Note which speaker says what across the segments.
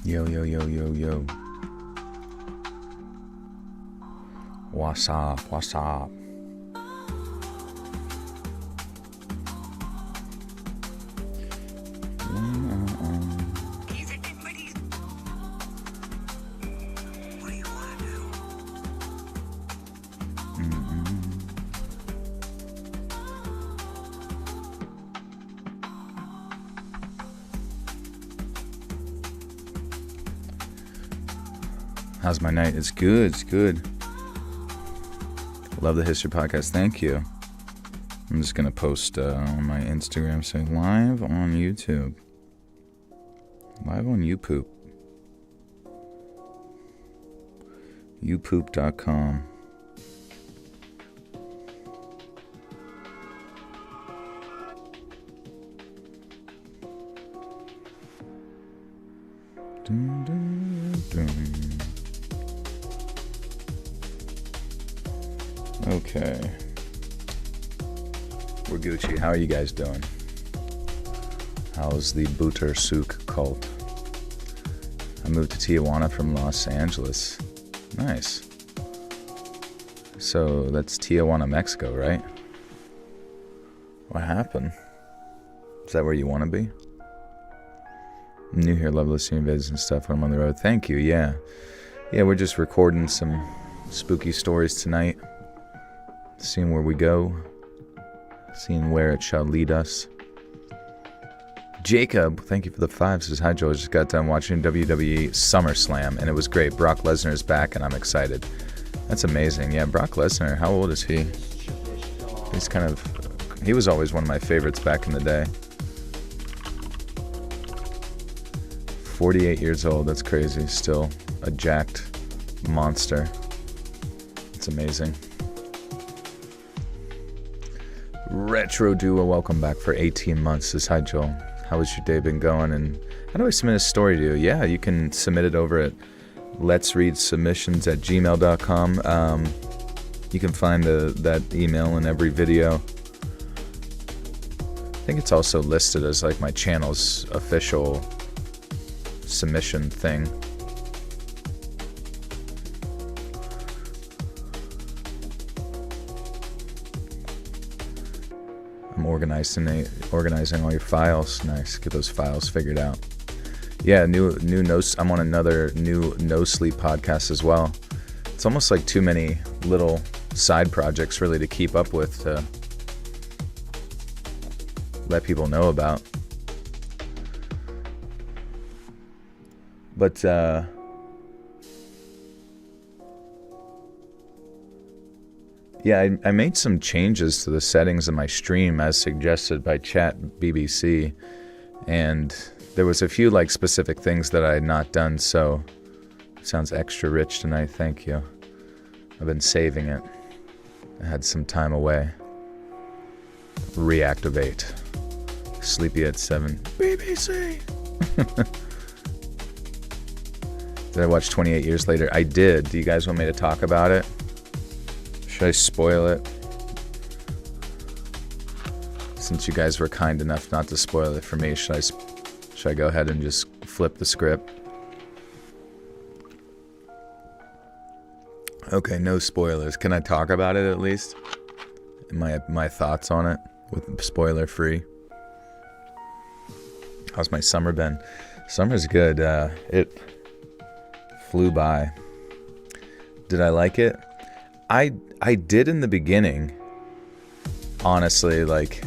Speaker 1: Yo, yo, yo, yo, yo. What's up? What's up? How's my night? It's good. It's good. Love the History Podcast. Thank you. I'm just going to post on my Instagram saying live on YouTube. Live on YouPoop. YouPoop.com. Dun, dun, dun. Okay. We're Gucci. How are you guys doing? How's the Booter Souk cult? I moved to Tijuana from Los Angeles. Nice. So that's Tijuana, Mexico, right? What happened? Is that where you want to be? I'm new here, love listening to vids and stuff when I'm on the road. Thank you, yeah. Yeah, we're just recording some spooky stories tonight. Seeing where we go. Seeing where it shall lead us. Jacob, thank you for the 5. Says, hi Joel, just got done watching WWE SummerSlam and it was great. Brock Lesnar is back and I'm excited. That's amazing. Yeah, Brock Lesnar, how old is he? He was always one of my favorites back in the day. 48 years old, that's crazy. Still a jacked monster. It's amazing. Retro Duo, welcome back for 18 months. Says, hi Joel, how has your day been going? And how do I submit a story to you? Yeah, you can submit it over at letsreadsubmissions@gmail.com. You can find that email in every video. I think it's also listed as like my channel's official submission thing. I'm organizing all your files. Nice, get those files figured out. Yeah, new no. I'm on another new No Sleep podcast as well. It's almost like too many little side projects really to keep up with to let people know about. But yeah, I made some changes to the settings of my stream as suggested by Chat BBC, and there was a few like specific things that I had not done, so it sounds extra rich tonight. Thank you. I've been saving it. I had some time away. Reactivate. Sleepy at 7. BBC. Did I watch 28 Years Later? I did. Do you guys want me to talk about it? Should I spoil it? Since you guys were kind enough not to spoil it for me, should I go ahead and just flip the script? Okay, no spoilers. Can I talk about it at least? My thoughts on it with spoiler free. How's my summer been? Summer's good. It flew by. Did I like it? I did in the beginning. Honestly, like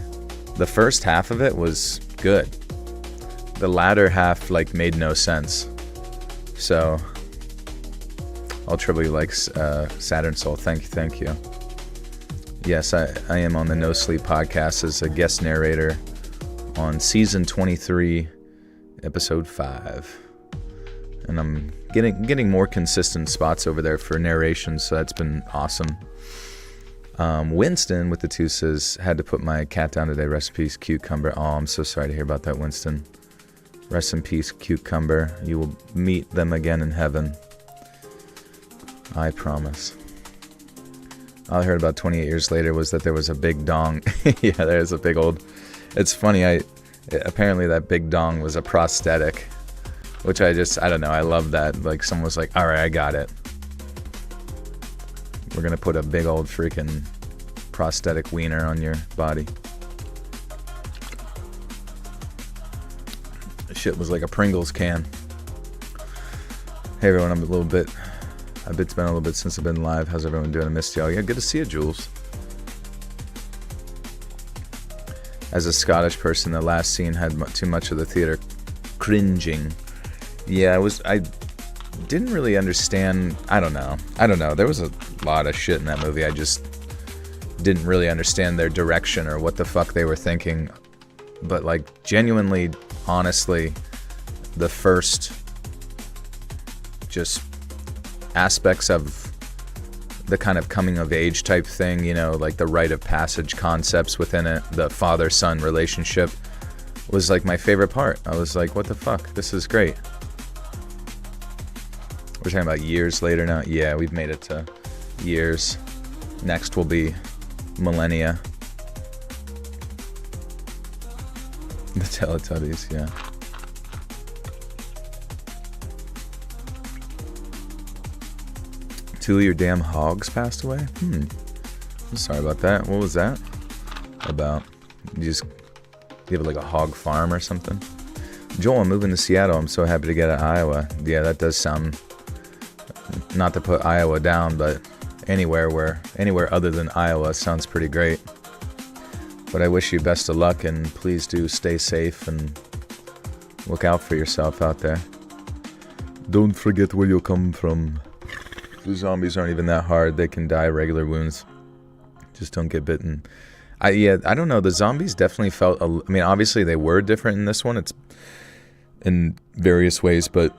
Speaker 1: the first half of it was good. The latter half like made no sense. So I'll trouble you like Saturn Soul. Thank you. Yes, I am on the No Sleep podcast as a guest narrator on season 23, episode 5. And I'm getting more consistent spots over there for narration, so that's been awesome. Winston with the 2 says, had to put my cat down today. Rest in peace, Cucumber. Oh, I'm so sorry to hear about that, Winston. Rest in peace, Cucumber. You will meet them again in heaven. I promise. All I heard about 28 Years Later was that there was a big dong. Yeah, there's a big old... It's funny, apparently that big dong was a prosthetic. Which I don't know, I love that. Like, someone was like, alright, I got it. We're gonna put a big old freaking prosthetic wiener on your body. Shit was like a Pringles can. Hey everyone, it's been a little bit since I've been live. How's everyone doing? I missed y'all. Yeah, good to see you, Jules. As a Scottish person, the last scene had too much of the theater cringing. Yeah, I didn't really understand. I don't know. There was a lot of shit in that movie. I just didn't really understand their direction or what the fuck they were thinking. But like, genuinely, honestly, the first just aspects of the kind of coming of age type thing, you know, like the rite of passage concepts within it, the father-son relationship, was like my favorite part. I was like, what the fuck? This is great. We're talking about years later now. Yeah, we've made it to years. Next will be millennia. The Teletubbies, yeah. Two of your damn hogs passed away? I'm sorry about that. What was that about? You have like a hog farm or something? Joel, I'm moving to Seattle. I'm so happy to get to Iowa. Yeah, that does sound, not to put Iowa down, but anywhere other than Iowa sounds pretty great. But I wish you best of luck, and please do stay safe and look out for yourself out there. Don't forget where you come from. The zombies aren't even that hard. They can die regular wounds. Just don't get bitten. I don't know. The zombies definitely felt... I mean, obviously they were different in this one. It's in various ways, but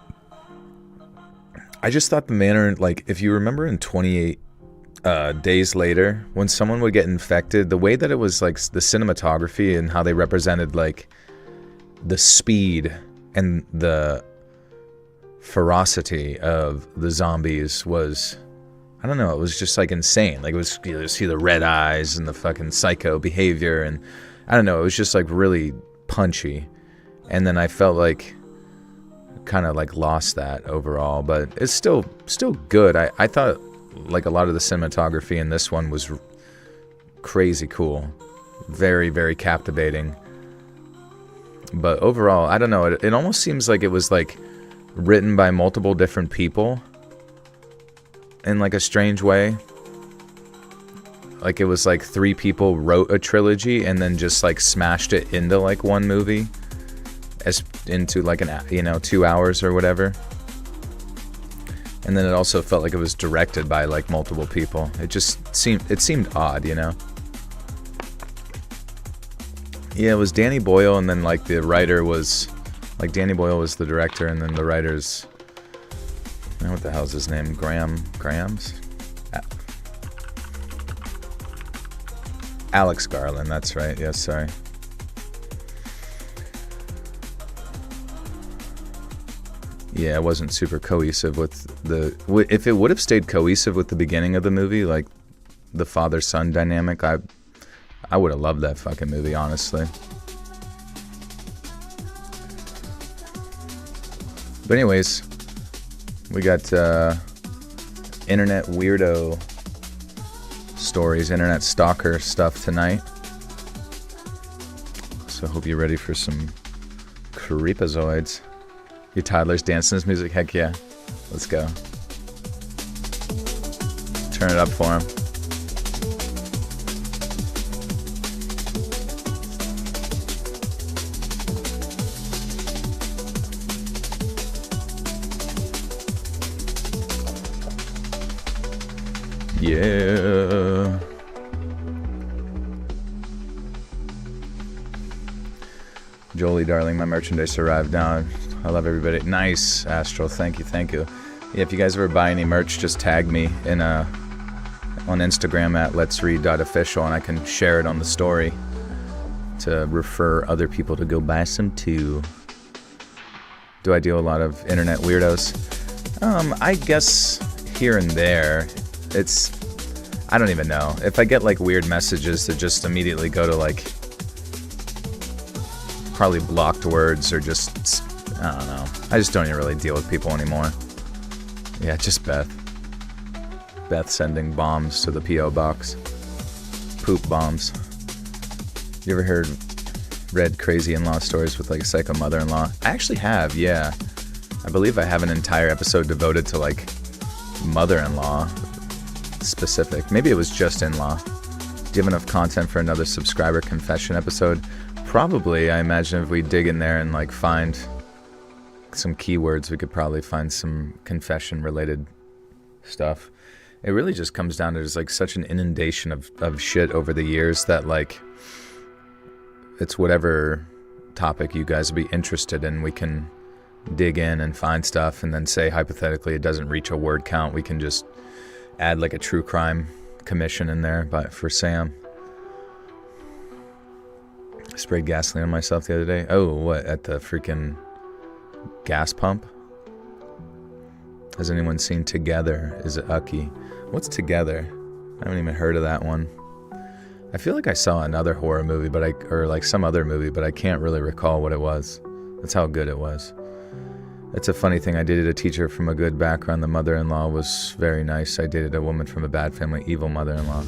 Speaker 1: I just thought the manner... Like, if you remember in 28 Days Later, when someone would get infected, the way that it was, like, the cinematography and how they represented, like, the speed and the ferocity of the zombies was, I don't know, it was just like insane. Like, it was, you see the red eyes and the fucking psycho behavior, and I don't know, it was just like really punchy. And then I felt like kind of like lost that overall, but it's still good. I thought like a lot of the cinematography in this one was crazy cool, very, very captivating. But overall, I don't know, it almost seems like it was like written by multiple different people in like a strange way. Like, it was like 3 people wrote a trilogy and then just like smashed it into like one movie, as into like 2 hours or whatever. And then it also felt like it was directed by like multiple people. It seemed odd, you know. Yeah, it was Danny Boyle, and then like the writer was like, Danny Boyle was the director, and then the writer's, what the hell's his name? Grams? Alex Garland, that's right. Yes, sorry. Yeah, it wasn't super cohesive with if it would have stayed cohesive with the beginning of the movie, like the father-son dynamic, I would have loved that fucking movie, honestly. But anyways, we got internet weirdo stories, internet stalker stuff tonight. So I hope you're ready for some creepazoids. Your toddler's dancing this music? Heck yeah. Let's go. Turn it up for him. Yeah. Jolie, darling, my merchandise arrived now. I love everybody. Nice, Astral. Thank you. Yeah, if you guys ever buy any merch, just tag me on Instagram at letsread.official, and I can share it on the story to refer other people to go buy some too. Do I deal with a lot of internet weirdos? I guess here and there. I don't even know. If I get like weird messages that just immediately go to like probably blocked words or just I don't know. I just don't even really deal with people anymore. Yeah, just Beth. Beth sending bombs to the P.O. box. Poop bombs. You ever read crazy in-law stories with like a psycho mother-in-law? I actually have, yeah. I believe I have an entire episode devoted to like mother-in-law specific. Maybe it was just in-law. Do you have enough content for another subscriber confession episode? Probably. I imagine if we dig in there and like find some keywords, we could probably find some confession related stuff. It really just comes down to just like such an inundation of shit over the years that like it's whatever topic you guys would be interested in, we can dig in and find stuff, and then say hypothetically it doesn't reach a word count, we can just add like a true crime commission in there for Sam. I sprayed gasoline on myself the other day. Oh, what, at the freaking gas pump? Has anyone seen Together? Is it Ucky? What's Together? I haven't even heard of that one. I feel like I saw another horror movie, or like some other movie, but I can't really recall what it was. That's how good it was. It's a funny thing. I dated a teacher from a good background. The mother-in-law was very nice. I dated a woman from a bad family, evil mother-in-law.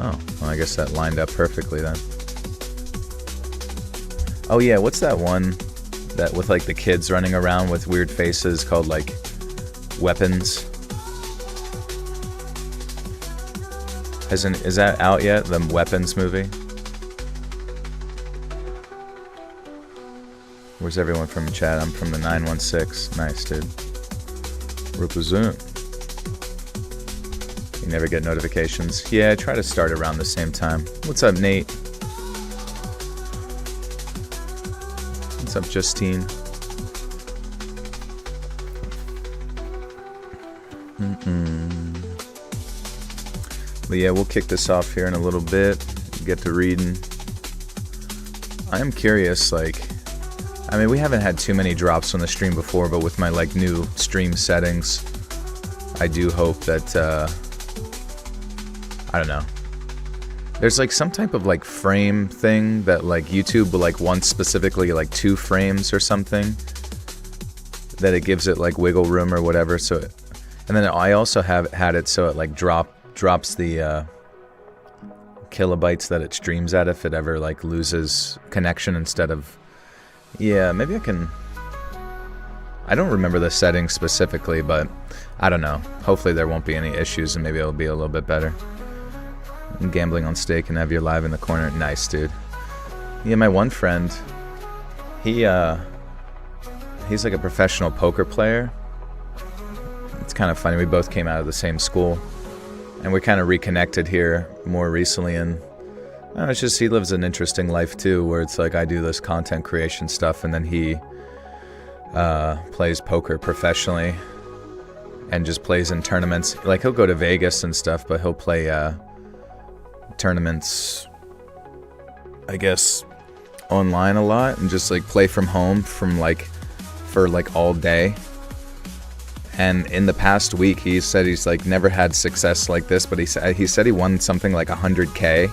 Speaker 1: Oh, well, I guess that lined up perfectly then. Oh yeah, what's that one that with like the kids running around with weird faces called like Weapons? Is that out yet? The Weapons movie? Where's everyone from chat? I'm from the 916. Nice, dude. Represent. You never get notifications? Yeah, I try to start around the same time. What's up, Nate? What's up, Justine? But yeah, we'll kick this off here in a little bit. Get to reading. I am curious, like, I mean, we haven't had too many drops on the stream before, but with my like new stream settings, I do hope that, I don't know. There's like some type of like frame thing that like YouTube will like want specifically like 2 frames or something, that it gives it like wiggle room or whatever. So, and then I also have had it so it like drops the kilobytes that it streams at if it ever like loses connection instead of. Yeah, maybe I can. I don't remember the settings specifically, but I don't know. Hopefully there won't be any issues and maybe it'll be a little bit better. I'm gambling on stake and have your live in the corner. Nice, dude. Yeah, my one friend, he's like a professional poker player. It's kind of funny. We both came out of the same school and we kind of reconnected here more recently, and it's just he lives an interesting life too, where it's like I do this content creation stuff and then he plays poker professionally and just plays in tournaments. Like he'll go to Vegas and stuff, but he'll play tournaments, I guess, online a lot and just like play from home for like all day. And in the past week, he said he's like never had success like this, but he said he won something like 100K.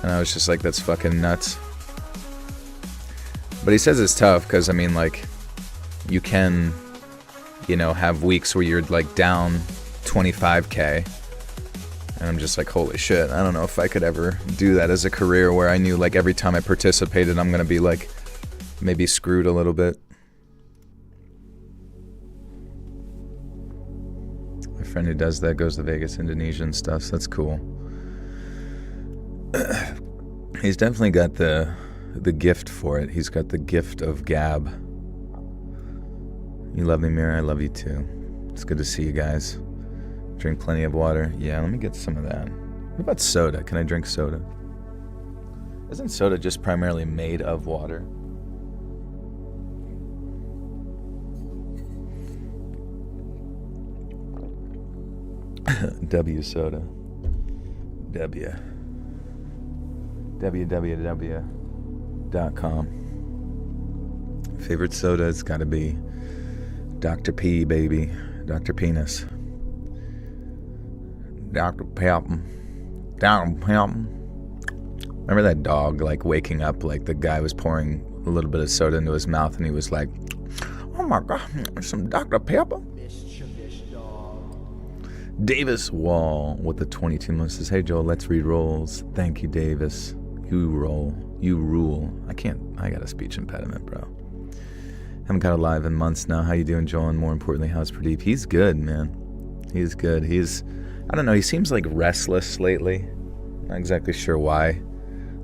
Speaker 1: And I was just like, that's fucking nuts. But he says it's tough because, I mean, like, you can, have weeks where you're like down 25K. And I'm just like, holy shit, I don't know if I could ever do that as a career where I knew like every time I participated, I'm going to be like maybe screwed a little bit. My friend who does that goes to Vegas, Indonesia and stuff, so that's cool. He's definitely got the gift for it. He's got the gift of gab. You love me, Mira. I love you too. It's good to see you guys. Drink plenty of water. Yeah, let me get some of that. What about soda? Can I drink soda? Isn't soda just primarily made of water? W soda. www.com. Favorite soda has got to be Dr. P, baby. Dr. Penis. Dr. Pelton. Dr. Pelton. Remember that dog like waking up like the guy was pouring a little bit of soda into his mouth, and he was like, "Oh my God, some Dr. Pepper." Davis Wall with the 22 months says, "Hey Joel, let's read rolls." Thank you, Davis. You roll. You rule. I got a speech impediment, bro. Haven't got a live in months now. How you doing, Joel? And more importantly, how's Pradeep? He's good, man. He's good. I don't know, he seems like restless lately. Not exactly sure why.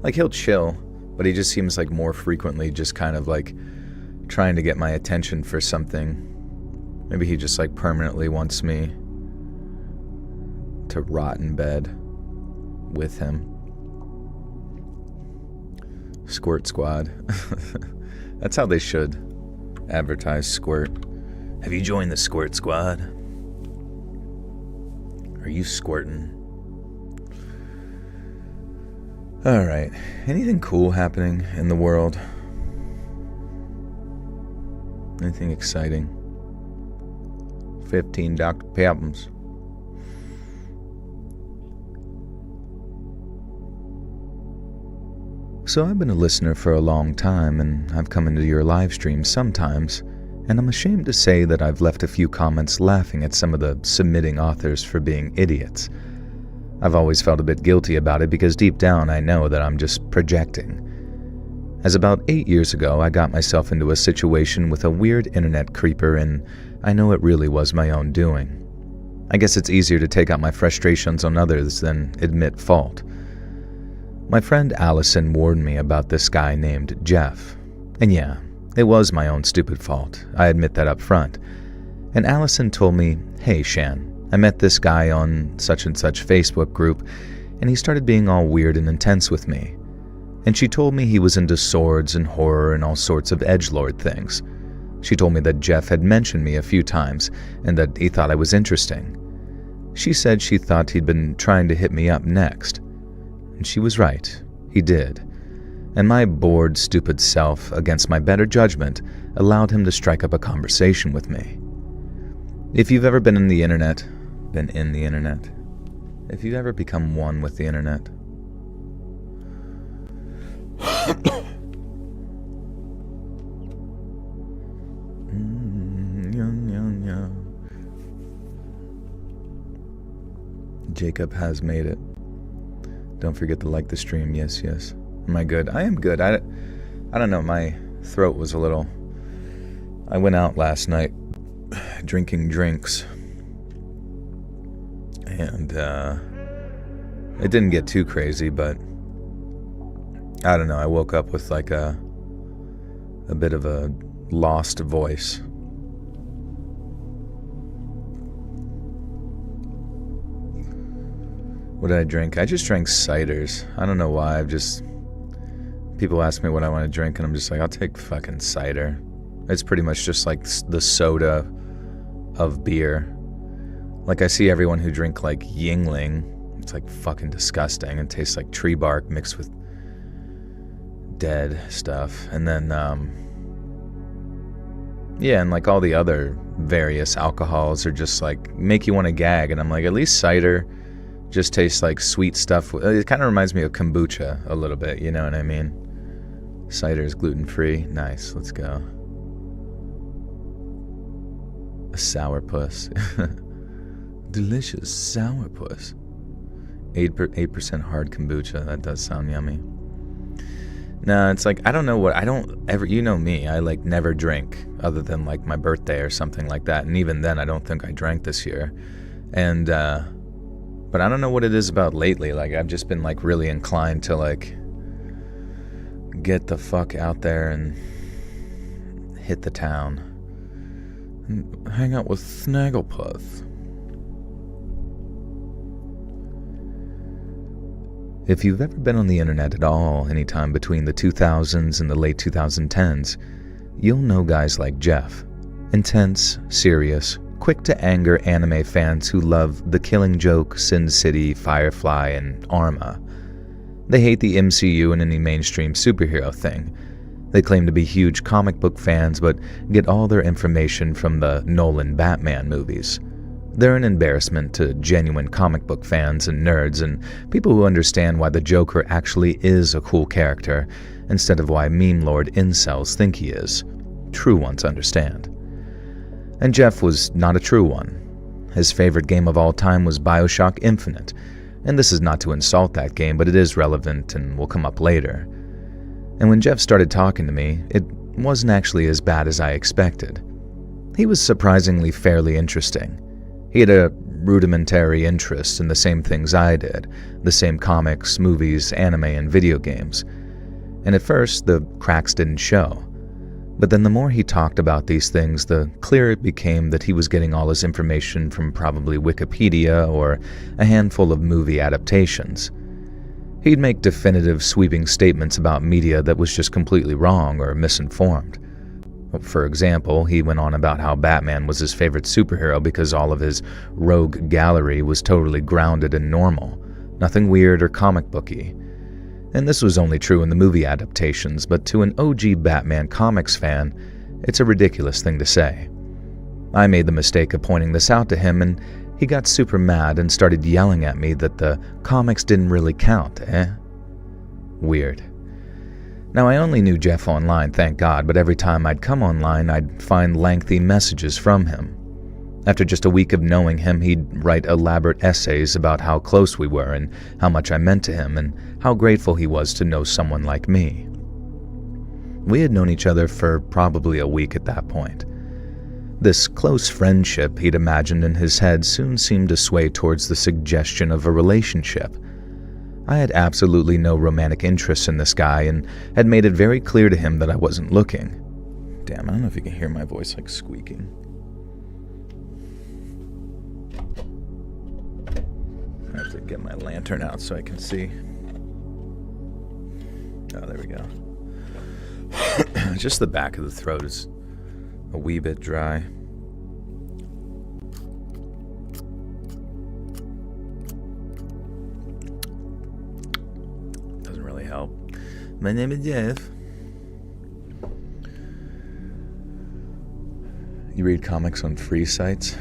Speaker 1: Like, he'll chill, but he just seems like more frequently just kind of like trying to get my attention for something. Maybe he just like permanently wants me to rot in bed with him. Squirt Squad. That's how they should advertise Squirt. Have you joined the Squirt Squad? Are you squirting? Alright, anything cool happening in the world? Anything exciting? 15 Dr. Peppers. So I've been a listener for a long time, and I've come into your live stream sometimes, and I'm ashamed to say that I've left a few comments laughing at some of the submitting authors for being idiots. I've always felt a bit guilty about it because deep down I know that I'm just projecting. As about 8 years ago, I got myself into a situation with a weird internet creeper, and I know it really was my own doing. I guess it's easier to take out my frustrations on others than admit fault. My friend Allison warned me about this guy named Jeff. And yeah, it was my own stupid fault. I admit that up front. And Allison told me, "Hey Shan, I met this guy on such and such Facebook group, and he started being all weird and intense with me." And she told me he was into swords and horror and all sorts of edgelord things. She told me that Jeff had mentioned me a few times and that he thought I was interesting. She said she thought he'd been trying to hit me up next. And she was right, he did. And my bored, stupid self, against my better judgment, allowed him to strike up a conversation with me. If you've ever been in the internet, if you've ever become one with the internet, Jacob has made it. Don't forget to like the stream. Yes. Am I good? I am good. I don't know. My throat was a little... I went out last night drinking drinks. And it didn't get too crazy, but I don't know. I woke up with like a bit of a lost voice. What did I drink? I just drank ciders. I don't know why. People ask me what I want to drink, and I'm just like, I'll take fucking cider. It's pretty much just like the soda of beer. Like, I see everyone who drink like Yingling. It's like fucking disgusting and tastes like tree bark mixed with dead stuff. And then, yeah, and like all the other various alcohols are just like make you want to gag. And I'm like, at least cider just tastes like sweet stuff. It kind of reminds me of kombucha a little bit, you know what I mean? Cider is gluten-free. Nice, let's go. A sourpuss. Delicious sourpuss. 8% hard kombucha. That does sound yummy. No, it's like, I don't ever, you know me, I like never drink other than like my birthday or something like that. And even then, I don't think I drank this year. And, but I don't know what it is about lately. Like, I've just been like really inclined to like get the fuck out there and hit the town and hang out with Snagglepuss. If you've ever been on the internet at all anytime between the 2000s and the late 2010s, you'll know guys like Jeff. Intense, serious, quick-to-anger anime fans who love The Killing Joke, Sin City, Firefly, and Arma. They hate the MCU and any mainstream superhero thing. They claim to be huge comic book fans, but get all their information from the Nolan Batman movies. They're an embarrassment to genuine comic book fans and nerds and people who understand why the Joker actually is a cool character instead of why meme lord incels think he is. True ones understand. And Jeff was not a true one. His favorite game of all time was BioShock Infinite, and this is not to insult that game, but it is relevant and will come up later. And when Jeff started talking to me, it wasn't actually as bad as I expected. He was surprisingly fairly interesting. He had a rudimentary interest in the same things I did, the same comics, movies, anime, and video games. And at first, the cracks didn't show. But then the more he talked about these things, the clearer it became that he was getting all his information from probably Wikipedia or a handful of movie adaptations. He'd make definitive, sweeping statements about media that was just completely wrong or misinformed. For example, he went on about how Batman was his favorite superhero because all of his rogue gallery was totally grounded and normal, nothing weird or comic booky. And this was only true in the movie adaptations, but to an OG Batman comics fan, it's a ridiculous thing to say. I made the mistake of pointing this out to him, and he got super mad and started yelling at me that the comics didn't really count, Weird. Now, I only knew Jeff online, thank God, but every time I'd come online, I'd find lengthy messages from him. After just a week of knowing him, he'd write elaborate essays about how close we were and how much I meant to him and how grateful he was to know someone like me. We had known each other for probably a week at that point. This close friendship he'd imagined in his head soon seemed to sway towards the suggestion of a relationship. I had absolutely no romantic interest in this guy and had made it very clear to him that I wasn't looking. Damn, I don't know if you can hear my voice like squeaking. I have to get my lantern out so I can see. Oh, there we go. Just the back of the throat is a wee bit dry. Doesn't really help. My name is Jeff. You read comics on free sites?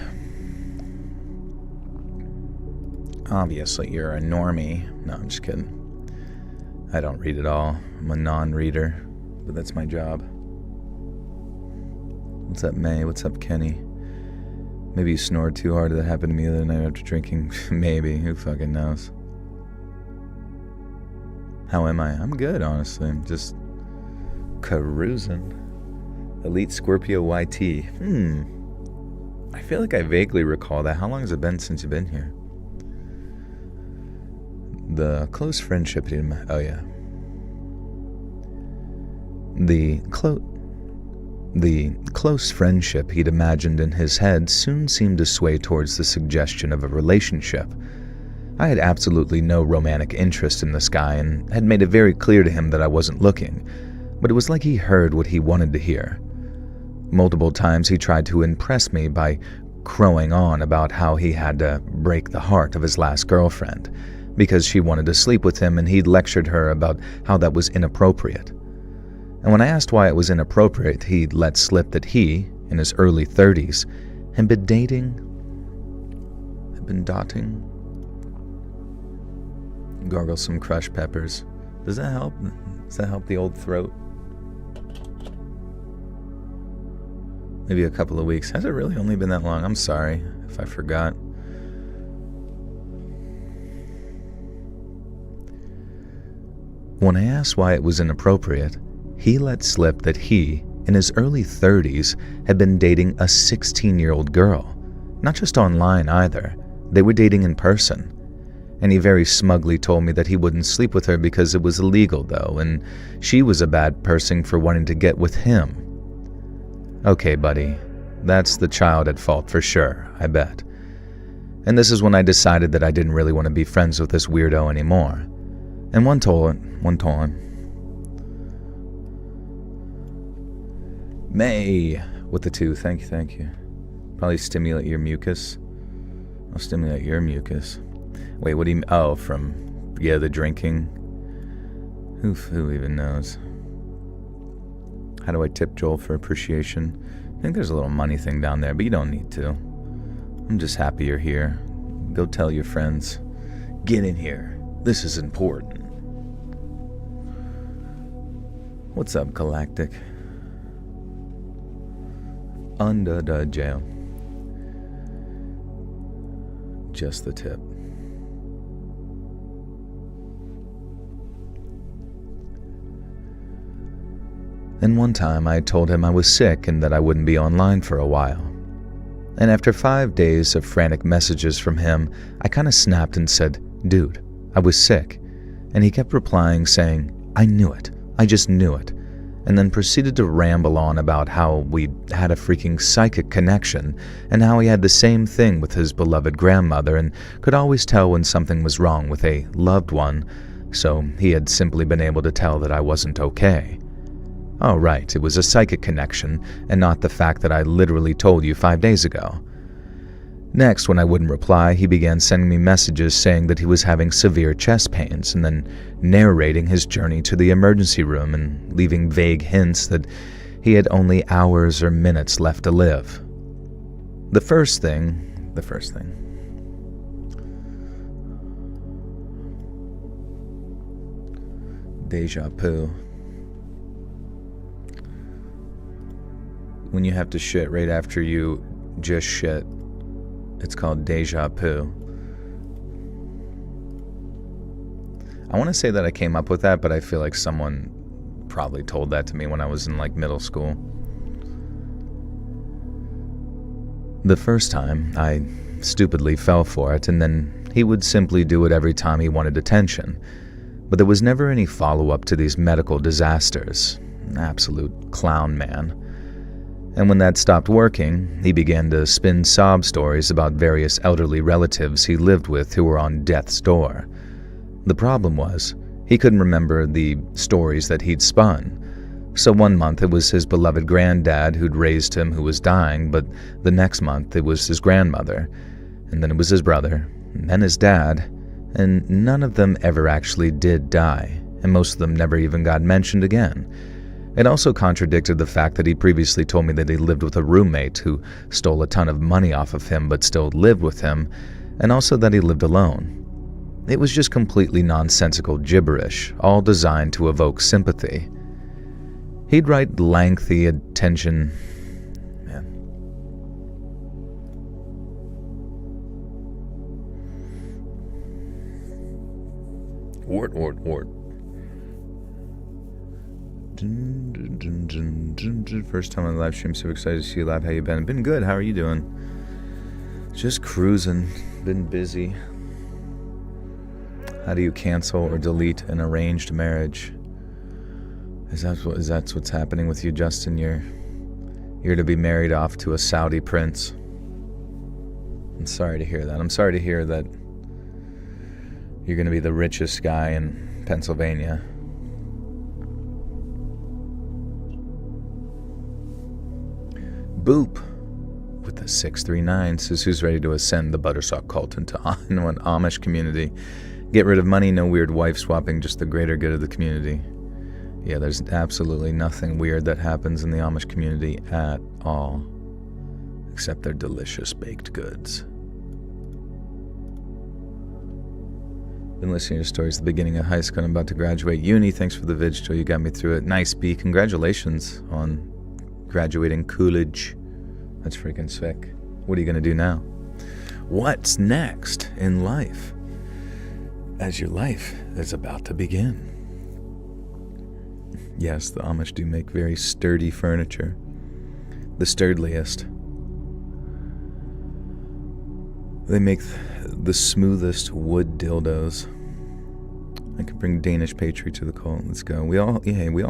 Speaker 1: Obviously, you're a normie. No, I'm just kidding. I don't read at all. I'm a non-reader, but that's my job. What's up, May? What's up, Kenny? Maybe you snored too hard. That happened to me the other night after drinking. Maybe. Who fucking knows? How am I? I'm good, honestly. I'm just cruising. Elite Scorpio YT. I feel like I vaguely recall that. How long has it been since you've been here? The close friendship oh yeah. The close friendship he'd imagined in his head soon seemed to sway towards the suggestion of a relationship. I had absolutely no romantic interest in this guy and had made it very clear to him that I wasn't looking, but it was like he heard what he wanted to hear. Multiple times he tried to impress me by crowing on about how he had to break the heart of his last girlfriend because she wanted to sleep with him, and he'd lectured her about how that was inappropriate. And when I asked why it was inappropriate, he'd let slip that he, in his early 30s, had been dotting. Gargle some crushed peppers. Does that help? Does that help the old throat? Maybe a couple of weeks. Has it really only been that long? I'm sorry if I forgot. When I asked why it was inappropriate, he let slip that he, in his early 30s, had been dating a 16-year-old girl. Not just online either. They were dating in person. And he very smugly told me that he wouldn't sleep with her because it was illegal, though, and she was a bad person for wanting to get with him. Okay, buddy. That's the child at fault for sure, I bet. And this is when I decided that I didn't really want to be friends with this weirdo anymore. And one time, May, with the 2, thank you. Probably stimulate your mucus. I'll stimulate your mucus. Wait, what do you mean? Oh, the drinking. Who even knows? How do I tip Joel for appreciation? I think there's a little money thing down there, but you don't need to. I'm just happy you're here. Go tell your friends. Get in here. This is important. What's up, Galactic? Under the jail. Just the tip. And one time I told him I was sick and that I wouldn't be online for a while. And after 5 days of frantic messages from him, I kind of snapped and said, "Dude, I was sick." And he kept replying saying, "I knew it. I just knew it." And then proceeded to ramble on about how we had a freaking psychic connection and how he had the same thing with his beloved grandmother and could always tell when something was wrong with a loved one, so he had simply been able to tell that I wasn't okay. Oh right, it was a psychic connection and not the fact that I literally told you 5 days ago. Next, when I wouldn't reply, he began sending me messages saying that he was having severe chest pains and then narrating his journey to the emergency room and leaving vague hints that he had only hours or minutes left to live. The first thing. Deja vu. When you have to shit right after you just shit, it's called deja vu. I want to say that I came up with that, but I feel like someone probably told that to me when I was in middle school. The first time, I stupidly fell for it, and then he would simply do it every time he wanted attention. But there was never any follow-up to these medical disasters. An absolute clown man. And when that stopped working, he began to spin sob stories about various elderly relatives he lived with who were on death's door. The problem was, he couldn't remember the stories that he'd spun. So one month it was his beloved granddad who'd raised him who was dying, but the next month it was his grandmother, and then it was his brother, and then his dad, and none of them ever actually did die, and most of them never even got mentioned again. It also contradicted the fact that he previously told me that he lived with a roommate who stole a ton of money off of him but still lived with him, and also that he lived alone. It was just completely nonsensical gibberish, all designed to evoke sympathy. He'd write lengthy attention... Man. Wart. First time on the live stream, so excited to see you live. How you been? Been good. How are you doing? Just cruising. Been busy. How do you cancel or delete an arranged marriage? Is that what's happening with you, Justin? You're to be married off to a Saudi prince. I'm sorry to hear that. I'm sorry to hear that you're going to be the richest guy in Pennsylvania. Boop with the 639 says, who's ready to ascend the Buttersock cult into an Amish community? Get rid of money, no weird wife swapping, just the greater good of the community. Yeah, there's absolutely nothing weird that happens in the Amish community at all, except their delicious baked goods. Been listening to stories at the beginning of high school. I'm about to graduate uni. Thanks for the vid, Joe. You got me through it. Nice, B. Congratulations on graduating Coolidge. That's freaking sick. What are you going to do now? What's next in life? As your life is about to begin. Yes, the Amish do make very sturdy furniture. The sturdiest. They make the smoothest wood dildos. I could bring Danish Patriot to the cult. Let's go. We all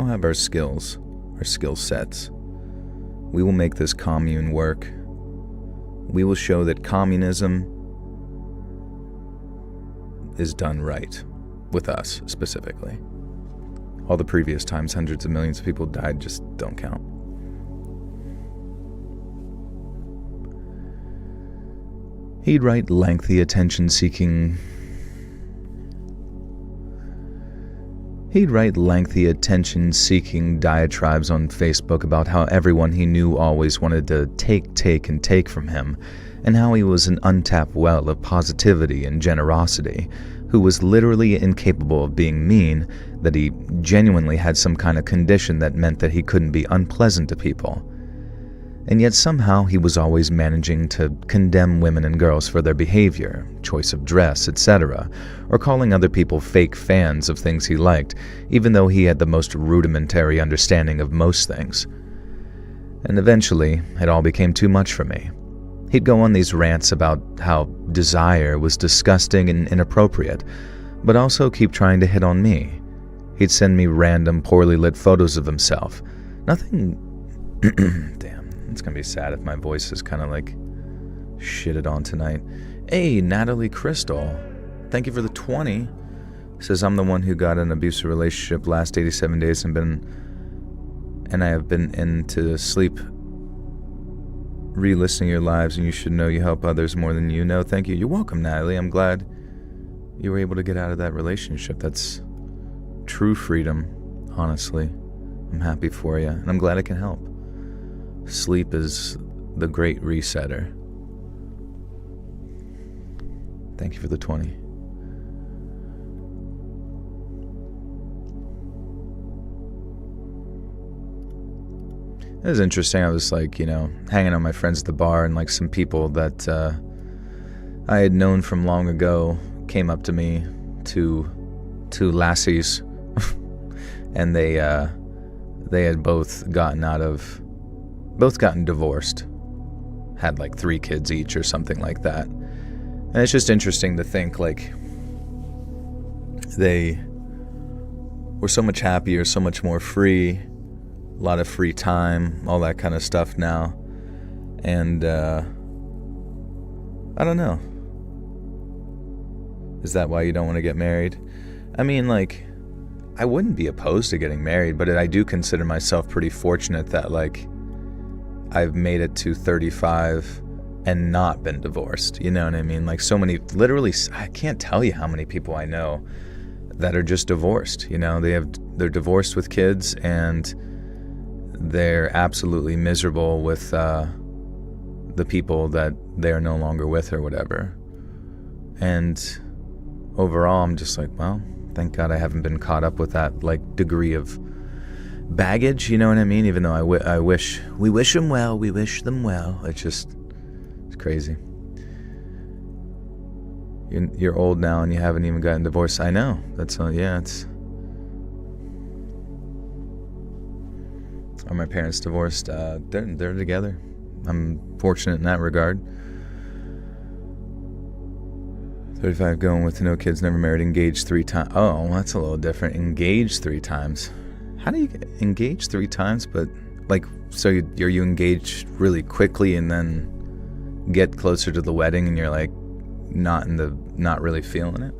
Speaker 1: have our skills, our skill sets. We will make this commune work. We will show that communism is done right, with us specifically. All the previous times hundreds of millions of people died just don't count. He'd write lengthy attention-seeking... He'd write lengthy, attention-seeking diatribes on Facebook about how everyone he knew always wanted to take from him, and how he was an untapped well of positivity and generosity, who was literally incapable of being mean, that he genuinely had some kind of condition that meant that he couldn't be unpleasant to people. And yet somehow he was always managing to condemn women and girls for their behavior, choice of dress, etc., or calling other people fake fans of things he liked, even though he had the most rudimentary understanding of most things. And eventually, it all became too much for me. He'd go on these rants about how desire was disgusting and inappropriate, but also keep trying to hit on me. He'd send me random, poorly lit photos of himself. Nothing... Damn, it's gonna be sad if my voice is kind of like shitted on tonight. Hey, Natalie Crystal, thank you for the 20. Says, I'm the one who got an abusive relationship last 87 days and I have been into sleep re-listening your lives, and you should know you help others more than you know. Thank you. You're welcome, Natalie. I'm glad you were able to get out of that relationship. That's true freedom, honestly. I'm happy for you, and I'm glad it can help. Sleep is the great resetter. Thank you for the 20. It was interesting. I was like, hanging out with my friends at the bar, and like some people that I had known from long ago came up to me, two lassies, and they had both gotten divorced, had like 3 kids each or something like that. And it's just interesting to think like they were so much happier, so much more free. A lot of free time, all that kind of stuff now. And, I don't know. Is that why you don't want to get married? I mean, like, I wouldn't be opposed to getting married, but I do consider myself pretty fortunate that, like, I've made it to 35 and not been divorced. You know what I mean? Like, so many, literally, I can't tell you how many people I know that are just divorced. They're divorced with kids, and they're absolutely miserable with the people that they're no longer with or whatever. And overall, I'm just like, well, thank God I haven't been caught up with that like degree of baggage, you know what I mean? Even though I wish, we wish them well, it's crazy. You're old now and you haven't even gotten divorced. I know, Are my parents divorced? They're together. I'm fortunate in that regard. 35 going with no kids, never married, engaged 3 times. Oh, that's a little different. Engaged 3 times. How do you get engaged 3 times? But like, so are you engaged really quickly and then get closer to the wedding and you're like not really feeling it?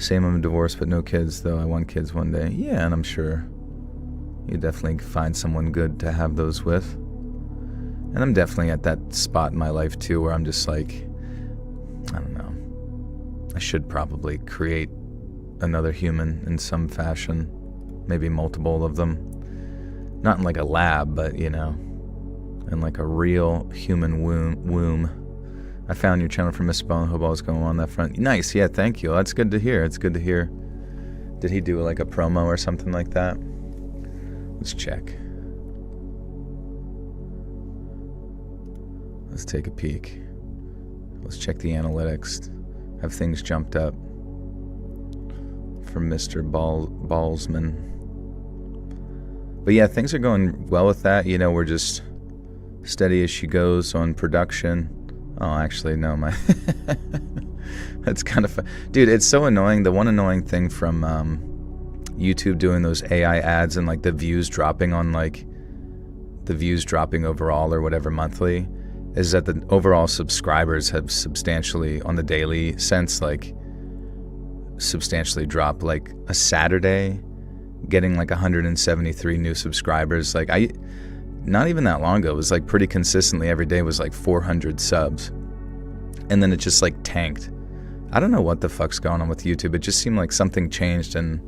Speaker 1: Same, I'm divorced but no kids, though I want kids one day. Yeah, and I'm sure you definitely find someone good to have those with. And I'm definitely at that spot in my life too where I'm just like, I don't know, I should probably create another human in some fashion, maybe multiple of them. Not in like a lab, but in like a real human womb. I found your channel for Miss Bone. Hope all is going on that front. Nice, yeah, thank you. That's good to hear. Did he do like a promo or something like that? Let's check. Let's take a peek. Let's check the analytics. Have things jumped up from Mr. Ballsman? But yeah, things are going well with that. We're just steady as she goes on production. Oh, actually, no, that's kind of fun. Dude, it's so annoying. The one annoying thing from YouTube doing those AI ads and like the views dropping overall or whatever monthly is that the overall subscribers have substantially, on the daily sense, like substantially dropped. Like a Saturday getting like 173 new subscribers. Like not even that long ago, it was like pretty consistently every day was like 400 subs. And then it just like tanked. I don't know what the fuck's going on with YouTube. It just seemed like something changed, and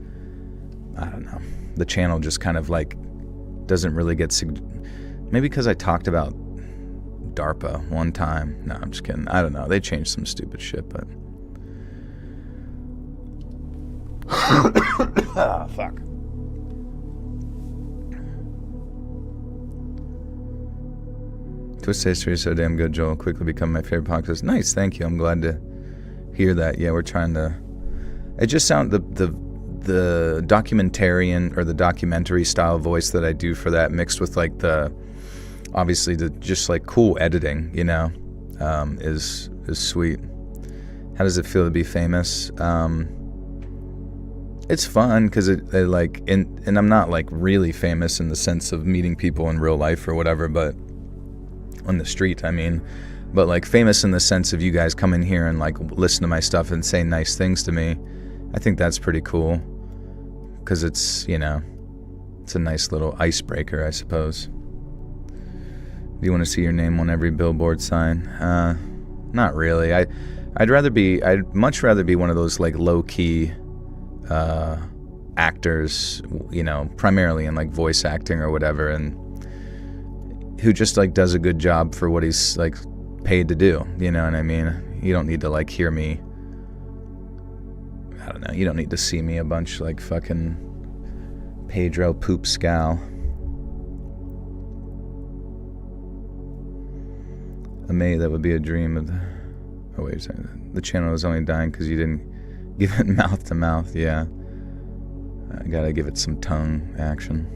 Speaker 1: I don't know. The channel just kind of like doesn't really get maybe because I talked about DARPA one time. No, I'm just kidding. I don't know. They changed some stupid shit, but ah, fuck. Twist History is so damn good, Joel. Quickly become my favorite podcast. Nice, thank you. I'm glad to hear that. Yeah, we're trying to. It just sounds the documentarian or the documentary style voice that I do for that, mixed with like obviously the just like cool editing, you know, is sweet. How does it feel to be famous? It's fun because it like and I'm not like really famous in the sense of meeting people in real life or whatever, but on the street, I mean, but like famous in the sense of you guys come in here and like listen to my stuff and say nice things to me. I think that's pretty cool because it's, you know, it's a nice little icebreaker, I suppose. Do you want to see your name on every billboard sign? Not really. I'd much rather be one of those like low-key actors, you know, primarily in like voice acting or whatever, and who just like does a good job for what he's like paid to do, you know what I mean? You don't need to like hear me, I don't know, you don't need to see me a bunch like fucking Pedro Poop Scowl. That would be a dream of oh wait a second, the channel is only dying because you didn't give it mouth to mouth. Yeah, I gotta give it some tongue action.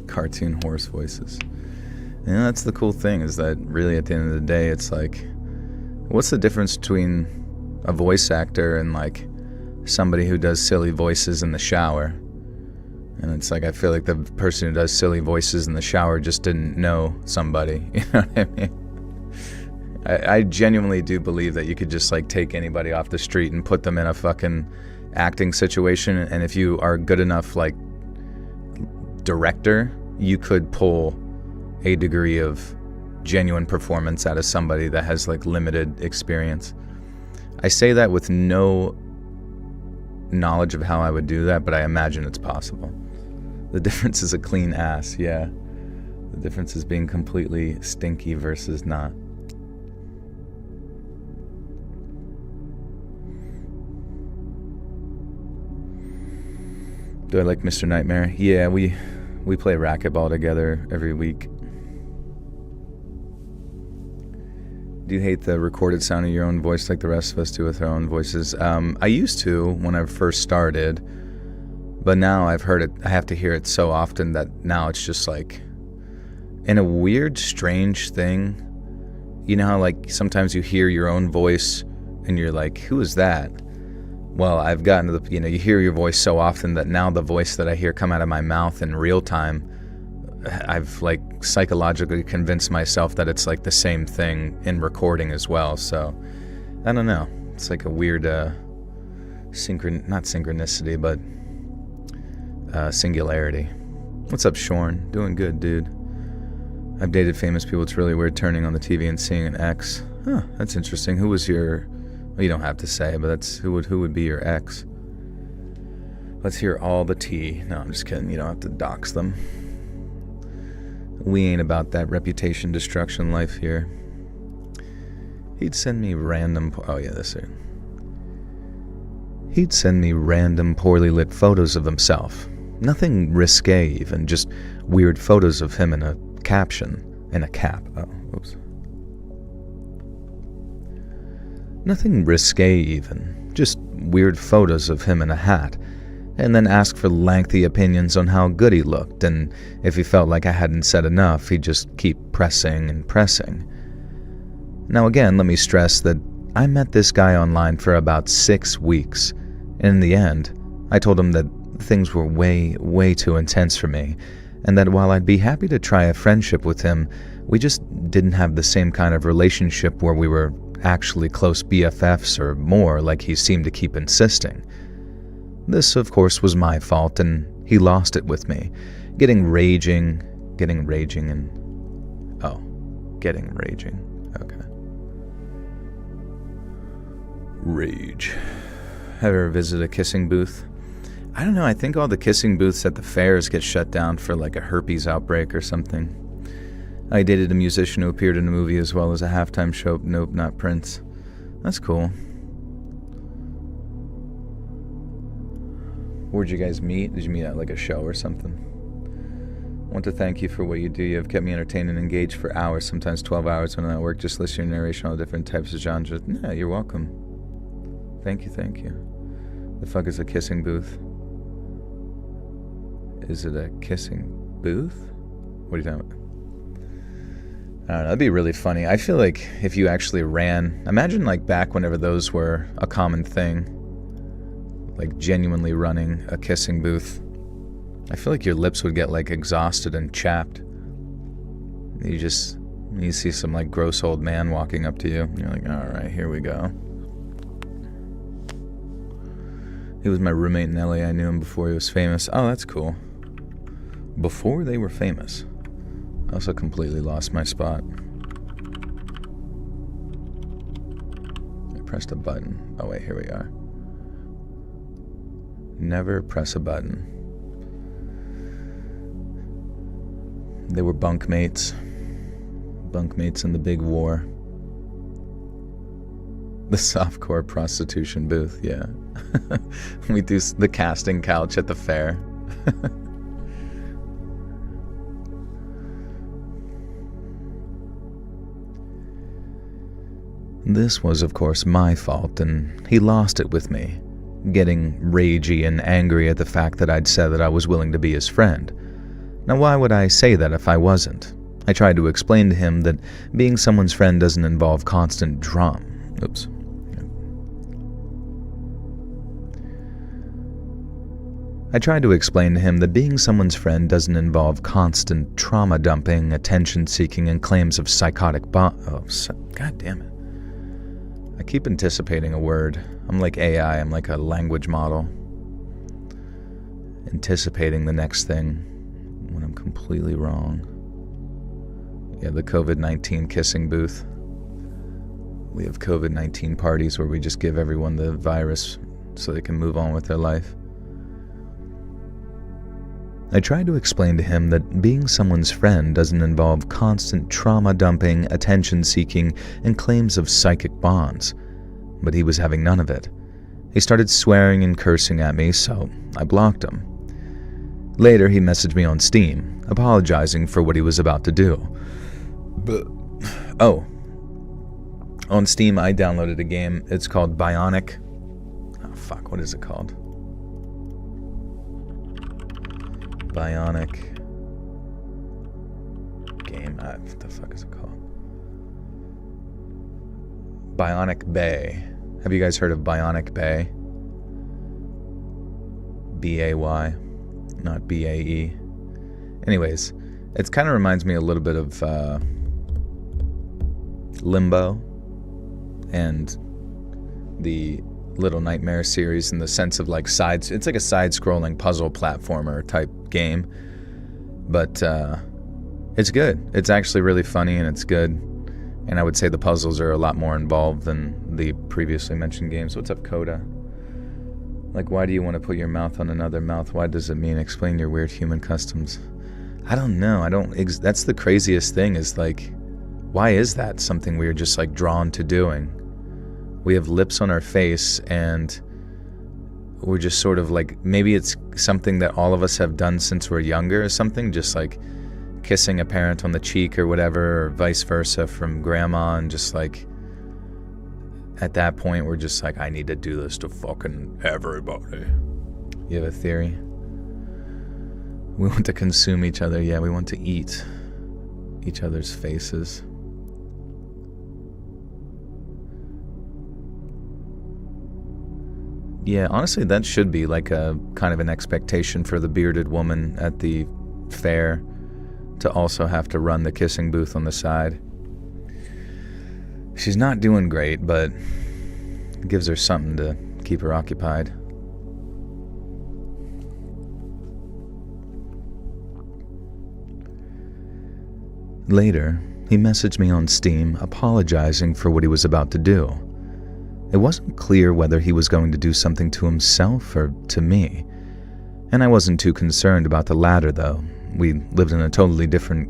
Speaker 1: Cartoon horse voices. And that's the cool thing, is that really at the end of the day, it's like, what's the difference between a voice actor and like somebody who does silly voices in the shower? And it's like, I feel like the person who does silly voices in the shower just didn't know somebody. You know what I mean? I genuinely do believe that you could just like take anybody off the street and put them in a fucking acting situation, and if you are good enough like director, you could pull a degree of genuine performance out of somebody that has like limited experience. I say that with no knowledge of how I would do that, but I imagine it's possible. The difference is a clean ass, yeah. The difference is being completely stinky versus not. Do I like Mr. Nightmare? Yeah, we play racquetball together every week. Do you hate the recorded sound of your own voice like the rest of us do with our own voices? I used to when I first started, but now I've heard it, I have to hear it so often that now it's just like, in a weird, strange thing, you know how like sometimes you hear your own voice and you're like, who is that? Well, I've gotten to the, you know, you hear your voice so often that now the voice that I hear come out of my mouth in real time, I've like psychologically convinced myself that it's like the same thing in recording as well. So I don't know. It's like a weird not synchronicity, but singularity. What's up, Shorn? Doing good, dude. I've dated famous people. It's really weird turning on the TV and seeing an ex. Huh, that's interesting. Who was your... Well, you don't have to say, but that's who would be your ex? Let's hear all the tea. No, I'm just kidding. You don't have to dox them. We ain't about that reputation destruction life here. He'd send me random... Oh, yeah, this here. He'd send me random poorly lit photos of himself. Nothing risque even, just weird photos of him in a caption. In a cap. Oh, oops. Nothing risque even, just weird photos of him in a hat, and then ask for lengthy opinions on how good he looked, and if he felt like I hadn't said enough, he'd just keep pressing and pressing. Now again, let me stress that I met this guy online for about 6 weeks, and in the end, I told him that things were way, way too intense for me, and that while I'd be happy to try a friendship with him, we just didn't have the same kind of relationship where we were actually close BFFs or more like he seemed to keep insisting. This, of course, was my fault, and he lost it with me, getting raging, okay. Rage. Have you ever visited a kissing booth? I don't know, I think all the kissing booths at the fairs get shut down for like a herpes outbreak or something. I dated a musician who appeared in a movie as well as a halftime show. Nope, not Prince. That's cool. Where'd you guys meet? Did you meet at like a show or something? I want to thank you for what you do. You have kept me entertained and engaged for hours, sometimes 12 hours when I'm at work, just listening to narration, all different types of genres. Yeah, you're welcome. Thank you. The fuck is a kissing booth? Is it a kissing booth? What are you talking about? I don't know, that'd be really funny. I feel like if you actually ran, imagine like back whenever those were a common thing, like genuinely running a kissing booth. I feel like your lips would get like exhausted and chapped. You see some like gross old man walking up to you. And you're like, all right, here we go. He was my roommate in LA. I knew him before he was famous. Oh, that's cool. Before they were famous. I also completely lost my spot. I pressed a button. Oh wait, here we are. Never press a button. They were bunkmates. Bunkmates in the big war. The softcore prostitution booth, yeah. We do the casting couch at the fair. This was, of course, my fault, and he lost it with me, getting ragey and angry at the fact that I'd said that I was willing to be his friend. Now, why would I say that if I wasn't? I tried to explain to him that being someone's friend doesn't involve constant drama. Oops. I tried to explain to him that being someone's friend doesn't involve constant trauma dumping, attention seeking, and claims of psychotic God damn it. I keep anticipating a word. I'm like AI, I'm like a language model. Anticipating the next thing when I'm completely wrong. Yeah, the COVID-19 kissing booth. We have COVID-19 parties where we just give everyone the virus so they can move on with their life. I tried to explain to him that being someone's friend doesn't involve constant trauma dumping, attention seeking, and claims of psychic bonds, but he was having none of it. He started swearing and cursing at me, so I blocked him. Later, he messaged me on Steam, apologizing for what he was about to do. On Steam, I downloaded a game. It's called Bionic. Oh, fuck, what is it called? Bionic game. What the fuck is it called? Bionic Bay. Have you guys heard of Bionic Bay? B-A-Y, not B-A-E. Anyways, it kind of reminds me a little bit of Limbo and the Little Nightmare series in the sense of like it's like a side-scrolling puzzle platformer type game, but it's good. It's actually really funny and it's good, and I would say the puzzles are a lot more involved than the previously mentioned games. What's up, Coda? Like, why do you want to put your mouth on another mouth? What does it mean? Explain your weird human customs. I don't know. That's the craziest thing is like, why is that something we're just like drawn to doing? We have lips on our face and we're just sort of like, maybe it's something that all of us have done since we're younger or something, just like kissing a parent on the cheek or whatever, or vice versa from grandma, and just like at that point we're just like, I need to do this to fucking everybody. You have a theory? We want to consume each other. Yeah, we want to eat each other's faces. Yeah, honestly, that should be like a kind of an expectation for the bearded woman at the fair to also have to run the kissing booth on the side. She's not doing great, but it gives her something to keep her occupied. Later, he messaged me on Steam apologizing for what he was about to do. It wasn't clear whether he was going to do something to himself or to me. And I wasn't too concerned about the latter, though. We lived in a totally different...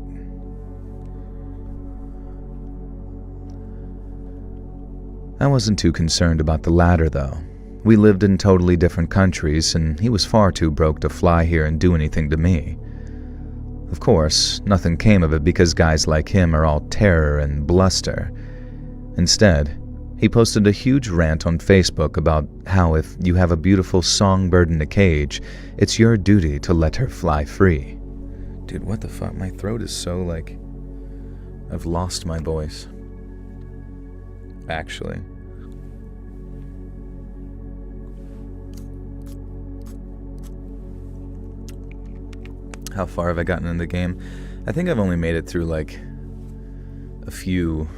Speaker 1: I wasn't too concerned about the latter, though. We lived in totally different countries, and he was far too broke to fly here and do anything to me. Of course, nothing came of it because guys like him are all terror and bluster. Instead, he posted a huge rant on Facebook about how if you have a beautiful songbird in a cage, it's your duty to let her fly free. Dude, what the fuck? My throat is so like... I've lost my voice. Actually. How far have I gotten in the game? I think I've only made it through like a few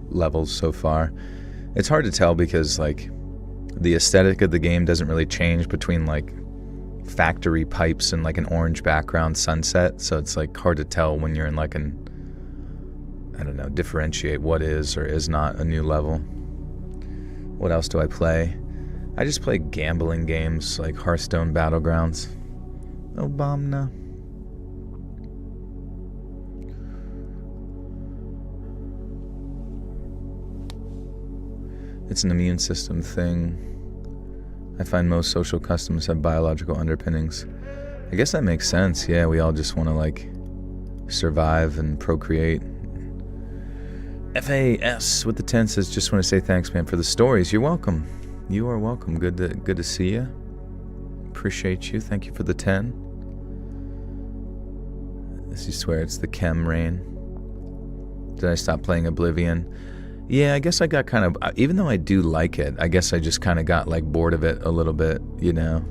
Speaker 1: levels so far. It's hard to tell because like the aesthetic of the game doesn't really change between like factory pipes and like an orange background sunset, so it's like hard to tell when you're in like an, I don't know, differentiate what is or is not a new level. What else do I play? I just play gambling games like Hearthstone Battlegrounds. Obama. It's an immune system thing. I find most social customs have biological underpinnings. I guess that makes sense. Yeah, we all just want to like survive and procreate. FAS with the 10 says, just want to say thanks, man, for the stories. You're welcome. You are welcome. Good to see you. Appreciate you. Thank you for the 10. As you swear, it's the chem rain. Did I stop playing Oblivion? Yeah, I guess I got kind of, even though I do like it, I guess I just kind of got like bored of it a little bit, you know?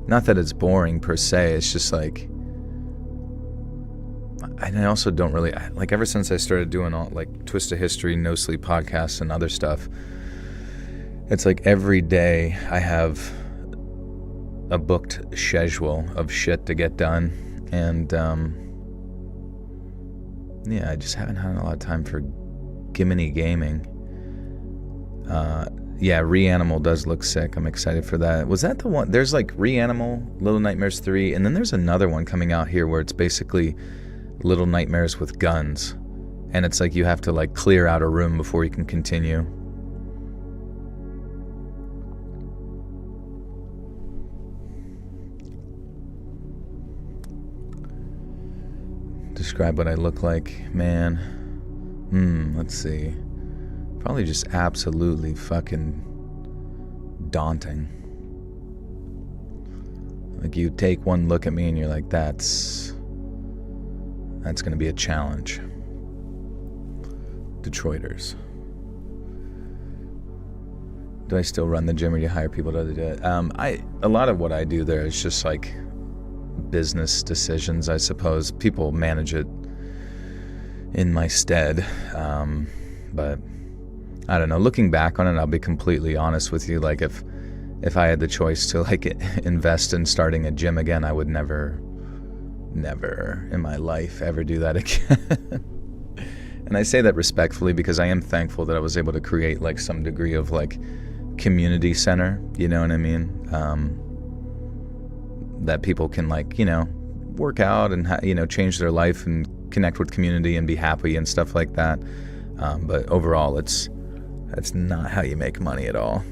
Speaker 1: Not that it's boring per se, it's just like, and I also don't really, like ever since I started doing all like Twist of History, No Sleep podcasts and other stuff, it's like every day I have a booked schedule of shit to get done, and yeah, I just haven't had a lot of time for Gimini gaming. Yeah, Reanimal does look sick. I'm excited for that. Was that the one? There's like Reanimal, Little Nightmares 3, and then there's another one coming out here where it's basically Little Nightmares with guns, and it's like you have to like clear out a room before you can continue. Describe what I look like, man. Let's see. Probably just absolutely fucking daunting. Like you take one look at me and you're like, that's gonna be a challenge. Detroiters. Do I still run the gym, or do you hire people to do it? A lot of what I do there is just like business decisions, I suppose. People manage it in my stead, but I don't know. Looking back on it, I'll be completely honest with you. Like if I had the choice to like invest in starting a gym again, I would never in my life ever do that again. And I say that respectfully because I am thankful that I was able to create like some degree of like community center, you know what I mean? That people can like, you know, work out and you know, change their life and connect with community and be happy and stuff like that. But overall, that's not how you make money at all.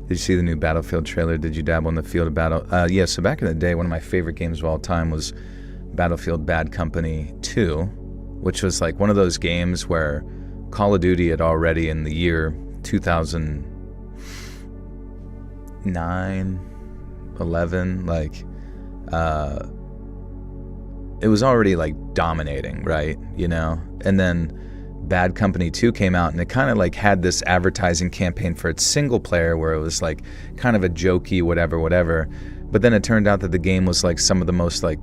Speaker 1: Did you see the new Battlefield trailer? Did you dabble in the field of battle? Yeah, so back in the day, one of my favorite games of all time was Battlefield Bad Company 2, which was like one of those games where Call of Duty had already in the year 2009, 11, like, it was already like dominating, right? You know? And then Bad Company 2 came out, and it kind of like had this advertising campaign for its single player where it was like kind of a jokey whatever. But then it turned out that the game was like some of the most like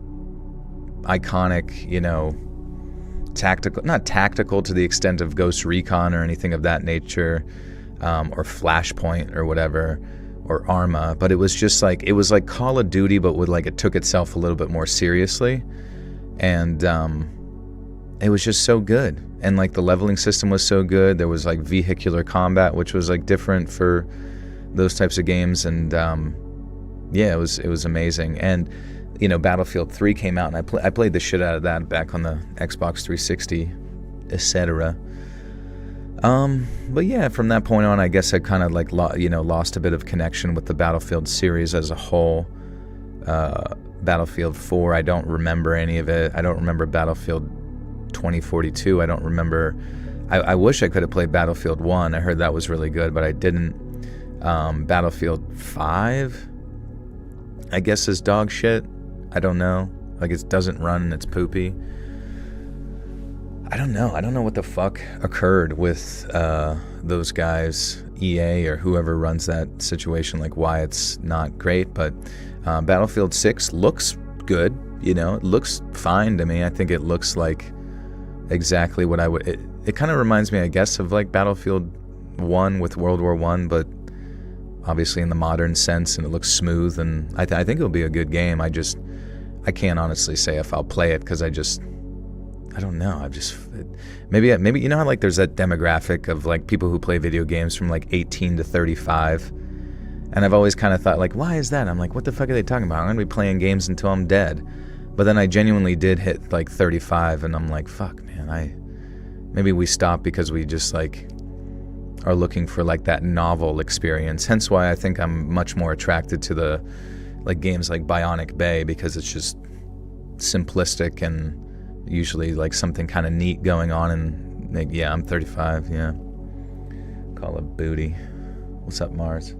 Speaker 1: iconic, you know, not tactical to the extent of Ghost Recon or anything of that nature, or Flashpoint or whatever, or Arma, but it was just like, it was like Call of Duty, but with like, it took itself a little bit more seriously. And it was just so good. And like the leveling system was so good. There was like vehicular combat, which was like different for those types of games. And yeah, it was amazing. And you know, Battlefield 3 came out, and I played the shit out of that back on the Xbox 360, etc. But yeah, from that point on, I guess I kind of like lost a bit of connection with the Battlefield series as a whole. Battlefield 4, I don't remember any of it. I don't remember Battlefield 2042. I don't remember. I wish I could have played Battlefield 1. I heard that was really good, but I didn't. Battlefield 5, I guess, is dog shit. I don't know. Like, it doesn't run and it's poopy. I don't know what the fuck occurred with those guys, EA or whoever runs that situation, like why it's not great. But Battlefield 6 looks good, you know, it looks fine to me. I think it looks like exactly what I would... It kind of reminds me, I guess, of like Battlefield 1 with World War 1, but obviously in the modern sense, and it looks smooth, and I think it'll be a good game. I can't honestly say if I'll play it, because I don't know. Maybe you know how like there's that demographic of like people who play video games from like 18 to 35, and I've always kind of thought like, why is that? I'm like, what the fuck are they talking about? I'm gonna be playing games until I'm dead. But then I genuinely did hit like 35, and I'm like, fuck, man. Maybe we stop because we just like are looking for like that novel experience. Hence why I think I'm much more attracted to the like games like Bionic Bay, because it's just simplistic and usually like something kind of neat going on. And like, yeah, I'm 35. Yeah, call it booty. What's up, Mars?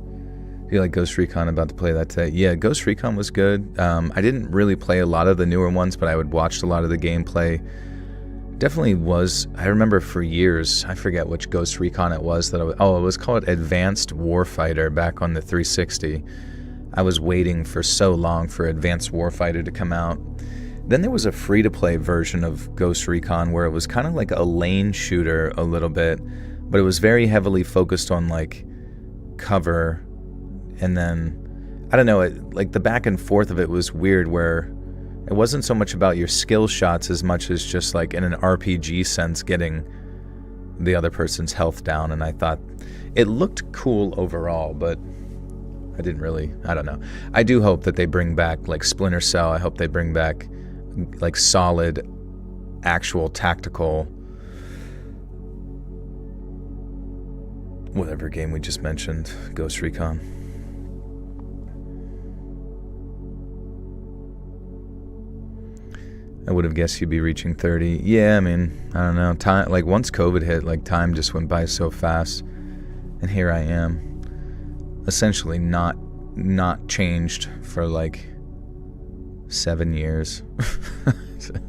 Speaker 1: I feel like Ghost Recon. About to play that today. Yeah, Ghost Recon was good. I didn't really play a lot of the newer ones, but I would watch a lot of the gameplay. Definitely was. I remember for years, I forget which Ghost Recon it was that it was called Advanced Warfighter back on the 360. I was waiting for so long for Advanced Warfighter to come out. Then there was a free-to-play version of Ghost Recon where it was kind of like a lane shooter a little bit, but it was very heavily focused on like cover. And then, I don't know, like the back and forth of it was weird, where it wasn't so much about your skill shots as much as just like in an RPG sense getting the other person's health down. And I thought it looked cool overall, but I don't know. I do hope that they bring back like Splinter Cell. I hope they bring back like solid, actual tactical, whatever game we just mentioned, Ghost Recon. I would have guessed you'd be reaching 30. Yeah, I mean, I don't know. Time, like once COVID hit, like time just went by so fast, and here I am. Essentially not changed for like 7 years. Did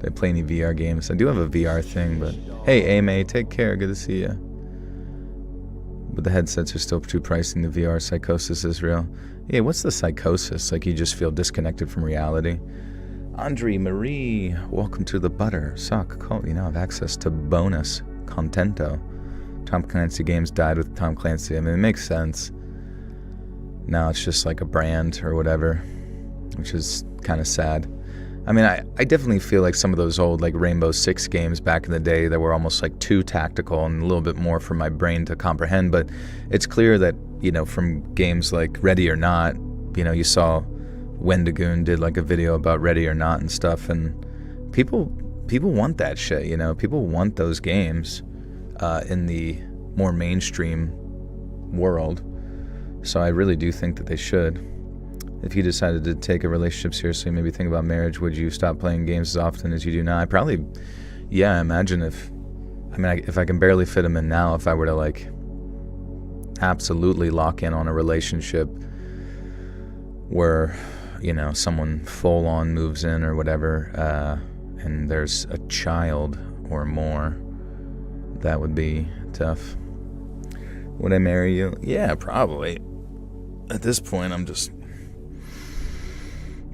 Speaker 1: I play any VR games? I do have a VR thing, but hey, AMA, take care. Good to see you. But the headsets are still too pricey. The VR psychosis is real. Yeah, what's the psychosis? Like you just feel disconnected from reality. Andre Marie, welcome to the butter. Sock, you now have access to bonus contento. Tom Clancy games died with Tom Clancy. I mean, it makes sense. Now it's just like a brand or whatever, which is kind of sad. I mean, I definitely feel like some of those old like Rainbow Six games back in the day that were almost like too tactical and a little bit more for my brain to comprehend. But it's clear that, you know, from games like Ready or Not, you know, you saw Wendigoon did like a video about Ready or Not and stuff, and people want that shit, you know. People want those games in the more mainstream world. So I really do think that they should. If you decided to take a relationship seriously, maybe think about marriage, would you stop playing games as often as you do now? I probably, yeah, imagine if I can barely fit them in now, if I were to like absolutely lock in on a relationship where, you know, someone full on moves in or whatever, and there's a child or more, that would be tough. Would I marry you? Yeah, probably. At this point, I'm just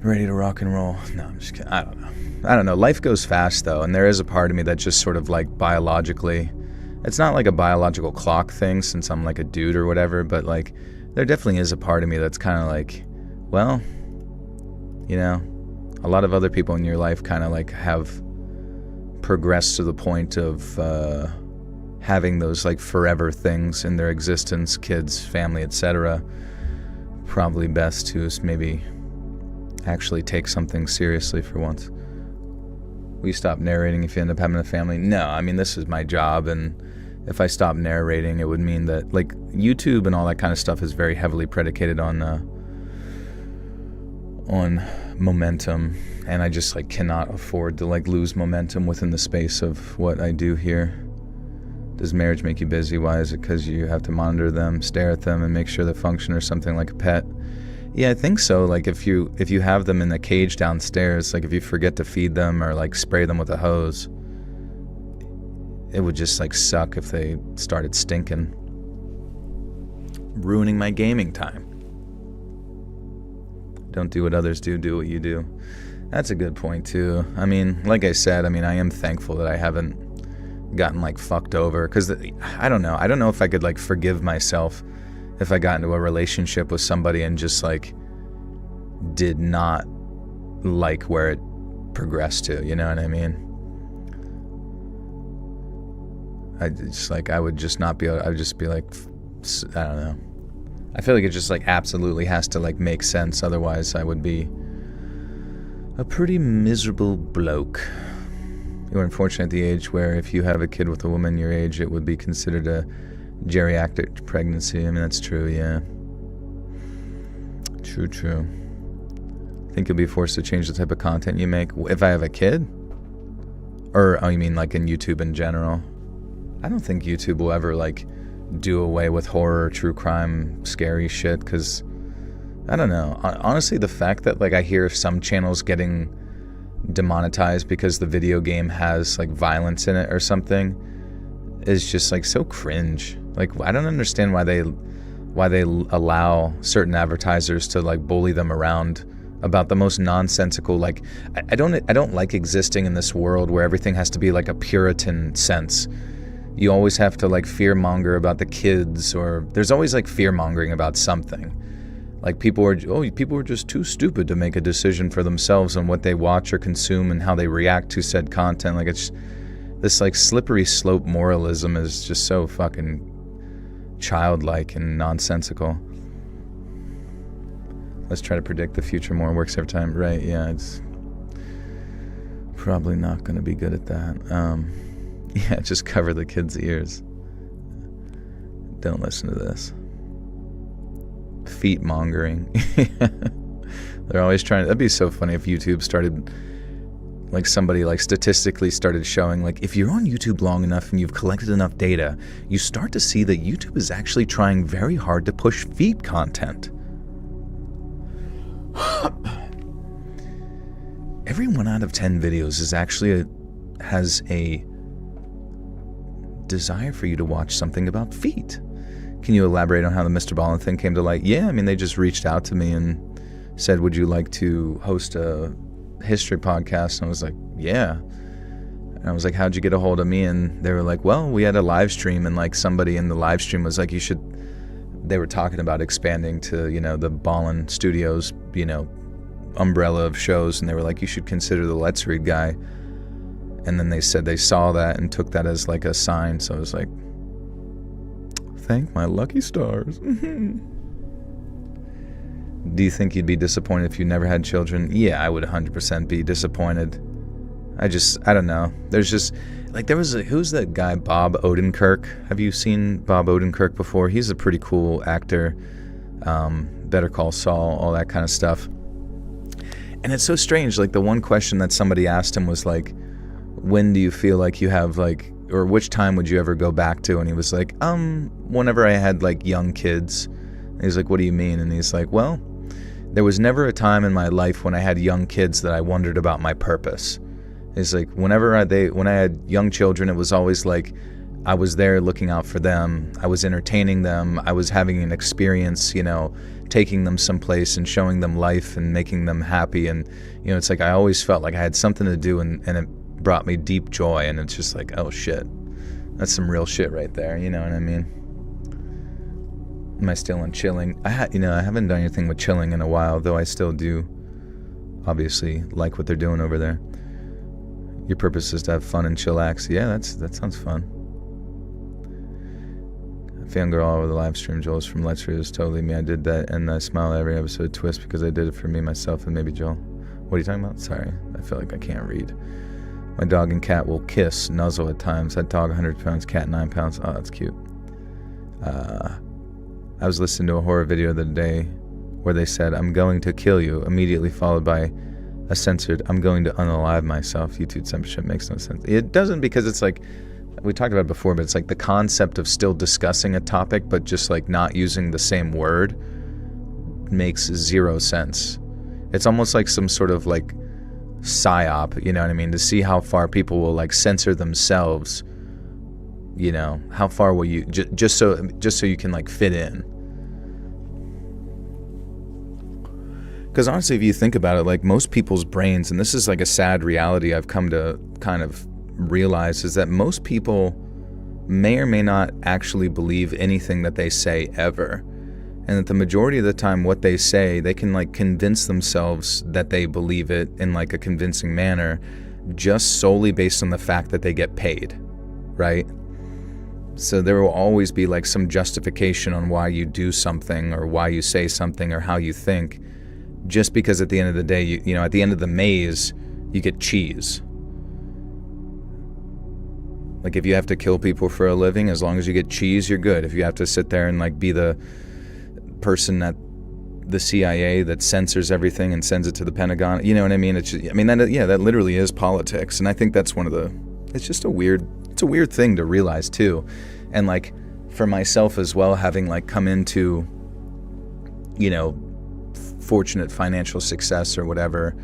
Speaker 1: ready to rock and roll. No, I'm just kidding. I don't know. Life goes fast, though, and there is a part of me that just sort of like biologically, it's not like a biological clock thing since I'm like a dude or whatever, but like there definitely is a part of me that's kind of like, well, you know, a lot of other people in your life kind of like have progress to the point of having those like forever things in their existence, kids, family, etc., probably best to maybe actually take something seriously for once. Will you stop narrating if you end up having a family? No, I mean, this is my job, and if I stop narrating, it would mean that, like, YouTube and all that kind of stuff is very heavily predicated on momentum, and I just, like, cannot afford to, like, lose momentum within the space of what I do here. Does marriage make you busy? Why is it? Because you have to monitor them, stare at them, and make sure they function, or something like a pet? Yeah, I think so. Like, if you have them in the cage downstairs, like, if you forget to feed them or, like, spray them with a hose, it would just, like, suck if they started stinking, ruining my gaming time. Don't do what others do, do what you do. That's a good point, too. I mean, like I said, I mean, I am thankful that I haven't gotten, like, fucked over, because I don't know if I could, like, forgive myself if I got into a relationship with somebody and just, like, did not like where it progressed to, you know what I mean? I would just not be able, I would just be like, I don't know. I feel like it just, like, absolutely has to, like, make sense, otherwise I would be a pretty miserable bloke. You are unfortunate at the age where if you have a kid with a woman your age, it would be considered a geriatric pregnancy. I mean, that's true, yeah. True. I think you'll be forced to change the type of content you make if I have a kid? Or, oh, you mean, like, in YouTube in general? I don't think YouTube will ever, like, do away with horror, true crime, scary shit, because, I don't know. Honestly, the fact that, like, I hear some channels getting demonetized because the video game has, like, violence in it or something is just, like, so cringe. Like, I don't understand why they allow certain advertisers to, like, bully them around about the most nonsensical, like, I don't like existing in this world where everything has to be, like, a Puritan sense. You always have to, like, fearmonger about the kids, or there's always, like, fearmongering about something. Like, people are just too stupid to make a decision for themselves on what they watch or consume and how they react to said content. Like, it's this, like, slippery slope moralism is just so fucking childlike and nonsensical. Let's try to predict the future more. Works every time. Right, yeah, it's probably not going to be good at that. Yeah, just cover the kids' ears. Don't listen to this. Feet mongering. They're always trying. That'd be so funny if YouTube started, like, somebody, like, statistically started showing, like, if you're on YouTube long enough and you've collected enough data, you start to see that YouTube is actually trying very hard to push feet content. Every 1 out of 10 videos has a desire for you to watch something about feet. Can you elaborate on how the Mr. Ballin thing came to light? Yeah, I mean, they just reached out to me and said, would you like to host a history podcast? And I was like, yeah. And I was like, how'd you get a hold of me? And they were like, well, we had a live stream, and, like, somebody in the live stream was like, they were talking about expanding to, you know, the Ballin Studios, you know, umbrella of shows, and they were like, you should consider the Let's Read guy. And then they said they saw that and took that as, like, a sign. So I was like, thank my lucky stars. Do you think you'd be disappointed if you never had children? Yeah, I would 100% be disappointed. I don't know. There's just, like, who's that guy, Bob Odenkirk? Have you seen Bob Odenkirk before? He's a pretty cool actor. Better Call Saul, all that kind of stuff. And it's so strange, like, the one question that somebody asked him was, like, when do you feel like you have, like, or which time would you ever go back to? And he was like, whenever I had, like, young kids. And he's like, what do you mean? And he's like, well, there was never a time in my life when I had young kids that I wondered about my purpose. He's like, when I had young children, it was always like I was there looking out for them. I was entertaining them. I was having an experience, you know, taking them someplace and showing them life and making them happy. And, you know, it's like I always felt like I had something to do, and it brought me deep joy. And it's just like, oh shit, that's some real shit right there. You know what I mean? Am I still on chilling? I haven't done anything with chilling in a while, though I still do obviously like what they're doing over there. Your purpose is to have fun and chillax. Yeah, that sounds fun. Fangirl all over the live stream. Joel's from Let's Read is totally me. I did that, and I smile every episode of Twist because I did it for me, myself, and maybe Joel. What are you talking about? Sorry, I feel like I can't read. My dog and cat will kiss, nuzzle at times. That dog 100 pounds, cat 9 pounds. Oh, that's cute. I was listening to a horror video the other day where they said, "I'm going to kill you," immediately followed by a censored, "I'm going to unalive myself." YouTube censorship makes no sense. It doesn't, because it's like, we talked about it before, but it's like the concept of still discussing a topic but just like not using the same word makes zero sense. It's almost like some sort of like psyop, you know what I mean, to see how far people will like censor themselves. You know, how far will you just so you can like fit in? Because honestly, if you think about it, like most people's brains, and this is like a sad reality I've come to kind of realize, is that most people may or may not actually believe anything that they say ever. And that the majority of the time what they say, they can like convince themselves that they believe it in like a convincing manner just solely based on the fact that they get paid, right? So there will always be like some justification on why you do something or why you say something or how you think, just because at the end of the day, you know, at the end of the maze, you get cheese. Like if you have to kill people for a living, as long as you get cheese, you're good. If you have to sit there and like be the person at the CIA that censors everything and sends it to the Pentagon, you know what I mean? It's just, I mean, that literally is politics. And I think that's it's just a weird thing to realize too. And like for myself as well, having like come into, you know, fortunate financial success or whatever,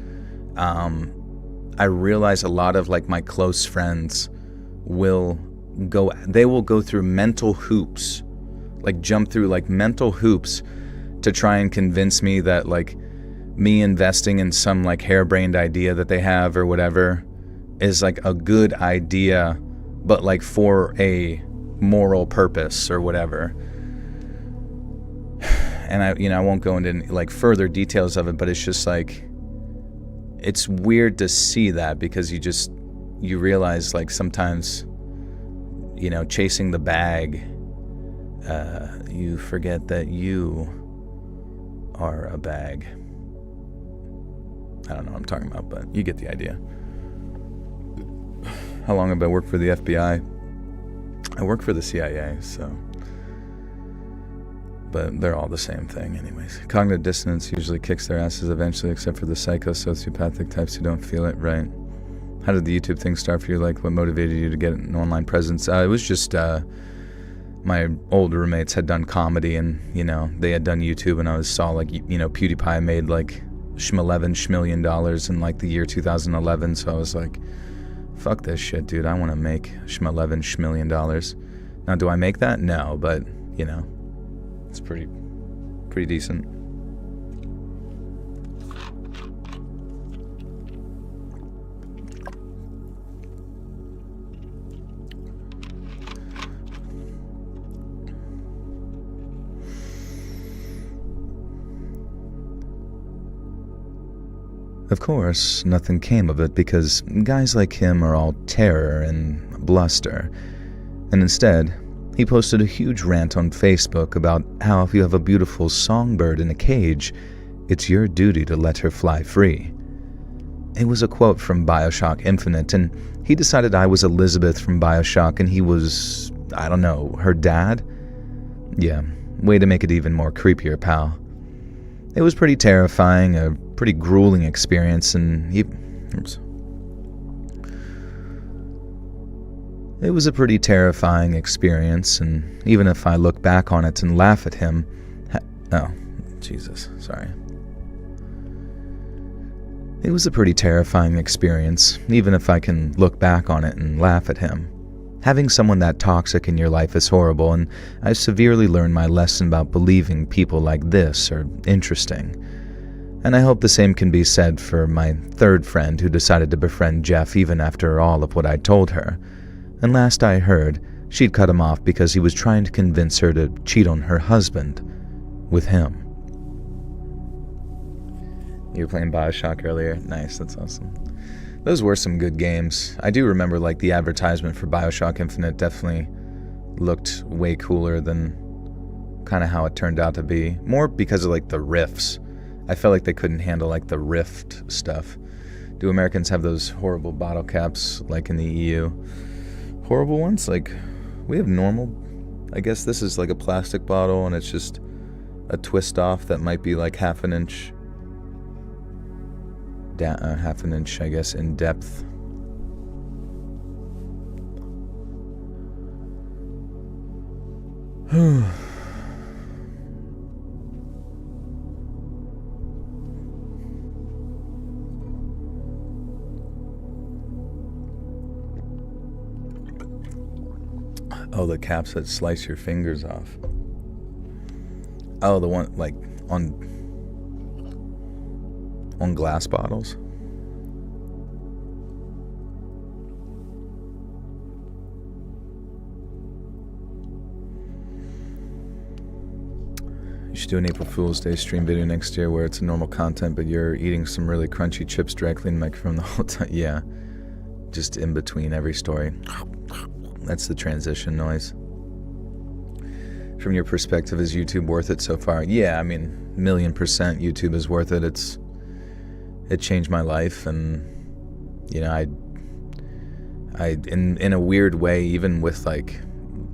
Speaker 1: I realize a lot of like my close friends will go through mental hoops, like jump through like mental hoops to try and convince me that like me investing in some like harebrained idea that they have or whatever is like a good idea, but like for a moral purpose or whatever. And I won't go into like further details of it, but it's just like, it's weird to see that, because you realize like sometimes, you know, chasing the bag, you forget that you are a bag. I don't know what I'm talking about, but you get the idea. How long have I worked for the FBI? I work for the CIA, so. But they're all the same thing anyways. Cognitive dissonance usually kicks their asses eventually, except for the psychosociopathic types who don't feel it, right? How did the YouTube thing start for you? Like, what motivated you to get an online presence? It was just, my old roommates had done comedy, and, you know, they had done YouTube, and I saw, like, you know, PewDiePie made, like, $11 in, like, the year 2011, so I was like, fuck this shit, dude. I want to make $11 Now, do I make that? No, but, you know, it's pretty decent. Of course, nothing came of it because guys like him are all terror and bluster, and instead, he posted a huge rant on Facebook about how if you have a beautiful songbird in a cage, it's your duty to let her fly free. It was a quote from BioShock Infinite, and he decided I was Elizabeth from BioShock and he was, I don't know, her dad? Yeah, way to make it even more creepier, pal. It was pretty terrifying, a pretty grueling experience, and It was a pretty terrifying experience, and even if I look back on it and laugh at him... Oh, Jesus, sorry. It was a pretty terrifying experience, even if I can look back on it and laugh at him. Having someone that toxic in your life is horrible, and I've severely learned my lesson about believing people like this are interesting. And I hope the same can be said for my third friend who decided to befriend Jeff even after all of what I told her. And last I heard, she'd cut him off because he was trying to convince her to cheat on her husband with him. You were playing BioShock earlier? Nice, that's awesome. Those were some good games. I do remember like the advertisement for BioShock Infinite definitely looked way cooler than kind of how it turned out to be. More because of like the rifts. I felt like they couldn't handle like the rift stuff. Do Americans have those horrible bottle caps like in the EU? Horrible ones? Like, we have normal. I guess this is like a plastic bottle and it's just a twist off that might be like half an inch, I guess, in depth. Oh, the caps that slice your fingers off. Oh, the one like on glass bottles. You should do an April Fool's Day stream video next year where it's a normal content, but you're eating some really crunchy chips directly in the microphone the whole time. Yeah, just in between every story. That's the transition noise. From your perspective, is YouTube worth it so far? Yeah, I mean, 1,000,000% YouTube is worth it. It changed my life, and you know, I in a weird way, even with like,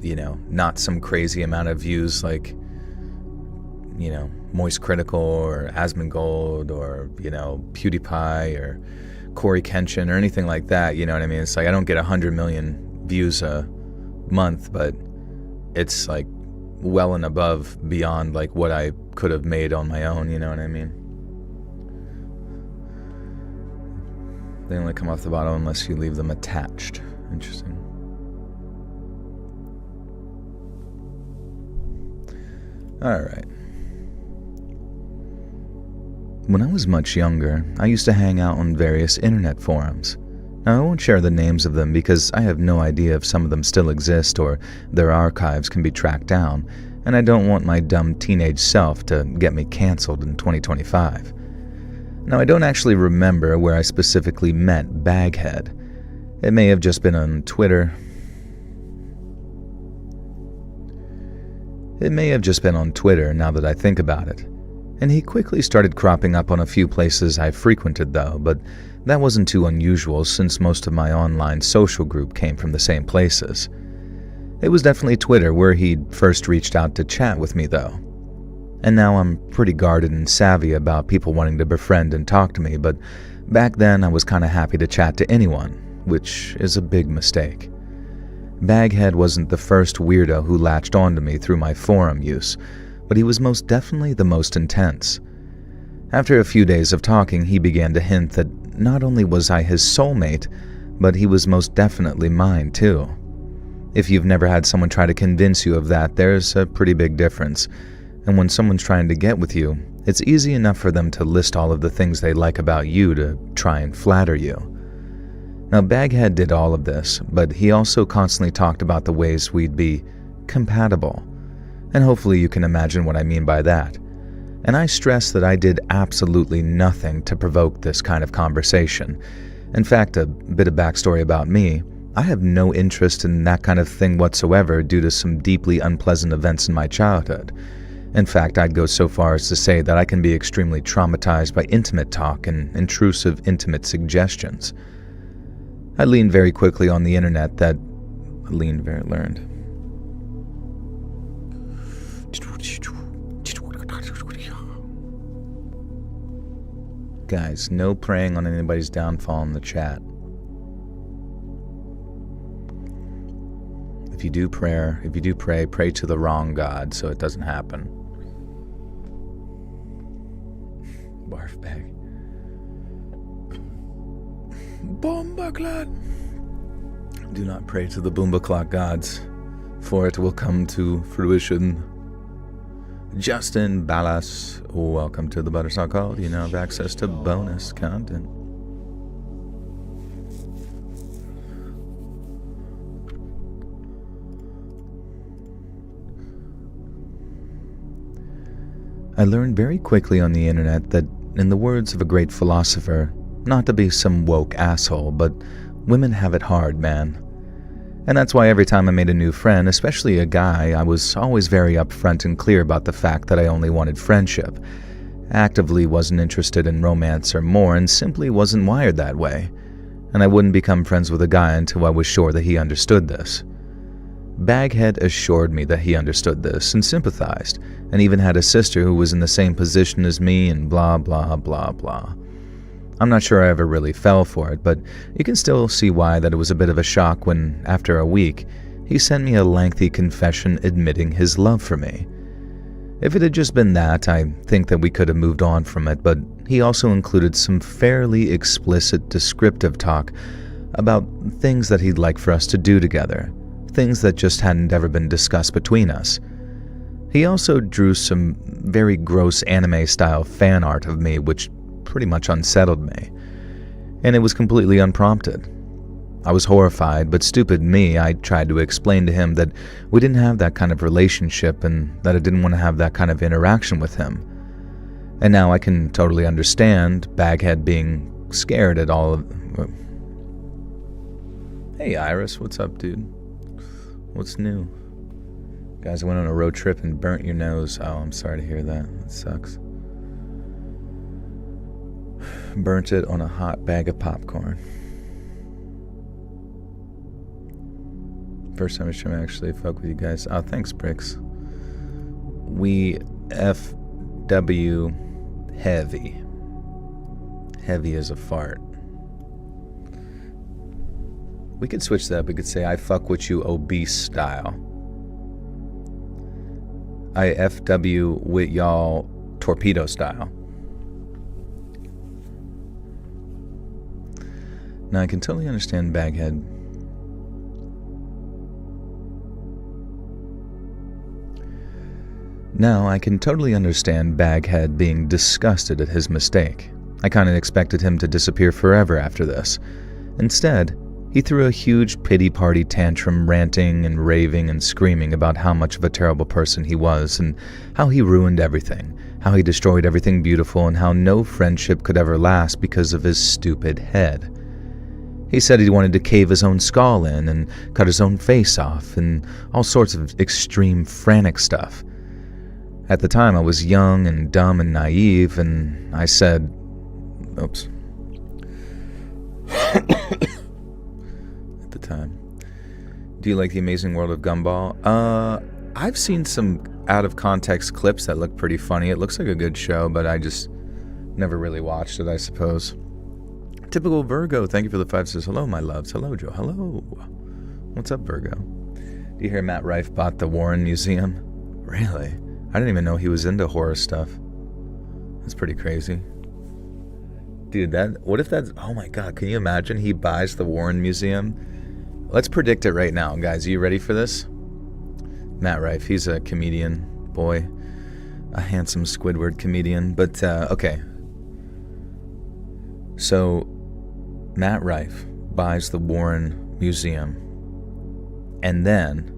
Speaker 1: you know, not some crazy amount of views like, you know, Moist Critical or Asmongold or, you know, PewDiePie or Corey Kenshin or anything like that. You know what I mean? It's like I don't get 100 million views a month, but it's like well and above beyond like what I could have made on my own, you know what I mean? They only come off the bottle unless you leave them attached. Interesting. Alright. When I was much younger, I used to hang out on various internet forums. Now, I won't share the names of them because I have no idea if some of them still exist or their archives can be tracked down, and I don't want my dumb teenage self to get me cancelled in 2025. Now, I don't actually remember where I specifically met Baghead. It may have just been on Twitter. Now that I think about it. And he quickly started cropping up on a few places I frequented though, but that wasn't too unusual since most of my online social group came from the same places. It was definitely Twitter where he'd first reached out to chat with me though. And now I'm pretty guarded and savvy about people wanting to befriend and talk to me, but back then I was kinda happy to chat to anyone, which is a big mistake. Baghead wasn't the first weirdo who latched onto me through my forum use, but he was most definitely the most intense. After a few days of talking, he began to hint that not only was I his soulmate, but he was most definitely mine too. If you've never had someone try to convince you of that, there's a pretty big difference. And when someone's trying to get with you, it's easy enough for them to list all of the things they like about you to try and flatter you. Now, Baghead did all of this, but he also constantly talked about the ways we'd be compatible. And hopefully you can imagine what I mean by that. And I stress that I did absolutely nothing to provoke this kind of conversation. In fact, a bit of backstory about me, I have no interest in that kind of thing whatsoever due to some deeply unpleasant events in my childhood. In fact, I'd go so far as to say that I can be extremely traumatized by intimate talk and intrusive intimate suggestions. I learned very quickly on the internet that Guys, no preying on anybody's downfall in the chat. If you do pray, pray to the wrong God so it doesn't happen. Barf bag. Bomba clot. Do not pray to the Boomba clock gods, for it will come to fruition. Justin Ballas, welcome to the Buttersalt Call. You now have access to bonus content. I learned very quickly on the internet that, in the words of a great philosopher, Not to be some woke asshole, but women have it hard, man. And that's why every time I made a new friend, especially a guy, I was always very upfront and clear about the fact that I only wanted friendship. Actively wasn't interested in romance or more, and simply wasn't wired that way. And I wouldn't become friends with a guy until I was sure that he understood this. Baghead assured me that he understood this and sympathized, and even had a sister who was in the same position as me and blah blah blah blah. I'm not sure I ever really fell for it, but you can still see why that it was a bit of a shock when, after a week, he sent me a lengthy confession admitting his love for me. If it had just been that, I think that we could have moved on from it, but he also included some fairly explicit descriptive talk about things that he'd like for us to do together. Things that just hadn't ever been discussed between us. He also drew some very gross anime-style fan art of me, which pretty much unsettled me. And it was completely unprompted. I was horrified, but stupid me, I tried to explain to him that we didn't have that kind of relationship and that I didn't want to have that kind of interaction with him. And now I can totally understand Baghead being scared at all of... Hey Iris, what's up, dude? What's new? Guys, I went on a road trip and burnt your nose. Oh, I'm sorry to hear that. That sucks. Burnt it on a hot bag of popcorn. First time I actually fuck with you guys. Oh, thanks, Bricks. We FW heavy. Heavy as a fart. We could switch that up. We could say, I fuck with you obese style. I FW with y'all torpedo style. Now, I can totally understand Baghead. Now, I can totally understand Baghead being disgusted at his mistake. I kind of expected him to disappear forever after this. Instead, he threw a huge pity party tantrum, ranting and raving and screaming about how much of a terrible person he was and how he ruined everything, how he destroyed everything beautiful, and how no friendship could ever last because of his stupid head. He said he wanted to cave his own skull in and cut his own face off and all sorts of extreme frantic stuff. At the time, I was young and dumb and naive, and I said, oops. Time. Do you like The Amazing World of Gumball? I've seen some out-of-context clips that look pretty funny. It looks like a good show, but I just never really watched it, I suppose. Typical Virgo, thank you for the 5 says, hello, my loves. Hello, Joe. Hello. What's up, Virgo? Do you hear Matt Rife bought the Warren Museum? Really? I didn't even know he was into horror stuff. That's pretty crazy. Dude, what if that's... Oh my god, can you imagine he buys the Warren Museum? Let's predict it right now, guys. Are you ready for this? Matt Rife, he's a comedian, boy. A handsome Squidward comedian. But, okay. So, Matt Rife buys the Warren Museum. And then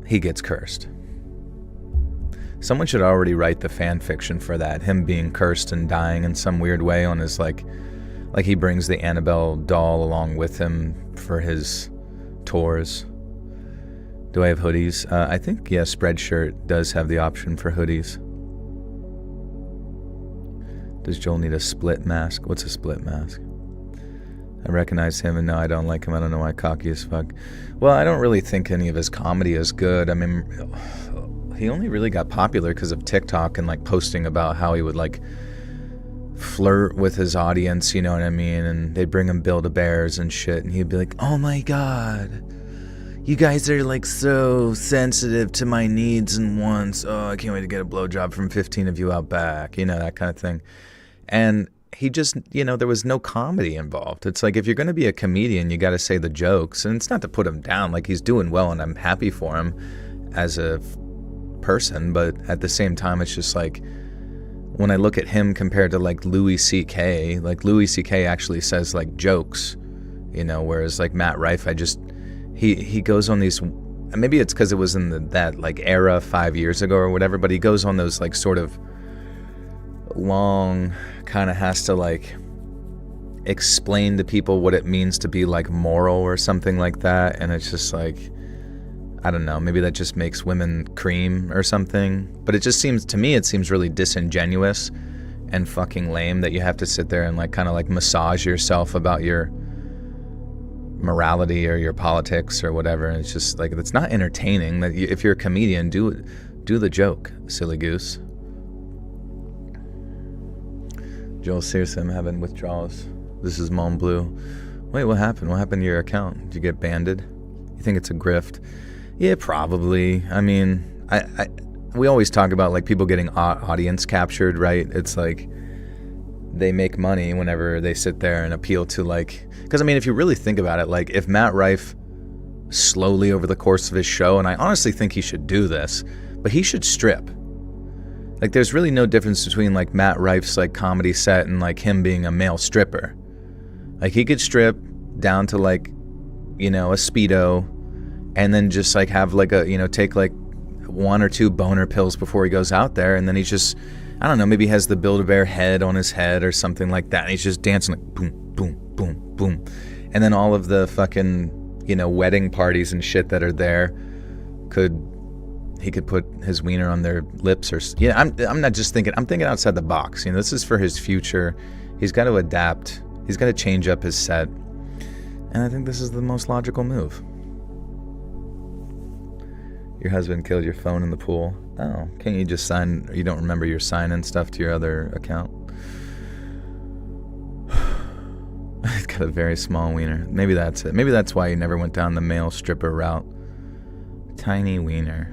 Speaker 1: he gets cursed. Someone should already write the fan fiction for that. Him being cursed and dying in some weird way on his, like he brings the Annabelle doll along with him for his tours. Do I have hoodies? I think, yeah, Spreadshirt does have the option for hoodies. Does Joel need a split mask? What's a split mask? I recognize him, and no, I don't like him. I don't know why. Cocky as fuck. Well, I don't really think any of his comedy is good. I mean, he only really got popular because of TikTok and, like, posting about how he would, like, flirt with his audience, you know what I mean? And they'd bring him Build-A-Bears and shit, and he'd be like, oh my god, you guys are, like, so sensitive to my needs and wants. Oh, I can't wait to get a blowjob from 15 of you out back. You know, that kind of thing. And he just, you know, there was no comedy involved. It's like, if you're going to be a comedian, you got to say the jokes. And it's not to put him down. Like, he's doing well, and I'm happy for him as a person. But at the same time, it's just like, when I look at him compared to, like, Louis C.K., like, Louis C.K. actually says, like, jokes, you know, whereas, like, Matt Rife, he goes on these, maybe it's because it was in that, like, era 5 years ago or whatever, but he goes on those, like, sort of long kind of has to like explain to people what it means to be like moral or something like that, and it's just like, I don't know, maybe that just makes women cream or something, but it just seems to me, it seems really disingenuous and fucking lame that you have to sit there and like kind of like massage yourself about your morality or your politics or whatever. And it's just like, it's not entertaining. That if you're a comedian, do the joke, silly goose. Joel, seriously, I'm having withdrawals. This is Mont Bleu. Wait, what happened? What happened to your account? Did you get banded? You think it's a grift? Yeah, probably. I mean, we always talk about like people getting audience captured, right? It's like they make money whenever they sit there and appeal to like, because I mean, if you really think about it, like if Matt Rife slowly over the course of his show, and I honestly think he should do this, but he should strip. Like there's really no difference between like Matt Rife's like comedy set and like him being a male stripper. Like he could strip down to like, you know, a Speedo, and then just like have like a, you know, take like 1 or 2 boner pills before he goes out there, and then he's just, I don't know, maybe he has the Build-A-Bear head on his head or something like that, and he's just dancing like boom, boom, boom, boom. And then all of the fucking, you know, wedding parties and shit that are there he could put his wiener on their lips or, yeah, I'm not just thinking, I'm thinking outside the box. You know, this is for his future. He's got to adapt. He's got to change up his set. And I think this is the most logical move. Your husband killed your phone in the pool. Oh, can't you just sign? You don't remember your sign-in stuff to your other account? He's got a very small wiener. Maybe that's it. Maybe that's why he never went down the male stripper route. Tiny wiener.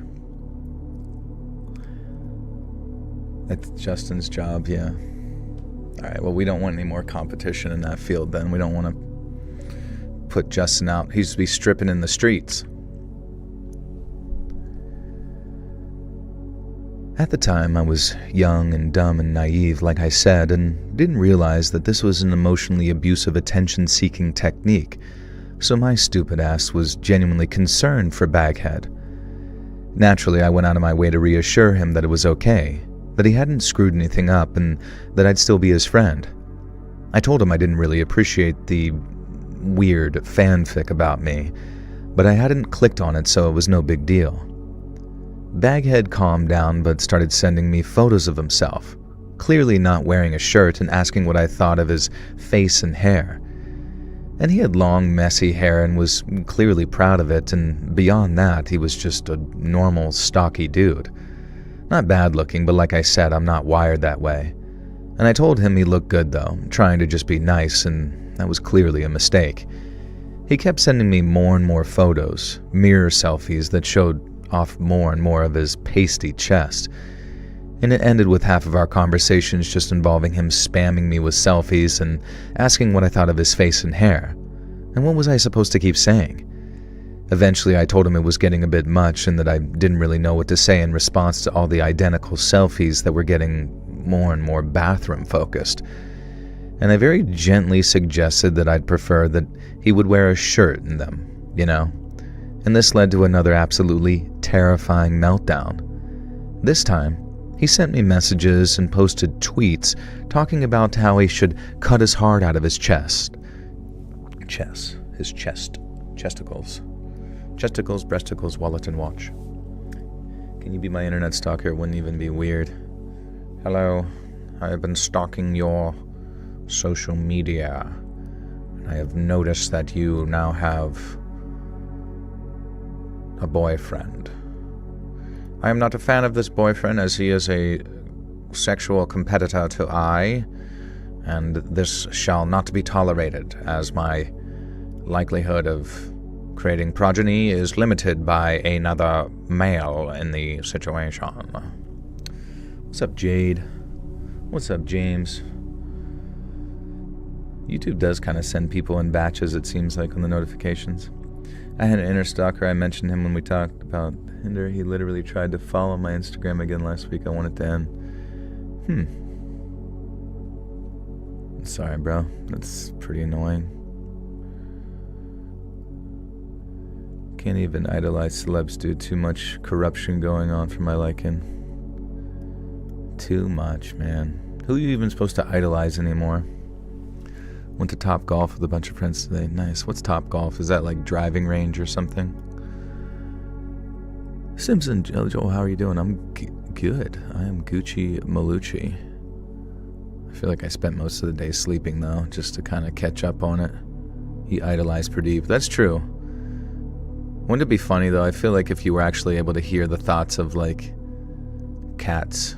Speaker 1: That's Justin's job, yeah. All right, well, we don't want any more competition in that field then. We don't want to put Justin out. He used to be stripping in the streets. At the time, I was young and dumb and naive, like I said, and didn't realize that this was an emotionally abusive attention-seeking technique, so my stupid ass was genuinely concerned for Baghead. Naturally, I went out of my way to reassure him that it was okay, that he hadn't screwed anything up, and that I'd still be his friend. I told him I didn't really appreciate the weird fanfic about me, but I hadn't clicked on it, so it was no big deal. Baghead calmed down but started sending me photos of himself, clearly not wearing a shirt and asking what I thought of his face and hair. And he had long, messy hair and was clearly proud of it, and beyond that, he was just a normal, stocky dude. Not bad looking, but like I said, I'm not wired that way. And I told him he looked good though, trying to just be nice, and that was clearly a mistake. He kept sending me more and more photos, mirror selfies that showed off more and more of his pasty chest, and it ended with half of our conversations just involving him spamming me with selfies and asking what I thought of his face and hair. And what was I supposed to keep saying? Eventually I told him it was getting a bit much and that I didn't really know what to say in response to all the identical selfies that were getting more and more bathroom focused. And I very gently suggested that I'd prefer that he would wear a shirt in them, you know? And this led to another absolutely terrifying meltdown. This time, he sent me messages and posted tweets talking about how he should cut his heart out of his chest. His chest. Chesticles. Chesticles, breasticles, wallet, and watch. Can you be my internet stalker? It wouldn't even be weird. Hello, I have been stalking your social media. I have noticed that you now have a boyfriend. I am not a fan of this boyfriend, as he is a sexual competitor to I, and this shall not be tolerated, as my likelihood of creating progeny is limited by another male in the situation. What's up, Jade? What's up, James? YouTube does kind of send people in batches, it seems like, on the notifications. I had an inner stalker. I mentioned him when we talked about Hinder. He literally tried to follow my Instagram again last week. I want it to end. Sorry, bro. That's pretty annoying. Can't even idolize celebs, dude. Too much corruption going on for my liking. Too much, man. Who are you even supposed to idolize anymore? Went to Top Golf with a bunch of friends today. Nice. What's Top Golf? Is that like driving range or something? Simpson Jojo, how are you doing? I'm good. I am Gucci Malucci. I feel like I spent most of the day sleeping though, just to kind of catch up on it. He idolized Pradeep. That's true. Wouldn't it be funny though? I feel like if you were actually able to hear the thoughts of like cats,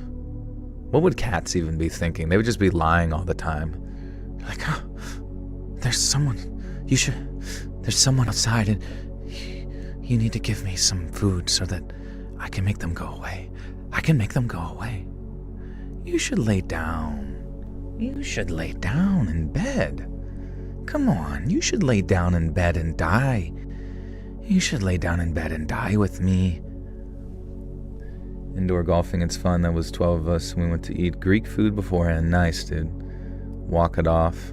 Speaker 1: what would cats even be thinking? They would just be lying all the time. Like, oh, there's someone outside and you need to give me some food so that I can make them go away. I can make them go away. You should lay down. You should lay down in bed. Come on, you should lay down in bed and die. You should lay down in bed and die with me. Indoor golfing, it's fun. That was 12 of us. We went to eat Greek food beforehand. Nice, dude. Walk it off.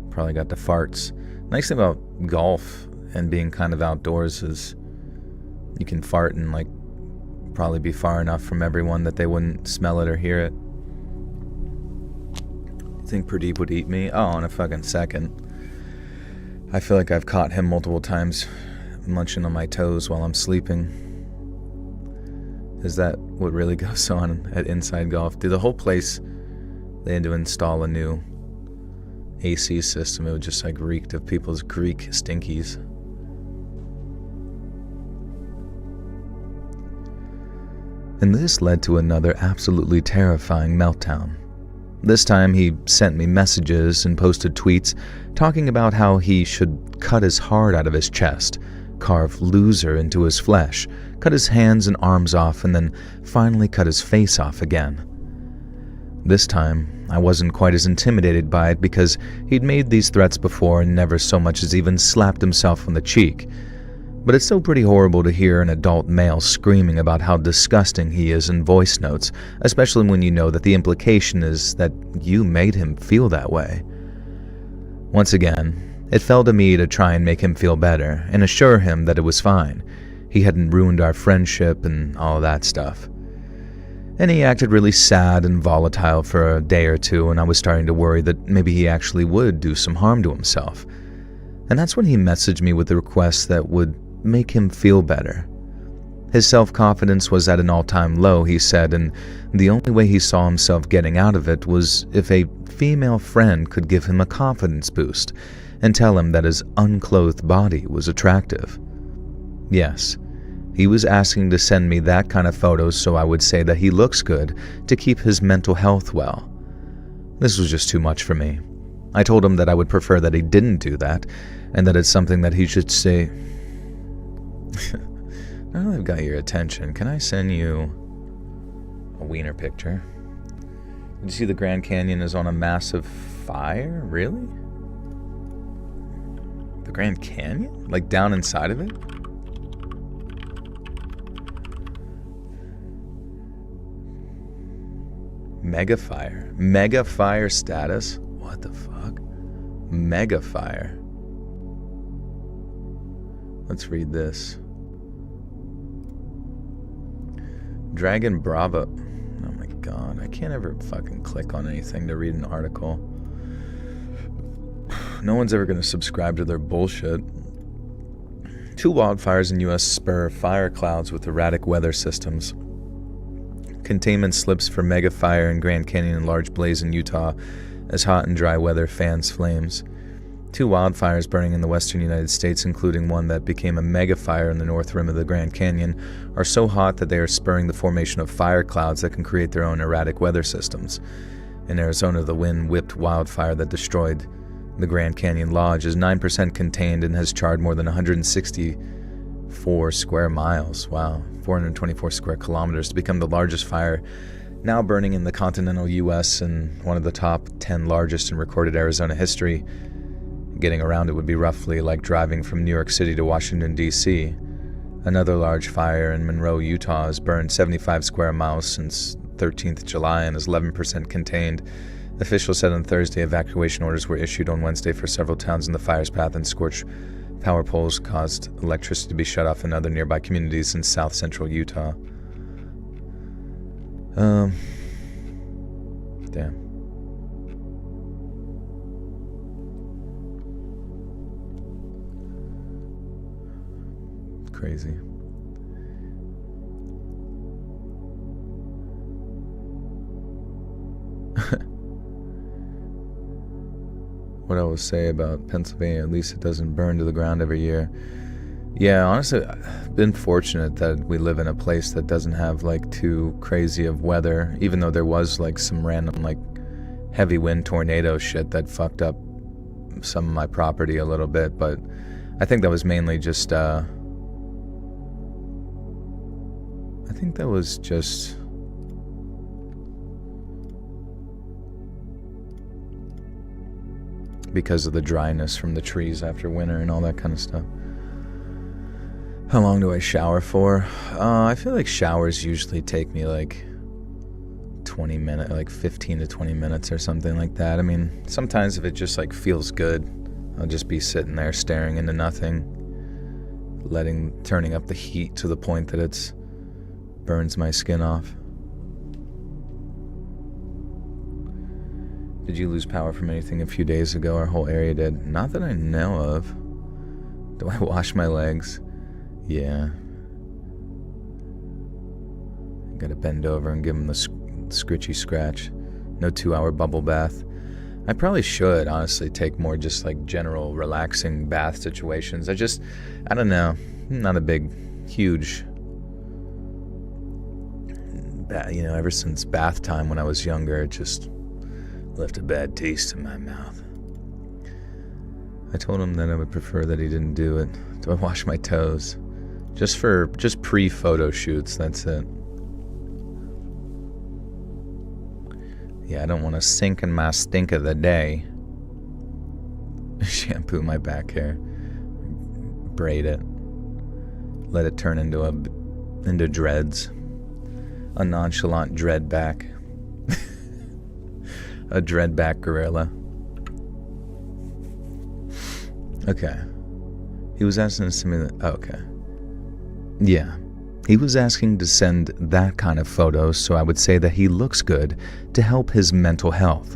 Speaker 1: Probably got the farts. Nice thing about golf and being kind of outdoors is you can fart and like probably be far enough from everyone that they wouldn't smell it or hear it. You think Pradeep would eat me? Oh, in a fucking second. I feel like I've caught him multiple times munching on my toes while I'm sleeping. Is that what really goes on at Inside Golf? Dude, the whole place, they had to install a new AC system. It was just like reeked of people's Greek stinkies. And this led to another absolutely terrifying meltdown. This time he sent me messages and posted tweets talking about how he should cut his heart out of his chest, carve loser into his flesh, cut his hands and arms off, and then finally cut his face off again. This time, I wasn't quite as intimidated by it because he'd made these threats before and never so much as even slapped himself on the cheek. But it's still pretty horrible to hear an adult male screaming about how disgusting he is in voice notes, especially when you know that the implication is that you made him feel that way. Once again, it fell to me to try and make him feel better and assure him that it was fine. He hadn't ruined our friendship and all that stuff. And he acted really sad and volatile for a day or two, and I was starting to worry that maybe he actually would do some harm to himself. And that's when he messaged me with a request that would make him feel better. His self-confidence was at an all-time low, he said, and the only way he saw himself getting out of it was if a female friend could give him a confidence boost and tell him that his unclothed body was attractive. Yes, he was asking to send me that kind of photos so I would say that he looks good to keep his mental health well. This was just too much for me. I told him that I would prefer that he didn't do that, and that it's something that he should say. Now that I've got your attention, can I send you a wiener picture? Did you see the Grand Canyon is on a massive fire? Really? The Grand Canyon? Like down inside of it? Mega fire. Mega fire status? What the fuck? Mega fire. Let's read this. Dragon Bravo. Oh my god, I can't ever fucking click on anything to read an article. No one's ever going to subscribe to their bullshit. 2 wildfires in U.S. spur fire clouds with erratic weather systems. Containment slips for mega fire in Grand Canyon and large blaze in Utah as hot and dry weather fans flames. 2 wildfires burning in the western United States, including one that became a mega fire in the north rim of the Grand Canyon, are so hot that they are spurring the formation of fire clouds that can create their own erratic weather systems. In Arizona, the wind-whipped wildfire that destroyed the Grand Canyon Lodge is 9% contained and has charred more than 164 square miles. Wow, 424 square kilometers to become the largest fire now burning in the continental U.S. and one of the top 10 largest in recorded Arizona history. Getting around it would be roughly like driving from New York City to Washington, D.C. Another large fire in Monroe, Utah has burned 75 square miles since 13th July and is 11% contained. Officials said on Thursday evacuation orders were issued on Wednesday for several towns in the fire's path, and scorched power poles caused electricity to be shut off in other nearby communities in south-central Utah. Damn. crazy. What I will say about Pennsylvania, at least it doesn't burn to the ground every year. Yeah, honestly, I've been fortunate that we live in a place that doesn't have like too crazy of weather, even though there was like some random like heavy wind tornado shit that fucked up some of my property a little bit, but I think that was mainly just because of the dryness from the trees after winter and all that kind of stuff. How long do I shower for? I feel like showers usually take me like 20 minutes, like 15 to 20 minutes or something like that. I mean, sometimes if it just like feels good, I'll just be sitting there staring into nothing, turning up the heat to the point that it's burns my skin off. Did you lose power from anything a few days ago? Our whole area did. Not that I know of. Do I wash my legs? Yeah. Gotta bend over and give them the scritchy scratch. No 2-hour bubble bath. I probably should, honestly, take more just like general relaxing bath situations. I don't know. I'm not a big, huge, ever since bath time when I was younger, it just left a bad taste in my mouth. I told him that I would prefer that he didn't do it. Do I wash my toes? Just pre-photo shoots, that's it. Yeah, I don't want to sink in my stink of the day. Shampoo my back hair. Braid it. Let it turn into dreads. A nonchalant dread back. A dread back gorilla. Okay. He was asking us to me that. Oh, okay. Yeah. He was asking to send that kind of photos so I would say that he looks good to help his mental health.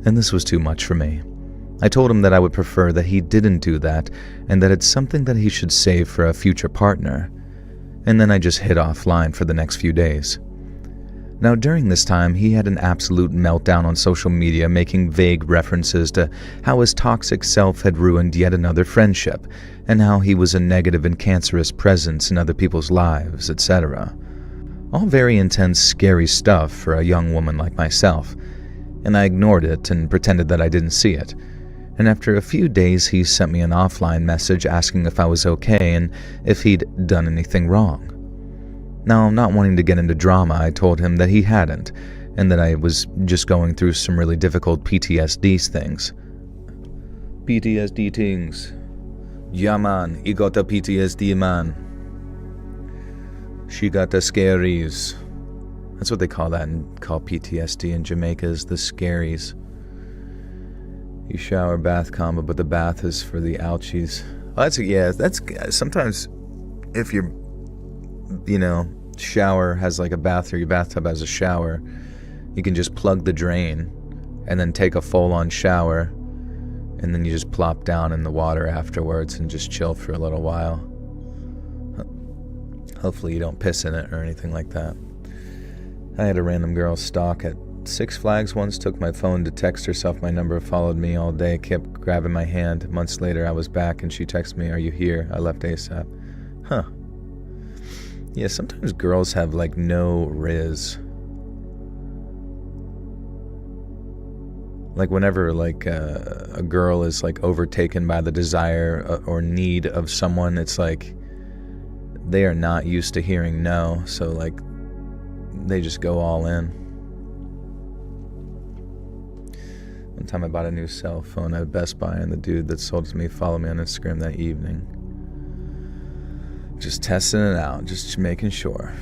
Speaker 1: And this was too much for me. I told him that I would prefer that he didn't do that and that it's something that he should save for a future partner. And then I just hit offline for the next few days. Now, during this time, he had an absolute meltdown on social media, making vague references to how his toxic self had ruined yet another friendship, and how he was a negative and cancerous presence in other people's lives, etc. All very intense, scary stuff for a young woman like myself, and I ignored it and pretended that I didn't see it. And after a few days, he sent me an offline message asking if I was okay and if he'd done anything wrong. Now, not wanting to get into drama, I told him that he hadn't, and that I was just going through some really difficult PTSD things. PTSD things. Yeah, man, he got the PTSD, man. She got the scaries. That's what they call that, and call PTSD in Jamaica is the scaries. You shower bath combo, but the bath is for the ouchies. Oh, that's sometimes if you're, shower has like a bath, or your bathtub has a shower, you can just plug the drain and then take a full-on shower, and then you just plop down in the water afterwards and just chill for a little while. Hopefully you don't piss in it or anything like that. I had a random girl stalk at Six Flags once, took my phone to text herself my number, followed me all day, kept grabbing my hand. Months later I was back and she texted me, "Are you here?" I left ASAP. Huh. Yeah, sometimes girls have like no riz. Like whenever like a girl is like overtaken by the desire or need of someone, it's like they are not used to hearing no, so like they just go all in. One time I bought a new cell phone at Best Buy, and the dude that sold it to me followed me on Instagram that evening. Just testing it out, just making sure.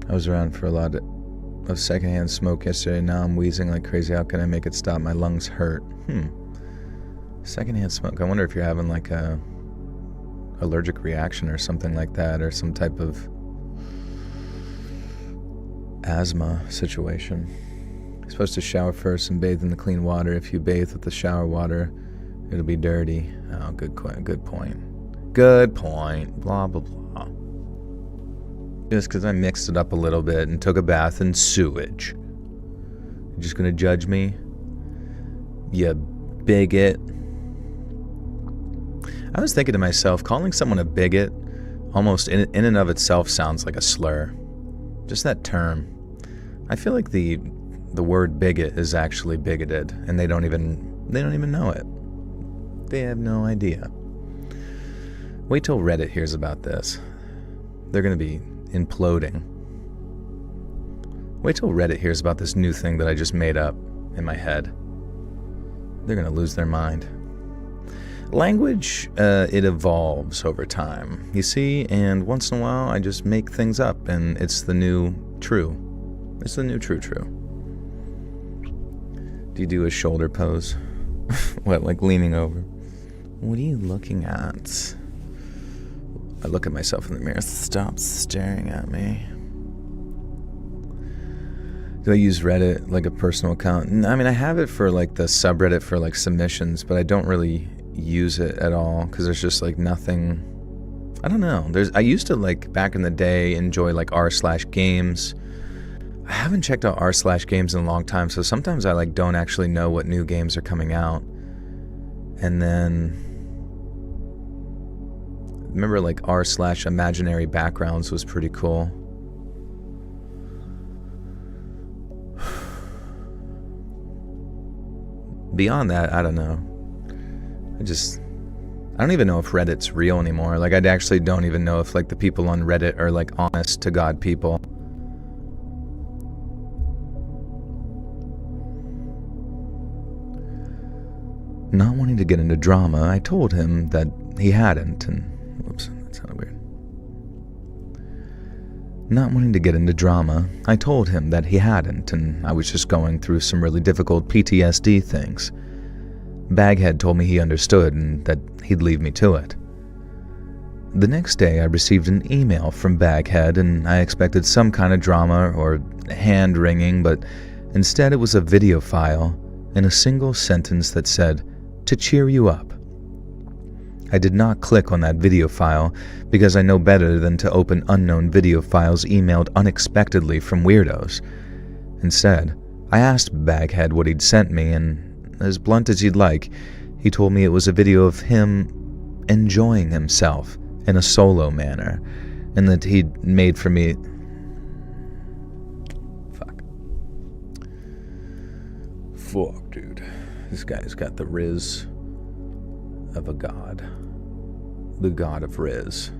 Speaker 1: I was around for a lot of secondhand smoke yesterday. Now I'm wheezing like crazy. How can I make it stop? My lungs hurt. Secondhand smoke. I wonder if you're having like a allergic reaction or something like that, or some type of asthma situation. You're supposed to shower first and bathe in the clean water. If you bathe with the shower water, it'll be dirty. Oh, good point. Good point. Blah, blah, blah. Just because I mixed it up a little bit and took a bath in sewage. You're just going to judge me? You bigot. I was thinking to myself, calling someone a bigot almost in and of itself sounds like a slur. Just that term. I feel like the word bigot is actually bigoted, and they don't even know it. They have no idea. Wait till Reddit hears about this. They're going to be imploding. Wait till Reddit hears about this new thing that I just made up in my head. They're going to lose their mind. Language, it evolves over time, you see, and once in a while I just make things up, and it's the new true. It's the new true. Do you do a shoulder pose? What, like leaning over? What are you looking at? I look at myself in the mirror. Stop staring at me. Do I use Reddit like a personal account? I mean, I have it for like the subreddit for like submissions, but I don't really use it at all because there's just like nothing. I don't know. I used to, like, back in the day, enjoy like r/games. I haven't checked out r/games in a long time, so sometimes I like don't actually know what new games are coming out. And then remember like r/imaginary backgrounds was pretty cool. Beyond that, I don't know. I don't even know if Reddit's real anymore. Like, I actually don't even know if like the people on Reddit are like honest to God people. Not wanting to get into drama, I told him that he hadn't, and whoops, that sounded weird. Not wanting to get into drama, I told him that he hadn't, and I was just going through some really difficult PTSD things. Baghead told me he understood and that he'd leave me to it. The next day I received an email from Baghead, and I expected some kind of drama or hand-wringing, but instead it was a video file and a single sentence that said, "To cheer you up." I did not click on that video file because I know better than to open unknown video files emailed unexpectedly from weirdos. Instead, I asked Baghead what he'd sent me, and as blunt as you'd like, he told me it was a video of him enjoying himself in a solo manner, and that he'd made for me... Fuck, dude. This guy's got the riz of a god. The god of riz.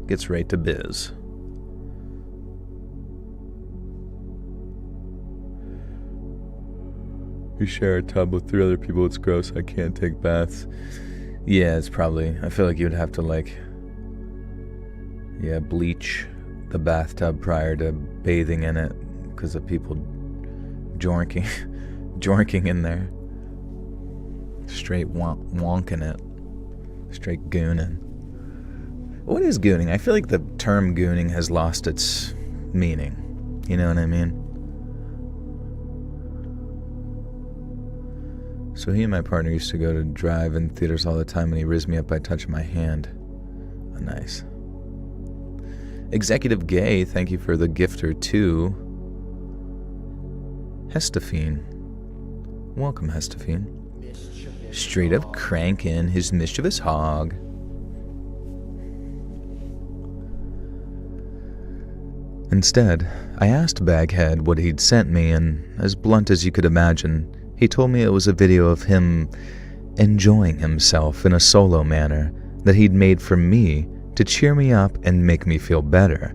Speaker 1: Gets right to biz. You share a tub with 3 other people, it's gross, I can't take baths. Yeah, it's probably... I feel like you'd have to, like... Yeah, bleach the bathtub prior to bathing in it because of people jorking in there. Straight wonking it. Straight gooning. What is gooning? I feel like the term gooning has lost its meaning. You know what I mean? So he and my partner used to go to drive-in theaters all the time, and he rizzed me up by touching my hand. Oh, nice. Executive Gay, thank you for the gifter too. Hestephine. Welcome, Hestephine. Straight up cranking his mischievous hog. Instead, I asked Baghead what he'd sent me, and as blunt as you could imagine, he told me it was a video of him enjoying himself in a solo manner that he'd made for me to cheer me up and make me feel better.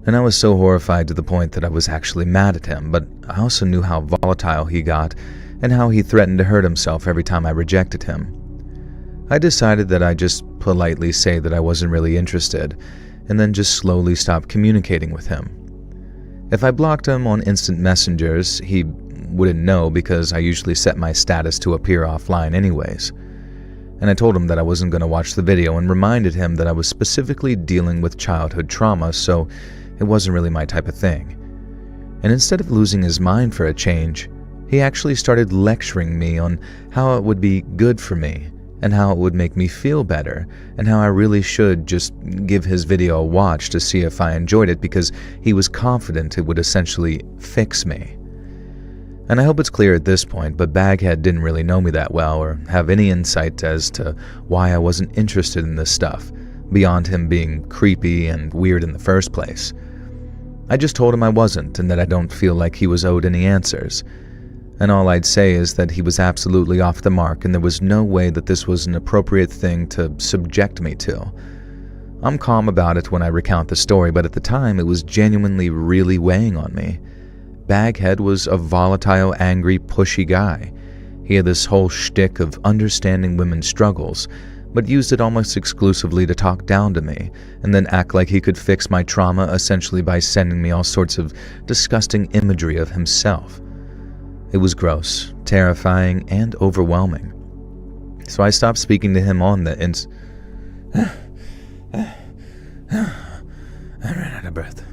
Speaker 1: And I was so horrified to the point that I was actually mad at him, but I also knew how volatile he got and how he threatened to hurt himself every time I rejected him. I decided that I'd just politely say that I wasn't really interested, and then just slowly stop communicating with him. If I blocked him on instant messengers, he wouldn't know because I usually set my status to appear offline anyways. And I told him that I wasn't going to watch the video and reminded him that I was specifically dealing with childhood trauma, so it wasn't really my type of thing. And instead of losing his mind for a change, he actually started lecturing me on how it would be good for me, and how it would make me feel better, and how I really should just give his video a watch to see if I enjoyed it, because he was confident it would essentially fix me. And I hope it's clear at this point, but Baghead didn't really know me that well or have any insight as to why I wasn't interested in this stuff, beyond him being creepy and weird in the first place. I just told him I wasn't, and that I don't feel like he was owed any answers. And all I'd say is that he was absolutely off the mark, and there was no way that this was an appropriate thing to subject me to. I'm calm about it when I recount the story, but at the time it was genuinely really weighing on me. Baghead was a volatile, angry, pushy guy. He had this whole shtick of understanding women's struggles, but used it almost exclusively to talk down to me, and then act like he could fix my trauma essentially by sending me all sorts of disgusting imagery of himself. It was gross, terrifying, and overwhelming. So I stopped speaking to him on the I ran out of breath.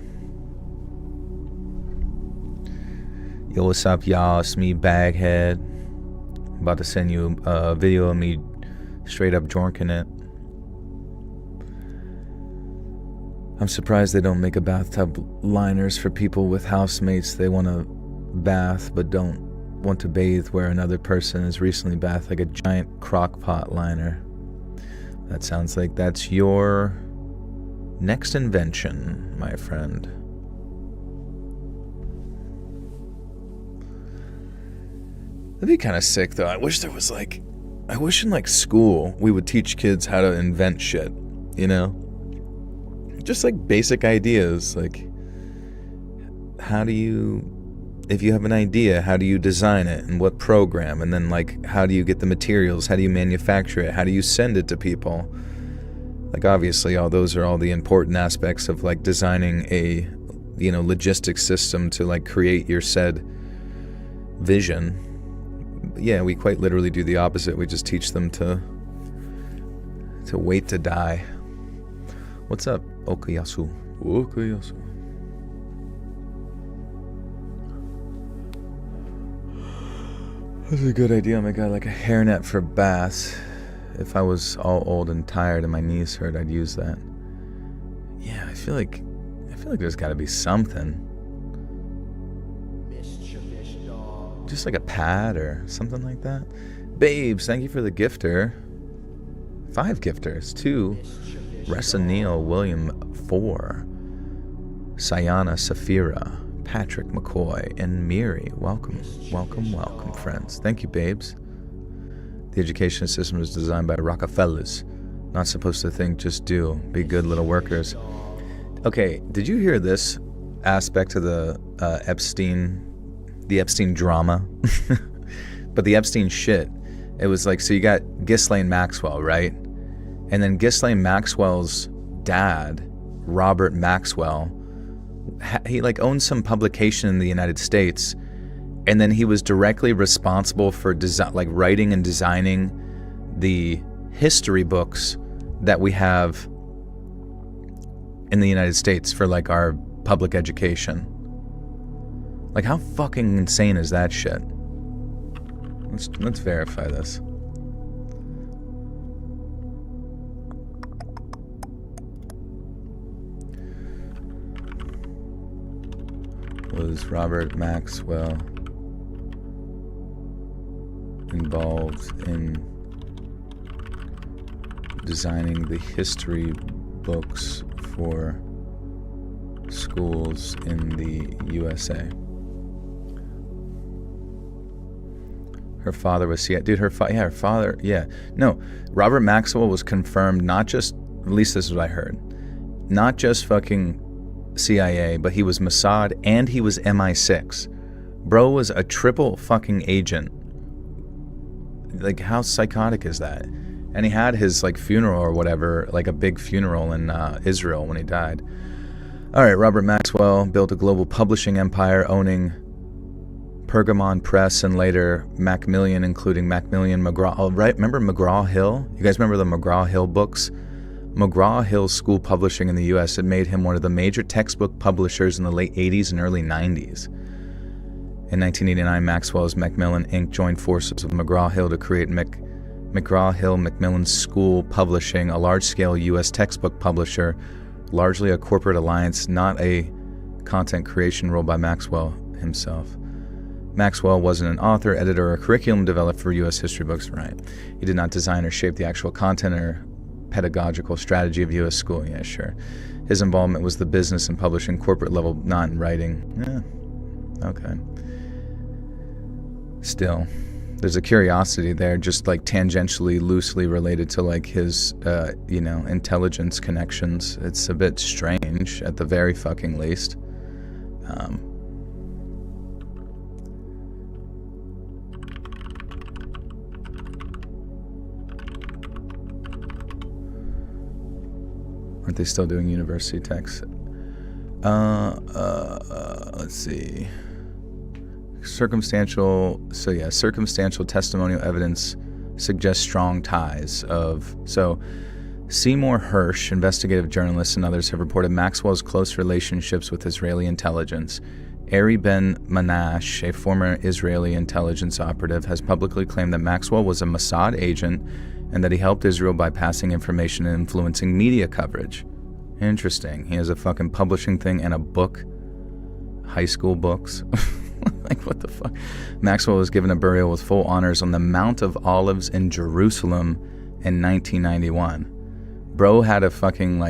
Speaker 1: Yo, what's up, y'all? It's me, Baghead. I'm about to send you a video of me straight up jorking it. I'm surprised they don't make a bathtub liners for people with housemates they want to bath but don't want to bathe where another person is recently bathed, like a giant crock pot liner. That sounds like that's your next invention, my friend. That'd be kind of sick, though. I wish in school we would teach kids how to invent shit, you know? Just like basic ideas, like if you have an idea, how do you design it and what program? And then like, how do you get the materials? How do you manufacture it? How do you send it to people? Like obviously all those are all the important aspects of like designing a, logistics system to like create your said vision. Yeah, we quite literally do the opposite. We just teach them to wait to die. What's up, Okayasu? Okayasu. That's a good idea. Oh my god, like a hairnet for baths. If I was all old and tired and my knees hurt, I'd use that. Yeah, I feel like there's got to be something. Just like a pad or something like that. Babes, thank you for the gifter. 5 gifters. 2. Ressa Neal, William 4. Sayana Safira, Patrick McCoy, and Miri. Welcome, welcome, welcome, friends. Thank you, babes. The education system was designed by Rockefellers. Not supposed to think, just do. Be good little workers. Okay, did you hear this aspect of the Epstein drama? But the Epstein shit, it was like, so you got Ghislaine Maxwell, right? And then Ghislaine Maxwell's dad, Robert Maxwell, he like owned some publication in the United States, and then he was directly responsible for writing and designing the history books that we have in the United States for like our public education. Like, how fucking insane is that shit? Let's verify this. Was Robert Maxwell involved in designing the history books for schools in the USA? Her father was No, Robert Maxwell was confirmed not just, at least this is what I heard, not just fucking CIA, but he was Mossad and he was MI6. Bro was a triple fucking agent. Like, how psychotic is that? And he had his like funeral or whatever, like a big funeral in Israel when he died. All right, Robert Maxwell built a global publishing empire owning Pergamon Press and later Macmillan, including Macmillan, McGraw. Oh, right, remember McGraw-Hill? You guys remember the McGraw-Hill books? McGraw-Hill School Publishing in the U.S. had made him one of the major textbook publishers in the late 80s and early 90s. In 1989, Maxwell's Macmillan Inc. joined forces with McGraw-Hill to create McGraw-Hill Macmillan School Publishing, a large-scale U.S. textbook publisher, largely a corporate alliance, not a content creation role by Maxwell himself. Maxwell wasn't an author, editor, or curriculum developer for U.S. history books, right? He did not design or shape the actual content or pedagogical strategy of U.S. school, yeah, sure. His involvement was the business and publishing corporate level, not in writing. Yeah, okay. Still, there's a curiosity there, just like tangentially, loosely related to like his, intelligence connections. It's a bit strange, at the very fucking least. Aren't they still doing university texts? Let's see. Circumstantial testimonial evidence suggests strong ties of... So, Seymour Hersh, investigative journalists, and others have reported Maxwell's close relationships with Israeli intelligence. Ari Ben Manash, a former Israeli intelligence operative, has publicly claimed that Maxwell was a Mossad agent and that he helped Israel by passing information and influencing media coverage. Interesting. He has a fucking publishing thing and a book. High school books. Like, what the fuck? Maxwell was given a burial with full honors on the Mount of Olives in Jerusalem in 1991. Bro had a fucking,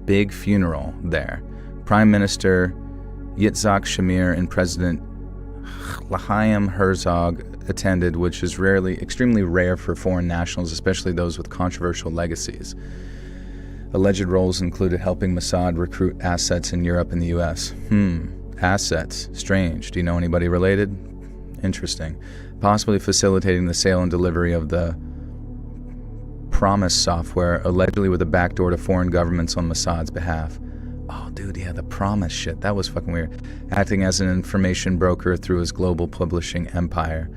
Speaker 1: big funeral there. Prime Minister Yitzhak Shamir and President Chaim Herzog attended, which is extremely rare for foreign nationals, especially those with controversial legacies. Alleged roles included helping Mossad recruit assets in Europe and the U.S. Assets. Strange. Do you know anybody related? Interesting. Possibly facilitating the sale and delivery of the Promise software, allegedly with a backdoor to foreign governments on Mossad's behalf. Oh, dude, yeah, the Promise shit. That was fucking weird. Acting as an information broker through his global publishing empire.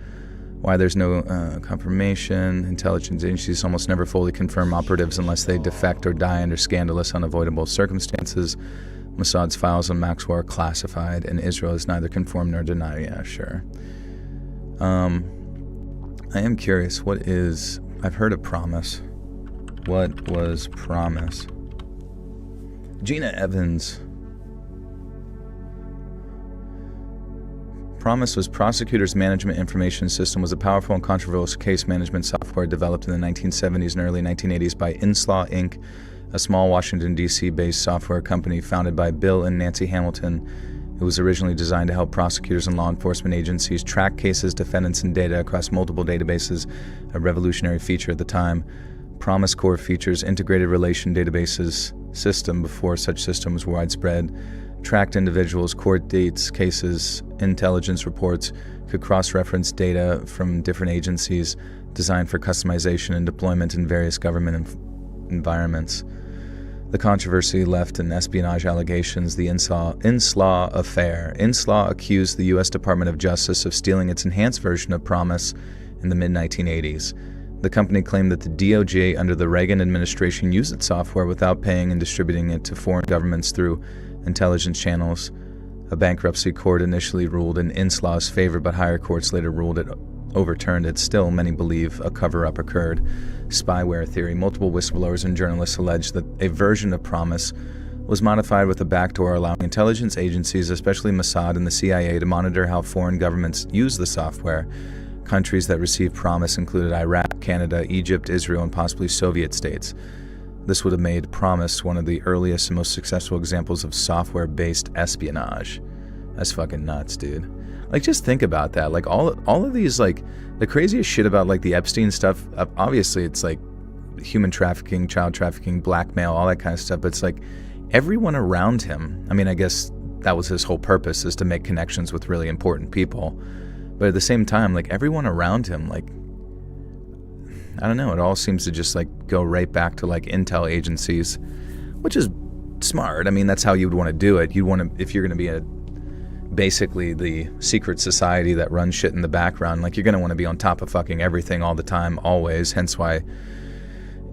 Speaker 1: Why there's no confirmation. Intelligence agencies almost never fully confirm operatives unless they defect or die under scandalous, unavoidable circumstances. Mossad's files on Maxwell are classified, and Israel is neither confirmed nor denied. Yeah, sure. I am curious, I've heard of Promise. What was Promise? Gina Evans. Promise was Prosecutors Management Information System, was a powerful and controversial case management software developed in the 1970s and early 1980s by Inslaw Inc., a small Washington, D.C.-based software company founded by Bill and Nancy Hamilton. It was originally designed to help prosecutors and law enforcement agencies track cases, defendants, and data across multiple databases, a revolutionary feature at the time. Promise Core features integrated relation databases system before such systems were widespread. Tracked individuals, court dates, cases, intelligence reports, could cross-reference data from different agencies, designed for customization and deployment in various government environments. The controversy left in espionage allegations, the Inslaw affair. Inslaw accused the U.S. Department of Justice of stealing its enhanced version of Promise in the mid-1980s. The company claimed that the DOJ under the Reagan administration used its software without paying and distributing it to foreign governments through intelligence channels. A bankruptcy court initially ruled in Inslaw's favor, but higher courts later overturned it. Still, many believe a cover-up occurred. Spyware theory. Multiple whistleblowers and journalists allege that a version of Promise was modified with a backdoor allowing intelligence agencies, especially Mossad and the CIA, to monitor how foreign governments use the software. Countries that received Promise included Iraq, Canada, Egypt, Israel, and possibly Soviet states. This would have made Promise one of the earliest and most successful examples of software-based espionage. That's fucking nuts, dude. Just think about that. All of these, the craziest shit about, the Epstein stuff, obviously it's, human trafficking, child trafficking, blackmail, all that kind of stuff, but it's, everyone around him, I guess that was his whole purpose, is to make connections with really important people. But at the same time, everyone around him, I don't know, it all seems to just, go right back to, intel agencies, which is smart. That's how you would want to do it. You'd want to, if you're going to be basically the secret society that runs shit in the background, you're going to want to be on top of fucking everything all the time, always. Hence why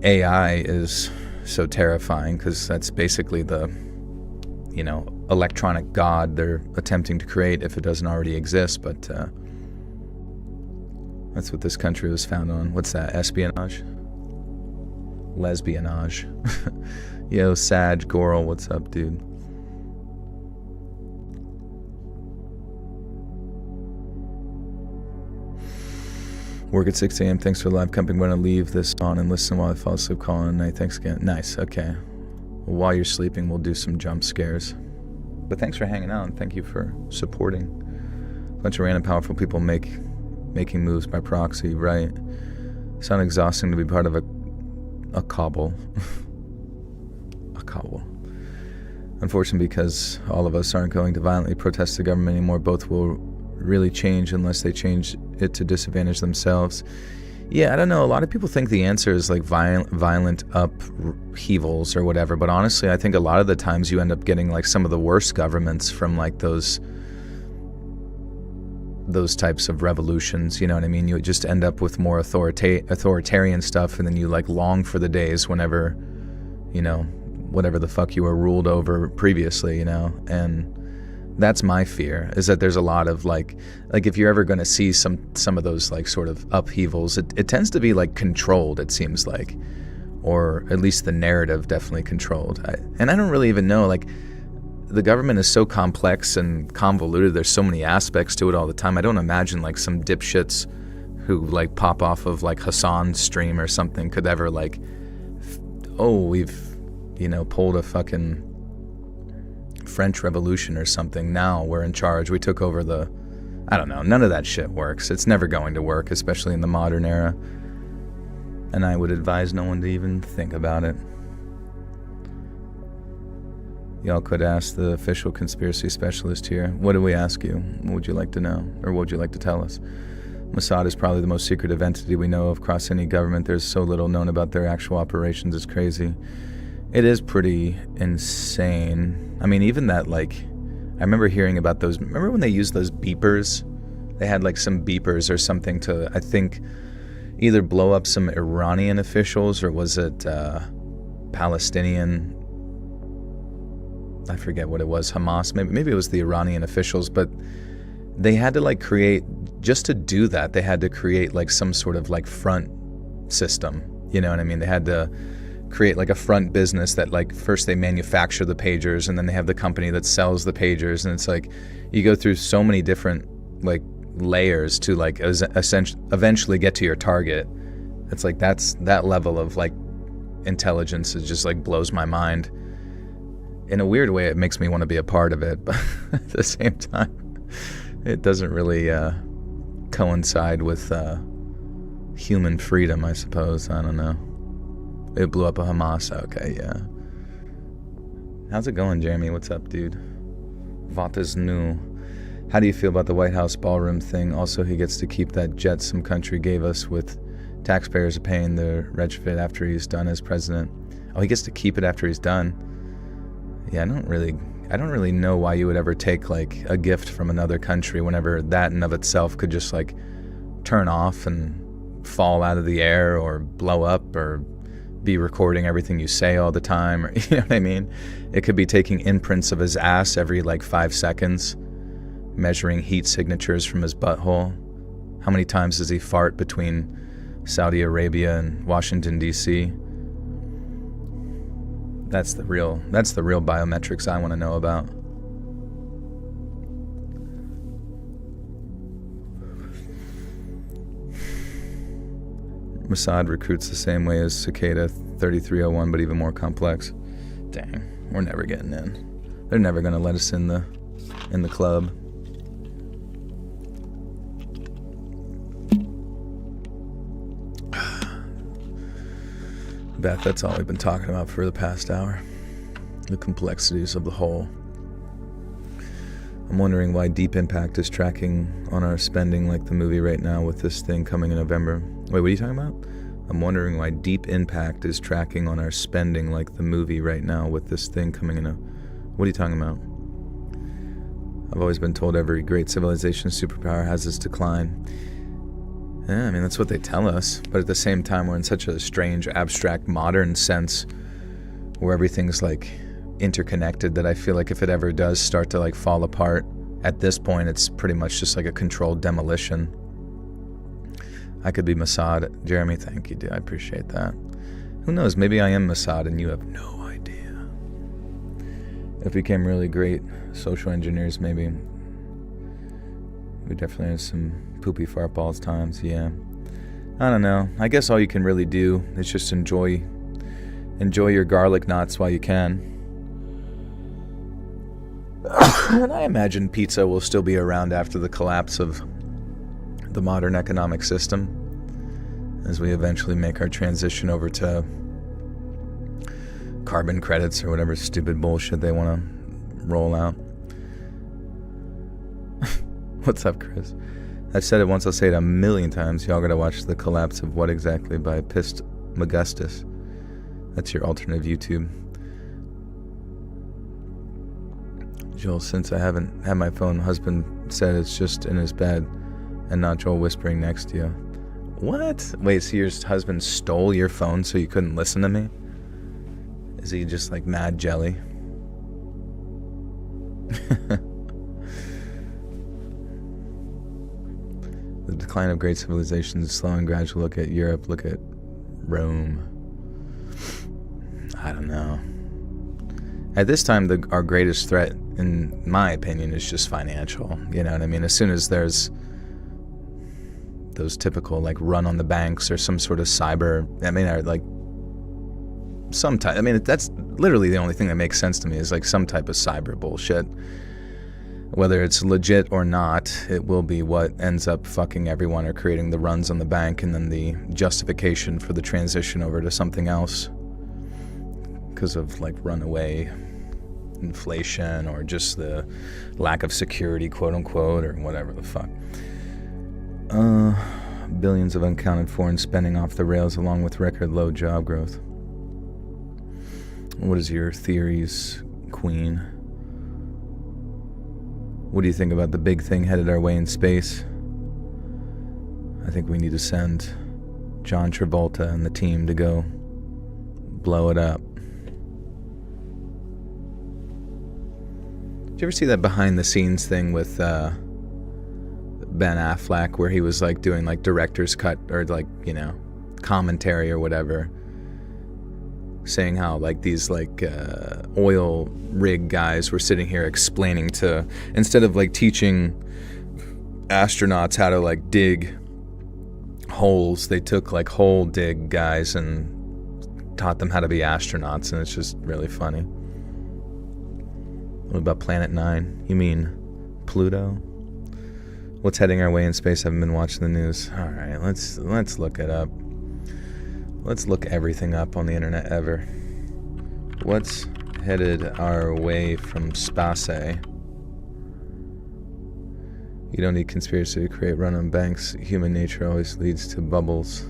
Speaker 1: AI is so terrifying, because that's basically the electronic god they're attempting to create if it doesn't already exist. But that's what this country was founded on. What's that? Espionage? Lesbianage. Yo, Sag Goral, what's up, dude? Work at 6 a.m. Thanks for the live company. I'm going to leave this on and listen while I fall asleep calling at night. Thanks again. Nice. Okay. Well, while you're sleeping, we'll do some jump scares. But thanks for hanging out, and thank you for supporting. A bunch of random powerful people making moves by proxy, right? Sound exhausting to be part of a cabal. A cabal. Unfortunately, because all of us aren't going to violently protest the government anymore, both will really change unless they change it to disadvantage themselves. Yeah, I don't know. A lot of people think the answer is like violent upheavals or whatever, but honestly, I think a lot of the times you end up getting like some of the worst governments from like those types of revolutions. You know what I mean? You just end up with more authoritarian stuff, and then you like long for the days whenever, whatever the fuck you were ruled over previously, and that's my fear, is that there's a lot of like if you're ever going to see some of those like sort of upheavals, it tends to be like controlled, it seems like, or at least the narrative definitely controlled. And I don't really even know, like the government is so complex and convoluted, there's so many aspects to it all the time. I don't imagine like some dipshits who like pop off of like Hassan's stream or something could ever like, we've pulled a fucking French Revolution or something. Now we're in charge. We took over I don't know. None of that shit works. It's never going to work, especially in the modern era. And I would advise no one to even think about it. Y'all could ask the official conspiracy specialist here. What do we ask you? What would you like to know? Or what would you like to tell us? Mossad is probably the most secretive entity we know of across any government. There's so little known about their actual operations. It's crazy. It is pretty insane. I mean, even that, like, I remember hearing about those. Remember when they used those beepers? They had like some beepers or something to, I think, either blow up some Iranian officials, or was it Palestinian? I forget what it was, Hamas. Maybe it was the Iranian officials, but they had to like create, just to do that, they had to create like some sort of like front system. You know what I mean? They had to create like a front business that like first they manufacture the pagers, and then they have the company that sells the pagers, and it's like you go through so many different like layers to like eventually get to your target. It's like that level of like intelligence is just like blows my mind. In a weird way, it makes me want to be a part of it, but at the same time, it doesn't really coincide with human freedom, I suppose. I don't know. It blew up a Hamas. Okay, yeah. How's it going, Jeremy? What's up, dude? What is new? How do you feel about the White House ballroom thing? Also, he gets to keep that jet some country gave us, with taxpayers paying the retrofit after he's done as president. Oh, he gets to keep it after he's done. Yeah, I don't really know why you would ever take like a gift from another country whenever that in of itself could just like turn off and fall out of the air or blow up or be recording everything you say all the time, or you know what I mean? It could be taking imprints of his ass every like 5 seconds, measuring heat signatures from his butthole. How many times does he fart between Saudi Arabia and Washington, D.C.? That's the real biometrics I want to know about. Mossad recruits the same way as Cicada 3301, but even more complex. Dang, we're never getting in. They're never gonna let us in the club. Beth, that's all we've been talking about for the past hour. The complexities of the whole. I'm wondering why Deep Impact is tracking on our spending like the movie right now with this thing coming in November. Wait, what are you talking about? I'm wondering why Deep Impact is tracking on our spending like the movie right now with this thing coming in. What are you talking about? I've always been told every great civilization superpower has its decline. Yeah, I mean, that's what they tell us. But at the same time, we're in such a strange, abstract, modern sense where everything's like interconnected that I feel like if it ever does start to like fall apart, at this point it's pretty much just like a controlled demolition. I could be Mossad. Jeremy, thank you, dude. I appreciate that. Who knows? Maybe I am Mossad and you have no idea. If we became really great social engineers, maybe. We definitely have some poopy fart balls times, yeah. I don't know. I guess all you can really do is just enjoy your garlic knots while you can. And I imagine pizza will still be around after the collapse of the modern economic system, as we eventually make our transition over to carbon credits or whatever stupid bullshit they want to roll out. What's up, Chris? I've said it once, I'll say it a million times. Y'all gotta watch The Collapse of What Exactly by Pissed Magustus. That's your alternative YouTube. Joel, since I haven't had my phone, husband said it's just in his bed and not Joel whispering next to you. What? Wait, so your husband stole your phone so you couldn't listen to me? Is he just like mad jelly? The decline of great civilizations, slow and gradual. Look at Europe, look at Rome. I don't know. At this time, our greatest threat, in my opinion, is just financial. You know what I mean? As soon as there's those typical, like, run on the banks or some sort of cyber, I mean, or like, some type, I mean, that's literally the only thing that makes sense to me is like some type of cyber bullshit. Whether it's legit or not, it will be what ends up fucking everyone or creating the runs on the bank and then the justification for the transition over to something else. Because of like runaway inflation or just the lack of security, quote unquote, or whatever the fuck. Billions of uncounted foreign spending off the rails along with record low job growth. What is your theories, Queen? What do you think about the big thing headed our way in space? I think we need to send John Travolta and the team to go blow it up. Did you ever see that behind the scenes thing with Ben Affleck where he was like doing like director's cut or like, you know, commentary or whatever, saying how like these like oil rig guys were sitting here explaining to, instead of like teaching astronauts how to like dig holes, they took like hole dig guys and taught them how to be astronauts, and it's just really funny. What about Planet 9? You mean Pluto? What's heading our way in space? I haven't been watching the news. All right, let's look it up. Let's look everything up on the internet ever. What's headed our way from space? You don't need conspiracy to create run-on banks. Human nature always leads to bubbles.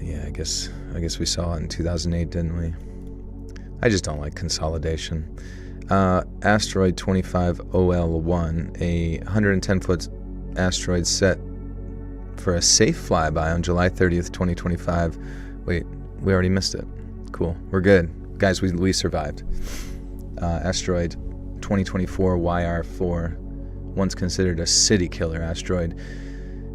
Speaker 1: Yeah, I guess we saw it in 2008, didn't we? I just don't like consolidation. Asteroid 25OL1, a 110-foot asteroid set for a safe flyby on July 30th, 2025. Wait, we already missed it. Cool, we're good. Guys, we survived. Asteroid 2024 YR4, once considered a city killer asteroid.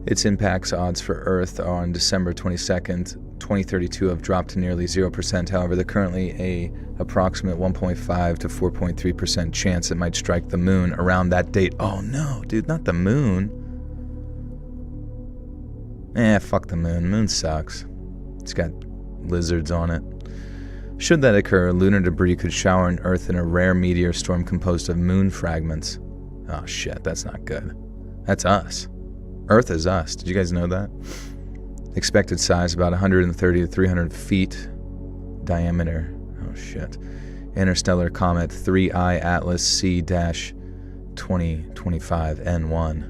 Speaker 1: Its impacts odds for Earth are on December 22nd, 2032 have dropped to nearly 0%. However, there's currently a approximate 1.5 to 4.3% chance it might strike the moon around that date. Oh no, dude, not the moon. Fuck the moon. Moon sucks. It's got lizards on it. Should that occur, lunar debris could shower on Earth in a rare meteor storm composed of moon fragments. Oh shit, that's not good. That's us. Earth is us. Did you guys know that? Expected size about 130 to 300 feet. Diameter. Oh shit. Interstellar Comet 3I Atlas C-2025N1.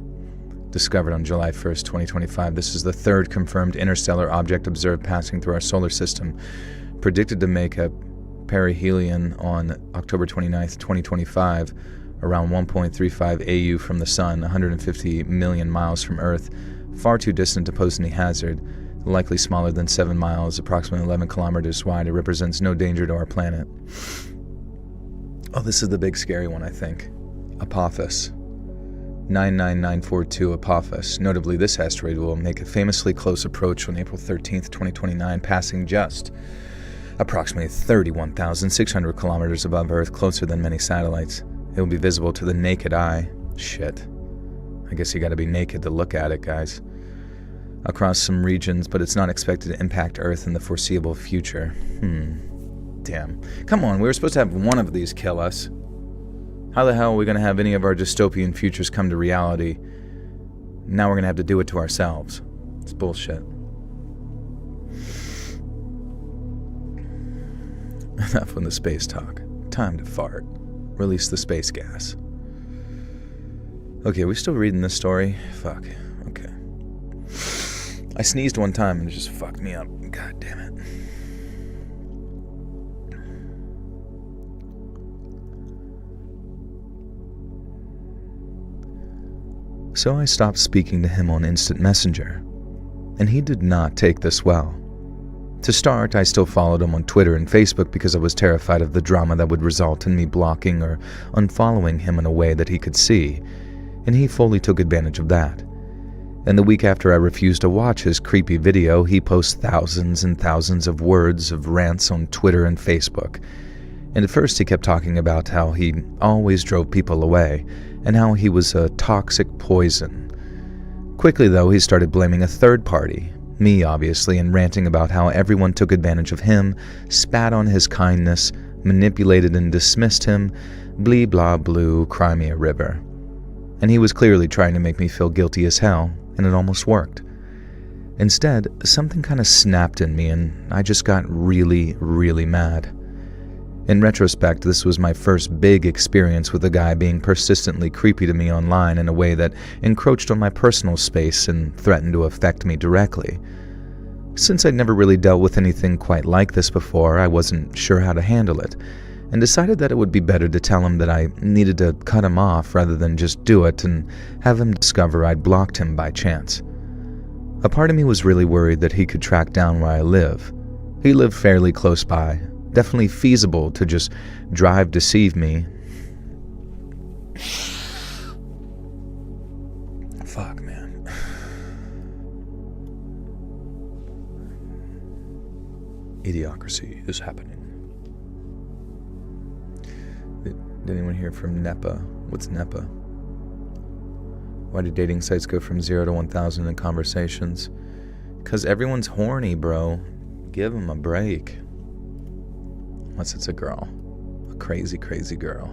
Speaker 1: Discovered on July 1st, 2025. This is the third confirmed interstellar object observed passing through our solar system. Predicted to make a perihelion on October 29th, 2025, around 1.35 AU from the Sun, 150 million miles from Earth, far too distant to pose any hazard. likely smaller than 7 miles, approximately 11 kilometers wide. It represents no danger to our planet. Oh, this is the big scary one, I think. Apophis. 99942 Apophis. Notably, this asteroid will make a famously close approach on April 13th, 2029, passing just approximately 31,600 kilometers above Earth, closer than many satellites. It will be visible to the naked eye. Shit. I guess you gotta be naked to look at it, guys. Across some regions, but it's not expected to impact Earth in the foreseeable future. Damn. Come on, we were supposed to have one of these kill us. How the hell are we going to have any of our dystopian futures come to reality? Now we're going to have to do it to ourselves. It's bullshit. Enough with the space talk. Time to fart. Release the space gas. Okay, are we still reading this story? Fuck. Okay. I sneezed one time and it just fucked me up. God damn it. So I stopped speaking to him on Instant Messenger, and he did not take this well. To start, I still followed him on Twitter and Facebook because I was terrified of the drama that would result in me blocking or unfollowing him in a way that he could see, and he fully took advantage of that. And the week after I refused to watch his creepy video, he posts thousands and thousands of words of rants on Twitter and Facebook. And at first he kept talking about how he always drove people away, and how he was a toxic poison. Quickly, though, he started blaming a third party, me obviously, and ranting about how everyone took advantage of him, spat on his kindness, manipulated and dismissed him, blee blah blue, cry me a river. And he was clearly trying to make me feel guilty as hell, and it almost worked. Instead, something kind of snapped in me, and I just got really, really mad. In retrospect, this was my first big experience with a guy being persistently creepy to me online in a way that encroached on my personal space and threatened to affect me directly. Since I'd never really dealt with anything quite like this before, I wasn't sure how to handle it, and decided that it would be better to tell him that I needed to cut him off rather than just do it and have him discover I'd blocked him by chance. A part of me was really worried that he could track down where I live. He lived fairly close by. Definitely feasible to just drive deceive me. Fuck, man. Idiocracy is happening. Did anyone hear from NEPA? What's NEPA? Why do dating sites go from 0 to 1,000 in conversations? Because everyone's horny, bro. Give them a break. Unless it's a girl. A crazy, crazy girl.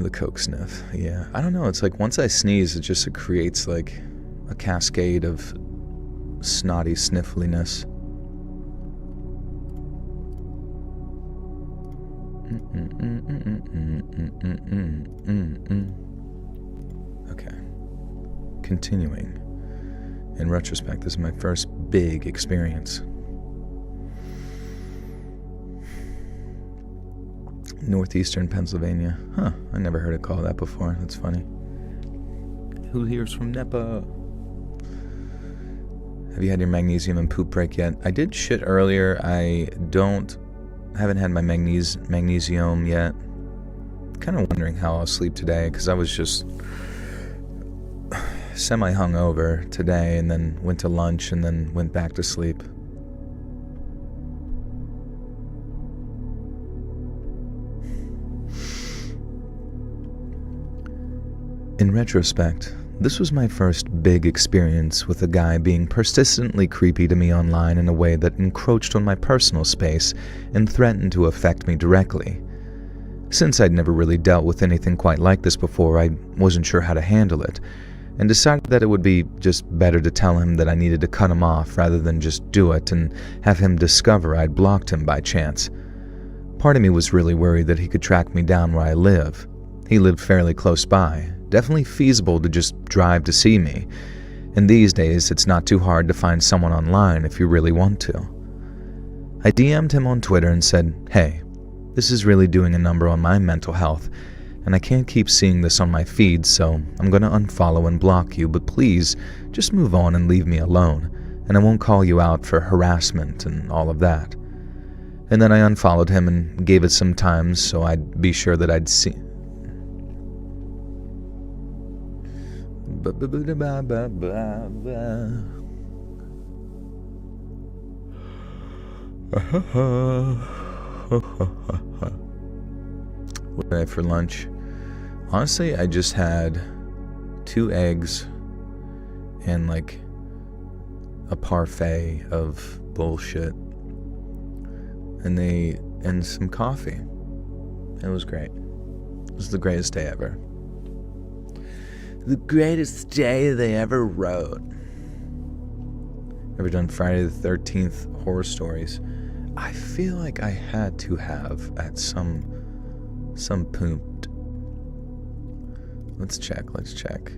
Speaker 1: The coke sniff. Yeah. I don't know. It's like once I sneeze, it just creates like a cascade of snotty sniffliness. Okay. Continuing. In retrospect, this is my first big experience. Northeastern Pennsylvania. Huh, I never heard it called that before. That's funny. Who here's from NEPA? Have you had your magnesium and poop break yet? I did shit earlier. I haven't had my magnesium yet. Kind of wondering how I'll sleep today, because I was just semi-hungover today, and then went to lunch, and then went back to sleep. In retrospect, this was my first big experience with a guy being persistently creepy to me online in a way that encroached on my personal space and threatened to affect me directly. Since I'd never really dealt with anything quite like this before, I wasn't sure how to handle it, and decided that it would be just better to tell him that I needed to cut him off rather than just do it and have him discover I'd blocked him by chance. Part of me was really worried that he could track me down where I live. He lived fairly close by, definitely feasible to just drive to see me, and these days it's not too hard to find someone online if you really want to. I DM'd him on Twitter and said, "Hey, this is really doing a number on my mental health. and I can't keep seeing this on my feed, so I'm gonna unfollow and block you, but please, just move on and leave me alone, and I won't call you out for harassment and all of that. And then I unfollowed him and gave it some time so I'd be sure that I'd see... What did I have for lunch? Honestly, I just had 2 eggs and like a parfait of bullshit and some coffee. It was great. It was the greatest day ever. The greatest day they ever wrote. Ever done Friday the 13th horror stories? I feel like I had to have at some point. Let's check. Let's check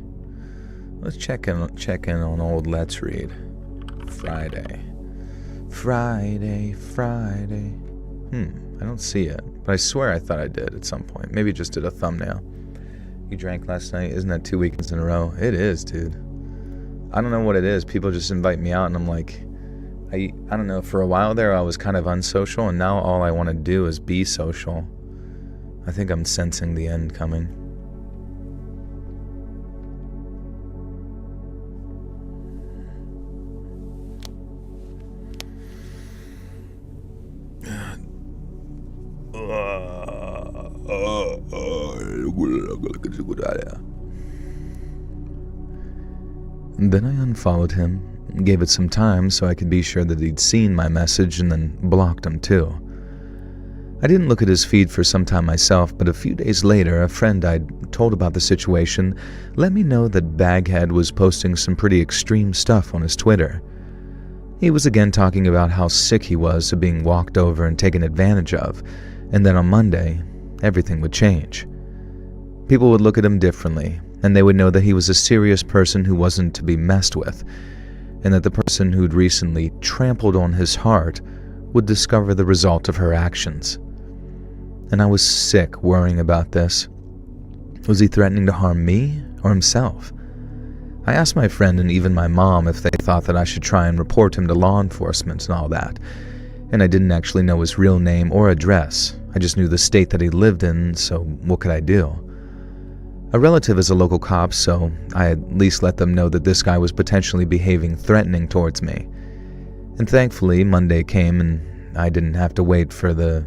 Speaker 1: in on old Let's Read. Friday. I don't see it, but I swear I thought I did at some point. Maybe just did a thumbnail. You drank last night? Isn't that 2 weekends in a row? It is, dude. I don't know what it is. People just invite me out and I'm like, I don't know. For a while there, I was kind of unsocial, and now all I want to do is be social. I think I'm sensing the end coming. Then I unfollowed him, gave it some time so I could be sure that he'd seen my message, and then blocked him too. I didn't look at his feed for some time myself, but a few days later, a friend I'd told about the situation let me know that Baghead was posting some pretty extreme stuff on his Twitter. He was again talking about how sick he was of being walked over and taken advantage of, and that on Monday, everything would change. People would look at him differently, and they would know that he was a serious person who wasn't to be messed with, and that the person who'd recently trampled on his heart would discover the result of her actions. And I was sick worrying about this. Was he threatening to harm me or himself? I asked my friend and even my mom if they thought that I should try and report him to law enforcement and all that, and I didn't actually know his real name or address. I just knew the state that he lived in, so what could I do? A relative is a local cop, so I at least let them know that this guy was potentially behaving threatening towards me. And thankfully, Monday came and I didn't have to wait for the...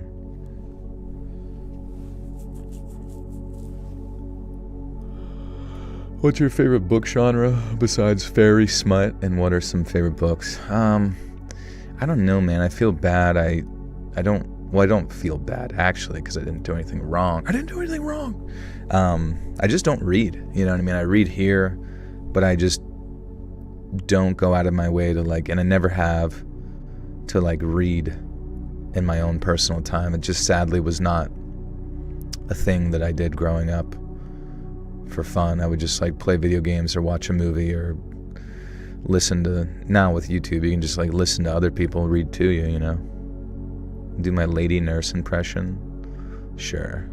Speaker 1: What's your favorite book genre besides fairy smut, and what are some favorite books? I don't know, man. I feel bad. I don't feel bad, actually, because I didn't do anything wrong. I just don't read, you know what I mean? I read here, but I just don't go out of my way to and I never have, to read in my own personal time. It just sadly was not a thing that I did growing up for fun. I would just play video games or watch a movie or listen to... Now with YouTube, you can just listen to other people read to you, you know? Do my lady nurse impression? Sure.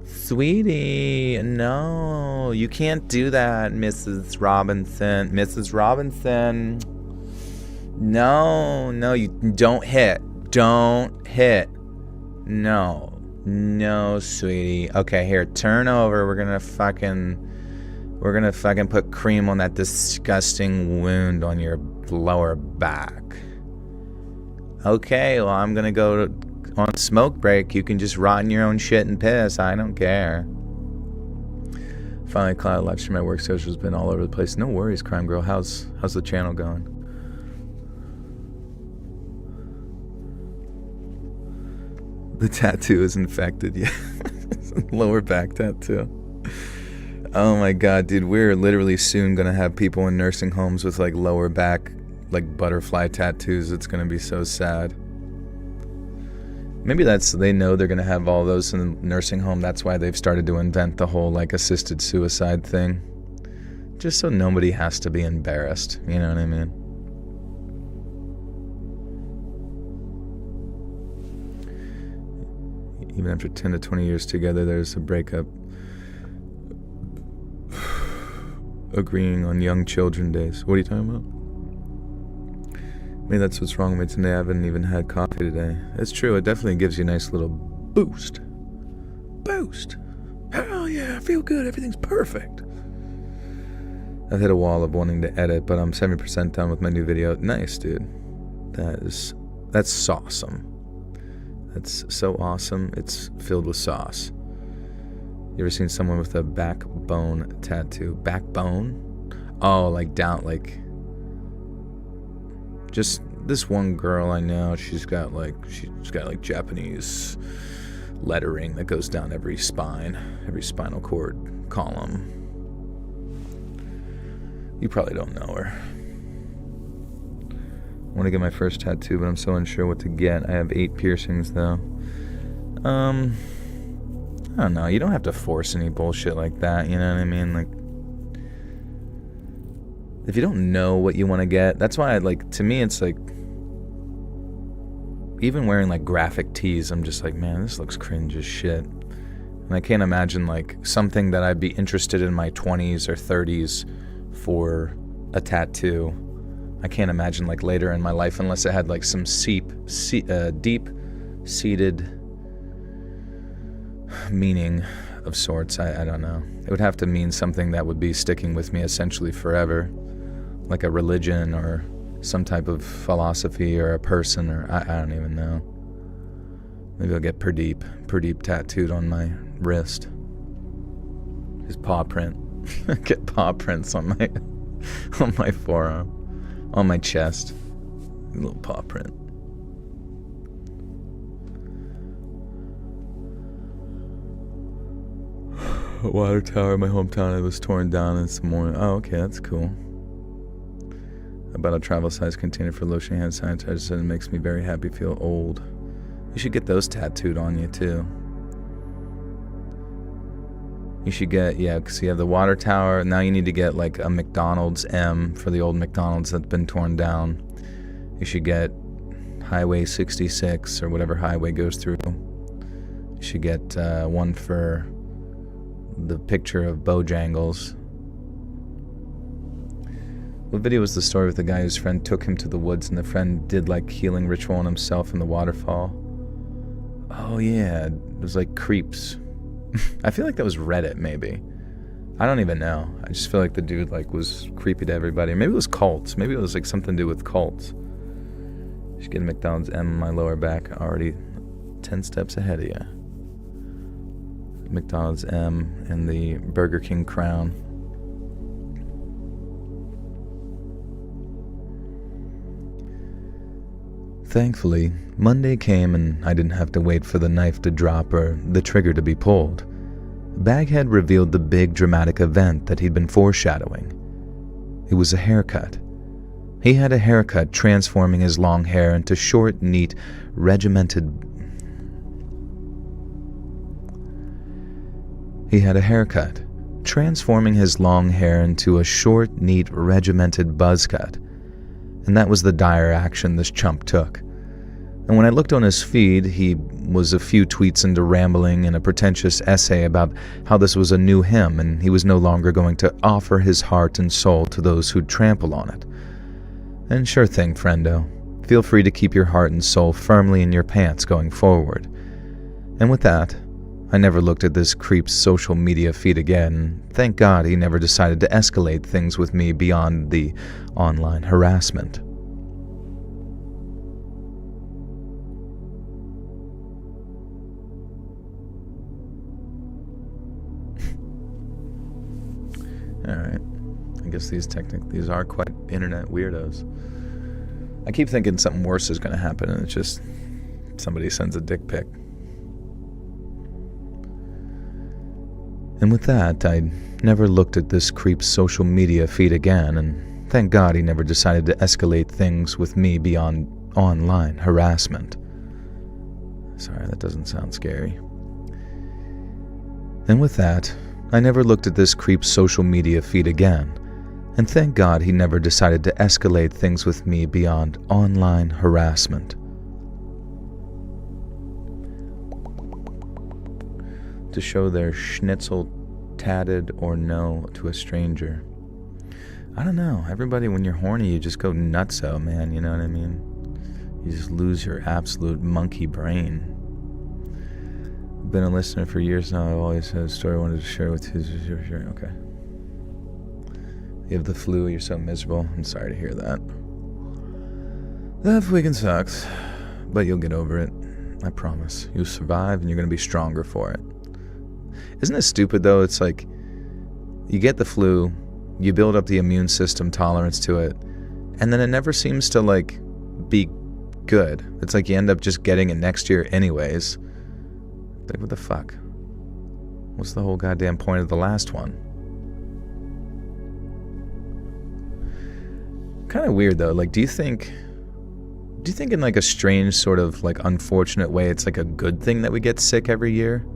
Speaker 1: Sweetie, no, you can't do that, Mrs. Robinson. Mrs. Robinson. No, you don't hit. Don't hit. No, sweetie. Okay, here, turn over. We're gonna fucking put cream on that disgusting wound on your lower back. Okay, well, I'm gonna go on smoke break. You can just rot in your own shit and piss. I don't care. Finally, cloud live stream. My work social's been all over the place. No worries, Crime Girl. How's the channel going? The tattoo is infected. Yeah, lower back tattoo. Oh my god, dude, we're literally soon gonna have people in nursing homes with lower back butterfly tattoos. It's gonna be so sad. Maybe they know they're gonna have all those in the nursing home. That's why they've started to invent the whole assisted suicide thing, just so nobody has to be embarrassed. You know what I mean? Even after 10 to 20 years together, there's a breakup. Agreeing on young children days. What are you talking about? Maybe that's what's wrong with me today. I haven't even had coffee today. It's true. It definitely gives you a nice little boost. Boost. Hell yeah, I feel good. Everything's perfect. I've hit a wall of wanting to edit, but I'm 70% done with my new video. Nice, dude. That's awesome. That's so awesome. It's filled with sauce. You ever seen someone with a backbone tattoo? Backbone? Oh, like down, like... Just this one girl I know, she's got like Japanese lettering that goes down every spinal cord column. You probably don't know her. I want to get my first tattoo, but I'm so unsure what to get. I have 8 piercings, though. I don't know. You don't have to force any bullshit like that, you know what I mean? Like, if you don't know what you want to get, that's why, to me, it's like, even wearing, graphic tees, I'm just like, man, this looks cringe as shit. And I can't imagine, something that I'd be interested in my 20s or 30s for a tattoo. I can't imagine, later in my life, unless it had, some deep-seated meaning of sorts. I don't know. It would have to mean something that would be sticking with me essentially forever, like a religion or some type of philosophy or a person, or I don't even know. Maybe I'll get Pradeep tattooed on my wrist. His paw print. Get paw prints on my forearm, on my chest. A little paw print. A water tower in my hometown, it was torn down this morning. Oh, okay, that's cool. I bought a travel-size container for lotion hand sanitizer, said it makes me very happy, feel old. You should get those tattooed on you, too. You should get, because you have the water tower. Now you need to get, a McDonald's M for the old McDonald's that's been torn down. You should get Highway 66, or whatever highway goes through. You should get one for the picture of Bojangles. What video was the story with the guy whose friend took him to the woods and the friend did healing ritual on himself in the waterfall? Oh yeah, it was creeps. I feel like that was Reddit, maybe. I don't even know. I just feel like the dude was creepy to everybody. Maybe it was cults. Maybe it was something to do with cults. Just get a McDonald's M on my lower back, already 10 steps ahead of you. McDonald's M and the Burger King crown. Thankfully, Monday came and I didn't have to wait for the knife to drop or the trigger to be pulled. Baghead revealed the big dramatic event that he'd been foreshadowing. It was a haircut. He had a haircut transforming his long hair into short, neat, regimented... He had a haircut, transforming his long hair into a short, neat, regimented buzz cut. And that was the dire action this chump took. And when I looked on his feed, he was a few tweets into rambling in a pretentious essay about how this was a new him and he was no longer going to offer his heart and soul to those who'd trample on it. And sure thing, friendo. Feel free to keep your heart and soul firmly in your pants going forward. And with that, I never looked at this creep's social media feed again. Thank God he never decided to escalate things with me beyond the online harassment. Alright. I guess these are quite internet weirdos. I keep thinking something worse is going to happen and it's just somebody sends a dick pic. And with that, I never looked at this creep's social media feed again, and thank God he never decided to escalate things with me beyond online harassment. Sorry, that doesn't sound scary. And with that, I never looked at this creep's social media feed again, and thank God he never decided to escalate things with me beyond online harassment. to show their schnitzel tatted or no to a stranger. I don't know. Everybody, when you're horny, you just go nutso, man. You know what I mean? You just lose your absolute monkey brain. Been a listener for years now. I've always had a story I wanted to share with you. Okay. You have the flu. You're so miserable. I'm sorry to hear that. That freaking sucks. But you'll get over it. I promise. You'll survive and you're going to be stronger for it. Isn't it stupid, though? It's like you get the flu, you build up the immune system tolerance to it, and then it never seems to, like, be good. It's like you end up just getting it next year anyways. Like, what the fuck? What's the whole goddamn point of the last one? Kind of weird, though. Like, do you think in, like, a strange sort of, like, unfortunate way it's, like, a good thing that we get sick every year?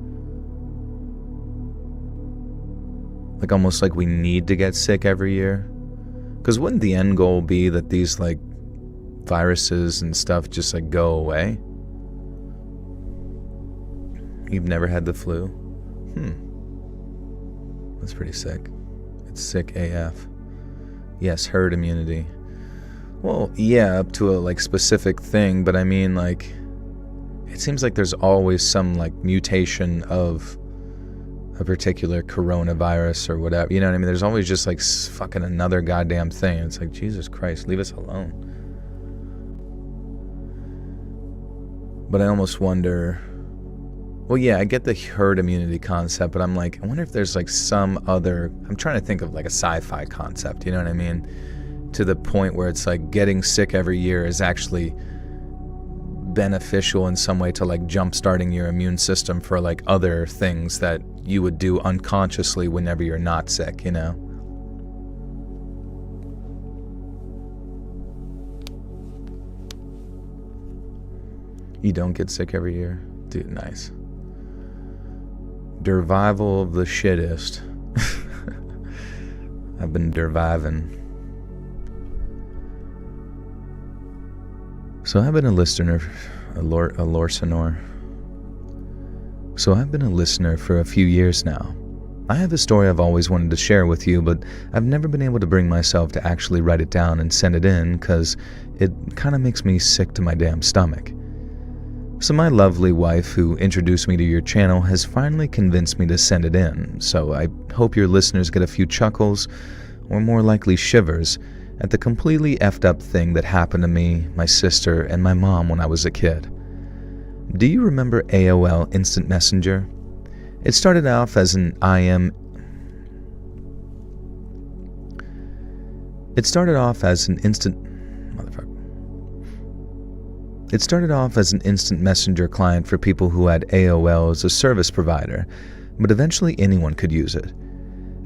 Speaker 1: Like, almost like we need to get sick every year? Because wouldn't the end goal be that these, like, viruses and stuff just, like, go away? You've never had the flu? That's pretty sick. It's sick AF. Yes, herd immunity. Well, yeah, up to a, like, specific thing, but I mean, like, it seems like there's always some, like, mutation of a particular coronavirus or whatever. You know what I mean? There's always just, like, fucking another goddamn thing. It's like, Jesus Christ, leave us alone. But I almost wonder... Well, yeah, I get the herd immunity concept, but I'm like, I wonder if there's, like, some other... I'm trying to think of, like, a sci-fi concept, you know what I mean? To the point where it's like getting sick every year is actually beneficial in some way to, like, jump-starting your immune system for, like, other things that you would do unconsciously whenever you're not sick, you know? You don't get sick every year? Dude, nice. Dervival of the shittest. I've been derviving. So I've been a listener, a listener. So I've been a listener for a few years now. I have a story I've always wanted to share with you, but I've never been able to bring myself to actually write it down and send it in because it kind of makes me sick to my damn stomach. So my lovely wife, who introduced me to your channel, has finally convinced me to send it in, so I hope your listeners get a few chuckles, or more likely shivers, at the completely effed up thing that happened to me, my sister, and my mom when I was a kid. Do you remember AOL Instant Messenger? It started off as an instant messenger client for people who had AOL as a service provider, but eventually anyone could use it.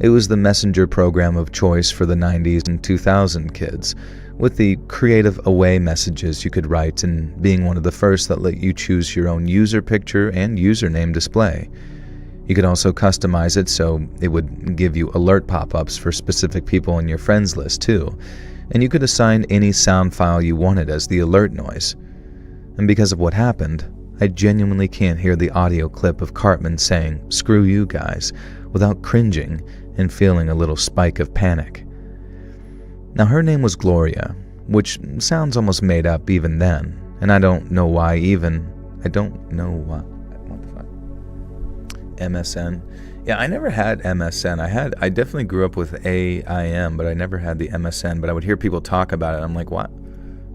Speaker 1: It was the messenger program of choice for the 90s and 2000 kids, with the creative away messages you could write and being one of the first that let you choose your own user picture and username display. You could also customize it so it would give you alert pop-ups for specific people in your friends list too, and you could assign any sound file you wanted as the alert noise. And because of what happened, I genuinely can't hear the audio clip of Cartman saying, "Screw you guys," without cringing and feeling a little spike of panic. Now her name was Gloria, which sounds almost made up even then, and I don't know why. What the fuck? MSN? Yeah, I never had MSN. I definitely grew up with AIM, but I never had the MSN, but I would hear people talk about it. I'm like, what?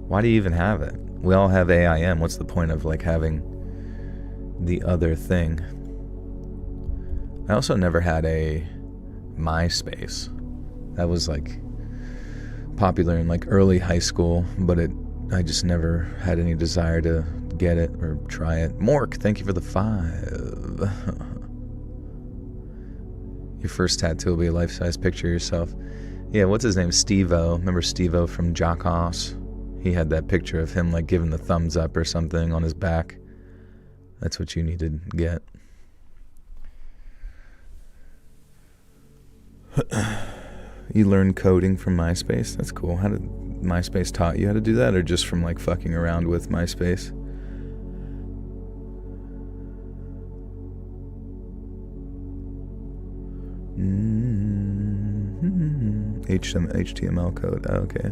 Speaker 1: Why do you even have it? We all have AIM. What's the point of, like, having the other thing? I also never had a MySpace. That was, like, popular in, like, early high school, but I just never had any desire to get it or try it. Mork, thank you for the 5. Your first tattoo will be a life-size picture of yourself. Yeah, what's his name? Steve-O. Remember Steve-O from Jockoss? He had that picture of him, like, giving the thumbs up or something on his back. That's what you need to get. You learned coding from MySpace? That's cool. How did MySpace taught you how to do that, or just from, like, fucking around with MySpace? HTML code. Oh, okay.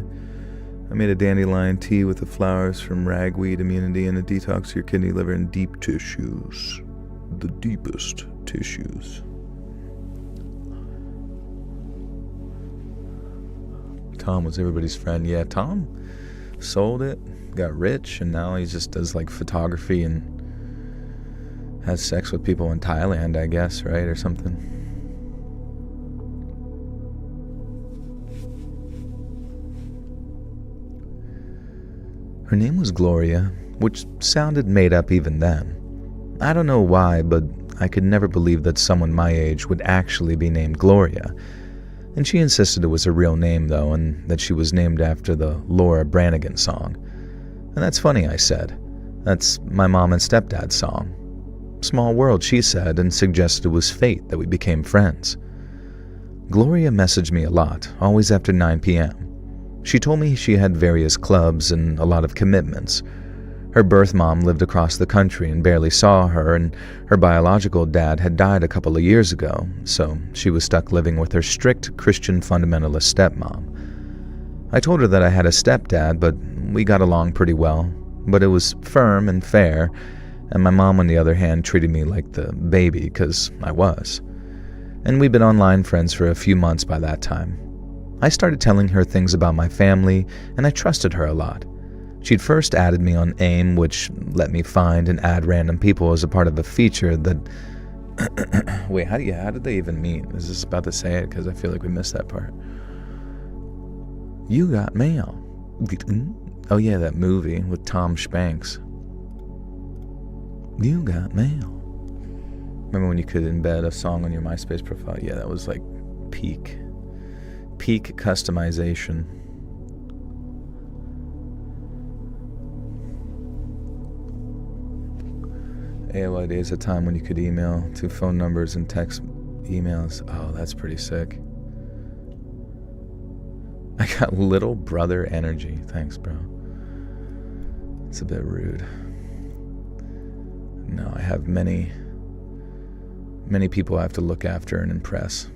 Speaker 1: I made a dandelion tea with the flowers from ragweed immunity and a detox to your kidney, liver, and deep tissues. The deepest tissues. Tom was everybody's friend. Yeah, Tom sold it, got rich, and now he just does like photography and has sex with people in Thailand, I guess, right? Or something. Her name was Gloria, which sounded made up even then. I don't know why, but I could never believe that someone my age would actually be named Gloria. And she insisted it was her real name, though, and that she was named after the Laura Branigan song. And that's funny, I said. That's my mom and stepdad's song. Small world, she said, and suggested it was fate that we became friends. Gloria messaged me a lot, always after 9 p.m. She told me she had various clubs and a lot of commitments. Her birth mom lived across the country and barely saw her, and her biological dad had died a couple of years ago, so she was stuck living with her strict Christian fundamentalist stepmom. I told her that I had a stepdad, but we got along pretty well, but it was firm and fair, and my mom, on the other hand, treated me like the baby, because I was. And we'd been online friends for a few months by that time. I started telling her things about my family, and I trusted her a lot. She'd first added me on AIM, which let me find and add random people as a part of a feature that... Wait, how did they even meet? I was just about to say it because I feel like we missed that part. You got mail. Oh yeah, that movie with Tom Spanks. You got mail. Remember when you could embed a song on your MySpace profile? Yeah, that was like peak customization. AOL is a time when you could email to phone numbers and text emails. Oh, that's pretty sick. I got little brother energy. Thanks, bro. It's a bit rude. No, I have many people I have to look after and impress.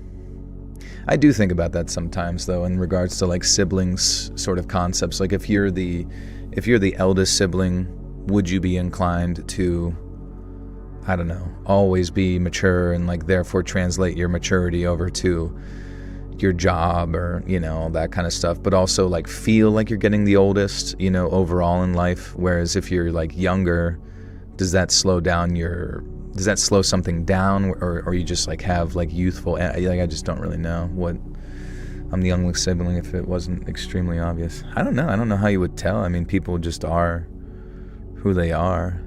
Speaker 1: I do think about that sometimes, though, in regards to like siblings sort of concepts. Like if you're the eldest sibling, would you be inclined to, I don't know, always be mature and like therefore translate your maturity over to your job or, you know, that kind of stuff, but also like feel like you're getting the oldest, you know, overall in life? Whereas if you're like younger, does that slow something down, or you just like have like youthful, like I just don't really know what, I'm the youngest sibling if it wasn't extremely obvious. I don't know how you would tell. I mean, people just are who they are,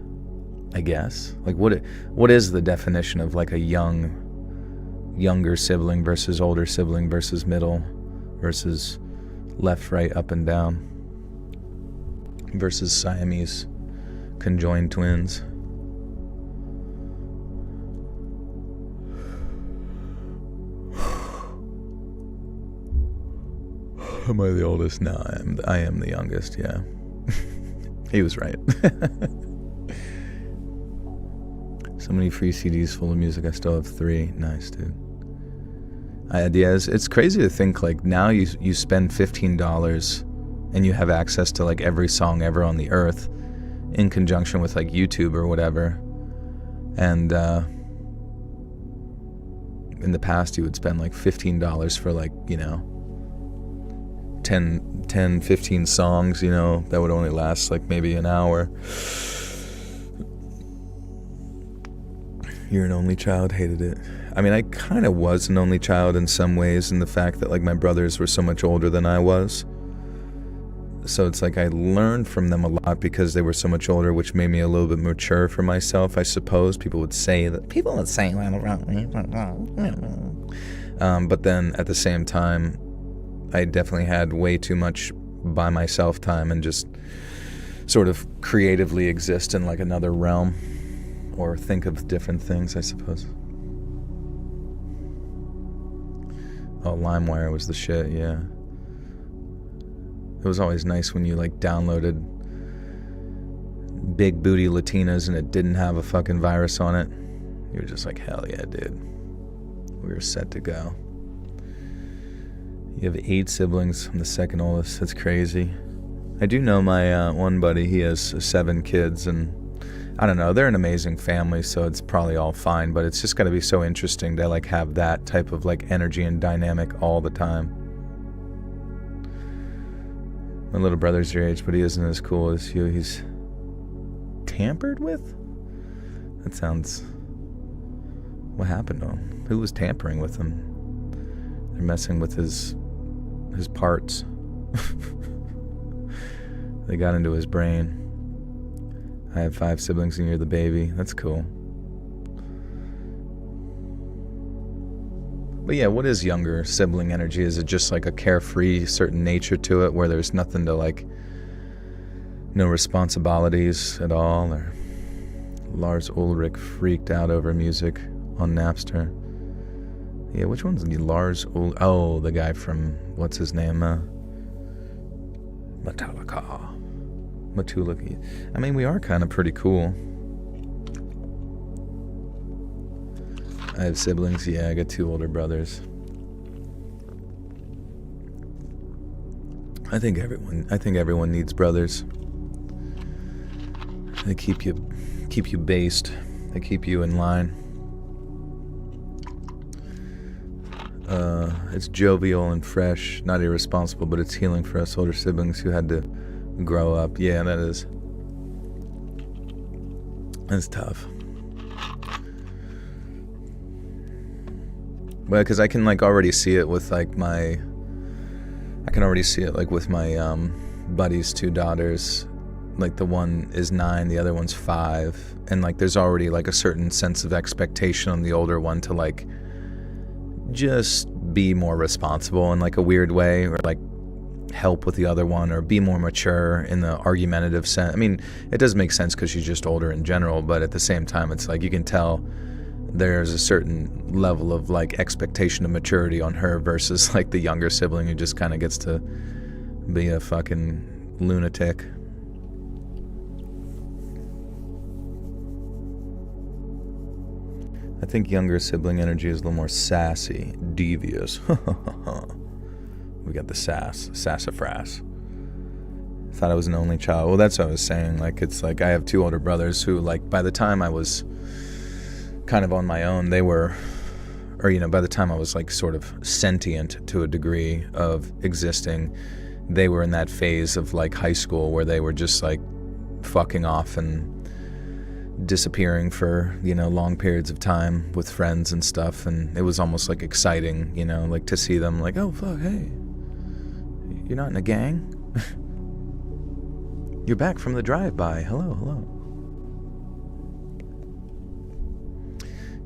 Speaker 1: I guess. Like what is the definition of like a younger sibling versus older sibling versus middle versus left, right, up and down versus Siamese conjoined twins? Am I the oldest? No, I am the youngest, yeah. He was right. So many free CDs full of music. I still have 3. Nice, dude. It's crazy to think like now you spend $15 and you have access to like every song ever on the earth in conjunction with like YouTube or whatever. And in the past you would spend like $15 for like, you know, 10, 15 songs, you know, that would only last like maybe an hour. You're an only child, hated it. I mean, I kind of was an only child in some ways, in the fact that like my brothers were so much older than I was. So it's like I learned from them a lot because they were so much older, which made me a little bit mature for myself, I suppose. People would say that. But then at the same time, I definitely had way too much by myself time and just sort of creatively exist in like another realm or think of different things, I suppose. Oh, LimeWire was the shit, yeah. It was always nice when you like downloaded Big Booty Latinas and it didn't have a fucking virus on it. You were just like, hell yeah, dude. We were set to go. You have 8 siblings. I'm the second oldest. That's crazy. I do know my one buddy. He has 7 kids, and I don't know. They're an amazing family, so it's probably all fine. But it's just got to be so interesting to like have that type of like energy and dynamic all the time. My little brother's your age, but he isn't as cool as you. He's tampered with? That sounds... What happened to him? Who was tampering with him? They're messing with his parts. They got into his brain. I have 5 siblings and you're the baby. That's cool. But yeah, what is younger sibling energy? Is it just like a carefree certain nature to it where there's nothing to like, no responsibilities at all? Or Lars Ulrich freaked out over music on Napster. Yeah, which one's Lars Ulrich? Oh, the guy from, what's his name? Metallica. I mean, we are kind of pretty cool. I have siblings. Yeah, I got 2 older brothers. I think everyone needs brothers. They keep you based. They keep you in line. It's jovial and fresh, not irresponsible, but it's healing for us older siblings who had to grow up. Yeah, that's tough. Well, because I can like already see it with like my buddy's 2 daughters. Like the one is 9, the other one's 5, and like there's already like a certain sense of expectation on the older one to like just be more responsible in like a weird way, or like help with the other one, or be more mature in the argumentative sense. I mean, it does make sense because she's just older in general, but at the same time, it's like you can tell there's a certain level of like expectation of maturity on her versus like the younger sibling who just kind of gets to be a fucking lunatic. I think younger sibling energy is a little more sassy, devious. We got the sassafras. Thought I was an only child. Well, that's what I was saying. Like, it's like I have 2 older brothers who, like, by the time I was kind of on my own, they were, or, you know, by the time I was, like, sort of sentient to a degree of existing, they were in that phase of, like, high school where they were just, like, fucking off and disappearing for, you know, long periods of time with friends and stuff, and it was almost like exciting, you know, like to see them like, oh fuck, hey, you're not in a gang? You're back from the drive-by. Hello.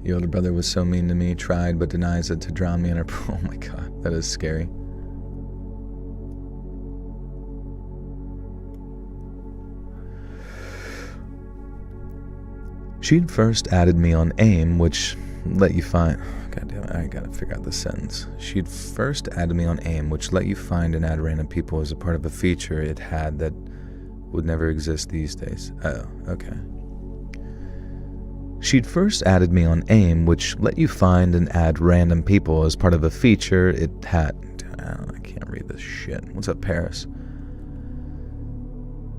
Speaker 1: Your older brother was so mean to me, tried but denies it to drown me in her. Oh my god, that is scary. She'd first added me on AIM, which let you find... God damn it, I gotta figure out this sentence. She'd first added me on AIM, which let you find and add random people as a part of a feature it had that would never exist these days. Oh, okay. She'd first added me on AIM, which let you find and add random people as part of a feature it had... I can't read this shit. What's up, Paris?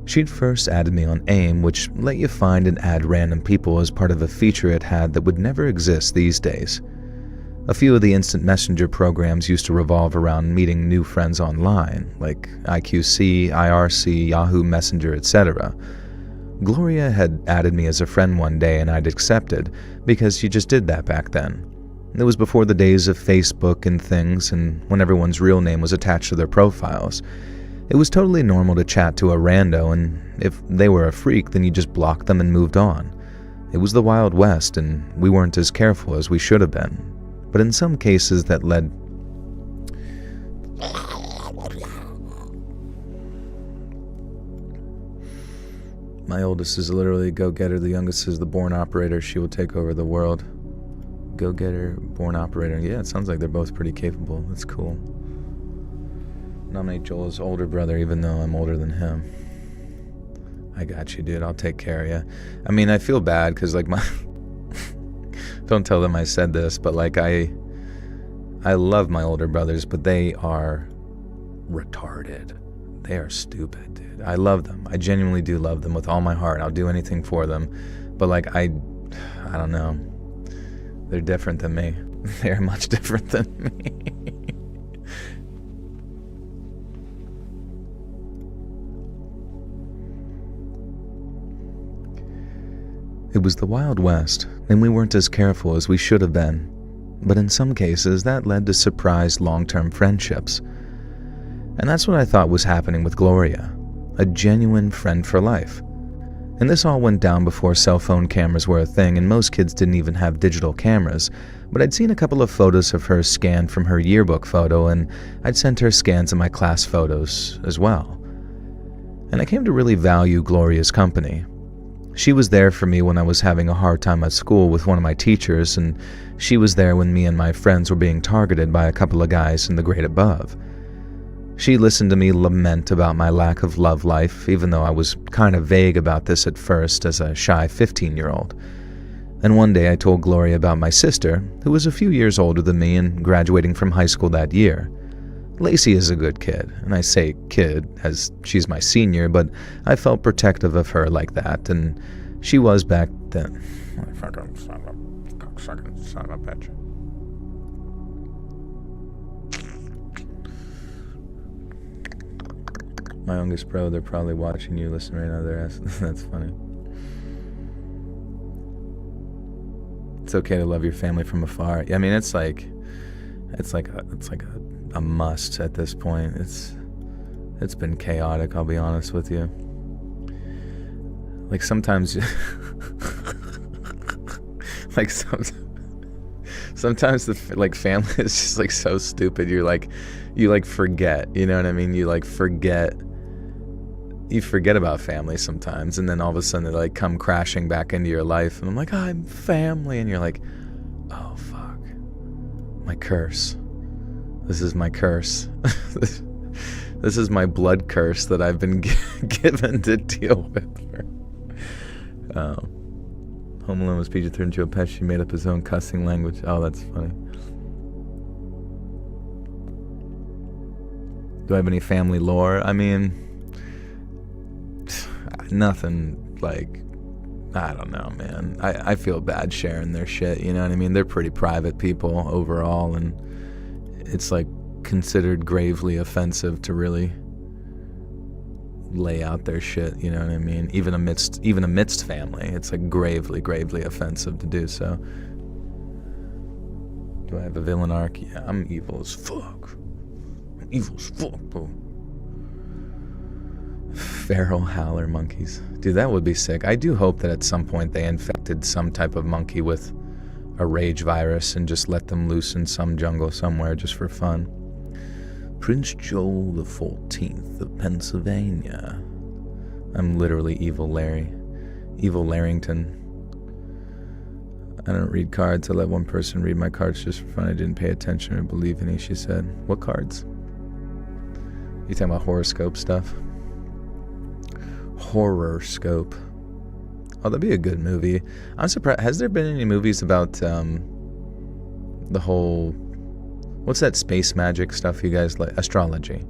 Speaker 1: She'd first added me on AIM, which let you find and add random people as part of a feature it had that would never exist these days. A few of the instant messenger programs used to revolve around meeting new friends online, like IQC, IRC, Yahoo Messenger, etc. Gloria had added me as a friend one day and I'd accepted, because she just did that back then. It was before the days of Facebook and things, and when everyone's real name was attached to their profiles. It was totally normal to chat to a rando, and if they were a freak, then you just blocked them and moved on. It was the Wild West, and we weren't as careful as we should have been. But in some cases that led... My oldest is literally a go-getter, the youngest is the born operator. She will take over the world. Go-getter, born operator. Yeah, it sounds like they're both pretty capable. That's cool. Nominate Joel as older brother, even though I'm older than him. I got you, dude. I'll take care of you. I mean, I feel bad because, like, my... Don't tell them I said this, but, like, I I love my older brothers, but they are retarded. They are stupid, dude. I love them. I genuinely do love them with all my heart. I'll do anything for them. But like, I don't know. They're different than me. They're much different than me. It was the Wild West, and we weren't as careful as we should have been. But in some cases, that led to surprise long-term friendships. And that's what I thought was happening with Gloria, a genuine friend for life. And this all went down before cell phone cameras were a thing, and most kids didn't even have digital cameras. But I'd seen a couple of photos of her scanned from her yearbook photo, and I'd sent her scans of my class photos as well. And I came to really value Gloria's company. She was there for me when I was having a hard time at school with one of my teachers, and she was there when me and my friends were being targeted by a couple of guys in the grade above. She listened to me lament about my lack of love life, even though I was kind of vague about this at first as a shy 15-year-old. And one day I told Gloria about my sister, who was a few years older than me and graduating from high school that year. Lacey is a good kid, and I say kid as she's my senior, but I felt protective of her like that, and she was back then. Fucking son of a bitch. My youngest bro, they're probably watching you, listening right now. That's funny. It's okay to love your family from afar. I mean, it's like a must at this point. It's been chaotic, I'll be honest with you. Like sometimes sometimes the like family is just like so stupid. You forget, you know what I mean? You forget about family sometimes, and then all of a sudden they like come crashing back into your life, and I'm like, I'm family, and you're like, oh fuck, my curse. This is my curse. This is my blood curse that I've been given to deal with. Home Alone was PG turned into a pet. She made up his own cussing language. Oh, that's funny. Do I have any family lore? I mean, nothing like, I don't know, man. I feel bad sharing their shit, you know what I mean? They're pretty private people overall, and it's like considered gravely offensive to really lay out their shit, you know what I mean? Even amidst family, it's like gravely offensive to do so. Do I have a villain arc? Yeah, I'm evil as fuck. Bro. Feral howler monkeys. Dude, that would be sick. I do hope that at some point they infected some type of monkey with a rage virus and just let them loose in some jungle somewhere just for fun. Prince Joel the 14th of Pennsylvania. I'm literally Evil Larry. Evil Larrington. I don't read cards. I let one person read my cards just for fun. I didn't pay attention or believe any, she said. What cards? You talking about horoscope stuff? Horoscope. Oh, that'd be a good movie. I'm surprised. Has there been any movies about the whole... What's that space magic stuff you guys like? Astrology.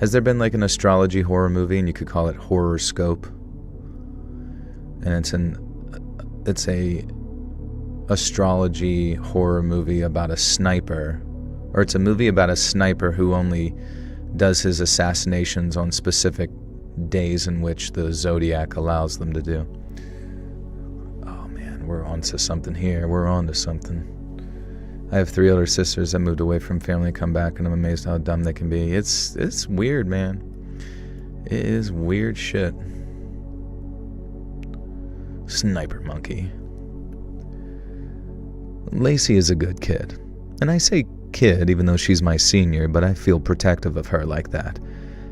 Speaker 1: Has there been like an astrology horror movie, and you could call it Horoscope? And it's a astrology horror movie about a sniper, or it's a movie about a sniper who only does his assassinations on specific days in which the zodiac allows them to do. Oh man, we're on to something here. We're on to something. I have 3 older sisters that moved away from family and come back, and I'm amazed how dumb they can be. It's weird, man. It is weird shit. Sniper monkey. Lacey is a good kid. And I say kid even though she's my senior, but I feel protective of her like that.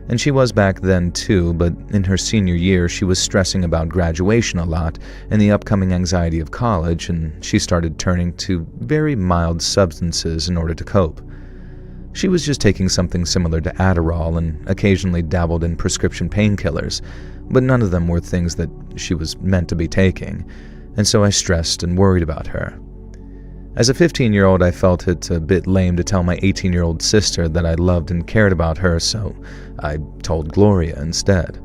Speaker 1: And she was back then too, but in her senior year she was stressing about graduation a lot and the upcoming anxiety of college, and she started turning to very mild substances in order to cope. She was just taking something similar to Adderall and occasionally dabbled in prescription painkillers, but none of them were things that she was meant to be taking, and so I stressed and worried about her. As a 15-year-old, I felt it a bit lame to tell my 18-year-old sister that I loved and cared about her, so I told Gloria instead.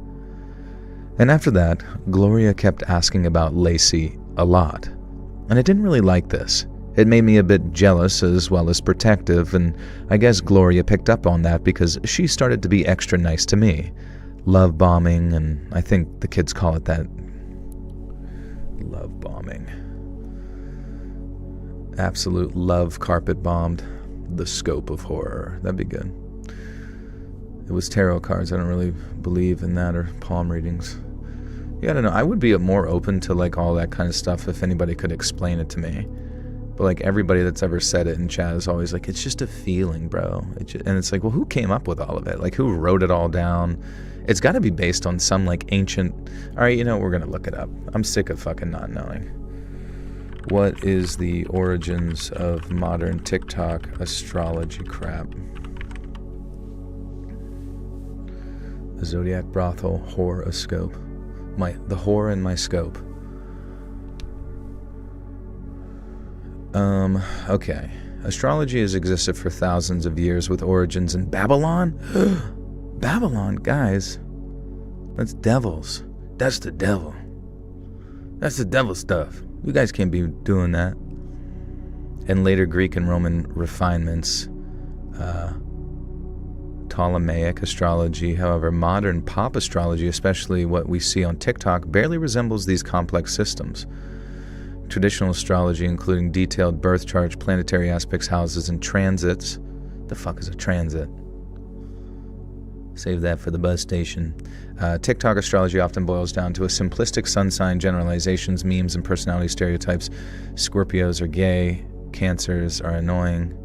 Speaker 1: And after that, Gloria kept asking about Lacey a lot. And I didn't really like this. It made me a bit jealous as well as protective, and I guess Gloria picked up on that because she started to be extra nice to me. Love bombing, and I think the kids call it that. Love bombing. Absolute love carpet bombed. The scope of horror. That'd be good. It was tarot cards. I don't really believe in that, or palm readings. Yeah, I don't know. I would be more open to like all that kind of stuff if anybody could explain it to me. But like everybody that's ever said it in chat is always like, it's just a feeling, bro. And it's like, well, who came up with all of it? Like, who wrote it all down? It's got to be based on some like ancient. All right, we're gonna look it up. I'm sick of fucking not knowing. What is the origins of modern TikTok astrology crap? The Zodiac Brothel horoscope. The whore in my scope. Okay. Astrology has existed for thousands of years with origins in Babylon. Babylon, guys. That's devils. That's the devil. That's the devil stuff. You guys can't be doing that. And later Greek and Roman refinements. Ptolemaic astrology. However, modern pop astrology, especially what we see on TikTok, barely resembles these complex systems. Traditional astrology, including detailed birth charts, planetary aspects, houses, and transits. The fuck is a transit? Save that for the bus station. TikTok astrology often boils down to a simplistic sun sign generalizations, memes, and personality stereotypes. Scorpios are gay. Cancers are annoying.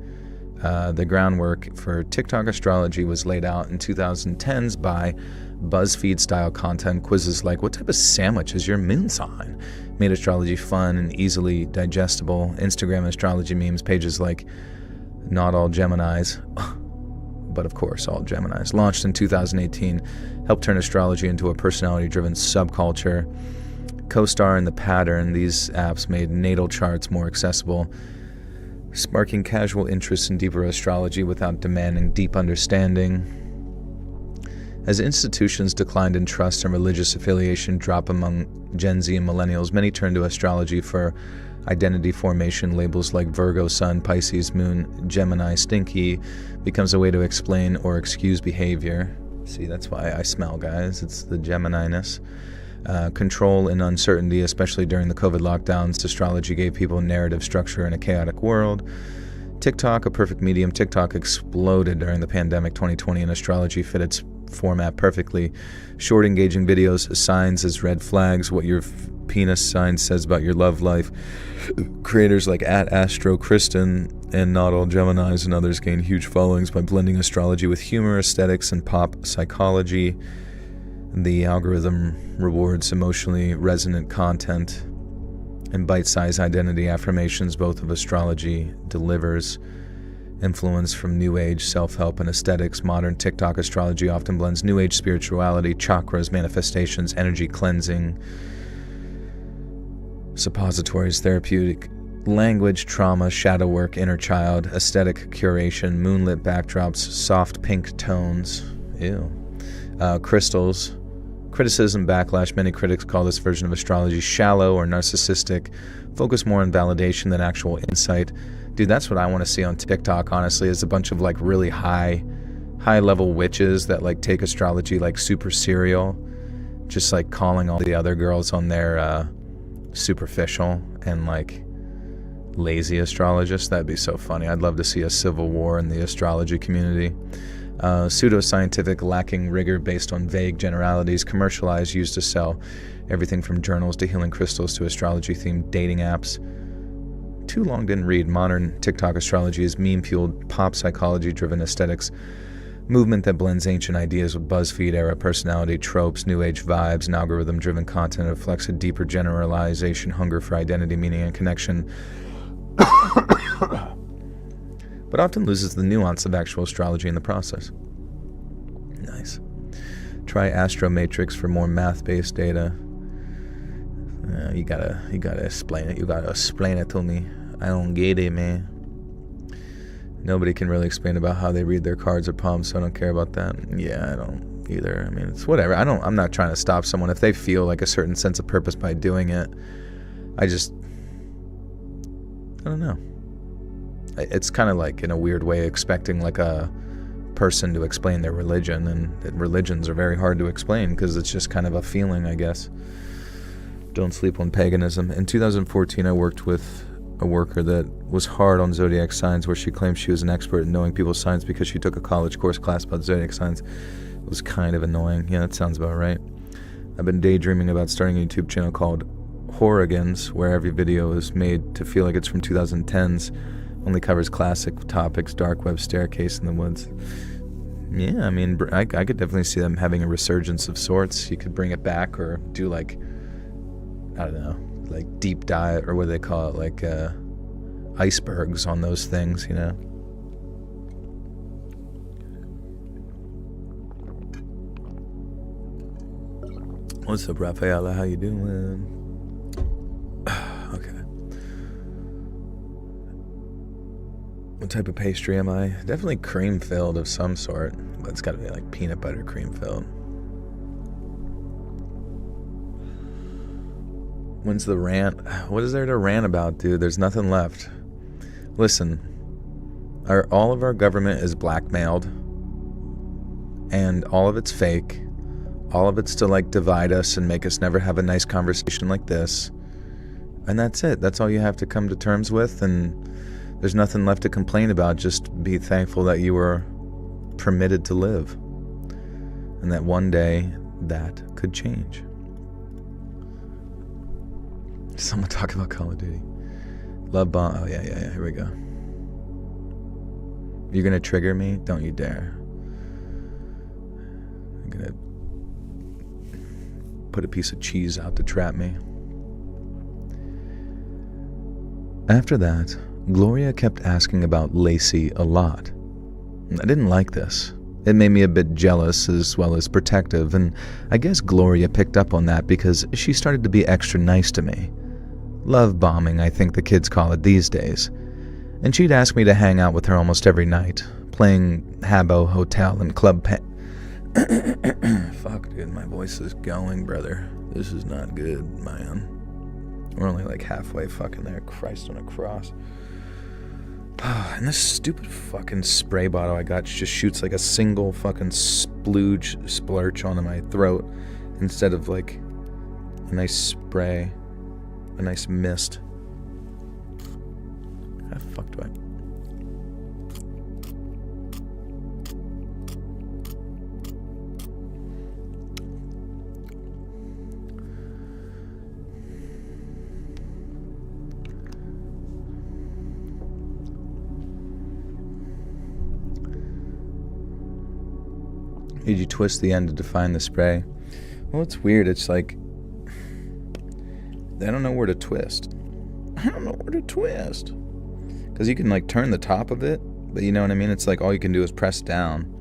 Speaker 1: The groundwork for TikTok astrology was laid out in 2010s by BuzzFeed-style content quizzes like, what type of sandwich is your moon sign? Made astrology fun and easily digestible. Instagram astrology memes, pages like Not All Geminis, but of course all Geminis, launched in 2018, helped turn astrology into a personality-driven subculture. CoStar and The Pattern, these apps made natal charts more accessible, sparking casual interest in deeper astrology without demanding deep understanding. As institutions declined in trust and religious affiliation dropped among Gen Z and millennials, many turned to astrology for identity formation. Labels like Virgo Sun, Pisces Moon, Gemini Stinky becomes a way to explain or excuse behavior. See, that's why I smell, guys. It's the Gemini-ness. Control and uncertainty, especially during the COVID lockdowns. Astrology gave people narrative structure in a chaotic world. TikTok, a perfect medium. TikTok exploded during the pandemic 2020, and astrology fit its format perfectly. Short, engaging videos, signs as red flags, what your penis sign says about your love life. Creators like @AstroKristen and Not All Geminis and others gain huge followings by blending astrology with humor, aesthetics, and pop psychology. The algorithm rewards emotionally resonant content and bite-sized identity affirmations. Both of astrology delivers influence from New Age, self-help, and aesthetics. Modern TikTok astrology often blends New Age spirituality, chakras, manifestations, energy cleansing, suppositories, therapeutic language, trauma, shadow work, inner child, aesthetic curation, moonlit backdrops, soft pink tones, crystals, criticism, backlash. Many critics call this version of astrology shallow or narcissistic, focus more on validation than actual insight. Dude, that's what I want to see on TikTok, honestly, is a bunch of like really high level witches that like take astrology like super serial, just like calling all the other girls on their superficial and like lazy astrologists. That'd be so funny. I'd love to see a civil war in the astrology community. Pseudoscientific, lacking rigor, based on vague generalities, commercialized, used to sell everything from journals to healing crystals to astrology-themed dating apps. Too long didn't read. Modern TikTok astrology is meme-fueled, pop psychology-driven aesthetics, movement that blends ancient ideas with BuzzFeed-era personality tropes, New Age vibes, and algorithm-driven content. It reflects a deeper generalization, hunger for identity, meaning, and connection, but often loses the nuance of actual astrology in the process. Nice. Try Astromatrix for more math-based data. You gotta explain it. You gotta explain it to me. I don't get it, man. Nobody can really explain about how they read their cards or palms, so I don't care about that. Yeah, I don't either. I mean, it's whatever. I'm not trying to stop someone if they feel like a certain sense of purpose by doing it. I don't know. It's kind of like, in a weird way, expecting like a person to explain their religion, and religions are very hard to explain because it's just kind of a feeling, I guess. Don't sleep on paganism. In 2014, I worked with a worker that was hard on zodiac signs, where she claimed she was an expert in knowing people's signs because she took a college course class about zodiac signs. It was kind of annoying. Yeah, that sounds about right. I've been daydreaming about starting a YouTube channel called Horrigans, where every video is made to feel like it's from 2010s, only covers classic topics, dark web, staircase in the woods. Yeah, I mean, I could definitely see them having a resurgence of sorts. You could bring it back, or do like, I don't know, like deep dive, or what do they call it, like icebergs on those things, you know? What's up, Rafaela? How you doing? Okay. What type of pastry am I? Definitely cream filled of some sort, but it's gotta be like peanut butter cream filled. When's the rant? What is there to rant about, dude? There's nothing left. Listen, all of our government is blackmailed, and all of it's fake. All of it's to like divide us and make us never have a nice conversation like this. And that's it. That's all you have to come to terms with, and there's nothing left to complain about. Just be thankful that you were permitted to live, and that one day that could change. Someone talk about Call of Duty. Love bomb. Oh, yeah. Here we go. You're gonna trigger me? Don't you dare. I'm gonna put a piece of cheese out to trap me. After that, Gloria kept asking about Lacey a lot. I didn't like this. It made me a bit jealous as well as protective, and I guess Gloria picked up on that because she started to be extra nice to me. Love bombing, I think the kids call it these days. And she'd ask me to hang out with her almost every night, playing Habbo Hotel and Club Fuck, dude, my voice is going, brother. This is not good, man. We're only like halfway fucking there. Christ on a cross. And this stupid fucking spray bottle I got just shoots like a single fucking splurge onto my throat instead of like a nice spray, a nice mist. How the fuck do I... Did you twist the end to define the spray? Well, it's weird. It's like, I don't know where to twist. Because you can like turn the top of it, but you know what I mean? It's like all you can do is press down.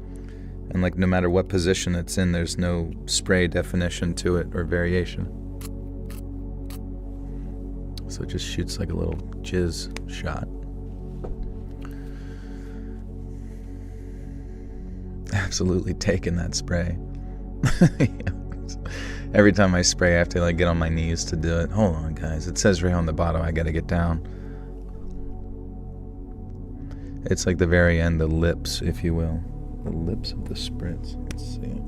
Speaker 1: And like no matter what position it's in, there's no spray definition to it or variation. So it just shoots like a little jizz shot. Absolutely taking that spray. Every time I spray, I have to like get on my knees to do it. Hold on, guys. It says right on the bottom I gotta get down. It's like the very end, the lips, if you will. The lips of the spritz. Let's see.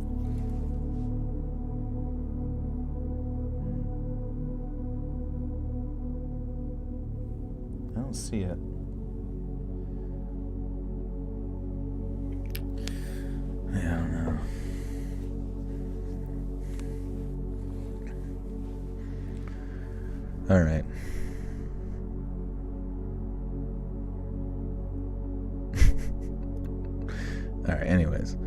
Speaker 1: I don't see it. Yeah, I don't know. All right. All right, anyways.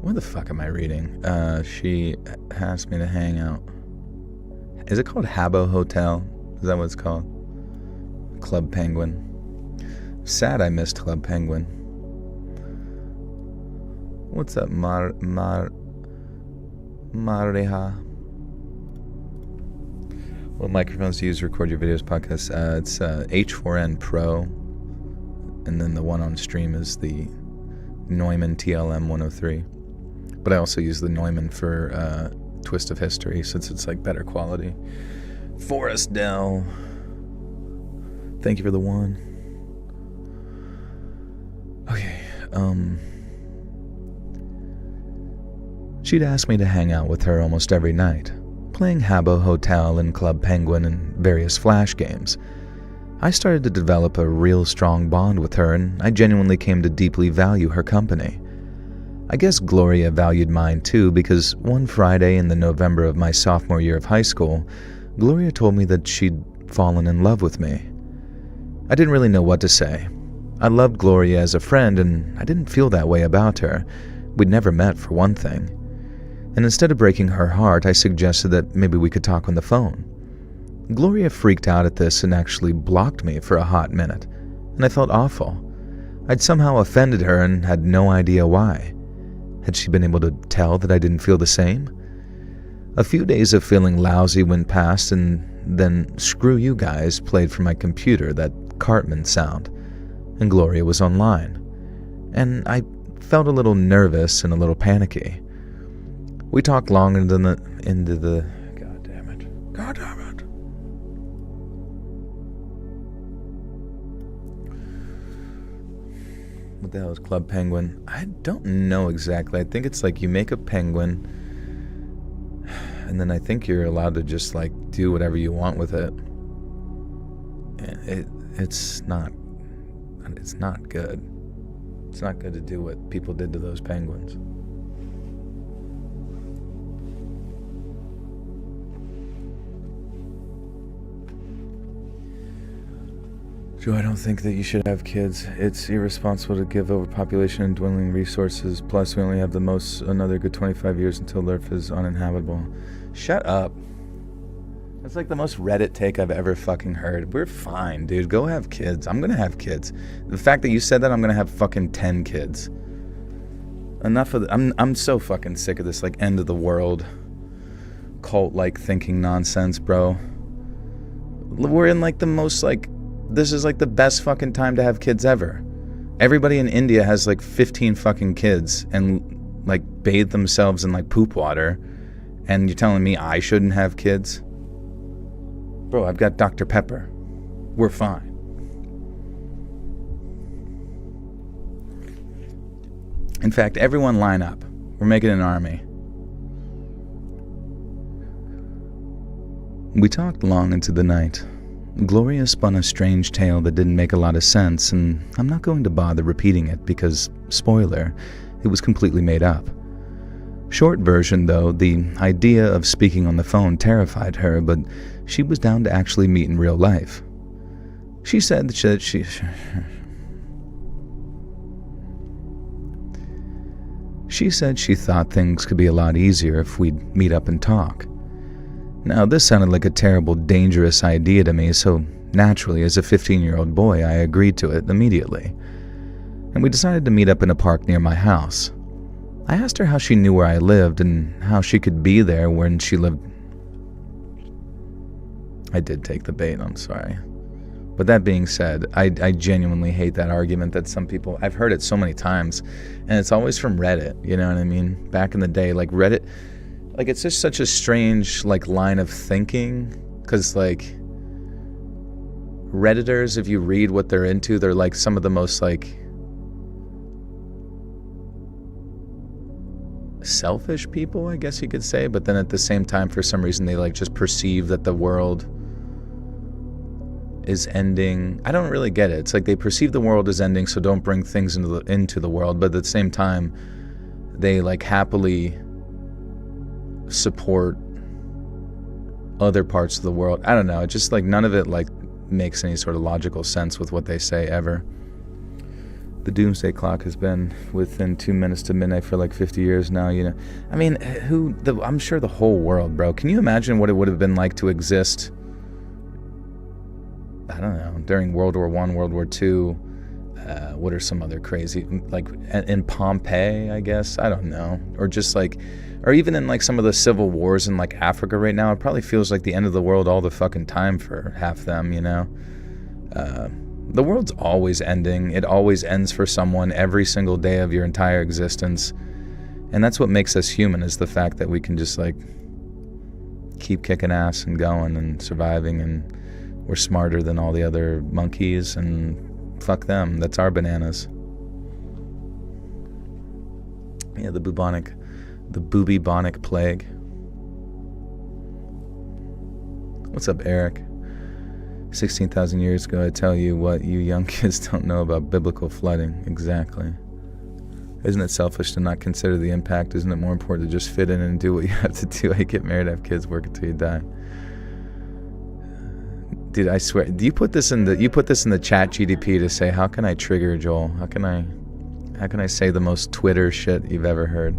Speaker 1: What the fuck am I reading? She asked me to hang out. Is it called Habbo Hotel? Is that what it's called? Club Penguin. Sad I missed Club Penguin. What's up, Mariha? What microphones do you use to record your videos, podcasts? It's H4n Pro, and then the one on stream is the Neumann TLM 103. But I also use the Neumann for Twist of History, since it's like better quality. Forrest Dell, thank you for the one. Okay, she'd ask me to hang out with her almost every night, playing Habbo Hotel and Club Penguin and various Flash games. I started to develop a real strong bond with her, and I genuinely came to deeply value her company. I guess Gloria valued mine too, because one Friday in the November of my sophomore year of high school, Gloria told me that she'd fallen in love with me. I didn't really know what to say. I loved Gloria as a friend, and I didn't feel that way about her. We'd never met, for one thing. And instead of breaking her heart, I suggested that maybe we could talk on the phone. Gloria freaked out at this and actually blocked me for a hot minute, and I felt awful. I'd somehow offended her and had no idea why. Had she been able to tell that I didn't feel the same? A few days of feeling lousy went past, and then Screw You Guys played from my computer, that Cartman sound, and Gloria was online. And I felt a little nervous and a little panicky. We talked long into the God damn it. What the hell is Club Penguin? I don't know exactly. I think it's like you make a penguin, and then I think you're allowed to just like do whatever you want with it. It's not good. It's not good to do what people did to those penguins. Joe, I don't think that you should have kids. It's irresponsible to give overpopulation and dwindling resources. Plus, we only have another good 25 years until Earth is uninhabitable. Shut up. That's like the most Reddit take I've ever fucking heard. We're fine, dude. Go have kids. I'm gonna have kids. The fact that you said that, I'm gonna have fucking 10 kids. Enough of I'm so fucking sick of this like end of the world cult-like thinking nonsense, bro. We're in like the most like, this is like the best fucking time to have kids ever. Everybody in India has like 15 fucking kids and like bathe themselves in like poop water, and you're telling me I shouldn't have kids? Bro, I've got Dr. Pepper. We're fine. In fact, everyone line up. We're making an army. We talked long into the night. Gloria spun a strange tale that didn't make a lot of sense, and I'm not going to bother repeating it because, spoiler, it was completely made up. Short version though, the idea of speaking on the phone terrified her, but she was down to actually meet in real life. She said that she thought things could be a lot easier if we'd meet up and talk. Now, this sounded like a terrible, dangerous idea to me, so naturally, as a 15-year-old boy, I agreed to it immediately. And we decided to meet up in a park near my house. I asked her how she knew where I lived and how she could be there when she lived. I did take the bait, I'm sorry. But that being said, I genuinely hate that argument that some people, I've heard it so many times, and it's always from Reddit, you know what I mean? Back in the day, like Reddit, like it's just such a strange like line of thinking, because like Redditors, if you read what they're into, they're like some of the most like selfish people, I guess you could say, but then at the same time, for some reason, they like just perceive that the world is ending. I don't really get it. It's like they perceive the world as ending, so don't bring things into the world, but at the same time, they like happily support other parts of the world. I don't know. It just like none of it like makes any sort of logical sense with what they say ever. The doomsday clock has been within 2 minutes to midnight for like 50 years now, you know. I mean, I'm sure the whole world, bro. Can you imagine what it would have been like to exist, I don't know, during World War I, World War II, What are some other crazy, like in Pompeii, I guess? I don't know. Or just like, or even in like some of the civil wars in like Africa right now, it probably feels like the end of the world all the fucking time for half them, you know? The world's always ending. It always ends for someone every single day of your entire existence. And that's what makes us human, is the fact that we can just like keep kicking ass and going and surviving, and we're smarter than all the other monkeys, and fuck them. That's our bananas. Yeah, the bubonic plague. What's up, Eric? 16,000 years ago, I tell you what you young kids don't know about biblical flooding. Exactly. Isn't it selfish to not consider the impact? Isn't it more important to just fit in and do what you have to do? I get married, have kids, work until you die. Dude, I swear, you put this in the chat GDP to say, how can I trigger Joel? How can I say the most Twitter shit you've ever heard?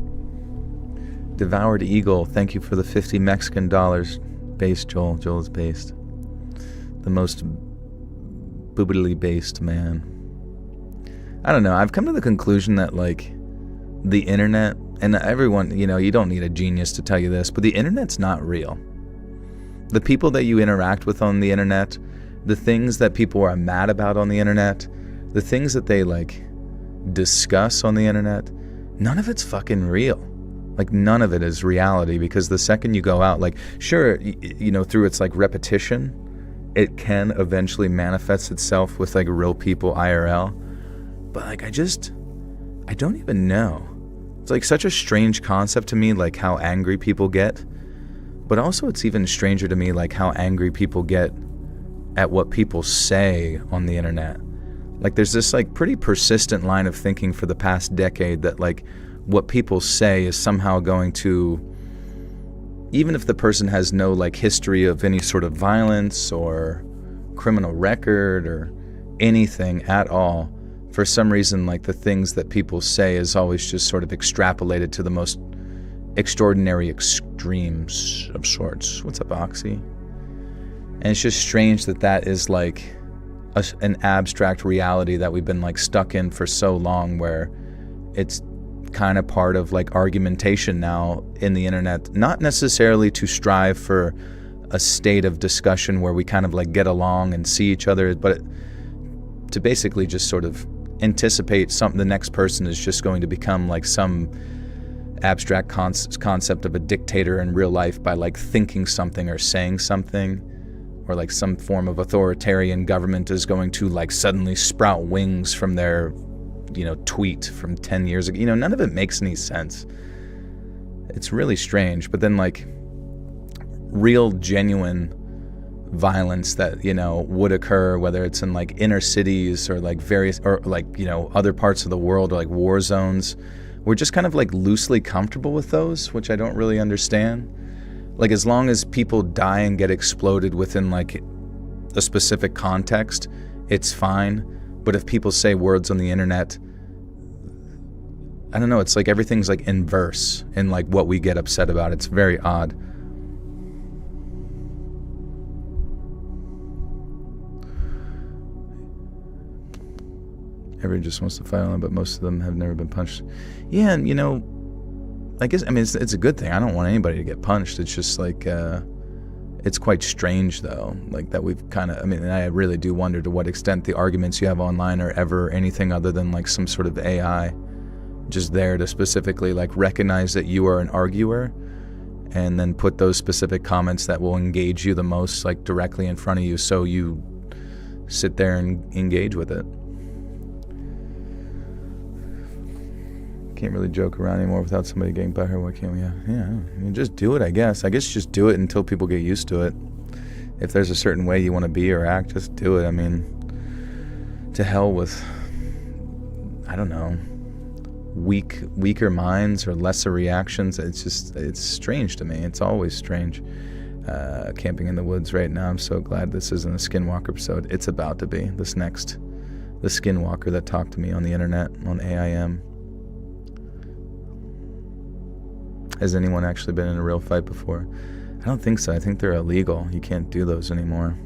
Speaker 1: Devoured Eagle, thank you for the 50 Mexican dollars. Based, Joel. Joel is based. The most boobily based man. I don't know. I've come to the conclusion that like the internet, and everyone, you know, you don't need a genius to tell you this, but the internet's not real. The people that you interact with on the internet, the things that people are mad about on the internet, the things that they like discuss on the internet, none of it's fucking real. Like none of it is reality, because the second you go out, like sure, you know, through its like repetition, it can eventually manifest itself with like real people IRL. But like I don't even know. It's like such a strange concept to me, like how angry people get. But also it's even stranger to me like how angry people get at what people say on the internet. Like there's this like pretty persistent line of thinking for the past decade that like what people say is somehow going to, even if the person has no like history of any sort of violence or criminal record or anything at all, for some reason like the things that people say is always just sort of extrapolated to the most extraordinary extremes of sorts. What's up, Oxy? And it's just strange that that is like an abstract reality that we've been like stuck in for so long, where it's kind of part of like argumentation now in the internet, not necessarily to strive for a state of discussion where we kind of like get along and see each other, but to basically just sort of anticipate something, the next person is just going to become like some abstract concept of a dictator in real life by like thinking something or saying something, or like some form of authoritarian government is going to like suddenly sprout wings from their, you know, tweet from 10 years ago. You know, none of it makes any sense. It's really strange. But then like real genuine violence that, you know, would occur, whether it's in like inner cities or like various, or like, you know, other parts of the world, or like war zones, we're just kind of like loosely comfortable with those, which I don't really understand. Like as long as people die and get exploded within like a specific context, it's fine. But if people say words on the internet, I don't know, it's like everything's like inverse in like what we get upset about. It's very odd. Everyone just wants to fight on it, but most of them have never been punched. Yeah, and you know, I guess, I mean, it's a good thing. I don't want anybody to get punched. It's just like, it's quite strange though, like that we've kind of, I mean, and I really do wonder to what extent the arguments you have online are ever anything other than like some sort of AI just there to specifically like recognize that you are an arguer and then put those specific comments that will engage you the most like directly in front of you, so you sit there and engage with it. Can't really joke around anymore without somebody getting butthurt. Why can't we? Yeah, I mean, just do it, I guess. Just do it until people get used to it. If there's a certain way you want to be or act, just do it. I mean, to hell with, I don't know, weaker minds or lesser reactions. It's strange to me. It's always strange. Camping in the woods right now. I'm so glad this isn't a Skinwalker episode. It's about to be. This next, the Skinwalker that talked to me on the internet, on AIM. Has anyone actually been in a real fight before? I don't think so. I think they're illegal. You can't do those anymore.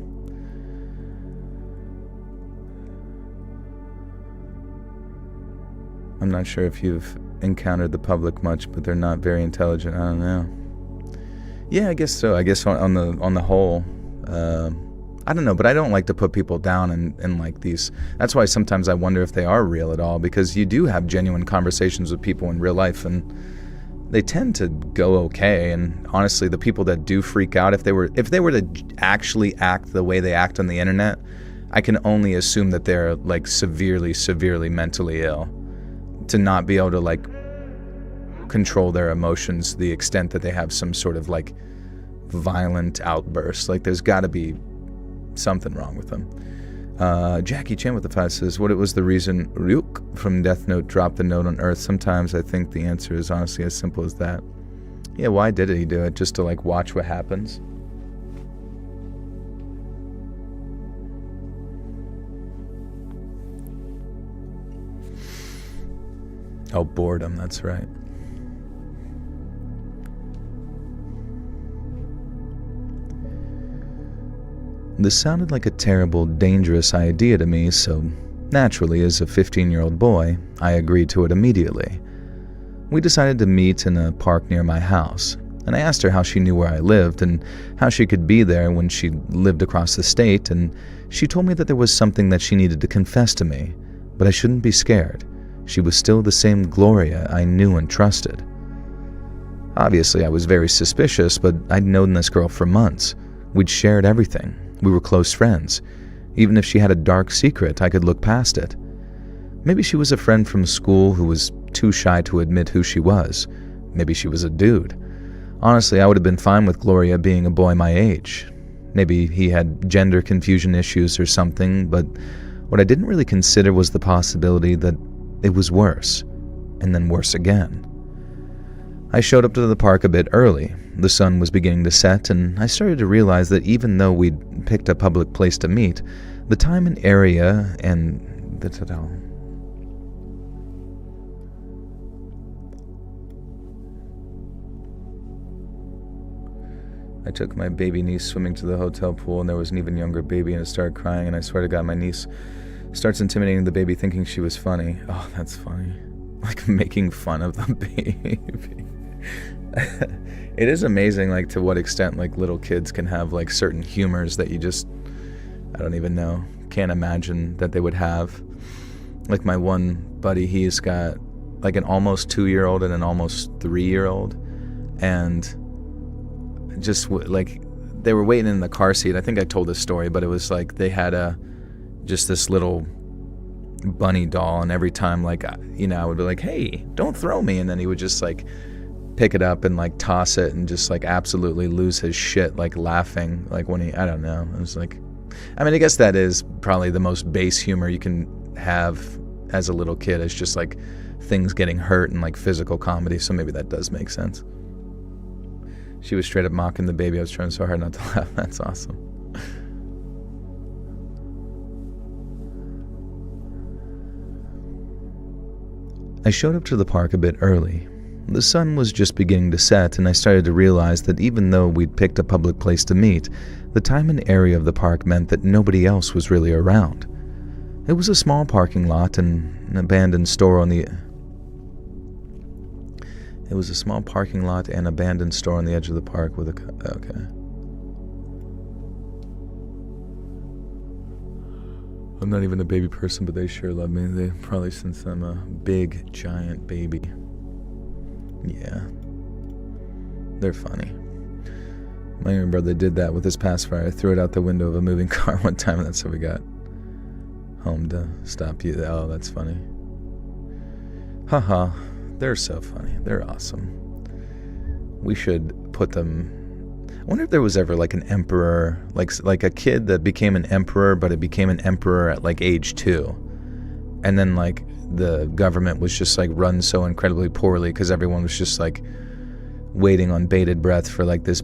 Speaker 1: I'm not sure if you've encountered the public much, but they're not very intelligent. I don't know. Yeah, I guess so. I guess on the whole, I don't know, but I don't like to put people down in like these. That's why sometimes I wonder if they are real at all, because you do have genuine conversations with people in real life, and they tend to go okay. And honestly, the people that do freak out, if they were to actually act the way they act on the internet, I can only assume that they're like severely mentally ill, to not be able to like control their emotions to the extent that they have some sort of like violent outburst. Like there's got to be something wrong with them. Jackie Chan with the 5 says, what was the reason Ryuk from Death Note dropped the note on Earth? Sometimes I think the answer is honestly as simple as that. Yeah, why did he do it? Just to like watch what happens? Oh, boredom, that's right. This sounded like a terrible, dangerous idea to me, so naturally, as a 15-year-old boy, I agreed to it immediately. We decided to meet in a park near my house, and I asked her how she knew where I lived and how she could be there when she lived across the state, and she told me that there was something that she needed to confess to me, but I shouldn't be scared. She was still the same Gloria I knew and trusted. Obviously, I was very suspicious, but I'd known this girl for months. We'd shared everything. We were close friends. Even if she had a dark secret, I could look past it. Maybe she was a friend from school who was too shy to admit who she was. Maybe she was a dude. Honestly, I would have been fine with Gloria being a boy my age. Maybe he had gender confusion issues or something, but what I didn't really consider was the possibility that it was worse, and then worse again. I showed up to the park a bit early. The sun was beginning to set, and I started to realize that even though we'd picked a public place to meet, the time and area and the I took my baby niece swimming to the hotel pool, and there was an even younger baby, and it started crying, and I swear to God, my niece starts intimidating the baby, thinking she was funny. Oh, that's funny. Like making fun of the baby. It is amazing, like, to what extent, like, little kids can have, like, certain humors that you just, I don't even know, can't imagine that they would have. Like, my one buddy, he's got, like, an almost 2-year-old and an almost 3-year-old, and just, like, they were waiting in the car seat. I think I told this story, but it was, like, they had just this little bunny doll, and every time, like, you know, I would be like, hey, don't throw me, and then he would just, like, pick it up and like toss it and just like absolutely lose his shit, like laughing, like when he, I don't know, it was like, I mean, I guess that is probably the most base humor you can have as a little kid, is just like things getting hurt and like physical comedy, so maybe that does make sense. She was straight up mocking the baby. I was trying so hard not to laugh. That's awesome. I showed up to the park a bit early. The sun was just beginning to set, and I started to realize that even though we'd picked a public place to meet, the time and area of the park meant that nobody else was really around. It was a small parking lot and an abandoned store on the... It was a small parking lot and abandoned store on the edge of the park with a... Okay. I'm not even a baby person, but they sure love me. They probably, since I'm a big, giant baby. Yeah. They're funny. My younger brother did that with his pacifier. I threw it out the window of a moving car one time, and that's how we got home to stop you. Oh, that's funny. Haha. They're so funny. They're awesome. We should put them... I wonder if there was ever like an emperor, like a kid that became an emperor, but it became an emperor at like age 2. And then like the government was just like run so incredibly poorly because everyone was just like waiting on bated breath for like this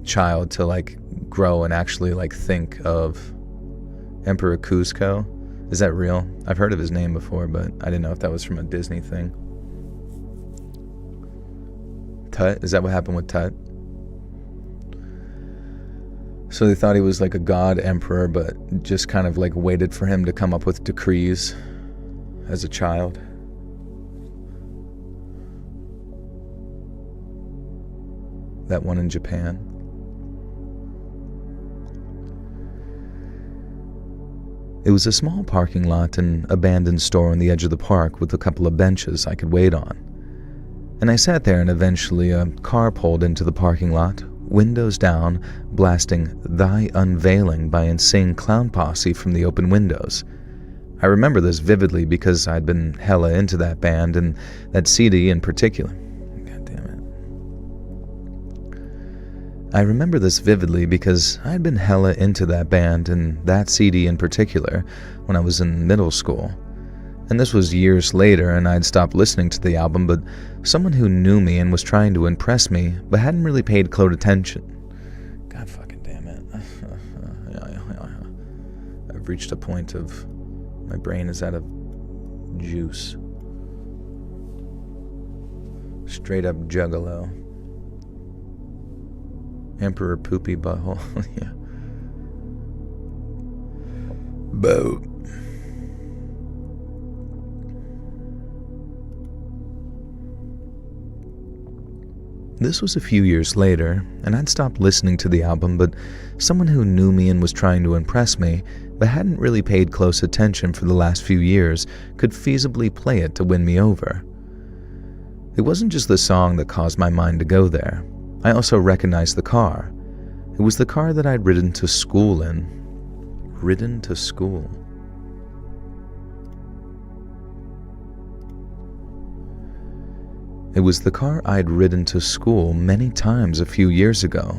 Speaker 1: child to like grow and actually like think of Emperor Cusco. Is that real? I've heard of his name before, but I didn't know if that was from a Disney thing. Tut? Is that what happened with Tut? So they thought he was like a god emperor, but just kind of like waited for him to come up with decrees as a child. That one in Japan. It was a small parking lot and abandoned store on the edge of the park with a couple of benches I could wait on. And I sat there, and eventually a car pulled into the parking lot, windows down, blasting Thy Unveiling by Insane Clown Posse from the open windows. I remember this vividly because I'd been hella into that band and that CD in particular. God damn it. I remember this vividly because I'd been hella into that band and that CD in particular when I was in middle school. And this was years later, and I'd stopped listening to the album, but someone who knew me and was trying to impress me, but hadn't really paid close attention. God fucking damn it. I've reached a point of my brain is out of juice. Straight up juggalo. Emperor Poopy Butthole. Yeah. Boat. This was a few years later, and I'd stopped listening to the album, but someone who knew me and was trying to impress me, but hadn't really paid close attention for the last few years, could feasibly play it to win me over. It wasn't just the song that caused my mind to go there. I also recognized the car. It was the car that I'd ridden to school in. Ridden to school. It was the car I'd ridden to school many times a few years ago,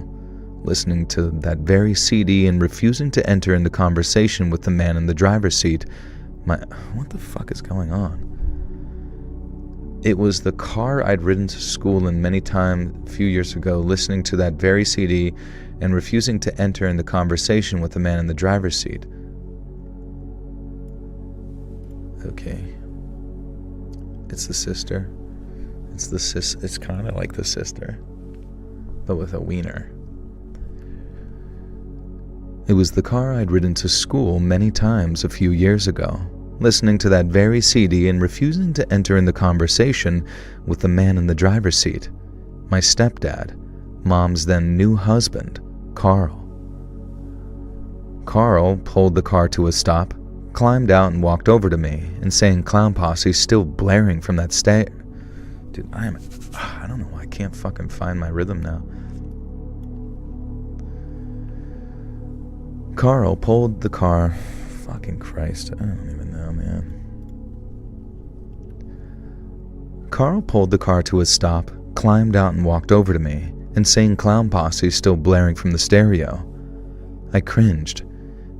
Speaker 1: listening to that very CD and refusing to enter into conversation with the man in the driver's seat. What the fuck is going on? It was the car I'd ridden to school in many times a few years ago, listening to that very CD and refusing to enter into conversation with the man in the driver's seat. Okay. It's the sister. It's kind of like the sister, but with a wiener. It was the car I'd ridden to school many times a few years ago, listening to that very CD and refusing to enter into conversation with the man in the driver's seat, my stepdad, Mom's then new husband, Carl. Carl pulled the car to a stop, climbed out and walked over to me, Insane Clown Posse still blaring from that stair. Dude, I don't know why I can't fucking find my rhythm now. Carl pulled the car. Fucking Christ, I don't even know, man. Carl pulled the car to a stop, climbed out and walked over to me, Insane Clown Posse still blaring from the stereo. I cringed.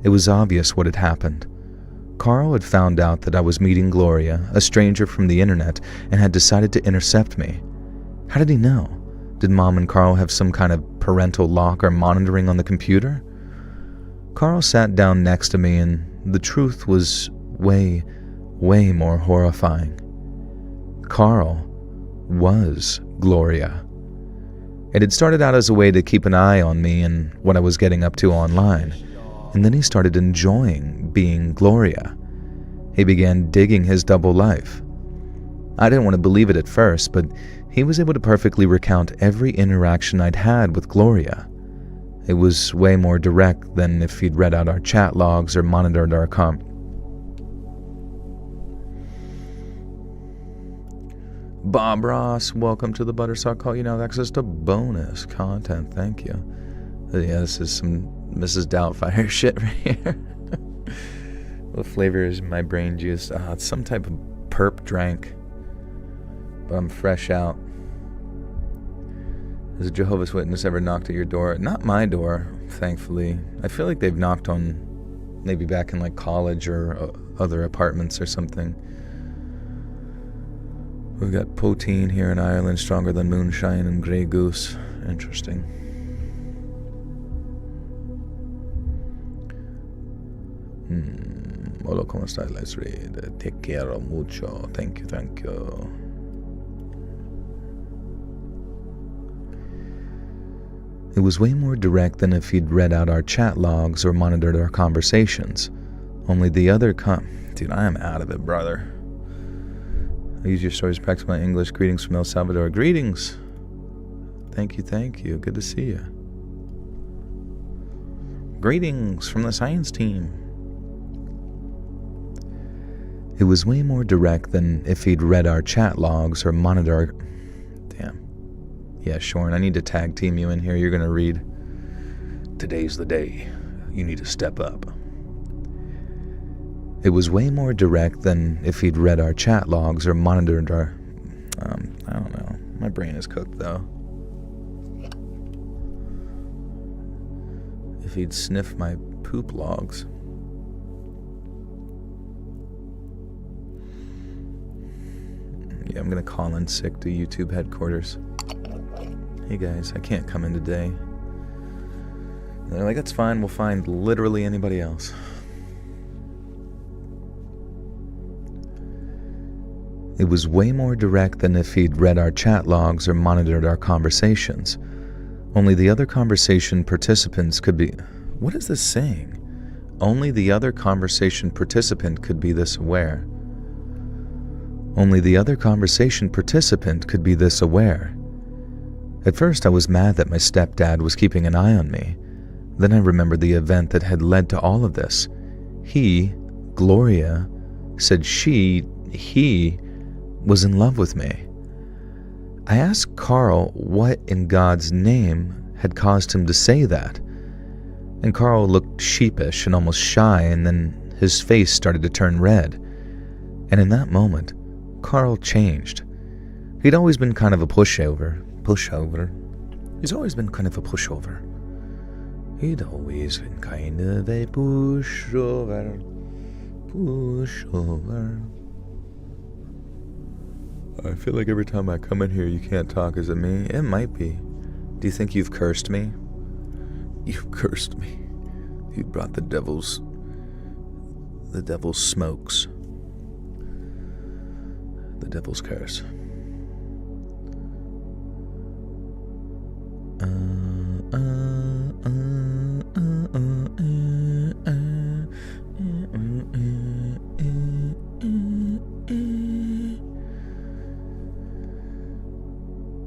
Speaker 1: It was obvious what had happened. Carl had found out that I was meeting Gloria, a stranger from the internet, and had decided to intercept me. How did he know? Did Mom and Carl have some kind of parental lock or monitoring on the computer? Carl sat down next to me, and the truth was way more horrifying. Carl was Gloria. It had started out as a way to keep an eye on me and what I was getting up to online. And then he started enjoying being Gloria. He began digging his double life. I didn't want to believe it at first, but he was able to perfectly recount every interaction I'd had with Gloria. It was way more direct than if he'd read out our chat logs or monitored our Bob Ross, welcome to the Buttersock Call. You now have access to bonus content. Thank you. Yeah, this is some Mrs. Doubtfire shit right here. What flavor is my brain juice? It's some type of perp drink. But I'm fresh out. Has a Jehovah's Witness ever knocked at your door? Not my door, thankfully. I feel like they've knocked on maybe back in like college or other apartments or something. We've got poteen here in Ireland, stronger than moonshine and Grey Goose. Interesting. Hola, ¿cómo estás? Let's read. Te quiero mucho. Thank you. It was way more direct than if he'd read out our chat logs or monitored our conversations. Only the other Dude, I am out of it, brother. I use your stories to practice my English. Greetings from El Salvador. Greetings. Thank you. Good to see you. Greetings from the science team. It was way more direct than if he'd read our chat logs or monitored our... Damn. Yeah, Shorn, I need to tag team you in here. You're going to read, "Today's the day. You need to step up." It was way more direct than if he'd read our chat logs or monitored our... I don't know. My brain is cooked, though. If he'd sniffed my poop logs. Yeah, I'm gonna call in sick to YouTube headquarters. "Hey guys, I can't come in today." And they're like, "That's fine, we'll find literally anybody else." It was way more direct than if he'd read our chat logs or monitored our conversations. Only the other conversation participants could be... What is this saying? Only the other conversation participant could be this aware. Only the other conversation participant could be this aware. At first I was mad that my stepdad was keeping an eye on me. Then I remembered the event that had led to all of this. He, Gloria, said he was in love with me. I asked Carl what in God's name had caused him to say that. And Carl looked sheepish and almost shy, and then his face started to turn red. And in that moment, Carl changed. He'd always been kind of a pushover. He's always been kind of a pushover. He'd always been kind of a pushover. I feel like every time I come in here you can't talk. Is it me? It might be. Do you think you've cursed me? You cursed me. You brought the devil's smokes. The devil's curse.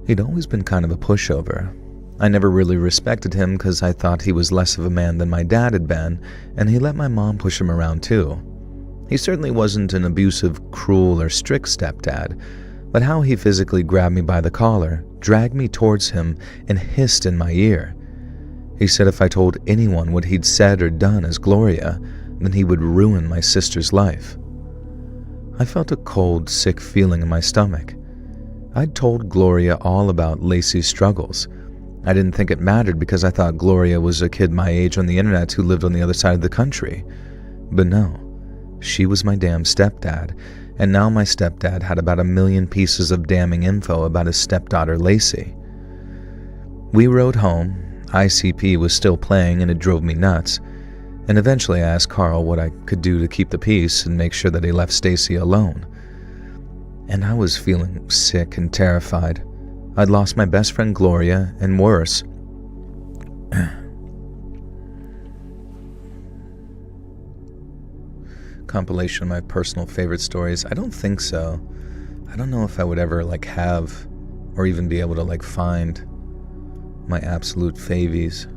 Speaker 1: He'd always been kind of a pushover. I never really respected him because I thought he was less of a man than my dad had been, and he let my mom push him around too. He certainly wasn't an abusive, cruel, or strict stepdad, but how he physically grabbed me by the collar, dragged me towards him, and hissed in my ear. He said if I told anyone what he'd said or done as Gloria, then he would ruin my sister's life. I felt a cold, sick feeling in my stomach. I'd told Gloria all about Lacey's struggles. I didn't think it mattered because I thought Gloria was a kid my age on the internet who lived on the other side of the country. But no, she was my damn stepdad, and now my stepdad had about 1 million pieces of damning info about his stepdaughter Lacey. We rode home. ICP was still playing and it drove me nuts, and eventually I asked Carl what I could do to keep the peace and make sure that he left Stacy alone. And I was feeling sick and terrified. I'd lost my best friend Gloria, and worse. Compilation of my personal favorite stories. I don't think so. I don't know if I would ever have or even be able to find my absolute favies.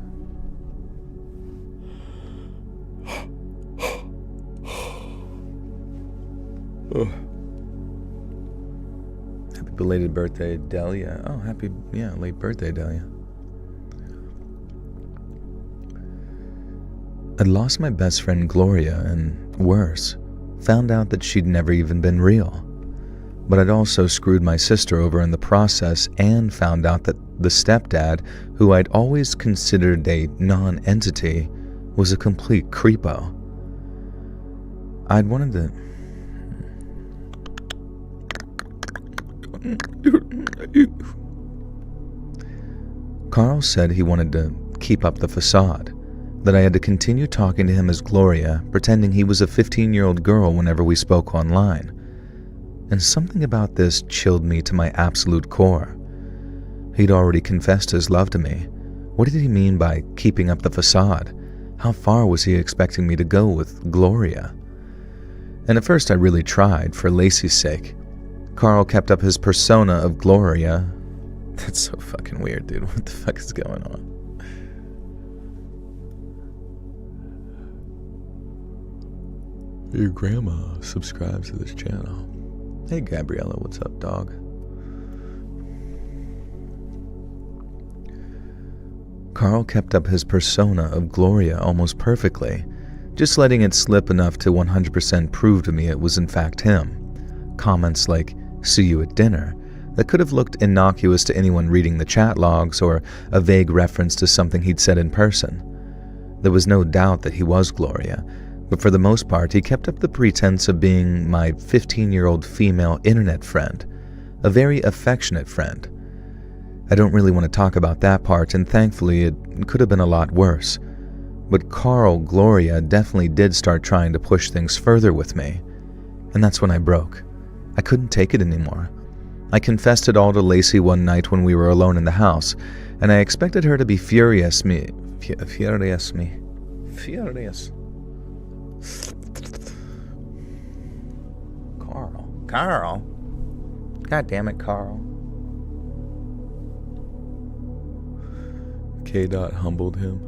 Speaker 1: Happy belated birthday, Delia. Oh, late birthday, Delia. I'd lost my best friend Gloria, and worse, found out that she'd never even been real. But I'd also screwed my sister over in the process and found out that the stepdad, who I'd always considered a non-entity, was a complete creepo. I'd wanted to... Carl said he wanted to keep up the facade, that I had to continue talking to him as Gloria, pretending he was a 15-year-old girl whenever we spoke online. And something about this chilled me to my absolute core. He'd already confessed his love to me. What did he mean by keeping up the facade? How far was he expecting me to go with Gloria? And at first I really tried, for Lacey's sake. Carl kept up his persona of Gloria. That's so fucking weird, dude. What the fuck is going on? Your grandma subscribes to this channel. Hey, Gabriella, what's up, dog? Carl kept up his persona of Gloria almost perfectly, just letting it slip enough to 100% prove to me it was in fact him. Comments like, "see you at dinner," that could have looked innocuous to anyone reading the chat logs, or a vague reference to something he'd said in person. There was no doubt that he was Gloria, but for the most part he kept up the pretense of being my 15-year-old female internet friend, a very affectionate friend. I don't really want to talk about that part, and thankfully it could have been a lot worse. But Carl Gloria definitely did start trying to push things further with me, and that's when I broke. I couldn't take it anymore. I confessed it all to Lacey one night when we were alone in the house, and I expected her to be furious. Carl. God damn it, Carl. K-Dot humbled him.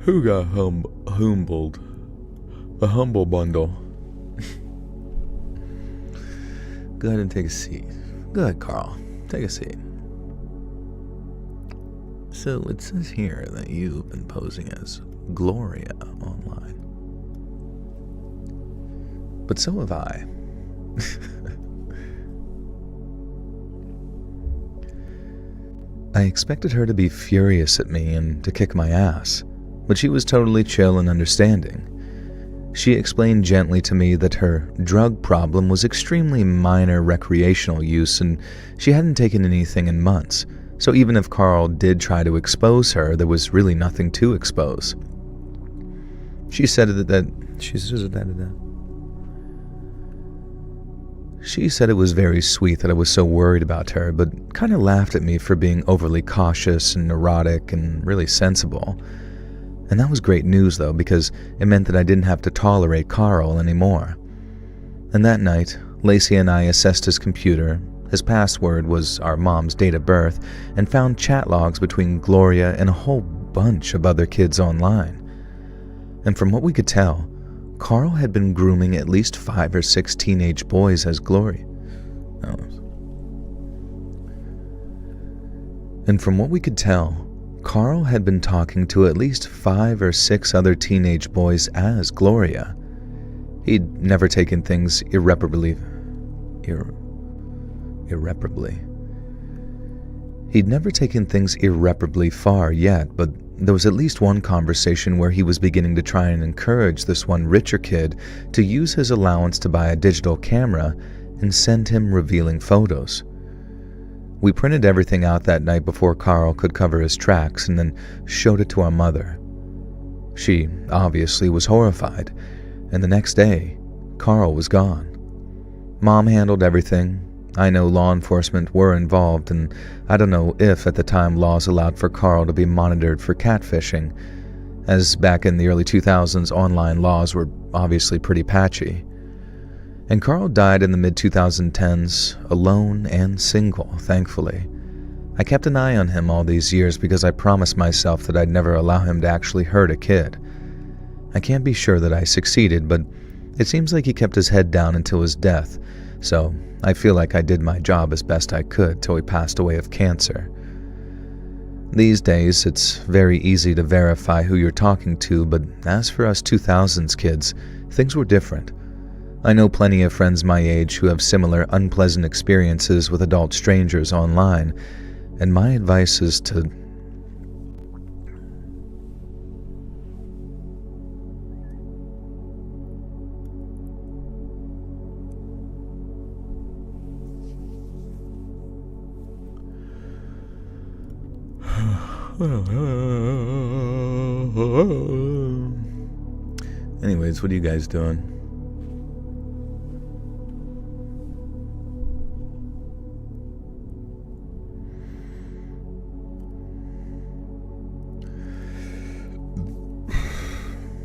Speaker 1: Who got humbled? The humble bundle. Go ahead and take a seat. Go ahead, Carl. Take a seat. So it says here that you've been posing as Gloria online. But so have I. I expected her to be furious at me and to kick my ass, but she was totally chill and understanding. She explained gently to me that her drug problem was extremely minor recreational use and she hadn't taken anything in months, so even if Carl did try to expose her, there was really nothing to expose. She said it was very sweet that I was so worried about her, but kind of laughed at me for being overly cautious and neurotic and really sensible. And that was great news, though, because it meant that I didn't have to tolerate Carl anymore. And that night, Lacey and I assessed his computer. His password was our mom's date of birth, and found chat logs between Gloria and a whole bunch of other kids online. And from what we could tell, Carl had been grooming at least 5 or 6 teenage boys as Gloria. And from what we could tell, Carl had been talking to at least 5 or 6 other teenage boys as Gloria. He'd never taken things irreparably. He'd never taken things irreparably far yet, but there was at least one conversation where he was beginning to try and encourage this one richer kid to use his allowance to buy a digital camera and send him revealing photos. We printed everything out that night before Carl could cover his tracks and then showed it to our mother. She obviously was horrified, and the next day, Carl was gone. Mom handled everything. I know law enforcement were involved, and I don't know if at the time laws allowed for Carl to be monitored for catfishing, as back in the early 2000s online laws were obviously pretty patchy. And Carl died in the mid-2010s, alone and single, thankfully. I kept an eye on him all these years because I promised myself that I'd never allow him to actually hurt a kid. I can't be sure that I succeeded, but it seems like he kept his head down until his death, so I feel like I did my job as best I could till he passed away of cancer. These days, it's very easy to verify who you're talking to, but as for us 2000s kids, things were different. I know plenty of friends my age who have similar unpleasant experiences with adult strangers online, and my advice is to Anyways, what are you guys doing?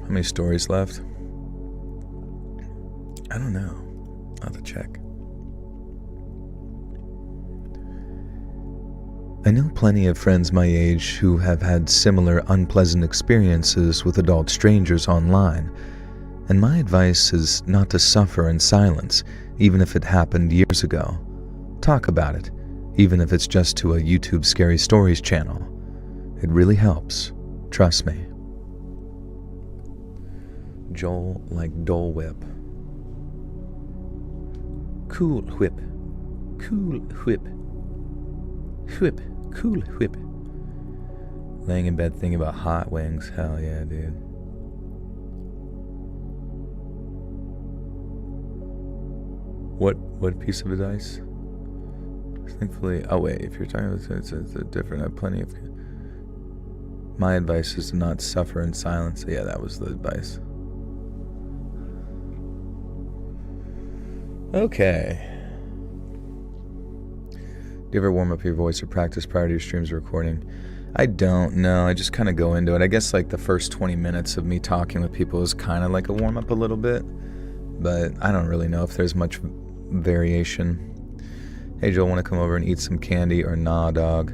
Speaker 1: How many stories left? I don't know. I'll have to check. I know plenty of friends my age who have had similar unpleasant experiences with adult strangers online, and my advice is not to suffer in silence, even if it happened years ago. Talk about it, even if it's just to a YouTube Scary Stories channel. It really helps. Trust me. Joel like Dole Whip. Cool whip. Cool whip. Whip. Cool whip. Laying in bed thinking about hot wings. Hell yeah, dude. What piece of advice? Thankfully, oh wait, if you're talking about it's different. I have plenty of. My advice is to not suffer in silence. Yeah, that was the advice. Okay. Do you ever warm up your voice or practice prior to your streams or recording? I don't know. I just kind of go into it. I guess like the first 20 minutes of me talking with people is kind of like a warm up a little bit, but I don't really know if there's much variation. Hey Joel, want to come over and eat some candy or nah, dog?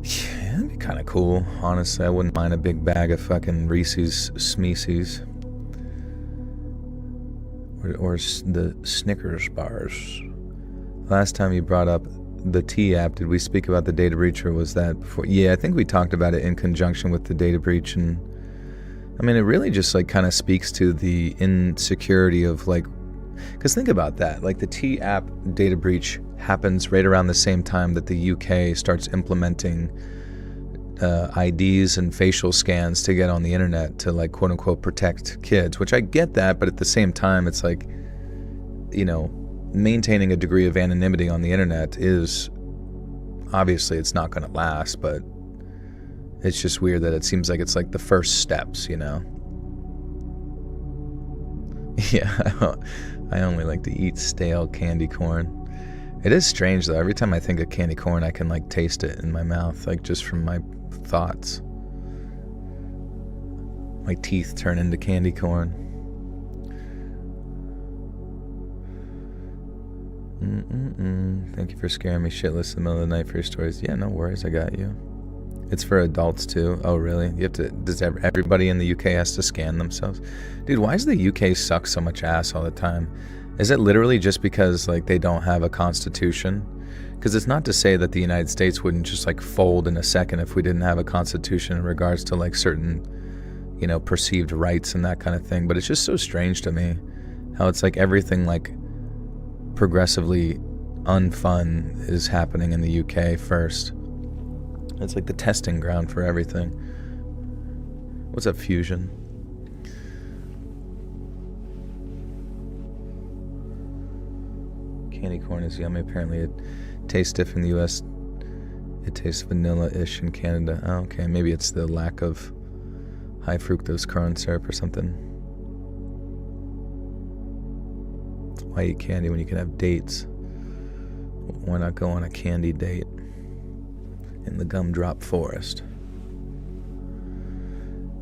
Speaker 1: Yeah, that'd be kind of cool. Honestly, I wouldn't mind a big bag of fucking Reese's Smeecies. Or the Snickers bars. Last time you brought up the T app, did we speak about the data breach, or was that before? Yeah, I think we talked about it in conjunction with the data breach, and I mean, it really just like kind of speaks to the insecurity of like, because think about that, like the T app data breach happens right around the same time that the UK starts implementing IDs and facial scans to get on the internet to like quote unquote protect kids, which I get that, but at the same time, it's like, you know, maintaining a degree of anonymity on the internet is obviously it's not going to last, but it's just weird that it seems like it's like the first steps, you know? Yeah, I only like to eat stale candy corn. It is strange though. Every time I think of candy corn, I can like taste it in my mouth, like just from my thoughts. My teeth turn into candy corn. Thank you for scaring me shitless in the middle of the night for your stories. Yeah, no worries, I got you. It's for adults too. Oh really? You have to, does everybody in the UK has to scan themselves? Dude, why does the UK suck so much ass all the time? Is it literally just because like they don't have a constitution? Because it's not to say that the United States wouldn't just like fold in a second if we didn't have a constitution in regards to like certain, you know, perceived rights and that kind of thing. But it's just so strange to me how it's like everything like progressively unfun is happening in the UK first. It's like the testing ground for everything. What's up, Fusion? Candy corn is yummy. Apparently it tastes different in the US. It tastes vanilla-ish in Canada. Oh, okay, maybe it's the lack of high fructose corn syrup or something. Why eat candy when you can have dates? Why not go on a candy date in the gumdrop forest?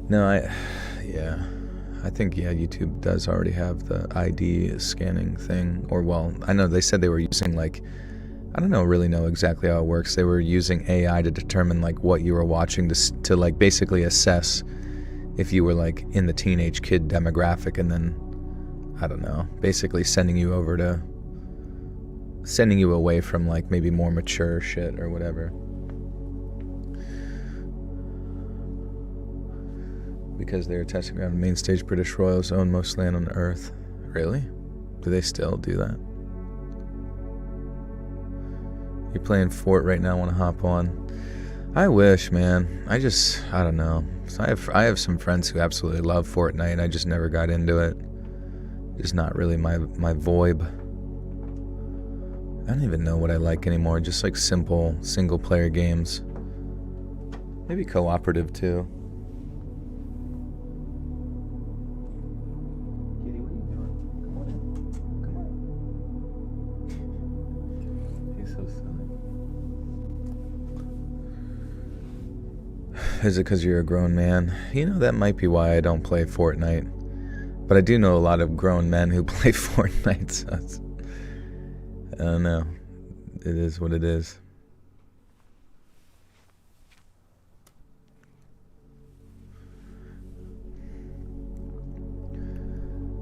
Speaker 1: No, I think, YouTube does already have the ID scanning thing. Or, well, I know they said they were using, like, I don't really know exactly how it works. They were using AI to determine, like, what you were watching to like, basically assess if you were, like, in the teenage kid demographic, and then, I don't know, basically sending you away from, like, maybe more mature shit or whatever. Because they were testing around the main stage, British royals own most land on Earth. Really? Do they still do that? You're playing Fort right now, want to hop on? I wish, man. I don't know. So I have some friends who absolutely love Fortnite. I just never got into it. Just not really my voib. I don't even know what I like anymore. Just like simple single player games. Maybe cooperative too. Is it because you're a grown man? You know, that might be why I don't play Fortnite. But I do know a lot of grown men who play Fortnite, so I don't know. It is what it is.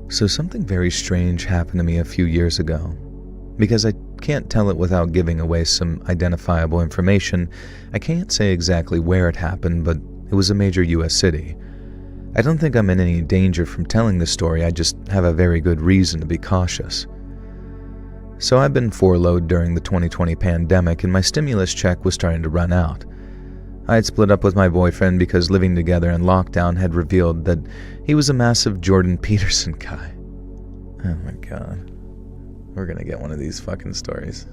Speaker 1: So something very strange happened to me a few years ago. Because I can't tell it without giving away some identifiable information, I can't say exactly where it happened, but it was a major US city. I don't think I'm in any danger from telling this story, I just have a very good reason to be cautious. So I've been furloughed during the 2020 pandemic and my stimulus check was starting to run out. I had split up with my boyfriend because living together in lockdown had revealed that he was a massive Jordan Peterson guy. Oh my god. We're gonna get one of these fucking stories.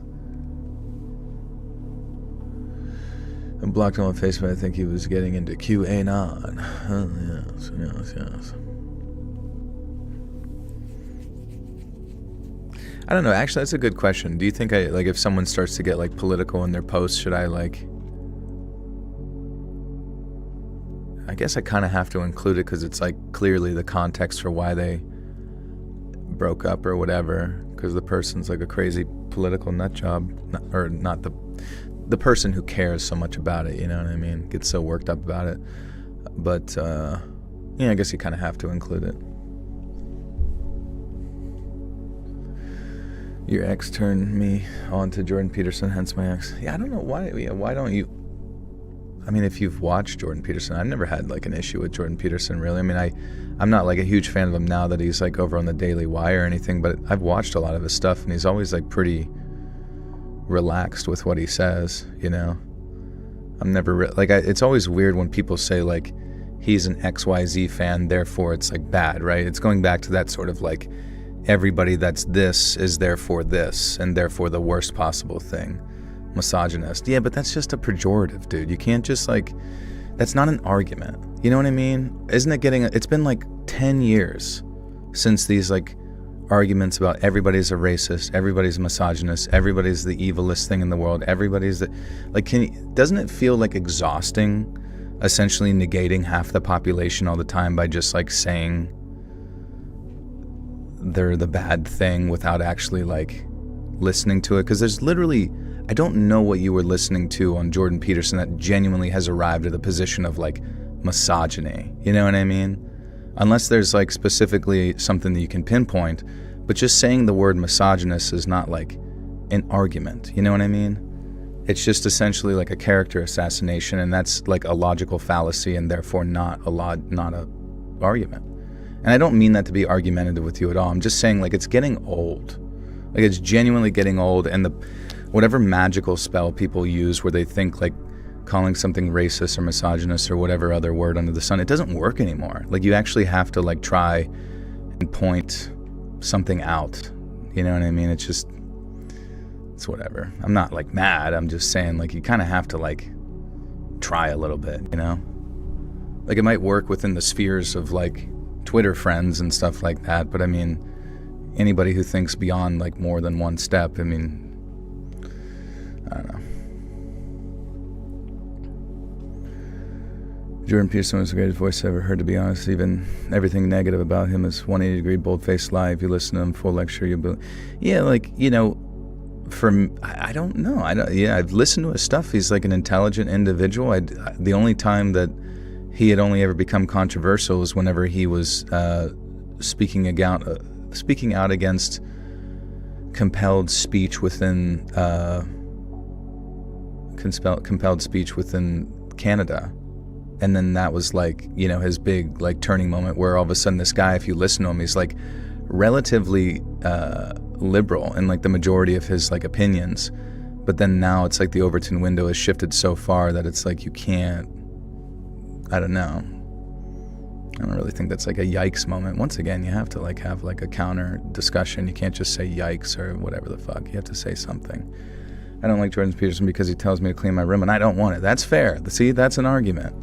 Speaker 1: I blocked him on Facebook. I think he was getting into QAnon. Oh, yes. I don't know. Actually, that's a good question. Do you think if someone starts to get like political in their posts, should I I guess I kind of have to include it because it's like clearly the context for why they broke up or whatever. Because the person's like a crazy political nut job, not the person who cares so much about it, you know what I mean? Gets so worked up about it. But, yeah, I guess you kind of have to include it. Your ex turned me on to Jordan Peterson, hence my ex. Yeah, I don't know why. Yeah, why don't you? I mean, if you've watched Jordan Peterson, I've never had like an issue with Jordan Peterson, really. I mean, I'm not like a huge fan of him now that he's like over on the Daily Wire or anything, but I've watched a lot of his stuff and he's always like pretty relaxed with what he says, you know? I'm never, it's always weird when people say like, he's an XYZ fan, therefore it's like bad, right? It's going back to that sort of like, everybody that's this is therefore this, and therefore the worst possible thing. Misogynist. Yeah, but that's just a pejorative, dude. You can't just that's not an argument. You know what I mean? Isn't it it's been like 10 years since these like arguments about everybody's a racist, everybody's a misogynist, everybody's the evilest thing in the world, everybody's doesn't it feel like exhausting essentially negating half the population all the time by just like saying they're the bad thing without actually like listening to it? Because there's literally, I don't know what you were listening to on Jordan Peterson that genuinely has arrived at a position of like misogyny. You know what I mean? Unless there's like specifically something that you can pinpoint, but just saying the word misogynist is not like an argument. You know what I mean? It's just essentially like a character assassination, and that's like a logical fallacy and therefore not a argument. And I don't mean that to be argumentative with you at all. I'm just saying like it's getting old. Like it's genuinely getting old, and whatever magical spell people use where they think like calling something racist or misogynist or whatever other word under the sun, it doesn't work anymore. Like you actually have to like try and point something out. You know what I mean? It's whatever. I'm not like mad. I'm just saying like you kind of have to like try a little bit, you know? Like it might work within the spheres of like Twitter friends and stuff like that, but I mean, anybody who thinks beyond like more than one step, I mean, I don't know. Jordan Peterson was the greatest voice I ever heard, to be honest. Even everything negative about him is 180-degree bold-faced lie. If you listen to him full lecture, you'll be, yeah, like, you know, I don't know. I've listened to his stuff. He's like an intelligent individual. The only time that he had only ever become controversial was whenever he was speaking out against compelled speech within Canada. And then that was like, you know, his big like turning moment where all of a sudden this guy, if you listen to him, he's like relatively liberal in like the majority of his like opinions. But then now it's like the Overton window has shifted so far that it's like you can't, I don't know. I don't really think that's like a yikes moment. Once again, you have to like have like a counter discussion. You can't just say yikes or whatever the fuck. You have to say something. I don't like Jordan Peterson because he tells me to clean my room and I don't want it. That's fair. See, that's an argument.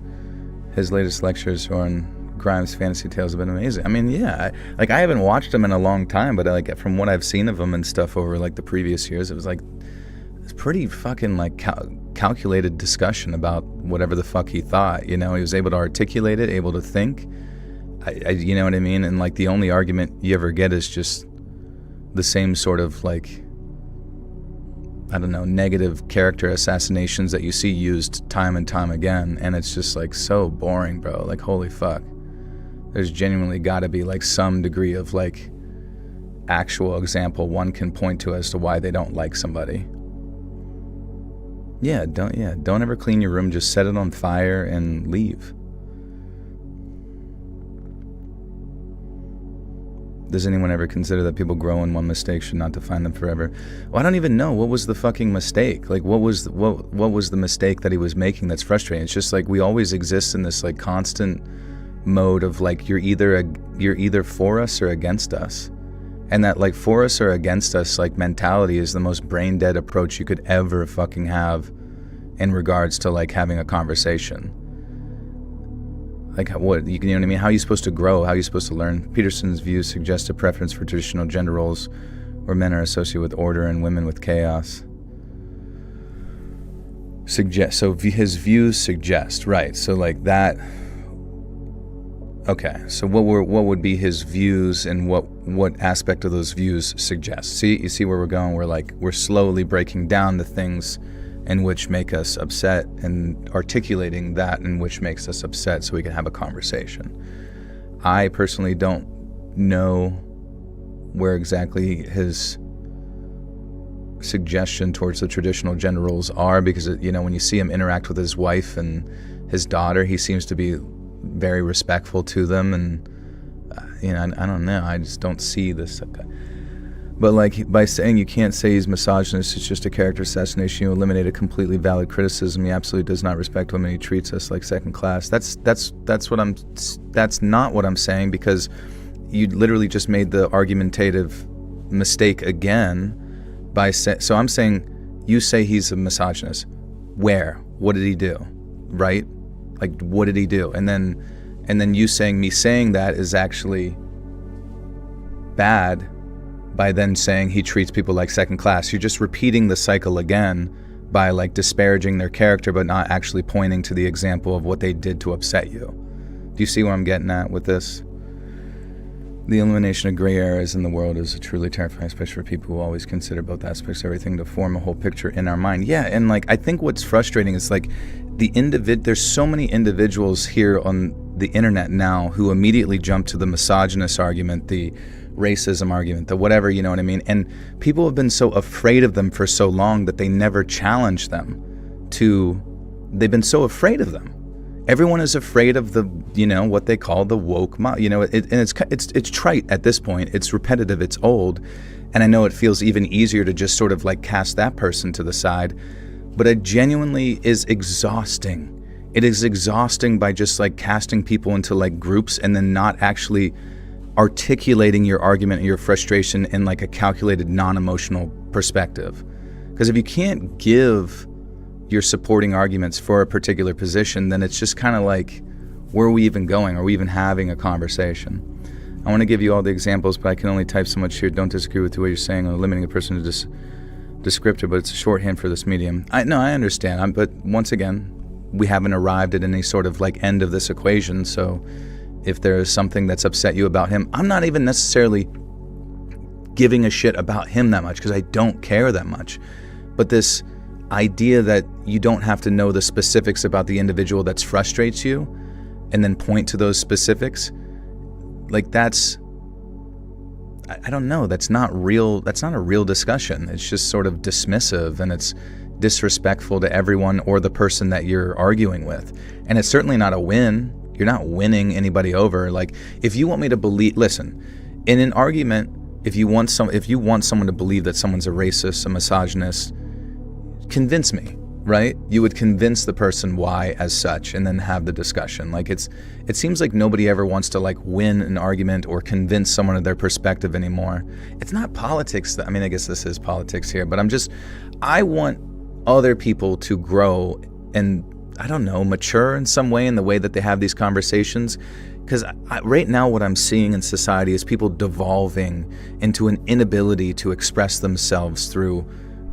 Speaker 1: His latest lectures on Grimes' fantasy tales have been amazing. I mean, yeah, I haven't watched him in a long time, but like from what I've seen of him and stuff over like the previous years, it was like it's pretty fucking like calculated discussion about whatever the fuck he thought. You know, he was able to articulate it, able to think. You know what I mean? And like the only argument you ever get is just the same sort of like, I don't know, negative character assassinations that you see used time and time again. And it's just like so boring, bro. Like, holy fuck. There's genuinely got to be like some degree of like actual example one can point to as to why they don't like somebody. Don't ever clean your room. Just set it on fire and leave. Does anyone ever consider that people grow in one mistake should not define them forever? Well, I don't even know. What was the fucking mistake? Like, what was the mistake that he was making that's frustrating? It's just like we always exist in this like constant mode of like you're either for us or against us. And that like for us or against us like mentality is the most brain dead approach you could ever fucking have in regards to like having a conversation. Like what, you know what I mean? How are you supposed to grow? How are you supposed to learn? Peterson's views suggest a preference for traditional gender roles where men are associated with order and women with chaos. So his views suggest, right? So like that. Okay, so what would be his views and what aspect of those views suggest? You see where we're going? We're slowly breaking down the things in which make us upset and articulating that in which makes us upset so we can have a conversation. I personally don't know where exactly his suggestion towards the traditional gender roles are, because when you see him interact with his wife and his daughter, he seems to be very respectful to them, and I don't know, I just don't see this. But like by saying you can't say he's misogynist, it's just a character assassination, you eliminate a completely valid criticism. He absolutely does not respect women. He treats us like second class. That's not what I'm saying, because you literally just made the argumentative mistake again by so I'm saying you say he's a misogynist. Where? What did he do? Right? Like, what did he do? And then you saying that is actually bad by then saying he treats people like second class. You're just repeating the cycle again by like disparaging their character but not actually pointing to the example of what they did to upset you. Do you see where I'm getting at with this? The elimination of gray areas in the world is truly terrifying, especially for people who always consider both aspects of everything to form a whole picture in our mind. Yeah, and like I think what's frustrating is like there's so many individuals here on the internet now who immediately jump to the misogynist argument, the racism argument, the whatever, you know what I mean? And people have been so afraid of them for so long that they never challenge them they've been so afraid of them. Everyone is afraid of the, what they call the woke it's trite at this point. It's repetitive, it's old. And I know it feels even easier to just sort of like cast that person to the side, but it genuinely is exhausting. It is exhausting by just like casting people into like groups and then not actually articulating your argument and your frustration in like a calculated, non-emotional perspective. Because if you can't give your supporting arguments for a particular position, then it's just kind of like, where are we even going? Are we even having a conversation? I want to give you all the examples, but I can only type so much here. Don't disagree with what you're saying on limiting a person to descriptor, but it's a shorthand for this medium. I understand, but once again, we haven't arrived at any sort of like end of this equation. So if there is something that's upset you about him, I'm not even necessarily giving a shit about him that much because I don't care that much. But this idea that you don't have to know the specifics about the individual that frustrates you and then point to those specifics, like that's, I don't know, that's not real. That's not a real discussion. It's just sort of dismissive, and it's disrespectful to everyone or the person that you're arguing with. And it's certainly not a win. You're not winning anybody over. Like, if you want me to believe, listen, in an argument, if you want someone to believe that someone's a racist, a misogynist, convince me, right? You would convince the person why as such, and then have the discussion. Like, it seems like nobody ever wants to like win an argument or convince someone of their perspective anymore. It's not politics. I mean, I guess this is politics here, but I want other people to grow and, I don't know, mature in some way in the way that they have these conversations. Because right now what I'm seeing in society is people devolving into an inability to express themselves through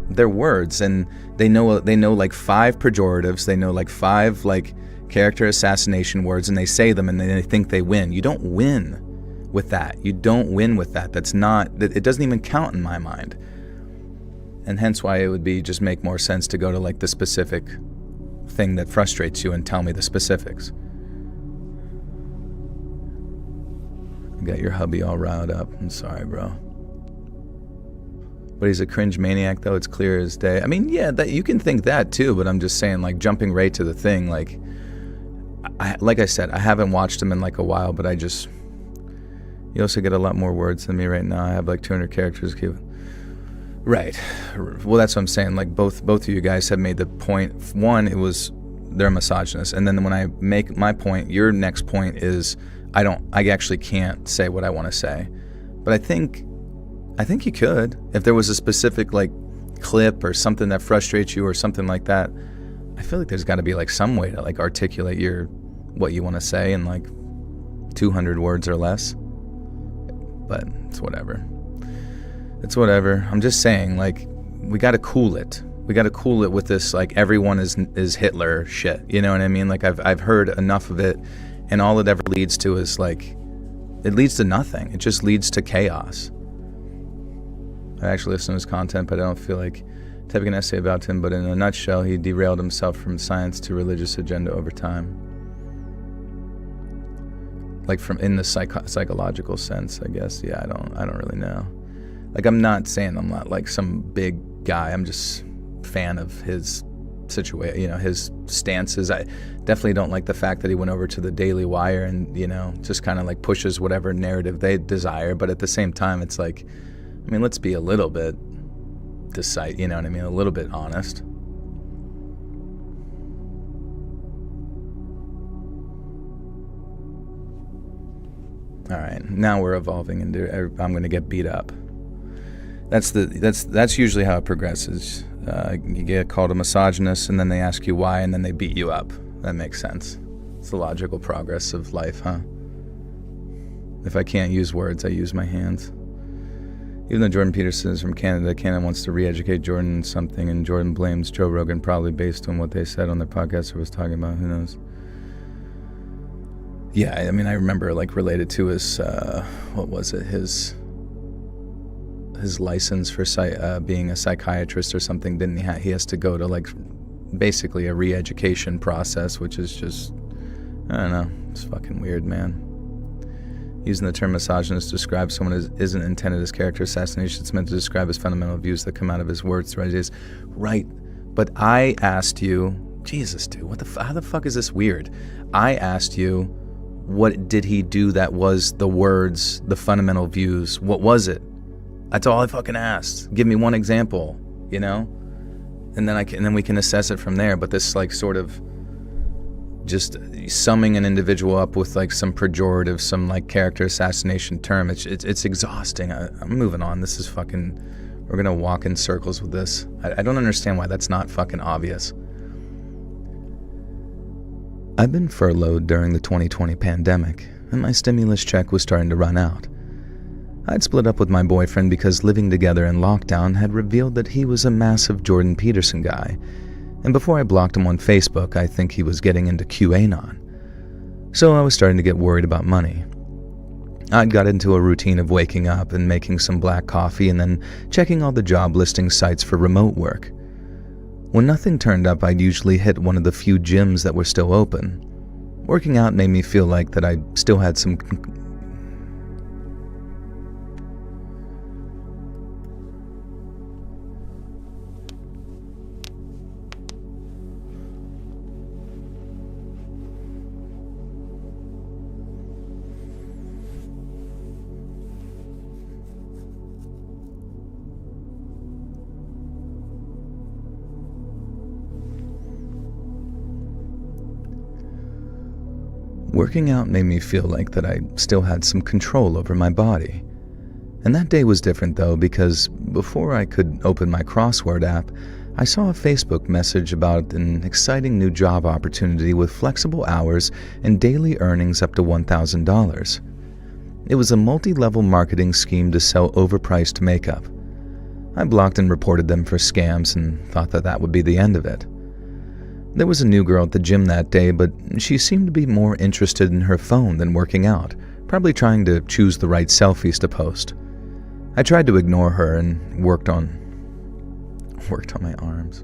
Speaker 1: their words, and they know like 5 pejoratives, they know like 5 like character assassination words, and they say them and they think they win. You don't win with that. You don't win with that. It doesn't even count in my mind. And hence why it would be just make more sense to go to like the specific thing that frustrates you and tell me the specifics. Got your hubby all riled up. I'm sorry, bro. But he's a cringe maniac, though. It's clear as day. I mean, yeah, that you can think that too, but I'm just saying, like, jumping right to the thing, like I said, I haven't watched him in like a while, but you also get a lot more words than me right now. I have like 200 characters. Right. Well, that's what I'm saying. Like both of you guys have made the point. One, it was they're misogynist, and then when I make my point, your next point is I actually can't say what I want to say. But I think you could, if there was a specific like clip or something that frustrates you or something like that. I feel like there's got to be like some way to like articulate what you want to say in like 200 words or less. But it's whatever. I'm just saying, like, we got to cool it. We got to cool it with this like everyone is Hitler shit. You know what I mean? Like I've heard enough of it, and all it ever leads to is like it leads to nothing. It just leads to chaos. I actually listen to his content, but I don't feel like typing an essay about him, but in a nutshell, he derailed himself from science to religious agenda over time. Like from in the psychological sense, I guess. Yeah, I don't really know. Like I'm not saying I'm not like some big guy. I'm just a fan of his situation, his stances. I definitely don't like the fact that he went over to the Daily Wire and, just kind of like pushes whatever narrative they desire. But at the same time, it's like, I mean, let's be a little bit a little bit honest. All right, now we're evolving into I'm going to get beat up. That's usually how it progresses. You get called a misogynist, and then they ask you why, and then they beat you up. That makes sense. It's the logical progress of life, huh? If I can't use words, I use my hands. Even though Jordan Peterson is from Canada, Canada wants to re-educate Jordan in something, and Jordan blames Joe Rogan probably based on what they said on their podcast or was talking about. Who knows? Yeah, I mean, I remember like related to his, what was it? His license for being a psychiatrist or something. Didn't he has to go to like basically a re-education process, which is just, I don't know, it's fucking weird, man. Using the term misogynist to describe someone isn't intended as character assassination. It's meant to describe his fundamental views that come out of his words throughout his days. Right, but I asked you, Jesus, dude, how the fuck is this weird? I asked you, what did he do that was the words, the fundamental views? What was it? That's all I fucking asked. Give me one example, and then we can assess it from there. But this like sort of just summing an individual up with like some pejorative, some like character assassination term, it's exhausting. I'm moving on. This is fucking, we're gonna walk in circles with this. I don't understand why that's not fucking obvious. I've been furloughed during the 2020 pandemic, and my stimulus check was starting to run out. I'd split up with my boyfriend because living together in lockdown had revealed that he was a massive Jordan Peterson guy, and before I blocked him on Facebook, I think he was getting into QAnon. So I was starting to get worried about money. I'd got into a routine of waking up and making some black coffee and then checking all the job listing sites for remote work. When nothing turned up, I'd usually hit one of the few gyms that were still open. Working out made me feel like that I still had some Working out made me feel like that I still had some control over my body. And that day was different though, because before I could open my crossword app, I saw a Facebook message about an exciting new job opportunity with flexible hours and daily earnings up to $1,000. It was a multi-level marketing scheme to sell overpriced makeup. I blocked and reported them for scams and thought that would be the end of it. There was a new girl at the gym that day, but she seemed to be more interested in her phone than working out, probably trying to choose the right selfies to post. I tried to ignore her and worked on my arms.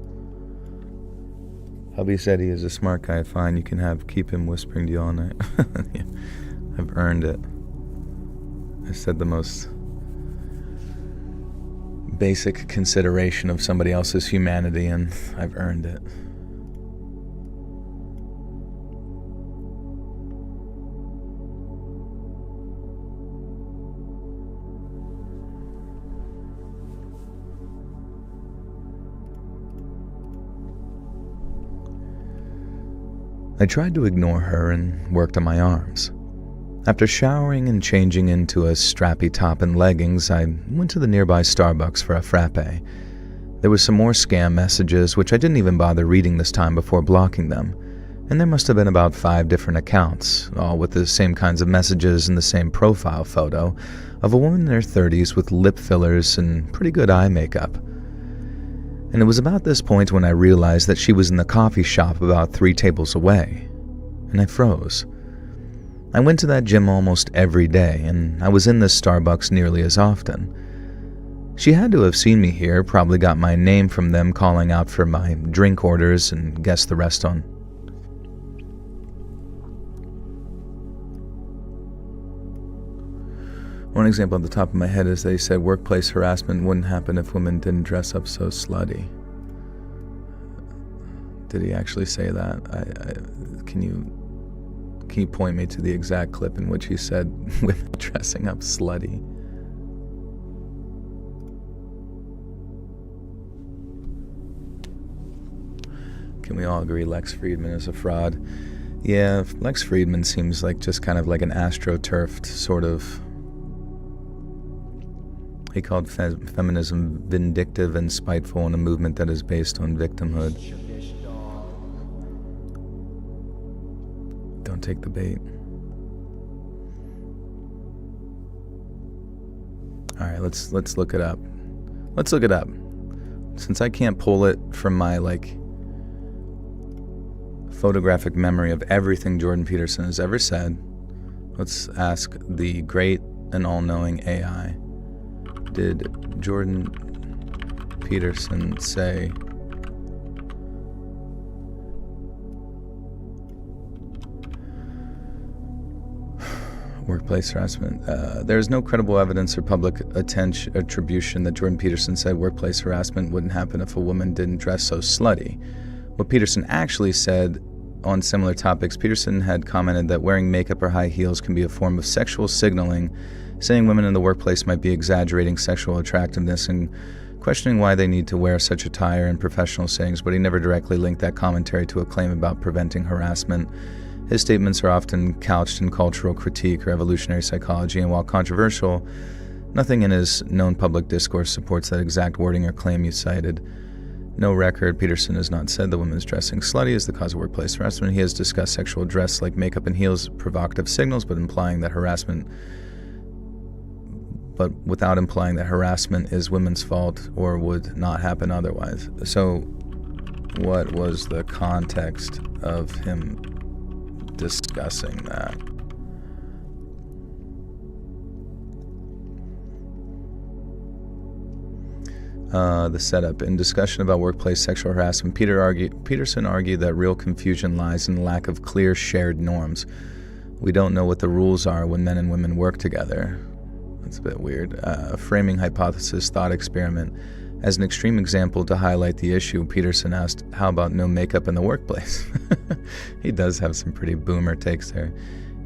Speaker 1: Hubby said he is a smart guy. Fine, you can keep him whispering to you all night. Yeah, I've earned it. I said the most basic consideration of somebody else's humanity, and I've earned it. I tried to ignore her and worked on my arms. After showering and changing into a strappy top and leggings, I went to the nearby Starbucks for a frappe. There was some more scam messages, which I didn't even bother reading this time before blocking them, and there must have been about 5 different accounts, all with the same kinds of messages and the same profile photo of a woman in her 30s with lip fillers and pretty good eye makeup. And it was about this point when I realized that she was in the coffee shop about 3 tables away, and I froze. I went to that gym almost every day, and I was in this Starbucks nearly as often. She had to have seen me here, probably got my name from them calling out for my drink orders, and guessed the rest on. One example at the top of my head is they said workplace harassment wouldn't happen if women didn't dress up so slutty. Did he actually say that? Can you point me to the exact clip in which he said women dressing up slutty? Can we all agree Lex Friedman is a fraud? Yeah, Lex Friedman seems like just kind of like an astroturfed sort of. He called feminism vindictive and spiteful in a movement that is based on victimhood. Don't take the bait. All right, let's look it up. Let's look it up. Since I can't pull it from my photographic memory of everything Jordan Peterson has ever said, let's ask the great and all-knowing AI. Did Jordan Peterson say workplace harassment? There is no credible evidence or public attribution that Jordan Peterson said workplace harassment wouldn't happen if a woman didn't dress so slutty. What Peterson actually said on similar topics, Peterson had commented that wearing makeup or high heels can be a form of sexual signaling, saying women in the workplace might be exaggerating sexual attractiveness and questioning why they need to wear such attire in professional settings, but he never directly linked that commentary to a claim about preventing harassment. His statements are often couched in cultural critique or evolutionary psychology, and while controversial, nothing in his known public discourse supports that exact wording or claim you cited. No record, Peterson has not said the women's dressing slutty is the cause of workplace harassment. He has discussed sexual dress like makeup and heels, provocative signals, but without implying that harassment is women's fault or would not happen otherwise. So, what was the context of him discussing that? The setup. In discussion about workplace sexual harassment, Peterson argued that real confusion lies in the lack of clear shared norms. We don't know what the rules are when men and women work together. That's a bit weird. Framing hypothesis thought experiment. As an extreme example to highlight the issue, Peterson asked, how about no makeup in the workplace? He does have some pretty boomer takes there.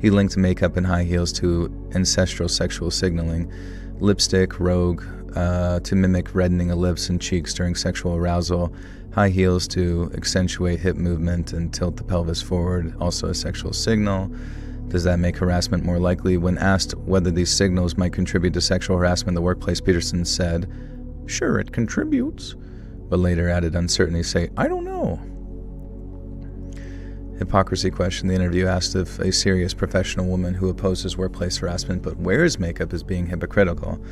Speaker 1: He linked makeup and high heels to ancestral sexual signaling, lipstick, rogue, to mimic reddening of lips and cheeks during sexual arousal, high heels to accentuate hip movement and tilt the pelvis forward, also a sexual signal. Does that make harassment more likely? When asked whether these signals might contribute to sexual harassment in the workplace, Peterson said, sure, it contributes, but later added uncertainty, say, I don't know. Hypocrisy question. The interview asked if a serious professional woman who opposes workplace harassment but wears makeup is being hypocritical.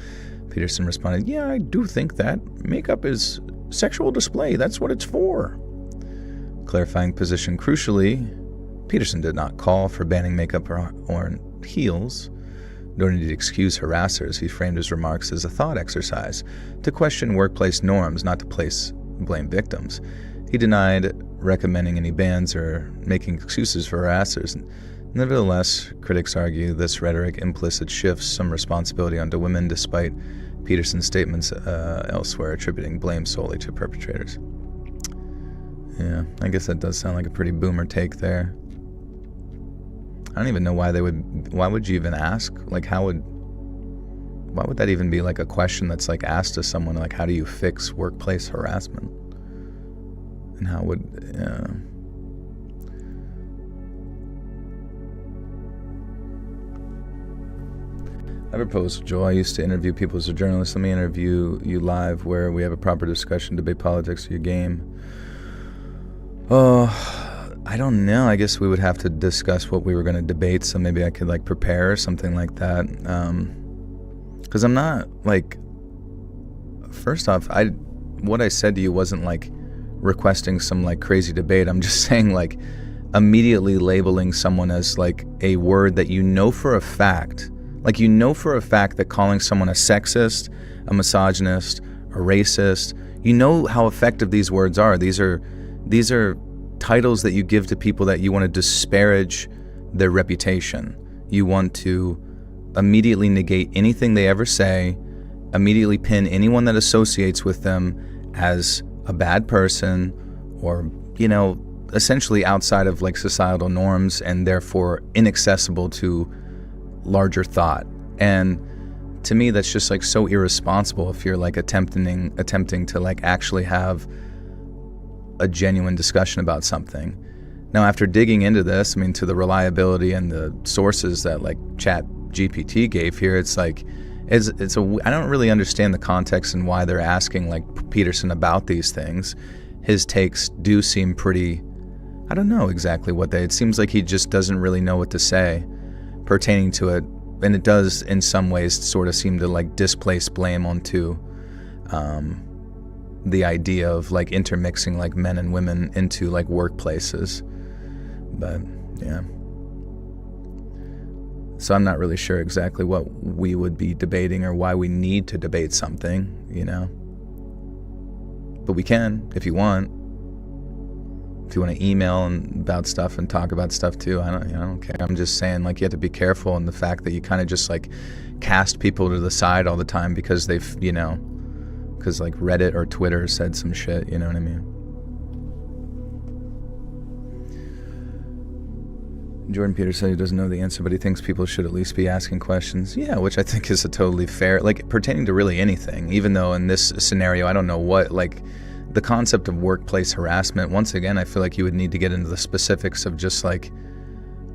Speaker 1: Peterson responded, yeah, I do think that. Makeup is sexual display. That's what it's for. Clarifying position. Crucially, Peterson did not call for banning makeup or heels, nor did he excuse harassers. He framed his remarks as a thought exercise to question workplace norms, not to blame victims. He denied recommending any bans or making excuses for harassers. Nevertheless, critics argue this rhetoric implicit shifts some responsibility onto women, despite Peterson's statements elsewhere attributing blame solely to perpetrators. Yeah, I guess that does sound like a pretty boomer take there. I don't even know why would you even ask? Like, why would that even be like a question that's like asked to someone? Like, how do you fix workplace harassment? And how would, I proposed, Joel, I used to interview people as a journalist. Let me interview you live where we have a proper discussion, debate politics, your game. Oh, I don't know. I guess we would have to discuss what we were going to debate, so maybe I could like prepare or something like that. Because I'm not like, first off, what I said to you wasn't like requesting some like crazy debate. I'm just saying like immediately labeling someone as like a word that you know for a fact, like you know for a fact that calling someone a sexist, a misogynist, a racist, you know how effective these words are. These are titles that you give to people that you want to disparage their reputation. You want to immediately negate anything they ever say, immediately pin anyone that associates with them as a bad person or, you know, essentially outside of like societal norms and therefore inaccessible to larger thought. And to me, that's just like so irresponsible if you're like attempting to like actually have a genuine discussion about something. Now, after digging into this, I mean, to the reliability and the sources that like Chat GPT gave here, it's like, I don't really understand the context and why they're asking like Peterson about these things. His takes do seem pretty, I don't know exactly it seems like he just doesn't really know what to say pertaining to it. And it does in some ways sort of seem to like displace blame onto the idea of like intermixing like men and women into like workplaces. But yeah. So I'm not really sure exactly what we would be debating or why we need to debate something, you know. But we can if you want. If you want to email about stuff and talk about stuff too, I don't care. I'm just saying like you have to be careful in the fact that you kind of just like cast people to the side all the time because they've, you know, because like Reddit or Twitter said some shit, you know what I mean? Jordan Peters said he doesn't know the answer, but he thinks people should at least be asking questions. Yeah, which I think is a totally fair, like pertaining to really anything, even though in this scenario, I don't know what, like the concept of workplace harassment, once again, I feel like you would need to get into the specifics of just like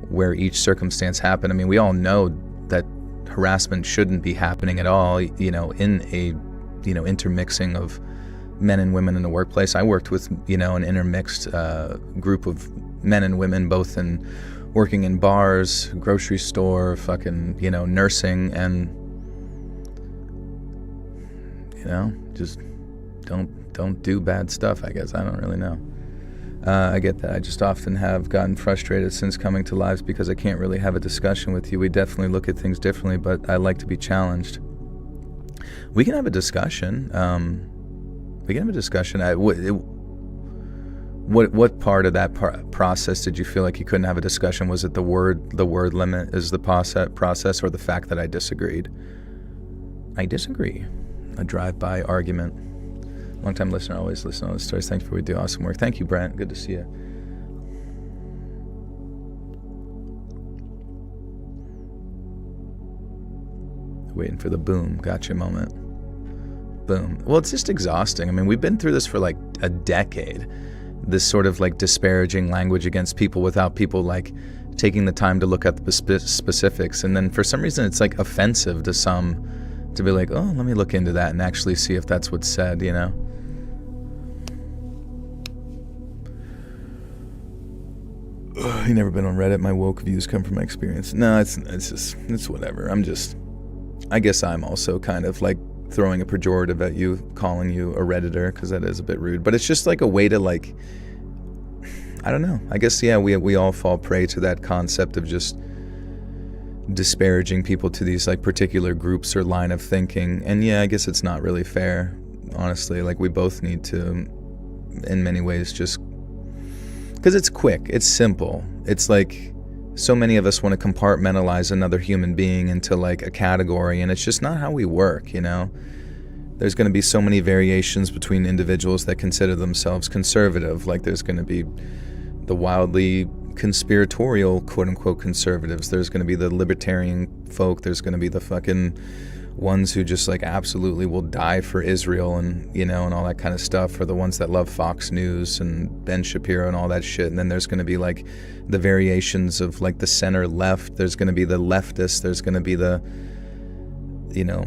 Speaker 1: where each circumstance happened. I mean, we all know that harassment shouldn't be happening at all, you know, in a, you know, intermixing of men and women in the workplace. I worked with, you know, an intermixed group of men and women, both in working in bars, grocery store, fucking, you know, nursing, and, you know, just don't do bad stuff, I guess. I don't really know. I get that. I just often have gotten frustrated since coming to lives because I can't really have a discussion with you. We definitely look at things differently, but I like to be challenged. We can have a discussion. What part of that process did you feel like you couldn't have a discussion? Was it the word limit is the process, or the fact that I disagreed? I disagree. A drive-by argument. Long-time listener, always listen to all the stories. Thank you for what you do. Awesome work. Thank you, Brent. Good to see you. Waiting for the boom. Gotcha moment. Boom. Well, it's just exhausting. I mean, we've been through this for like a decade. This sort of like disparaging language against people without people like taking the time to look at the specifics. And then for some reason, it's like offensive to some to be like, oh, let me look into that and actually see if that's what's said, you know? You never been on Reddit? My woke views come from my experience. No, it's whatever. I guess I'm also kind of like throwing a pejorative at you, calling you a Redditor, because that is a bit rude. But it's just like a way to like, I don't know. I guess, yeah, we all fall prey to that concept of just disparaging people to these like particular groups or line of thinking. And yeah, I guess it's not really fair, honestly. Like we both need to, in many ways, just because it's quick, it's simple. It's like so many of us want to compartmentalize another human being into like a category, and it's just not how we work, you know? There's going to be so many variations between individuals that consider themselves conservative. Like there's going to be the wildly conspiratorial, quote-unquote, conservatives. There's going to be the libertarian folk. There's going to be the fucking ones who just like absolutely will die for Israel and, you know, and all that kind of stuff, or the ones that love Fox News and Ben Shapiro and all that shit. And then there's going to be like the variations of like the center left. There's going to be the leftists. There's going to be the, you know,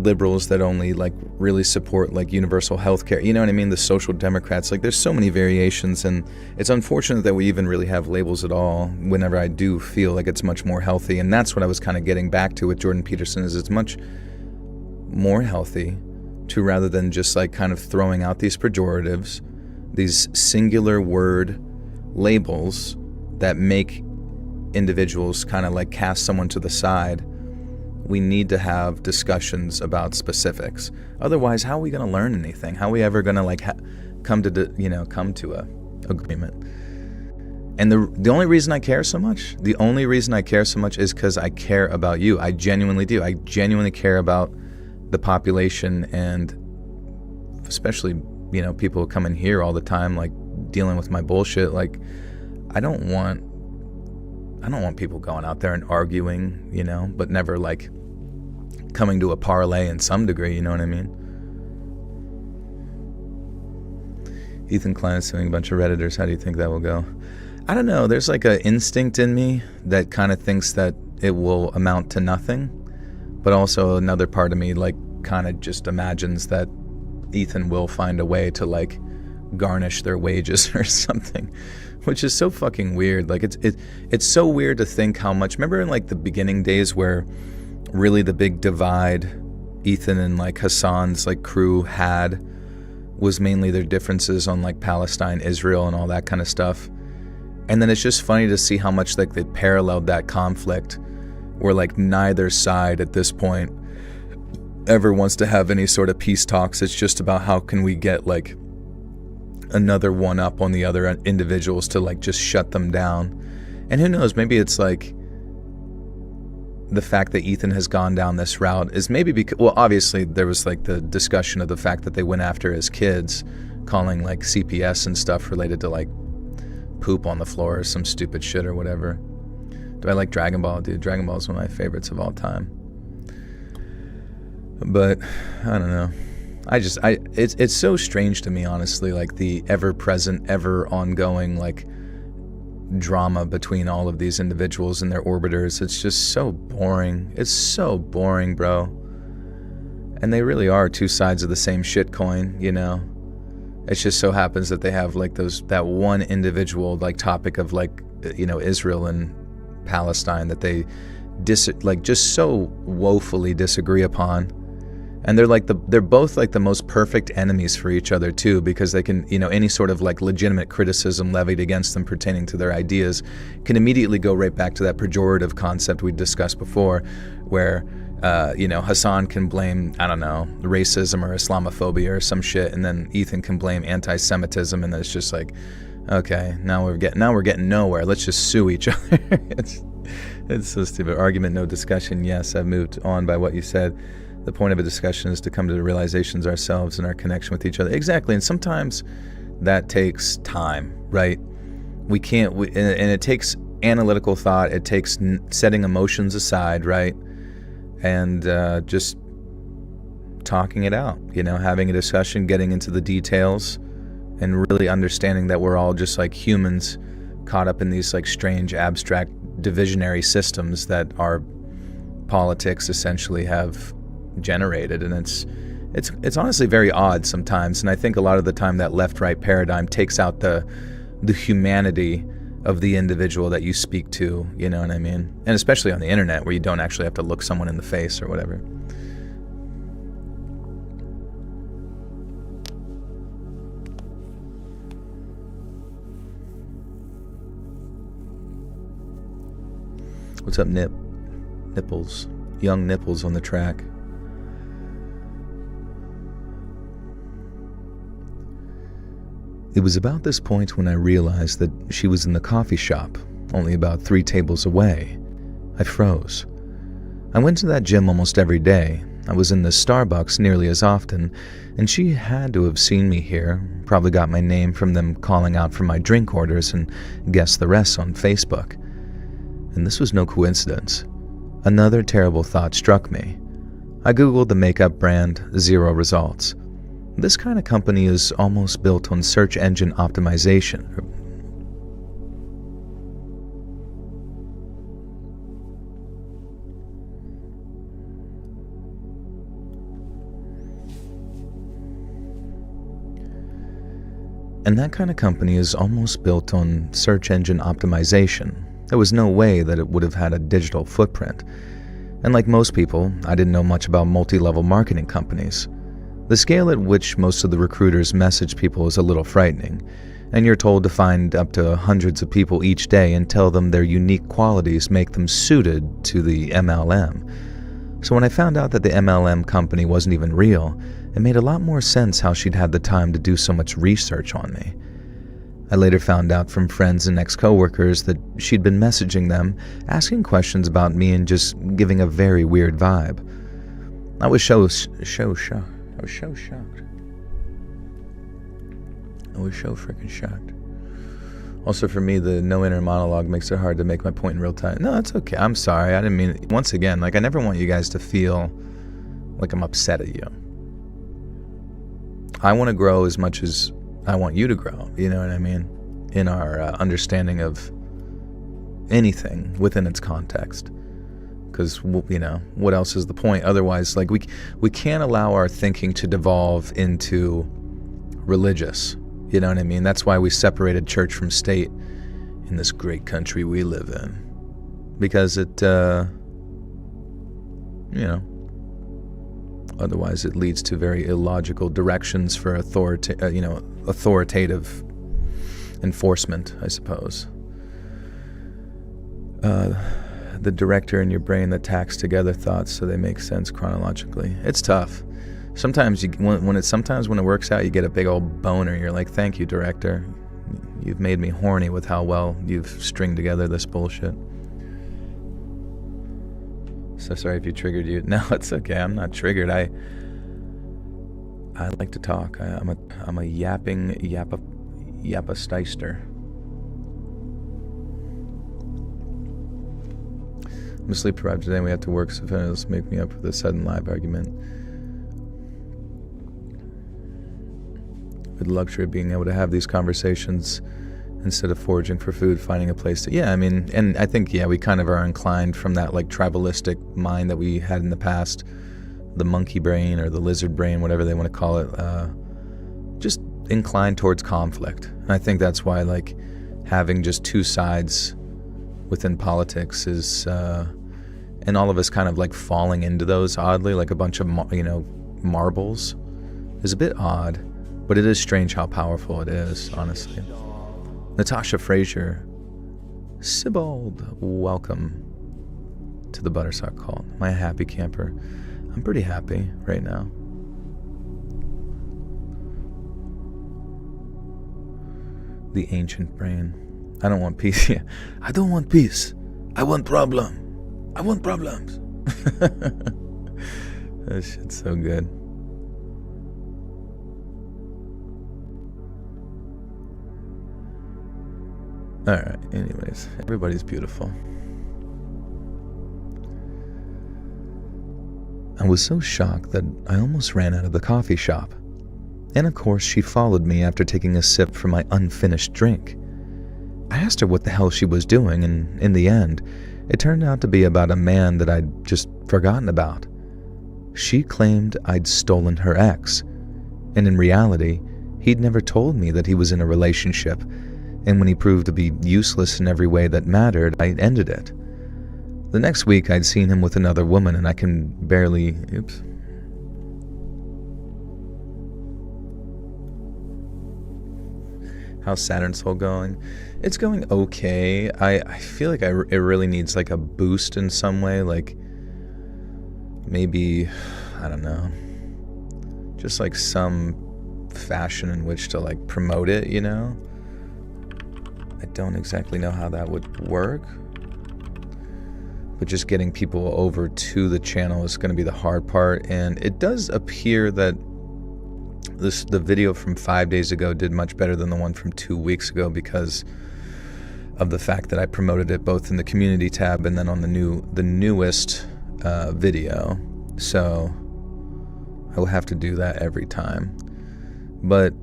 Speaker 1: liberals that only like really support like universal health care, you know what I mean? The social democrats. Like there's so many variations, and it's unfortunate that we even really have labels at all. Whenever I do feel like it's much more healthy, and that's what I was kind of getting back to with Jordan Peterson, is it's much more healthy to, rather than just like kind of throwing out these pejoratives, these singular word labels that make individuals kind of like cast someone to the side. We need to have discussions about specifics. Otherwise, how are we going to learn anything? How are we ever going to like come to a agreement? And the only reason I care so much, is because I care about you. I genuinely do. I genuinely care about the population, and especially, you know, people who come in here all the time, like dealing with my bullshit. Like, I don't want people going out there and arguing, you know, but never like coming to a parlay in some degree, you know what I mean? Ethan Klein is suing a bunch of Redditors. How do you think that will go? I don't know. There's like an instinct in me that kind of thinks that it will amount to nothing, but also another part of me like kind of just imagines that Ethan will find a way to like garnish their wages or something, which is so fucking weird. Like it's so weird to think how much, remember in like the beginning days where really the big divide Ethan and like Hassan's like crew had was mainly their differences on like Palestine, Israel, and all that kind of stuff. And then it's just funny to see how much like they paralleled that conflict, where like neither side at this point ever wants to have any sort of peace talks. It's just about how can we get like another one up on the other individuals to like just shut them down. And who knows, maybe it's like the fact that Ethan has gone down this route is maybe because, well, obviously there was like the discussion of the fact that they went after his kids, calling like CPS and stuff related to like poop on the floor or some stupid shit or whatever. Do I like Dragon Ball? Dude, Dragon Ball is one of my favorites of all time. But I don't know. It's so strange to me, honestly, like the ever-present, ever-ongoing like drama between all of these individuals and their orbiters. It's just so boring. It's so boring, bro. And they really are two sides of the same shit coin, you know? It just so happens that they have like that one individual like topic of like, you know, Israel and Palestine that they just so woefully disagree upon. And they're both like the most perfect enemies for each other too, because they can, you know, any sort of like legitimate criticism levied against them pertaining to their ideas can immediately go right back to that pejorative concept we discussed before, where you know, Hassan can blame, I don't know, racism or Islamophobia or some shit, and then Ethan can blame anti-Semitism, and then it's just like, okay, now we're getting nowhere. Let's just sue each other. It's so stupid. Argument, no discussion. Yes, I've moved on by what you said. The point of a discussion is to come to the realizations ourselves and our connection with each other. Exactly, and sometimes that takes time, right? We can't, and it takes analytical thought. It takes setting emotions aside, right? And just talking it out, you know, having a discussion, getting into the details, and really understanding that we're all just like humans caught up in these like strange, abstract, divisionary systems that our politics essentially have generated. And it's honestly very odd sometimes. And I think a lot of the time that left-right paradigm takes out the humanity of the individual that you speak to, you know what I mean? And especially on the internet, where you don't actually have to look someone in the face or whatever. What's up, Nipples? Young Nipples on the track. It was about this point when I realized that she was in the coffee shop only about 3 tables away. I froze. I went to that gym almost every day. I was in the Starbucks nearly as often, and she had to have seen me here, probably got my name from them calling out for my drink orders and guessed the rest on Facebook. And this was no coincidence. Another terrible thought struck me. I googled the makeup brand, 0 results. This kind of company is almost built on search engine optimization. And that kind of company is almost built on search engine optimization. There was no way that it would have had a digital footprint. And like most people, I didn't know much about multi-level marketing companies. The scale at which most of the recruiters message people is a little frightening, and you're told to find up to hundreds of people each day and tell them their unique qualities make them suited to the MLM. So when I found out that the MLM company wasn't even real, it made a lot more sense how she'd had the time to do so much research on me. I later found out from friends and ex-coworkers that she'd been messaging them, asking questions about me and just giving a very weird vibe. I was so shocked. I was so freaking shocked. Also for me, the no inner monologue makes it hard to make my point in real time. No, that's okay. I'm sorry. I didn't mean it. Once again, I never want you guys to feel like I'm upset at you. I want to grow as much as I want you to grow, you know what I mean? In our understanding of anything within its context. Because, what else is the point? Otherwise, we can't allow our thinking to devolve into religious, you know what I mean? That's why we separated church from state in this great country we live in. Because it, otherwise it leads to very illogical directions for authoritative enforcement, I suppose. The director in your brain that tacks together thoughts so they make sense chronologically. It's tough. Sometimes when it works out, you get a big old boner. You're like, thank you, director. You've made me horny with how well you've stringed together this bullshit. So sorry if you triggered you. No, it's okay. I'm not triggered. I like to talk. I'm a yapping yappa-steister. I'm asleep deprived today and we have to work, so if anyone else make me up with a sudden live argument. With the luxury of being able to have these conversations instead of foraging for food, finding a place to... Yeah, I mean, and I think, we kind of are inclined from that, tribalistic mind that we had in the past, the monkey brain or the lizard brain, whatever they want to call it, just inclined towards conflict. And I think that's why, having just two sides within politics is... and all of us kind of falling into those oddly, like a bunch of, marbles, is a bit odd. But it is strange how powerful it is, honestly. Natasha Frazier, Sibald, welcome to the Buttersock Cult. Am I a happy camper? I'm pretty happy right now. The ancient brain. I don't want peace. Yeah. I don't want peace. I want problem. I want problems. That shit's so good. Alright, anyways, everybody's beautiful. I was so shocked that I almost ran out of the coffee shop. And of course, she followed me after taking a sip from my unfinished drink. I asked her what the hell she was doing, and in the end, it turned out to be about a man that I'd just forgotten about. She claimed I'd stolen her ex, and in reality, he'd never told me that he was in a relationship, and when he proved to be useless in every way that mattered, I ended it. The next week, I'd seen him with another woman, and I can barely... Oops. How's Saturn Soul going? It's going okay. I feel like it really needs a boost in some way, maybe, I don't know, just some fashion in which to promote it, I don't exactly know how that would work. But just getting people over to the channel is going to be the hard part. And it does appear that the video from 5 days ago did much better than the one from 2 weeks ago because of the fact that I promoted it both in the community tab and then on the newest video. So I will have to do that every time. But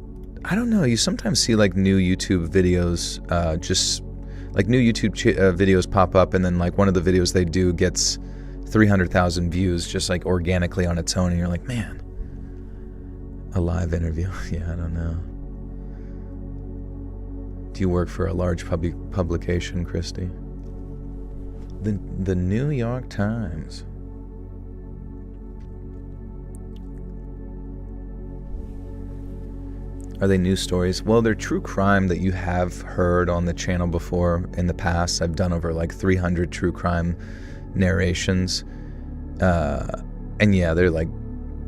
Speaker 1: I don't know, you sometimes see like new YouTube videos, just like new YouTube videos pop up, and then like one of the videos they do gets 300,000 views just like organically on its own, and you're like, man, a live interview. Yeah, I don't know. Do you work for a large publication, Christy? The New York Times. Are they news stories? Well, they're true crime that you have heard on the channel before in the past. I've done over like 300 true crime narrations. And yeah, they're like,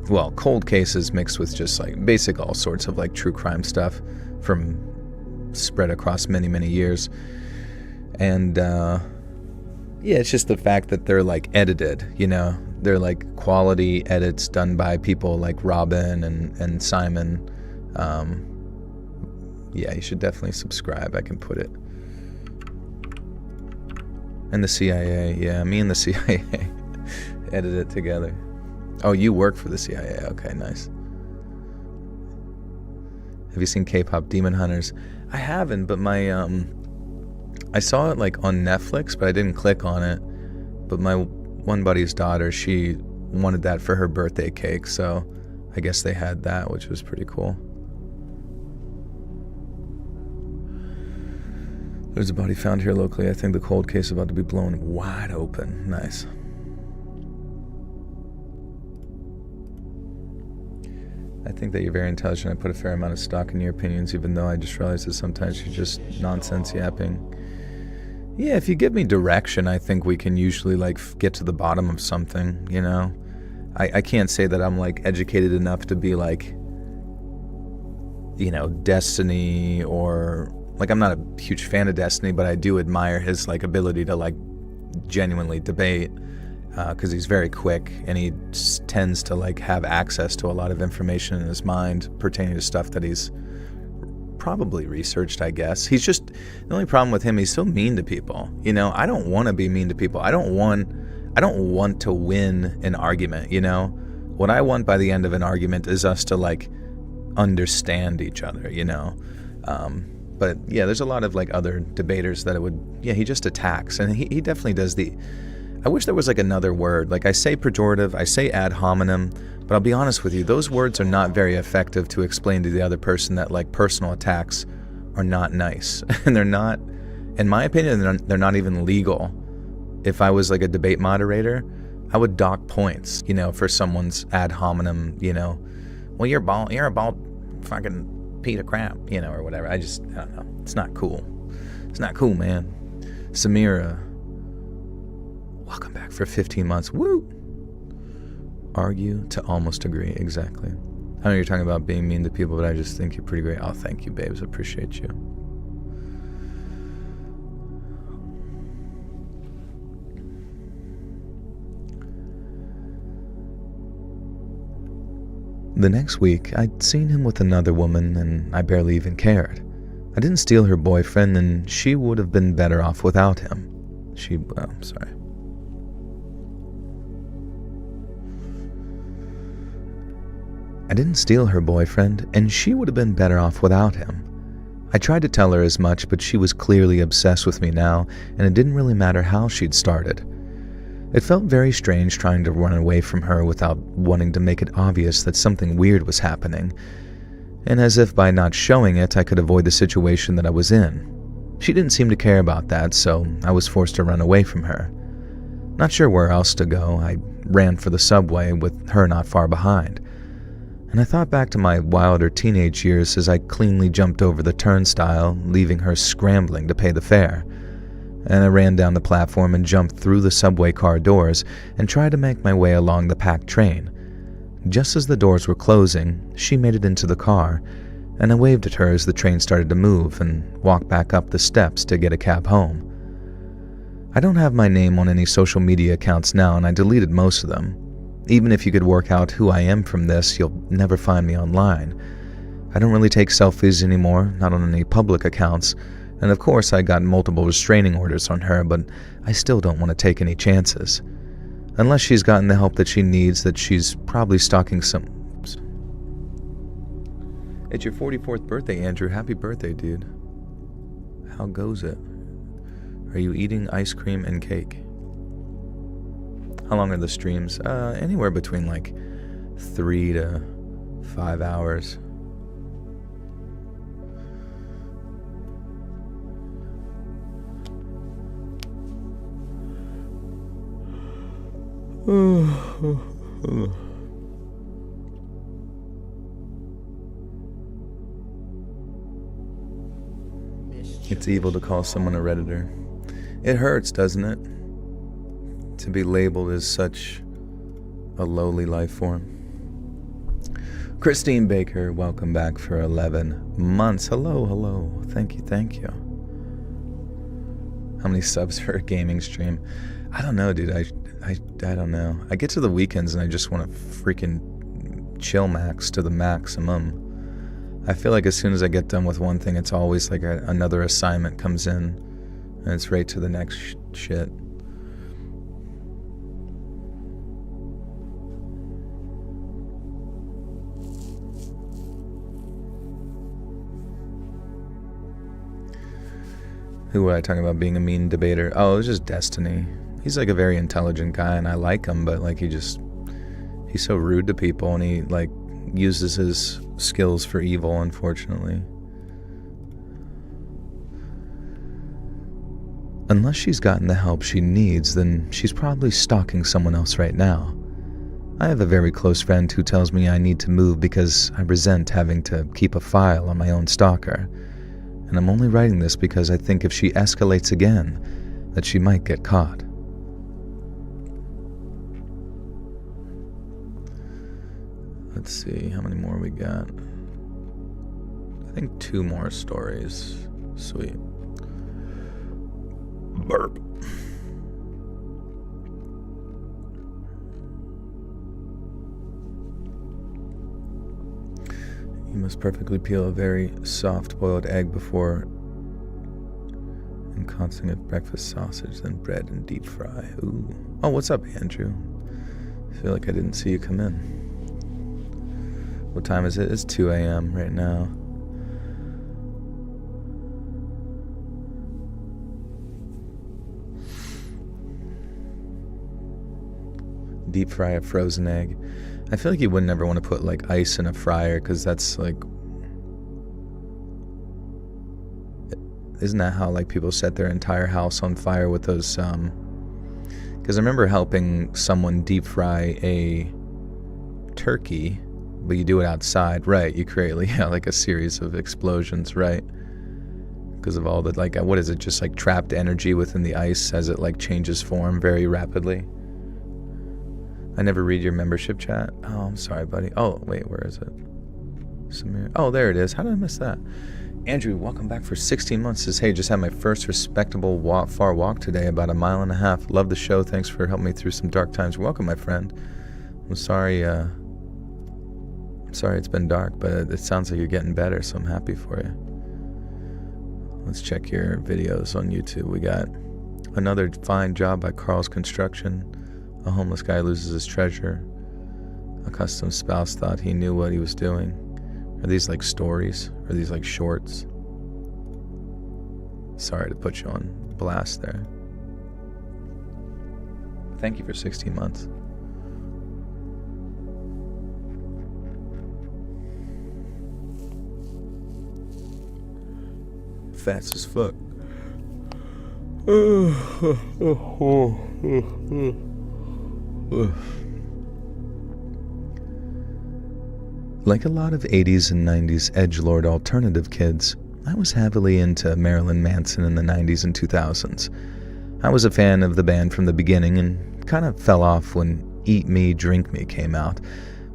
Speaker 1: well, cold cases mixed with just like basic all sorts of like true crime stuff from spread across many, many years. And yeah, it's just the fact that they're like edited, you know, they're like quality edits done by people like Robin and Simon. Yeah, you should definitely subscribe. I can put it. And the CIA, yeah, me and the CIA edit it together. Oh, you work for the CIA. Okay, nice. Have you seen K-pop Demon Hunters? I haven't, but my I saw it like on Netflix, but I didn't click on it. But my one buddy's daughter, she wanted that for her birthday cake, so I guess they had that, which was pretty cool. There's a body found here locally. I think the cold case is about to be blown wide open. Nice. I think that you're very intelligent. I put a fair amount of stock in your opinions, even though I just realized that sometimes you're just nonsense yapping. Yeah, if you give me direction, I think we can usually like get to the bottom of something, you know? I can't say that I'm like educated enough to be like, you know, Destiny, or like I'm not a huge fan of Destiny, but I do admire his like ability to like genuinely debate, because he's very quick and he tends to like have access to a lot of information in his mind pertaining to stuff that he's probably researched, I guess. He's just, the only problem with him, he's so mean to people. You know, I don't want to be mean to people. I don't want to win an argument, you know? What I want by the end of an argument is us to like understand each other, you know? But yeah, there's a lot of like other debaters that it would, yeah, he just attacks, and he definitely does I wish there was like another word. Like I say pejorative, I say ad hominem, but I'll be honest with you, those words are not very effective to explain to the other person that like personal attacks are not nice. And they're not, in my opinion, they're not even legal. If I was like a debate moderator, I would dock points, you know, for someone's ad hominem, you know, well, you're a bald fucking piece of crap, you know, or whatever. I don't know. It's not cool. It's not cool, man. Samira, welcome back for 15 months. Woo! Argue to almost agree. Exactly. I know you're talking about being mean to people, but I just think you're pretty great. Oh, thank you, babes. I appreciate you. The next week, I'd seen him with another woman, and I barely even cared. I didn't steal her boyfriend, and she would have been better off without him. Sorry. I didn't steal her boyfriend, and she would have been better off without him. I tried to tell her as much, but she was clearly obsessed with me now, and it didn't really matter how she'd started. It felt very strange trying to run away from her without wanting to make it obvious that something weird was happening, and as if by not showing it, I could avoid the situation that I was in. She didn't seem to care about that, so I was forced to run away from her. Not sure where else to go, I ran for the subway with her not far behind. And I thought back to my wilder teenage years as I cleanly jumped over the turnstile, leaving her scrambling to pay the fare. And I ran down the platform and jumped through the subway car doors and tried to make my way along the packed train. Just as the doors were closing, she made it into the car, and I waved at her as the train started to move and walked back up the steps to get a cab home. I don't have my name on any social media accounts now, and I deleted most of them. Even if you could work out who I am from this, you'll never find me online. I don't really take selfies anymore, not on any public accounts, and of course I got multiple restraining orders on her, but I still don't want to take any chances. Unless she's gotten the help that she needs, that she's probably stalking some... Oops. It's your 44th birthday, Andrew. Happy birthday, dude. How goes it? Are you eating ice cream and cake? How long are the streams? Anywhere between like 3 to 5 hours. It's evil to call someone a Redditor. It hurts, doesn't it? To be labeled as such a lowly life form. Christine Baker, welcome back for 11 months. Hello. Thank you. How many subs for a gaming stream? I don't know, dude. I don't know. I get to the weekends and I just want to freaking chill max to the maximum. I feel like as soon as I get done with one thing, it's always like another assignment comes in, and it's right to the next shit. Who were I talking about being a mean debater? Oh, it was just Destiny. He's like a very intelligent guy, and I like him, but like he's so rude to people, and he like uses his skills for evil, unfortunately. Unless she's gotten the help she needs, then she's probably stalking someone else right now. I have a very close friend who tells me I need to move because I resent having to keep a file on my own stalker. And I'm only writing this because I think if she escalates again, that she might get caught. Let's see, how many more we got? I think 2 more stories. Sweet. Burp. You must perfectly peel a very soft boiled egg before enconsing it breakfast sausage, then bread and deep fry. Ooh. Oh, what's up, Andrew? I feel like I didn't see you come in. What time is it? It's 2 a.m. right now. Deep fry a frozen egg. I feel like you wouldn't ever want to put like ice in a fryer, because that's like... Isn't that how like people set their entire house on fire with those... Because I remember helping someone deep fry a turkey, but you do it outside, right? You create like a series of explosions, right? Because of all the like, what is it? Just like trapped energy within the ice as it like changes form very rapidly. I never read your membership chat. Oh, I'm sorry, buddy. Oh, wait, where is it? Samir. Oh, there it is. How did I miss that? Andrew, welcome back for 16 months. Says, hey, just had my first respectable far walk today, about 1.5 miles. Love the show. Thanks for helping me through some dark times. Welcome, my friend. I'm sorry it's been dark, but it sounds like you're getting better, so I'm happy for you. Let's check your videos on YouTube. We got another fine job by Carl's Construction. A homeless guy loses his treasure. A custom spouse thought he knew what he was doing. Are these like stories? Are these like shorts? Sorry to put you on blast there. Thank you for 16 months. Fast as fuck. Like a lot of 80s and 90s edgelord alternative kids, I was heavily into Marilyn Manson in the 90s and 2000s. I was a fan of the band from the beginning and kind of fell off when Eat Me, Drink Me came out,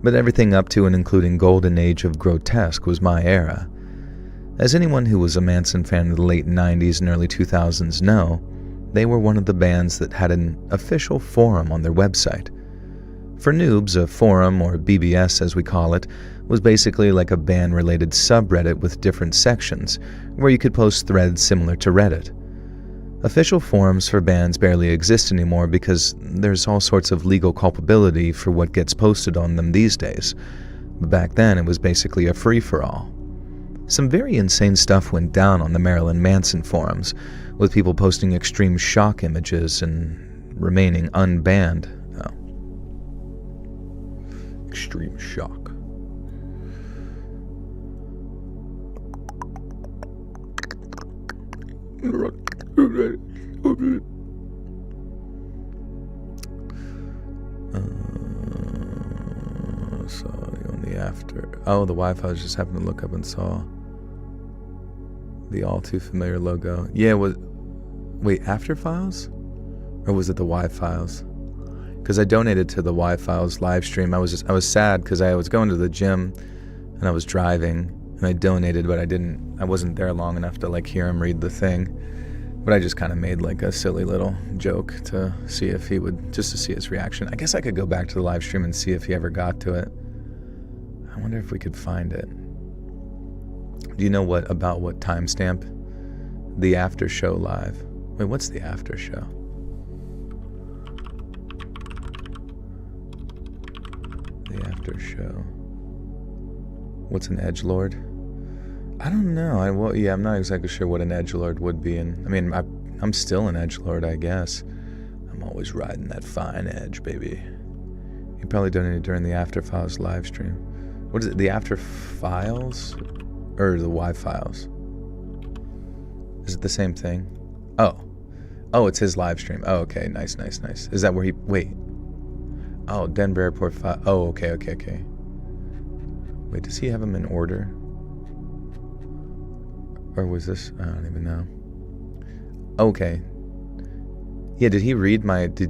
Speaker 1: but everything up to and including Golden Age of Grotesque was my era. As anyone who was a Manson fan in the late 90s and early 2000s know, they were one of the bands that had an official forum on their website. For noobs, a forum, or BBS as we call it, was basically like a band-related subreddit with different sections, where you could post threads similar to Reddit. Official forums for bands barely exist anymore because there's all sorts of legal culpability for what gets posted on them these days. But back then, it was basically a free-for-all. Some very insane stuff went down on the Marilyn Manson forums, with people posting extreme shock images and remaining unbanned. Oh. Extreme shock. So on the after. Oh, the Wi-Fi. I just happened to look up and saw the all too familiar logo. Yeah, wait, After Files? Or was it the Y-Files? Because I donated to the Y-Files live stream. I was sad because I was going to the gym and I was driving and I donated, but I wasn't there long enough to like hear him read the thing. But I just kind of made like a silly little joke to see if he would, just to see his reaction. I guess I could go back to the live stream and see if he ever got to it. I wonder if we could find it. Do you know what timestamp? The after show live. Wait, what's the after show? The after show. What's an edgelord? I don't know. I'm not exactly sure what an edgelord would be. And I mean, I'm still an edgelord, I guess. I'm always riding that fine edge, baby. You probably donated during the After Files live stream. What is it? The After Files or the Y Files? Is it the same thing? Oh, it's his live stream. Oh, okay, nice. Is that where he? Wait. Oh, Denver Airport File. Oh, okay. Wait, does he have them in order? Or was this? I don't even know. Okay. Yeah, did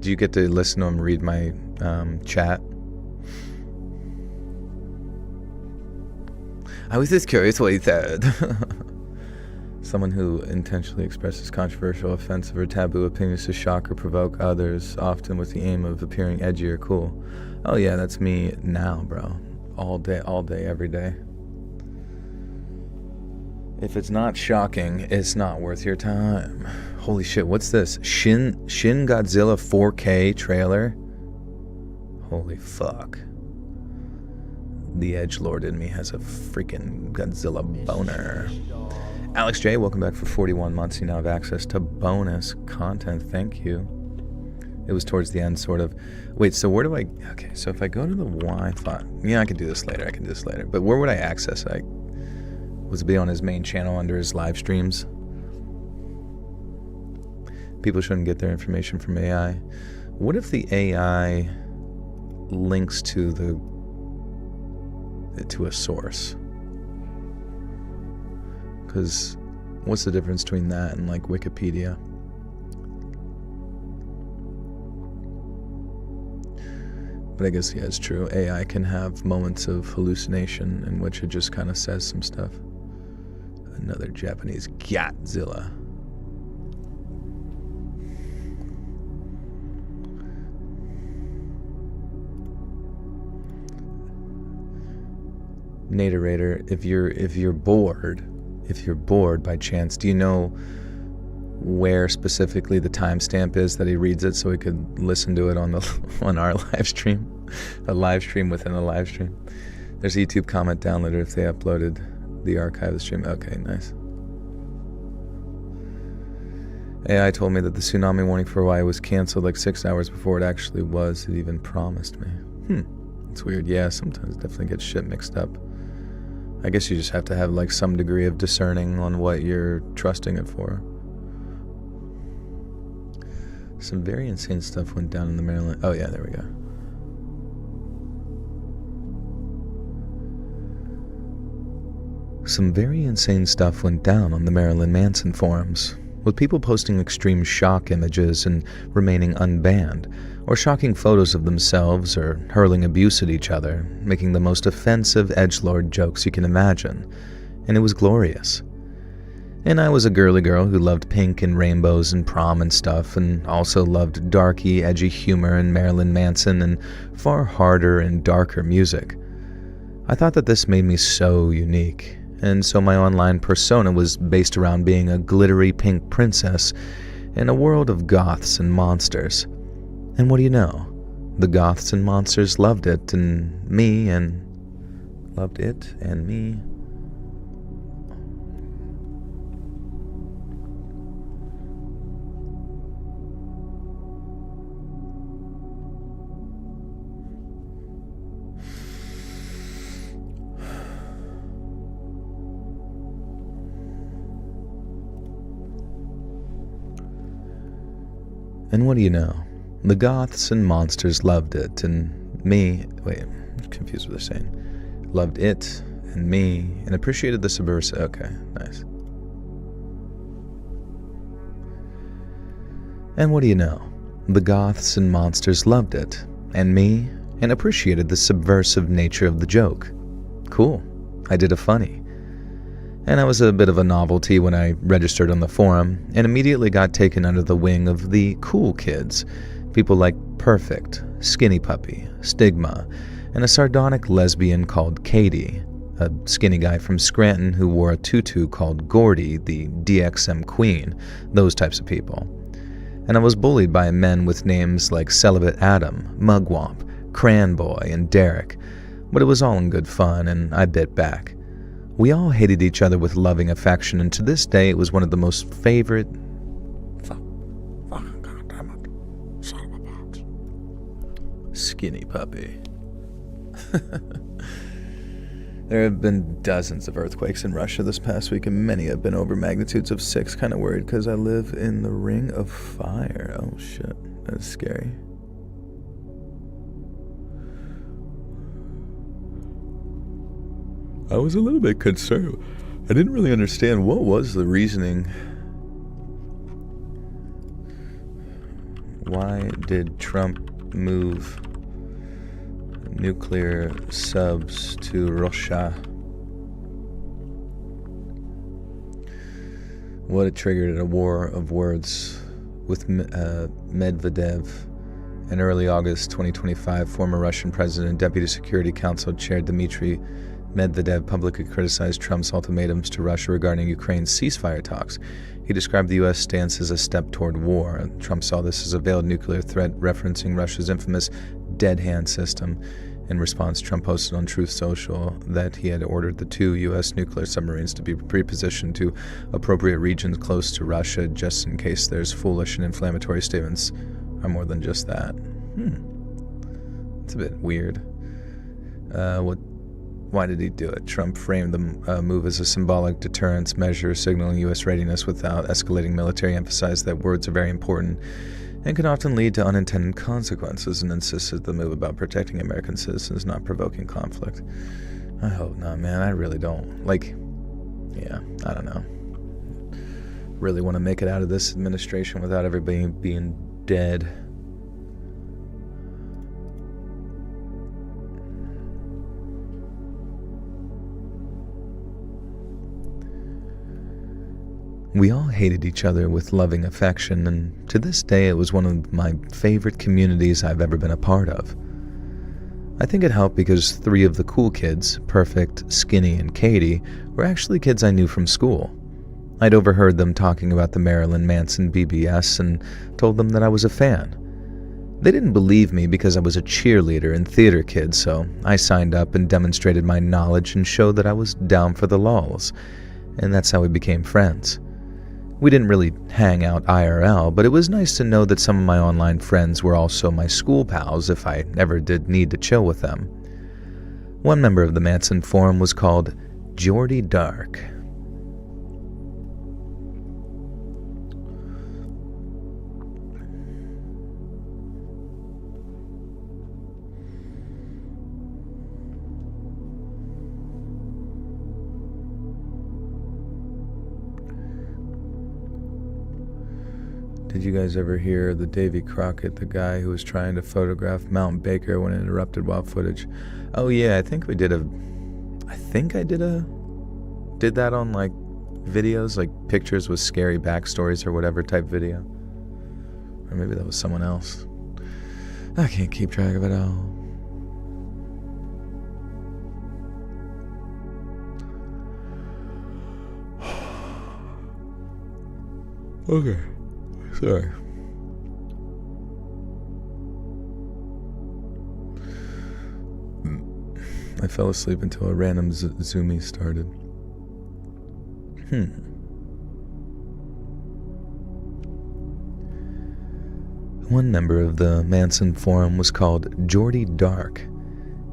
Speaker 1: you get to listen to him read my chat? I was just curious what he said. Someone who intentionally expresses controversial, offensive, or taboo opinions to shock or provoke others, often with the aim of appearing edgy or cool. Oh yeah, that's me now, bro. All day, every day. If it's not shocking, it's not worth your time. Holy shit, what's this? Shin Godzilla 4K trailer? Holy fuck. The edgelord in me has a freaking Godzilla boner. Alex J, welcome back for 41 months. You now have access to bonus content. Thank you. It was towards the end, sort of. Wait, so where do I... Okay, so if I go to the Wi-Fi... Yeah, I can do this later. But where would I access it? Was it be on his main channel under his live streams? People shouldn't get their information from AI. What if the AI links to a source? Because what's the difference between that and like Wikipedia? But I guess, yeah, it's true. AI can have moments of hallucination in which it just kind of says some stuff. Another Japanese Godzilla. Naterator, if you're bored by chance, do you know where specifically the timestamp is that he reads it so we could listen to it on our live stream? A live stream within a live stream. There's a YouTube comment downloader if they uploaded the archive of the stream. Okay, nice. AI told me that the tsunami warning for Hawaii was canceled like 6 hours before it actually was. It even promised me. It's weird. Yeah, sometimes definitely get shit mixed up. I guess you just have to have like some degree of discerning on what you're trusting it for. Some very insane stuff went down in the Maryland. Oh yeah, there we go. Some very insane stuff went down on the Marilyn Manson forums, with people posting extreme shock images and remaining unbanned, or shocking photos of themselves or hurling abuse at each other, making the most offensive edgelord jokes you can imagine. And it was glorious. And I was a girly girl who loved pink and rainbows and prom and stuff, and also loved darky, edgy humor and Marilyn Manson and far harder and darker music. I thought that this made me so unique, and so my online persona was based around being a glittery pink princess in a world of goths and monsters. And what do you know? The goths and monsters loved it and me. And what do you know? The goths and monsters loved it, and me... Wait, I'm confused what they're saying. Loved it, and me, and appreciated the subversive... Okay, nice. And what do you know? The goths and monsters loved it, and me, and appreciated the subversive nature of the joke. Cool. I did a funny. And I was a bit of a novelty when I registered on the forum, and immediately got taken under the wing of the cool kids, people like Perfect, Skinny Puppy, Stigma, and a sardonic lesbian called Katie, a skinny guy from Scranton who wore a tutu called Gordy, the DXM Queen, those types of people. And I was bullied by men with names like Celibate Adam, Mugwump, Cran Boy, and Derek, but it was all in good fun, and I bit back. We all hated each other with loving affection, and to this day it was one of the most favorite... Fucking goddamn it. Son of a bitch. Skinny Puppy. There have been dozens of earthquakes in Russia this past week, and many have been over magnitudes of 6. Kind of worried because I live in the Ring of Fire. Oh shit, that's scary. I was a little bit concerned. I didn't really understand what was the reasoning. Why did Trump move nuclear subs to Russia? What it triggered a war of words with Medvedev. In early August 2025, former Russian President and Deputy Security Council Chair Dmitry Medvedev publicly criticized Trump's ultimatums to Russia regarding Ukraine's ceasefire talks. He described the U.S. stance as a step toward war. Trump saw this as a veiled nuclear threat, referencing Russia's infamous dead hand system. In response, Trump posted on Truth Social that he had ordered the 2 U.S. nuclear submarines to be prepositioned to appropriate regions close to Russia, just in case there's foolish and inflammatory statements are more than just that. It's a bit weird. Why did he do it? Trump framed the move as a symbolic deterrence measure, signaling U.S. readiness without escalating military, emphasized that words are very important and can often lead to unintended consequences, and insisted the move about protecting American citizens, not provoking conflict. I hope not, man. I really don't. I don't know. Really want to make it out of this administration without everybody being dead. We all hated each other with loving affection, and to this day it was one of my favorite communities I've ever been a part of. I think it helped because 3 of the cool kids, Perfect, Skinny, and Katie, were actually kids I knew from school. I'd overheard them talking about the Marilyn Manson BBS and told them that I was a fan. They didn't believe me because I was a cheerleader and theater kid, so I signed up and demonstrated my knowledge and showed that I was down for the lulz, and that's how we became friends. We didn't really hang out IRL, but it was nice to know that some of my online friends were also my school pals if I ever did need to chill with them. One member of the Manson forum was called Geordie Dark. Did you guys ever hear the Davy Crockett, the guy who was trying to photograph Mount Baker when it interrupted wild footage? Oh yeah, I think I did that on videos, like pictures with scary backstories or whatever type video. Or maybe that was someone else. I can't keep track of it all. Okay, sorry. I fell asleep until a random Zoomy started. One member of the Manson forum was called Geordie Dark.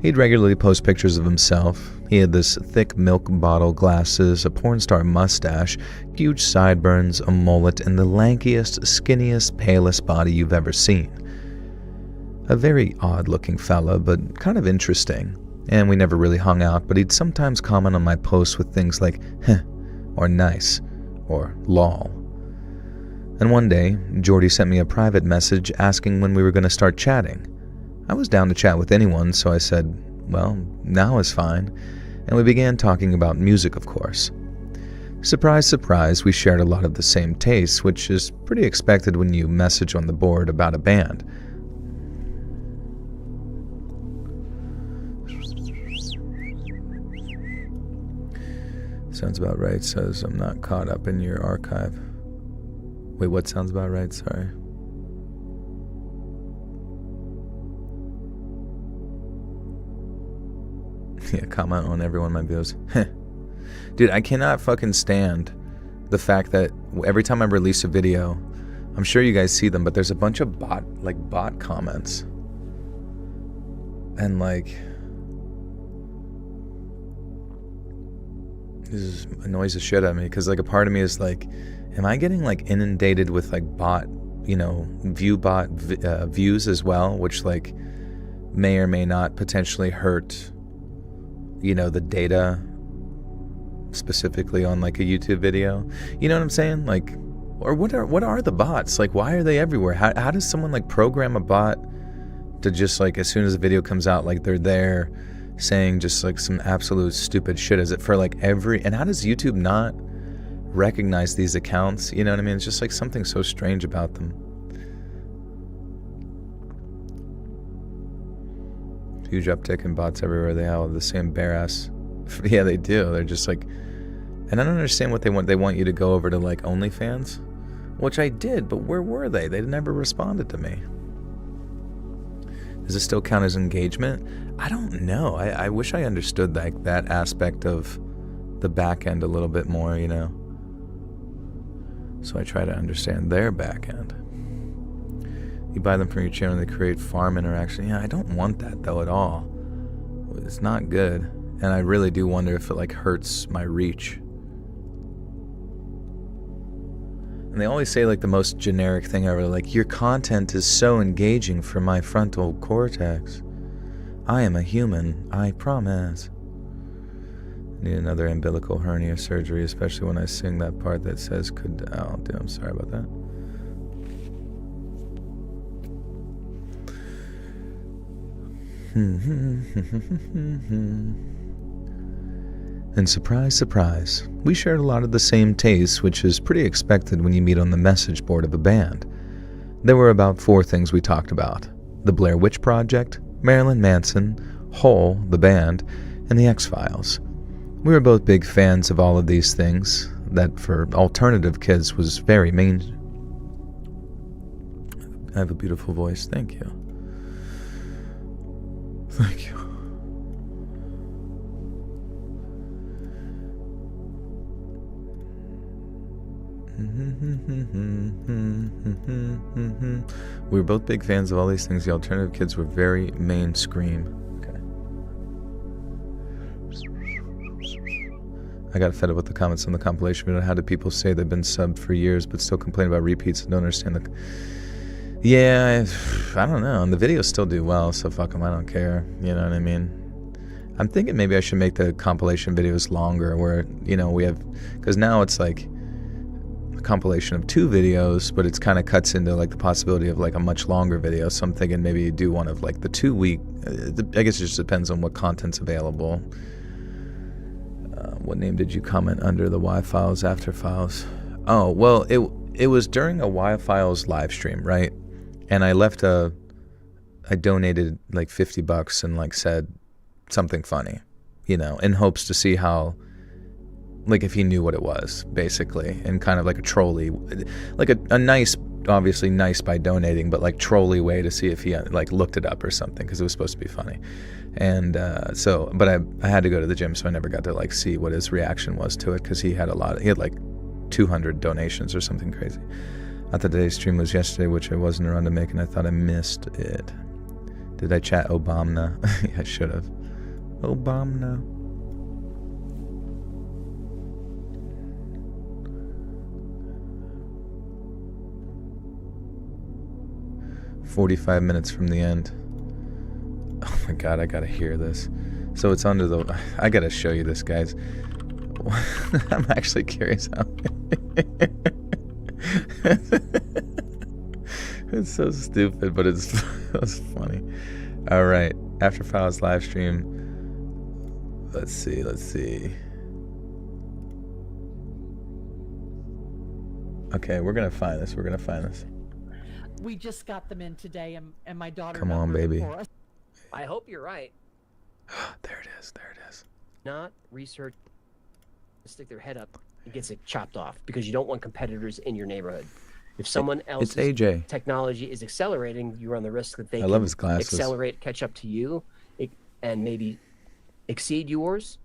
Speaker 1: He'd regularly post pictures of himself. He had this thick milk bottle glasses, a porn star mustache, huge sideburns, a mullet, and the lankiest, skinniest, palest body you've ever seen. A very odd-looking fella, but kind of interesting. And we never really hung out, but he'd sometimes comment on my posts with things like, heh, or nice, or lol. And one day, Geordie sent me a private message asking when we were going to start chatting. I was down to chat with anyone, so I said, well, now is fine, and we began talking about music, of course. Surprise, surprise, we shared a lot of the same tastes, which is pretty expected when you message on the board about a band. Sounds about right, says I'm not caught up in your archive. Wait, what sounds about right? Sorry. Yeah, comment on every one of my videos. Dude, I cannot fucking stand the fact that every time I release a video, I'm sure you guys see them, but there's a bunch of bot comments. And like, this annoys the shit out of me, because like a part of me is like, am I getting like inundated with like bot, views as well, which like may or may not potentially hurt, the data specifically on like a YouTube video. You know what I'm saying? Like, or what are the bots? Like, why are they everywhere? How does someone like program a bot to just like, as soon as a video comes out, like they're there saying just like some absolute stupid shit? Is it for like and how does YouTube not recognize these accounts? You know what I mean? It's just like something so strange about them. Huge uptick in bots everywhere. They all have the same bare ass. Yeah, they do. They're just like, and I don't understand what they want. They want you to go over to like OnlyFans, which I did, but where were they? They never responded to me. Does it still count as engagement? I don't know. I wish I understood that aspect of the back end a little bit more, So I try to understand their back end. You buy them from your channel, they create farm interaction. Yeah, I don't want that though at all. It's not good. And I really do wonder if it like hurts my reach. And they always say like the most generic thing ever, like, your content is so engaging for my frontal cortex. I am a human, I promise. I need another umbilical hernia surgery, especially when I sing that part that says I'm sorry about that. And surprise, surprise, we shared a lot of the same tastes, which is pretty expected when you meet on the message board of a band. There were about 4 things we talked about: the Blair Witch Project, Marilyn Manson, Hole, the band, and the X-Files. We were both big fans of all of these things, that for alternative kids was very main. I have a beautiful voice, thank you. Thank you. We were both big fans of all these things. The alternative kids were very mainstream. Okay. I got fed up with the comments on the compilation video. How do people say they've been subbed for years but still complain about repeats and don't understand the... Yeah, I don't know. And the videos still do well, so fuck them, I don't care. You know what I mean? I'm thinking maybe I should make the compilation videos longer, where, we have... Because now it's like a compilation of 2 videos, but it's kind of cuts into like the possibility of like a much longer video. So I'm thinking maybe you do one of like the 2-week... I guess it just depends on what content's available. What name did you comment under the Y Files After Files? Oh, well, it was during a Y Files live stream, right? And I donated like $50 and like said something funny, you know, in hopes to see how, like, if he knew what it was, basically, and kind of like a trolly, like a nice, obviously nice by donating, but like trolly way to see if he like looked it up or something, because it was supposed to be funny. And but I had to go to the gym, so I never got to like see what his reaction was to it, because he had like 200 donations or something crazy. I thought today's stream was yesterday, which I wasn't around to make, and I thought I missed it. Did I chat Obama? I should have. Obama. "45 minutes from the end." Oh my god, I gotta hear this. So it's under the... I gotta show you this, guys. I'm actually curious how... It's so stupid, but it's funny. All right, After Files live stream. Let's see. Okay, we're gonna find this.
Speaker 2: We just got them in today, and my daughter...
Speaker 1: Come on, baby.
Speaker 3: I hope you're right.
Speaker 1: There it is.
Speaker 3: Not research. Stick their head up and gets it chopped off, because you don't want competitors in your neighborhood. If someone else's technology is accelerating, you run the risk that they
Speaker 1: love his glasses.
Speaker 3: Accelerate, catch up to you, and maybe exceed yours.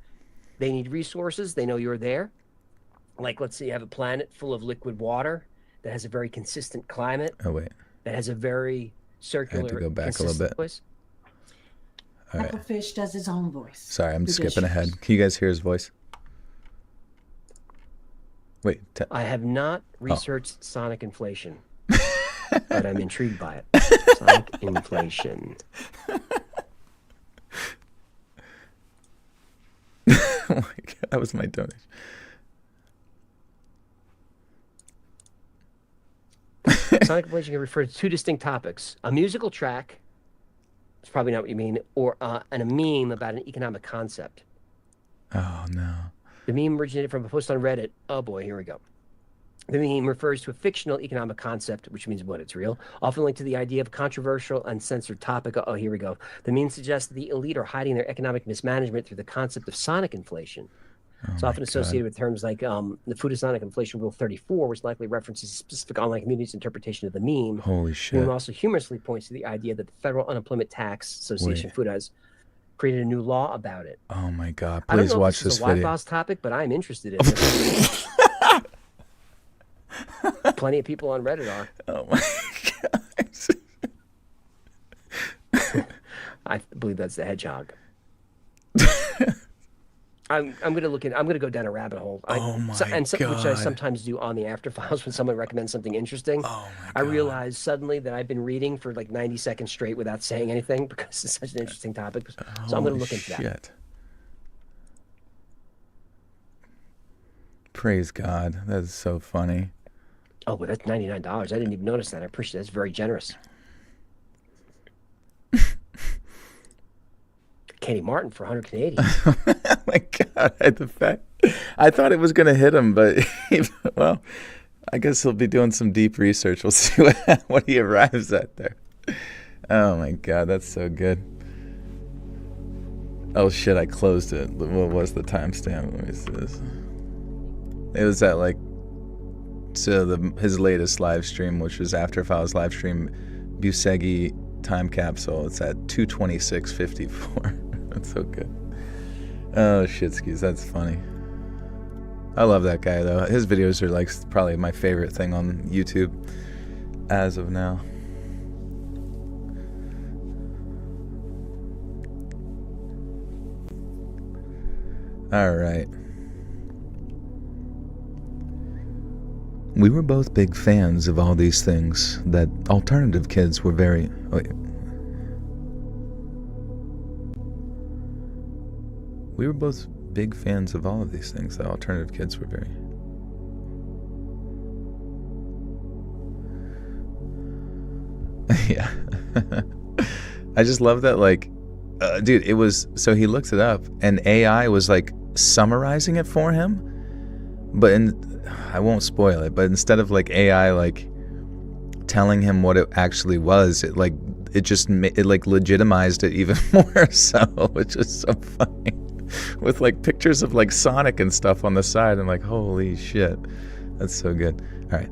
Speaker 3: They need resources. They know you're there. Like, let's say you have a planet full of liquid water that has a very consistent climate.
Speaker 1: Oh, wait.
Speaker 3: That has a very circular...
Speaker 1: I have to go back a little bit.
Speaker 3: Voice.
Speaker 1: All right.
Speaker 2: Fish does his own voice.
Speaker 1: Sorry, I'm skipping ahead. Can you guys hear his voice? Wait.
Speaker 3: I have not researched sonic inflation, but I'm intrigued by it. Sonic inflation.
Speaker 1: Oh my god, that was my donation.
Speaker 3: Sonic inflation can refer to two distinct topics: a musical track, it's probably not what you mean, or and a meme about an economic concept.
Speaker 1: Oh no.
Speaker 3: The meme originated from a post on Reddit. Oh boy, here we go. The meme refers to a fictional economic concept, which means what? It's real. Often linked to the idea of a controversial, uncensored topic. Oh, here we go. The meme suggests that the elite are hiding their economic mismanagement through the concept of sonic inflation. It's often associated with terms like the Food of Sonic Inflation Rule 34, which likely references a specific online community's interpretation of the meme.
Speaker 1: Holy shit.
Speaker 3: The meme also humorously points to the idea that the Federal Unemployment Tax Association, FUTA, created a new law about it.
Speaker 1: Oh my god,
Speaker 3: I don't
Speaker 1: please
Speaker 3: know
Speaker 1: watch
Speaker 3: if
Speaker 1: this
Speaker 3: is a
Speaker 1: video.
Speaker 3: Wi-Fi's topic, but I'm interested in it. Plenty of people on Reddit are.
Speaker 1: Oh my god.
Speaker 3: I believe that's the hedgehog. I'm gonna look in. I'm gonna go down a rabbit hole.
Speaker 1: Oh my god!
Speaker 3: Which I sometimes do on the After Files when someone recommends something interesting.
Speaker 1: Oh my god!
Speaker 3: I realize suddenly that I've been reading for like 90 seconds straight without saying anything because it's such an interesting topic. So I'm gonna look into that.
Speaker 1: Praise God! That's so funny.
Speaker 3: Oh, but that's $99. I didn't even notice that. I appreciate it. That's very generous. Kenny Martin for 100 Canadian.
Speaker 1: Oh my god! I thought it was gonna hit him, but well, I guess he'll be doing some deep research. We'll see what he arrives at there. Oh my god, that's so good. Oh shit! I closed it. What was the timestamp? Let me see this. It was at like his latest live stream, which was After Files live stream, Busegi time capsule. It's at 2:26:54. That's so good. Oh shitskis, that's funny. I love that guy though. His videos are like probably my favorite thing on YouTube as of now. All right. We were both big fans of all these things that alternative kids were very... We were both big fans of all of these things that alternative kids were very... Yeah. I just love that, like... dude, it was... So he looked it up, and AI was like summarizing it for him, but I won't spoil it, but instead of like AI like telling him what it actually was, it legitimized it even more so, which is so funny, with like pictures of like Sonic and stuff on the side. I'm like, holy shit, that's so good. All right.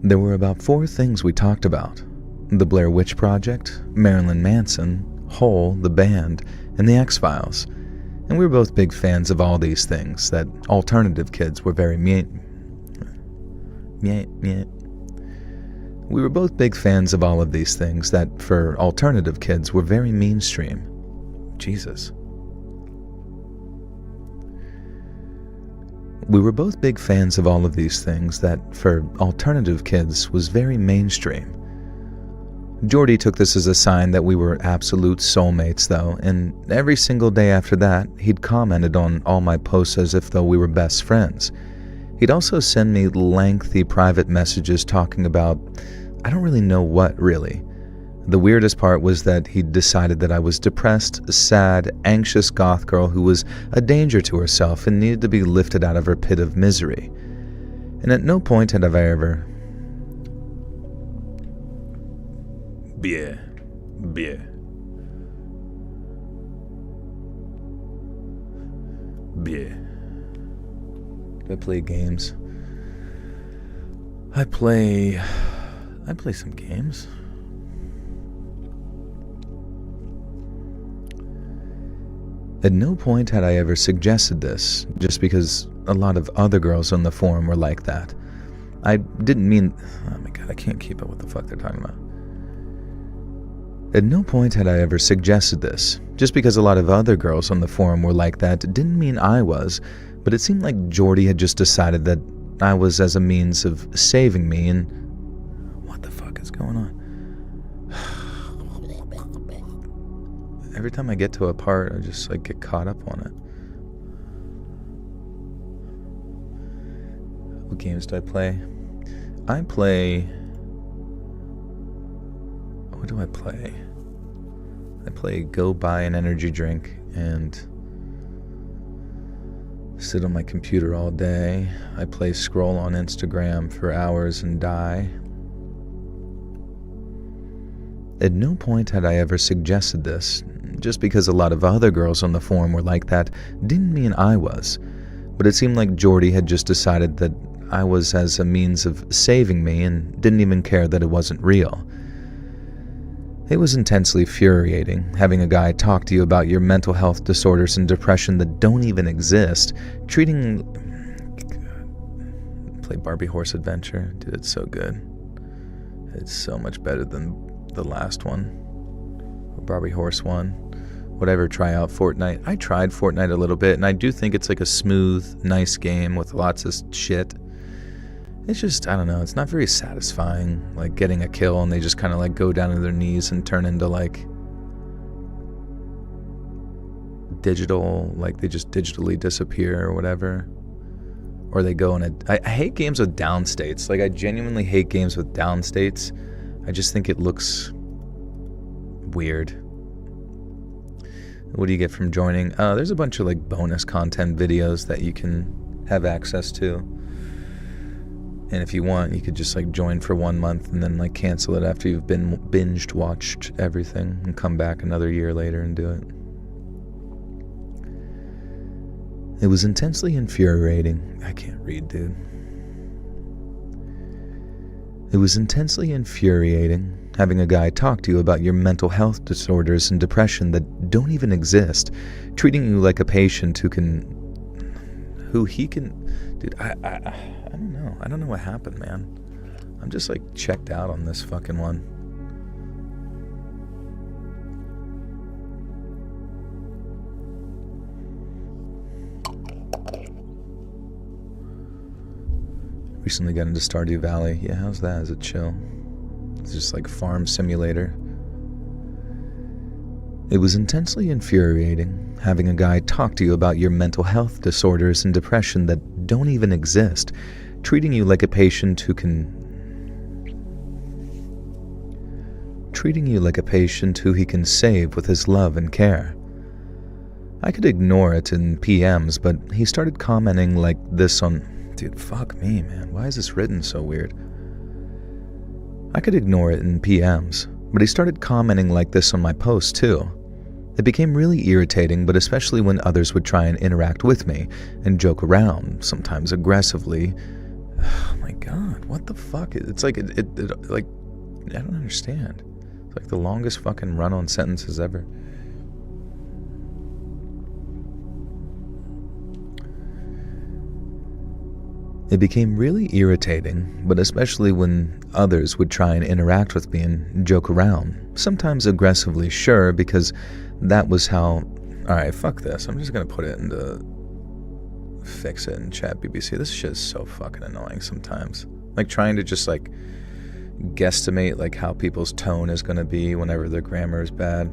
Speaker 1: There were about 4 things we talked about: the Blair Witch Project, Marilyn Manson, Hole, the band, and the X-Files. And we were both big fans of all these things that alternative kids were very We were both big fans of all of these things that, for alternative kids, were very mainstream. Jesus. We were both big fans of all of these things that, for alternative kids, was very mainstream. Jordy took this as a sign that we were absolute soulmates, though, and every single day after that, he'd commented on all my posts as if though we were best friends. He'd also send me lengthy private messages talking about, I don't really know what, really. The weirdest part was that he'd decided that I was depressed, sad, anxious goth girl who was a danger to herself and needed to be lifted out of her pit of misery. And at no point had I ever... Beer. I play games. I play some games. At no point had I ever suggested this, just because a lot of other girls on the forum were like that. I didn't mean... Oh my god, I can't keep up with what the fuck they're talking about. At no point had I ever suggested this. Just because a lot of other girls on the forum were like that didn't mean I was, but it seemed like Jordy had just decided that I was as a means of saving me, and... What the fuck is going on? Every time I get to a part, I just like get caught up on it. What games do I play? What do I play? I play go buy an energy drink and sit on my computer all day. I play scroll on Instagram for hours and die. At no point had I ever suggested this. Just because a lot of other girls on the forum were like that didn't mean I was. But it seemed like Jordy had just decided that I was as a means of saving me and didn't even care that it wasn't real. It was intensely infuriating having a guy talk to you about your mental health disorders and depression that don't even exist, treating... Play Barbie Horse Adventure. Dude, it's so good. It's so much better than the last one. Barbie Horse 1. Whatever, try out Fortnite. I tried Fortnite a little bit, and I do think it's like a smooth, nice game with lots of shit. It's just, I don't know, it's not very satisfying, like getting a kill and they just kind of like go down to their knees and turn into like digital, like they just digitally disappear or whatever. Or they go in I hate games with down states. Like I genuinely hate games with down states. I just think it looks weird. What do you get from joining? There's a bunch of like bonus content videos that you can have access to. And if you want, you could just like join for 1 month and then like cancel it after you've been binged watched everything and come back another year later and do it. It was intensely infuriating. I can't read, dude. It was intensely infuriating having a guy talk to you about your mental health disorders and depression that don't even exist, treating you like a patient who he can... Dude, I don't know. I don't know what happened, man. I'm just like checked out on this fucking one. Recently got into Stardew Valley. Yeah, how's that? Is it chill? It's just like farm simulator. It was intensely infuriating having a guy talk to you about your mental health disorders and depression that don't even exist, treating you like a patient who he can save with his love and care. I could ignore it in PMs, but he started commenting like this on... Dude, fuck me, man. Why is this written so weird? I could ignore it in PMs, but he started commenting like this on my posts too. It became really irritating, but especially when others would try and interact with me and joke around, sometimes aggressively. Oh my god, what the fuck? It's like, like, I don't understand. It's like the longest fucking run-on sentences ever. It became really irritating, but especially when others would try and interact with me and joke around, sometimes aggressively, sure, because that was how... Alright, fuck this. I'm just gonna put it into... Fix it in chat BBC. This shit is so fucking annoying sometimes. Like trying to just like guesstimate like how people's tone is gonna be whenever their grammar is bad.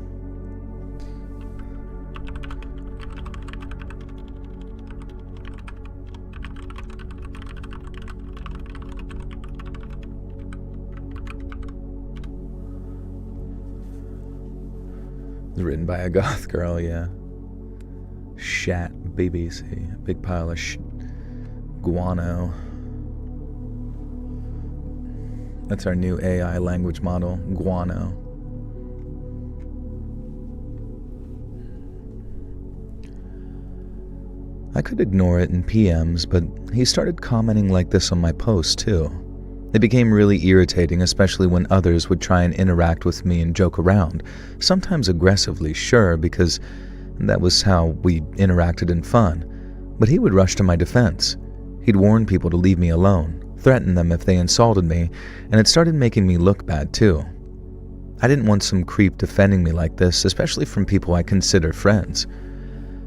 Speaker 1: It's written by a goth girl, yeah. Shat BBC. A big pile of guano. That's our new AI language model, guano. I could ignore it in PMs, but he started commenting like this on my posts too. It became really irritating, especially when others would try and interact with me and joke around, sometimes aggressively, sure, because that was how we interacted in fun. But he would rush to my defense. He'd warn people to leave me alone, threaten them if they insulted me, and it started making me look bad too. I didn't want some creep defending me like this, especially from people I consider friends.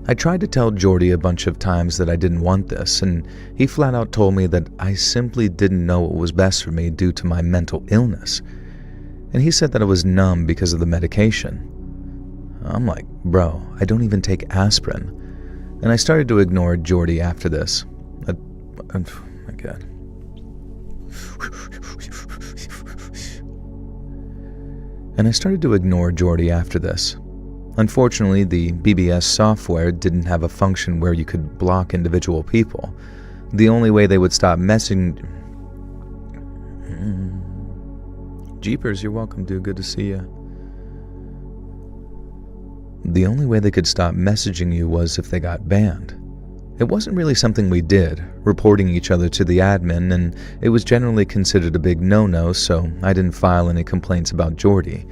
Speaker 1: I tried to tell Jordy a bunch of times that I didn't want this, and he flat out told me that I simply didn't know what was best for me due to my mental illness. And he said that I was numb because of the medication. I'm like, bro, I don't even take aspirin. And I started to ignore Jordy after this. Oh my god. And I started to ignore Jordy after this. Unfortunately, the BBS software didn't have a function where you could block individual people. The only way they would stop messaging... Jeepers, you're welcome, dude. Good to see you. The only way they could stop messaging you was if they got banned. It wasn't really something we did, reporting each other to the admin, and it was generally considered a big no-no, so I didn't file any complaints about Jordy.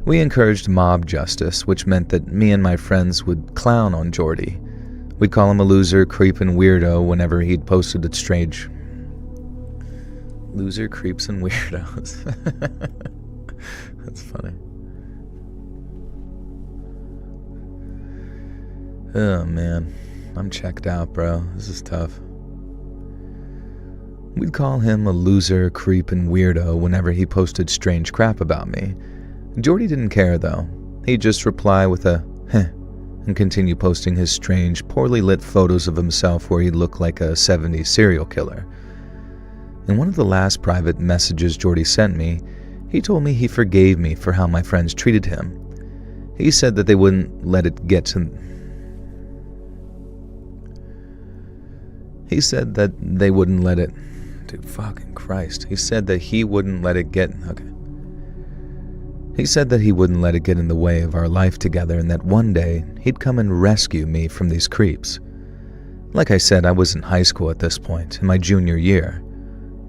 Speaker 1: We encouraged mob justice, which meant that me and my friends would clown on Jordy. We'd call him a loser, creep, and weirdo whenever he'd posted a strange... Loser, creeps, and weirdos. That's funny. Oh man, I'm checked out, bro. This is tough. We'd call him a loser, creep, and weirdo whenever he posted strange crap about me. Jordy didn't care, though. He'd just reply with a heh and continue posting his strange, poorly lit photos of himself where he looked like a 70s serial killer. In one of the last private messages Jordy sent me, he told me he forgave me for how my friends treated him. He said that they wouldn't let it get to... He said that they wouldn't let it... Dude, fucking Christ. He said that he wouldn't let it get... Okay. He said that he wouldn't let it get in the way of our life together and that one day he'd come and rescue me from these creeps. Like I said, I was in high school at this point, in my junior year.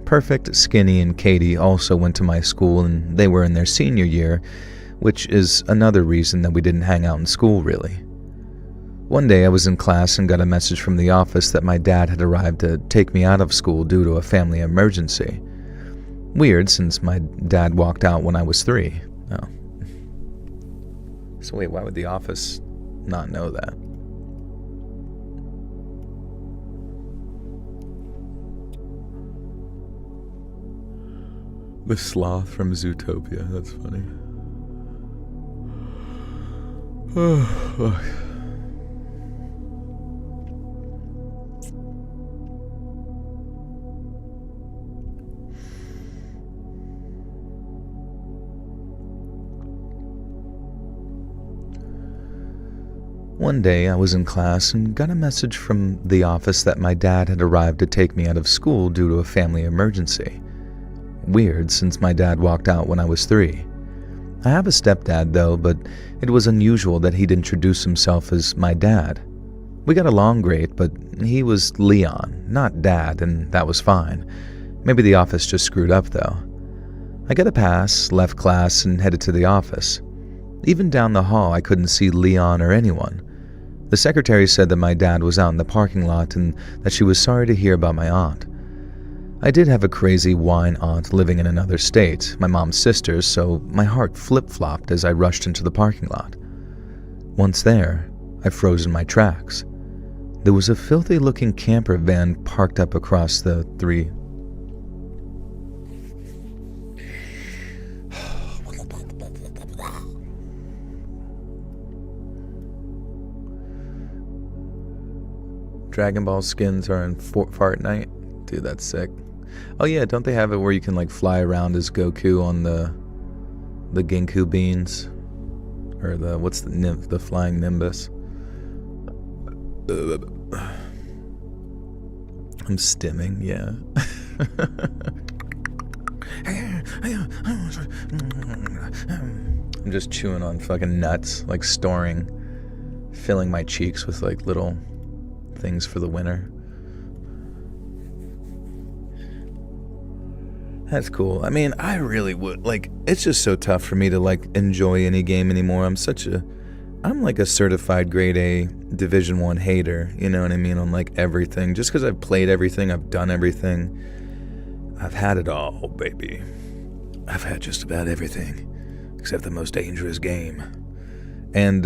Speaker 1: Perfect, Skinny, and Katie also went to my school and they were in their senior year, which is another reason that we didn't hang out in school, really. One day I was in class and got a message from the office that my dad had arrived to take me out of school due to a family emergency. Weird, since my dad walked out when I was 3. Oh. So wait, why would the office not know that? The sloth from Zootopia, that's funny. Oh, fuck. One day I was in class and got a message from the office that my dad had arrived to take me out of school due to a family emergency. Weird, since my dad walked out when I was 3. I have a stepdad though, but it was unusual that he'd introduce himself as my dad. We got along great, but he was Leon, not Dad, and that was fine. Maybe the office just screwed up though. I got a pass, left class, and headed to the office. Even down the hall, I couldn't see Leon or anyone. The secretary said that my dad was out in the parking lot and that she was sorry to hear about my aunt. I did have a crazy wine aunt living in another state, my mom's sister, so my heart flip-flopped as I rushed into the parking lot. Once there, I froze in my tracks. There was a filthy-looking camper van parked up across the 3. Dragon Ball skins are in Fortnite. Dude, that's sick. Oh yeah, don't they have it where you can like fly around as Goku on the Genku beans? Or what's the flying Nimbus? I'm stimming, yeah. I'm just chewing on fucking nuts, like storing, filling my cheeks with like little things for the winter. That's cool. I mean, I really would, like, it's just so tough for me to, like, enjoy any game anymore. I'm like a certified grade A Division 1 hater, you know what I mean, on, like, everything. Just because I've played everything, I've done everything. I've had it all, baby. I've had just about everything, except the most dangerous game. And,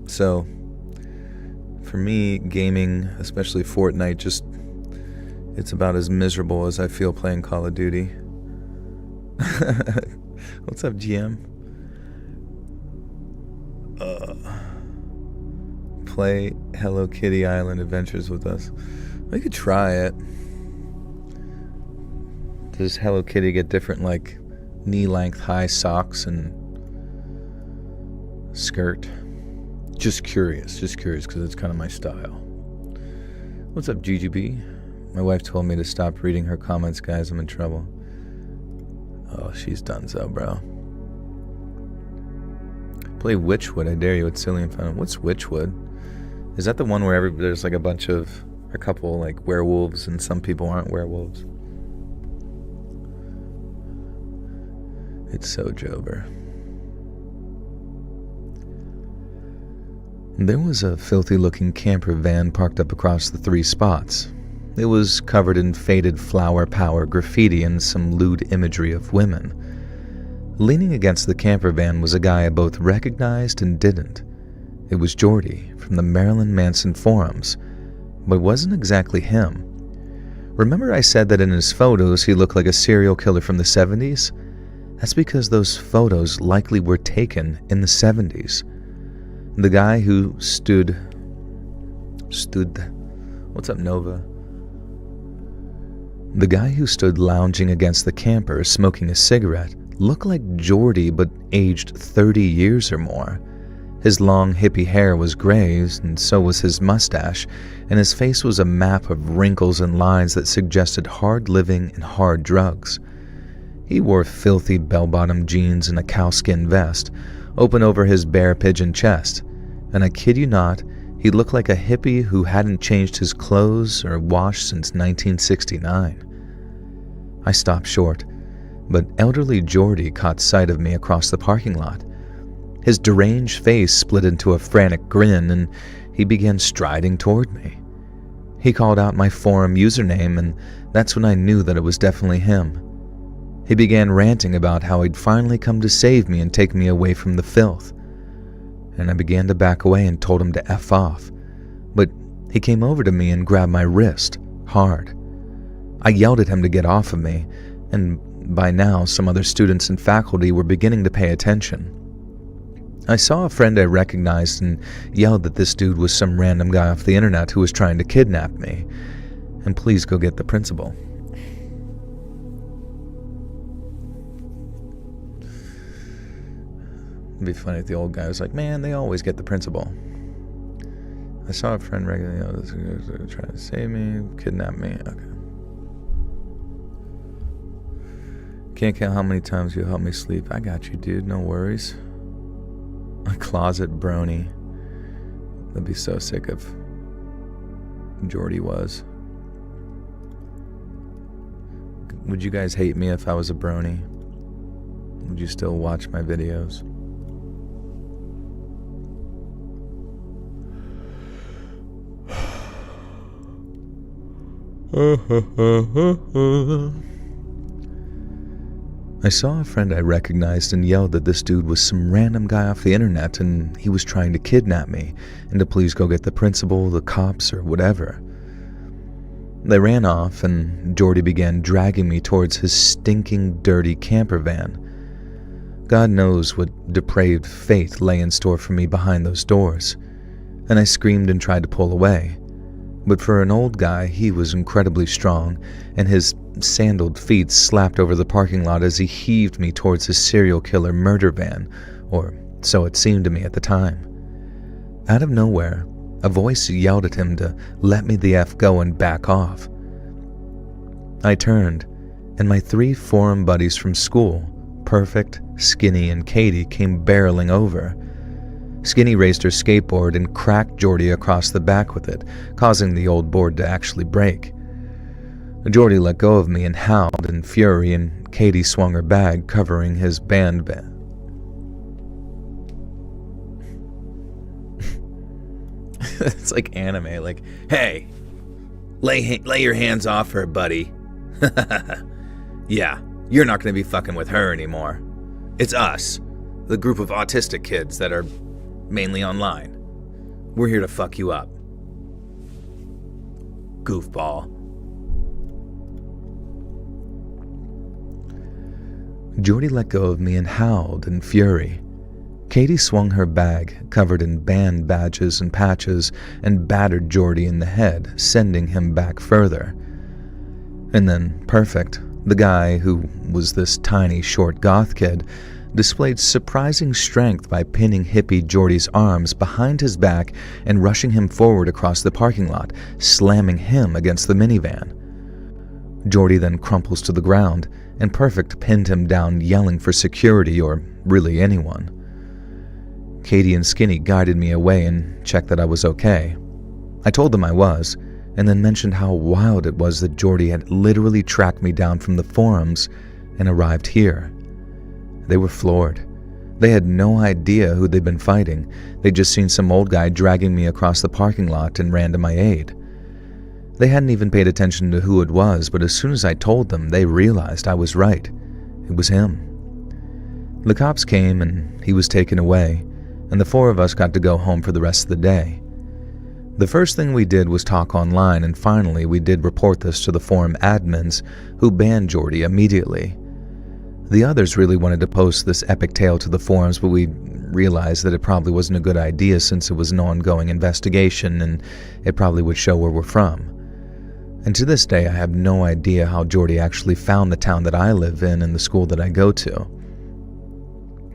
Speaker 1: so, for me, gaming, especially Fortnite, just, it's about as miserable as I feel playing Call of Duty. What's up, GM? Play Hello Kitty Island Adventures with us. We could try it. Does Hello Kitty get different, like, knee-length high socks and skirt? Just curious, because it's kind of my style. What's up, GGB? My wife told me to stop reading her comments, guys. I'm in trouble. Oh, she's done so, bro. Play Witchwood, I dare you. It's silly and fun. What's Witchwood? Is that the one where there's like a couple like werewolves and some people aren't werewolves? It's so Jover. There was a filthy-looking camper van parked up across the 3 spots. It was covered in faded flower power graffiti and some lewd imagery of women. Leaning against the camper van was a guy I both recognized and didn't. It was Jordy from the Marilyn Manson forums, but it wasn't exactly him. Remember I said that in his photos he looked like a serial killer from the 70s? That's because those photos likely were taken in the 70s. The guy who stood... What's up, Nova? The guy who stood lounging against the camper smoking a cigarette looked like Jordy but aged 30 years or more. His long hippie hair was gray, and so was his mustache, and his face was a map of wrinkles and lines that suggested hard living and hard drugs. He wore filthy bell-bottom jeans and a cowskin vest, open over his bare pigeon chest, and I kid you not, he looked like a hippie who hadn't changed his clothes or washed since 1969. I stopped short, but elderly Jordy caught sight of me across the parking lot. His deranged face split into a frantic grin, and he began striding toward me. He called out my forum username, and that's when I knew that it was definitely him. He began ranting about how he'd finally come to save me and take me away from the filth. And I began to back away and told him to F off. But he came over to me and grabbed my wrist, hard. I yelled at him to get off of me, and by now some other students and faculty were beginning to pay attention. I saw a friend I recognized and yelled that this dude was some random guy off the internet who was trying to kidnap me, and please go get the principal. It'd be funny if the old guy was like, man, they always get the principal. I saw a friend regularly. Oh, this is trying to save me, kidnap me. Okay. Can't count how many times you helped me sleep. I got you, dude. No worries. A closet brony. That'd be so sick if Jordy was. Would you guys hate me if I was a brony? Would you still watch my videos? I saw a friend I recognized and yelled that this dude was some random guy off the internet and he was trying to kidnap me and to please go get the principal, the cops, or whatever. They ran off and Jordy began dragging me towards his stinking, dirty camper van. God knows what depraved fate lay in store for me behind those doors, and I screamed and tried to pull away. But for an old guy, he was incredibly strong, and his sandaled feet slapped over the parking lot as he heaved me towards his serial killer murder van, or so it seemed to me at the time. Out of nowhere, a voice yelled at him to let me the F go and back off. I turned, and my 3 forum buddies from school, Perfect, Skinny, and Katie, came barreling over. Skinny raised her skateboard and cracked Jordy across the back with it, causing the old board to actually break. Jordy let go of me and howled in fury, and Katie swung her bag, covering his band. It's like anime, like, hey, lay your hands off her, buddy. Yeah, you're not going to be fucking with her anymore. It's us, the group of autistic kids that are mainly online. We're here to fuck you up. Goofball. Jordy let go of me and howled in fury. Katie swung her bag, covered in band badges and patches, and battered Jordy in the head, sending him back further. And then Perfect, the guy who was this tiny, short goth kid, displayed surprising strength by pinning hippie Jordy's arms behind his back and rushing him forward across the parking lot, slamming him against the minivan. Jordy then crumples to the ground, and Perfect pinned him down, yelling for security or really anyone. Katie and Skinny guided me away and checked that I was okay. I told them I was, and then mentioned how wild it was that Jordy had literally tracked me down from the forums and arrived here. They were floored. They had no idea who they'd been fighting. They'd just seen some old guy dragging me across the parking lot and ran to my aid. They hadn't even paid attention to who it was, but as soon as I told them, they realized I was right. It was him. The cops came and he was taken away, and the 4 of us got to go home for the rest of the day. The first thing we did was talk online, and finally we did report this to the forum admins, who banned Jordy immediately. The others really wanted to post this epic tale to the forums, but we realized that it probably wasn't a good idea since it was an ongoing investigation and it probably would show where we're from. And to this day, I have no idea how Jordy actually found the town that I live in and the school that I go to.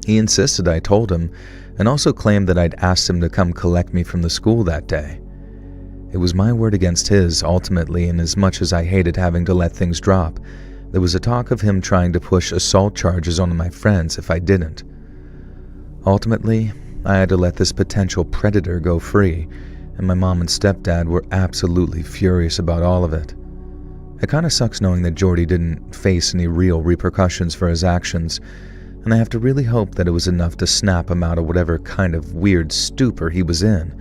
Speaker 1: He insisted I told him, and also claimed that I'd asked him to come collect me from the school that day. It was my word against his, ultimately, and as much as I hated having to let things drop, there was a talk of him trying to push assault charges on my friends if I didn't. Ultimately, I had to let this potential predator go free, and my mom and stepdad were absolutely furious about all of it. It kinda sucks knowing that Jordy didn't face any real repercussions for his actions, and I have to really hope that it was enough to snap him out of whatever kind of weird stupor he was in,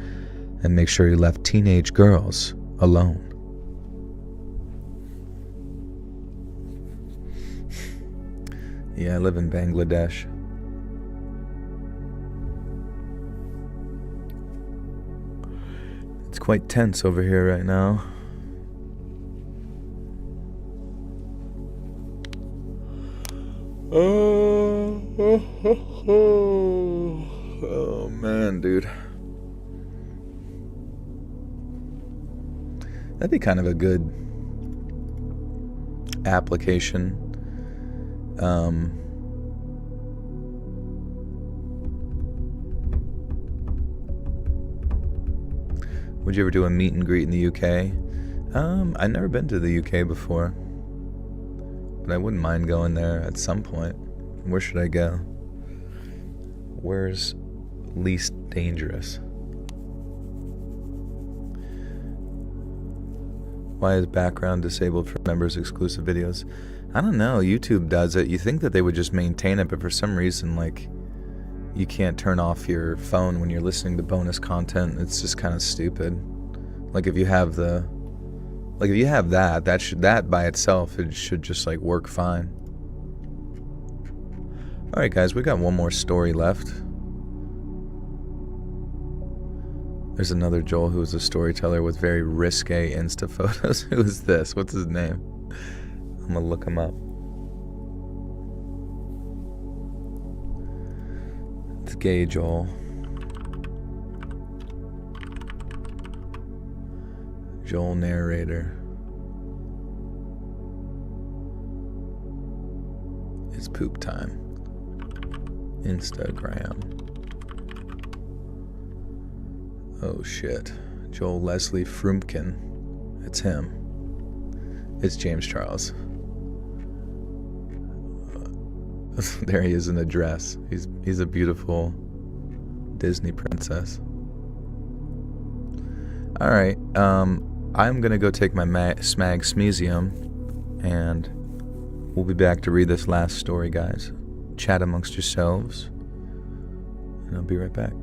Speaker 1: and make sure he left teenage girls alone. Yeah, I live in Bangladesh. It's quite tense over here right now. Oh man, dude. That'd be kind of a good application. Would you ever do a meet and greet in the UK? I've never been to the UK before, but I wouldn't mind going there at some point. Where should I go? Where's least dangerous? Why is background disabled for members exclusive videos? I don't know. YouTube does it. You think that they would just maintain it, but for some reason, like, you can't turn off your phone when you're listening to bonus content. It's just kind of stupid. Like, if you have the, like, if you have that, that by itself, it should just like work fine. All right, guys, we got one more story left. There's another Joel who is a storyteller with very risque Insta photos. Who is this? What's his name? I'm gonna look him up. It's gay Joel. Joel narrator. It's poop time. Instagram. Oh shit. Joel Leslie Frumpkin. It's him. It's James Charles. There he is in a dress. He's a beautiful Disney princess. Alright, I'm gonna go take my smag smezium, and we'll be back to read this last story, guys. Chat amongst yourselves, and I'll be right back.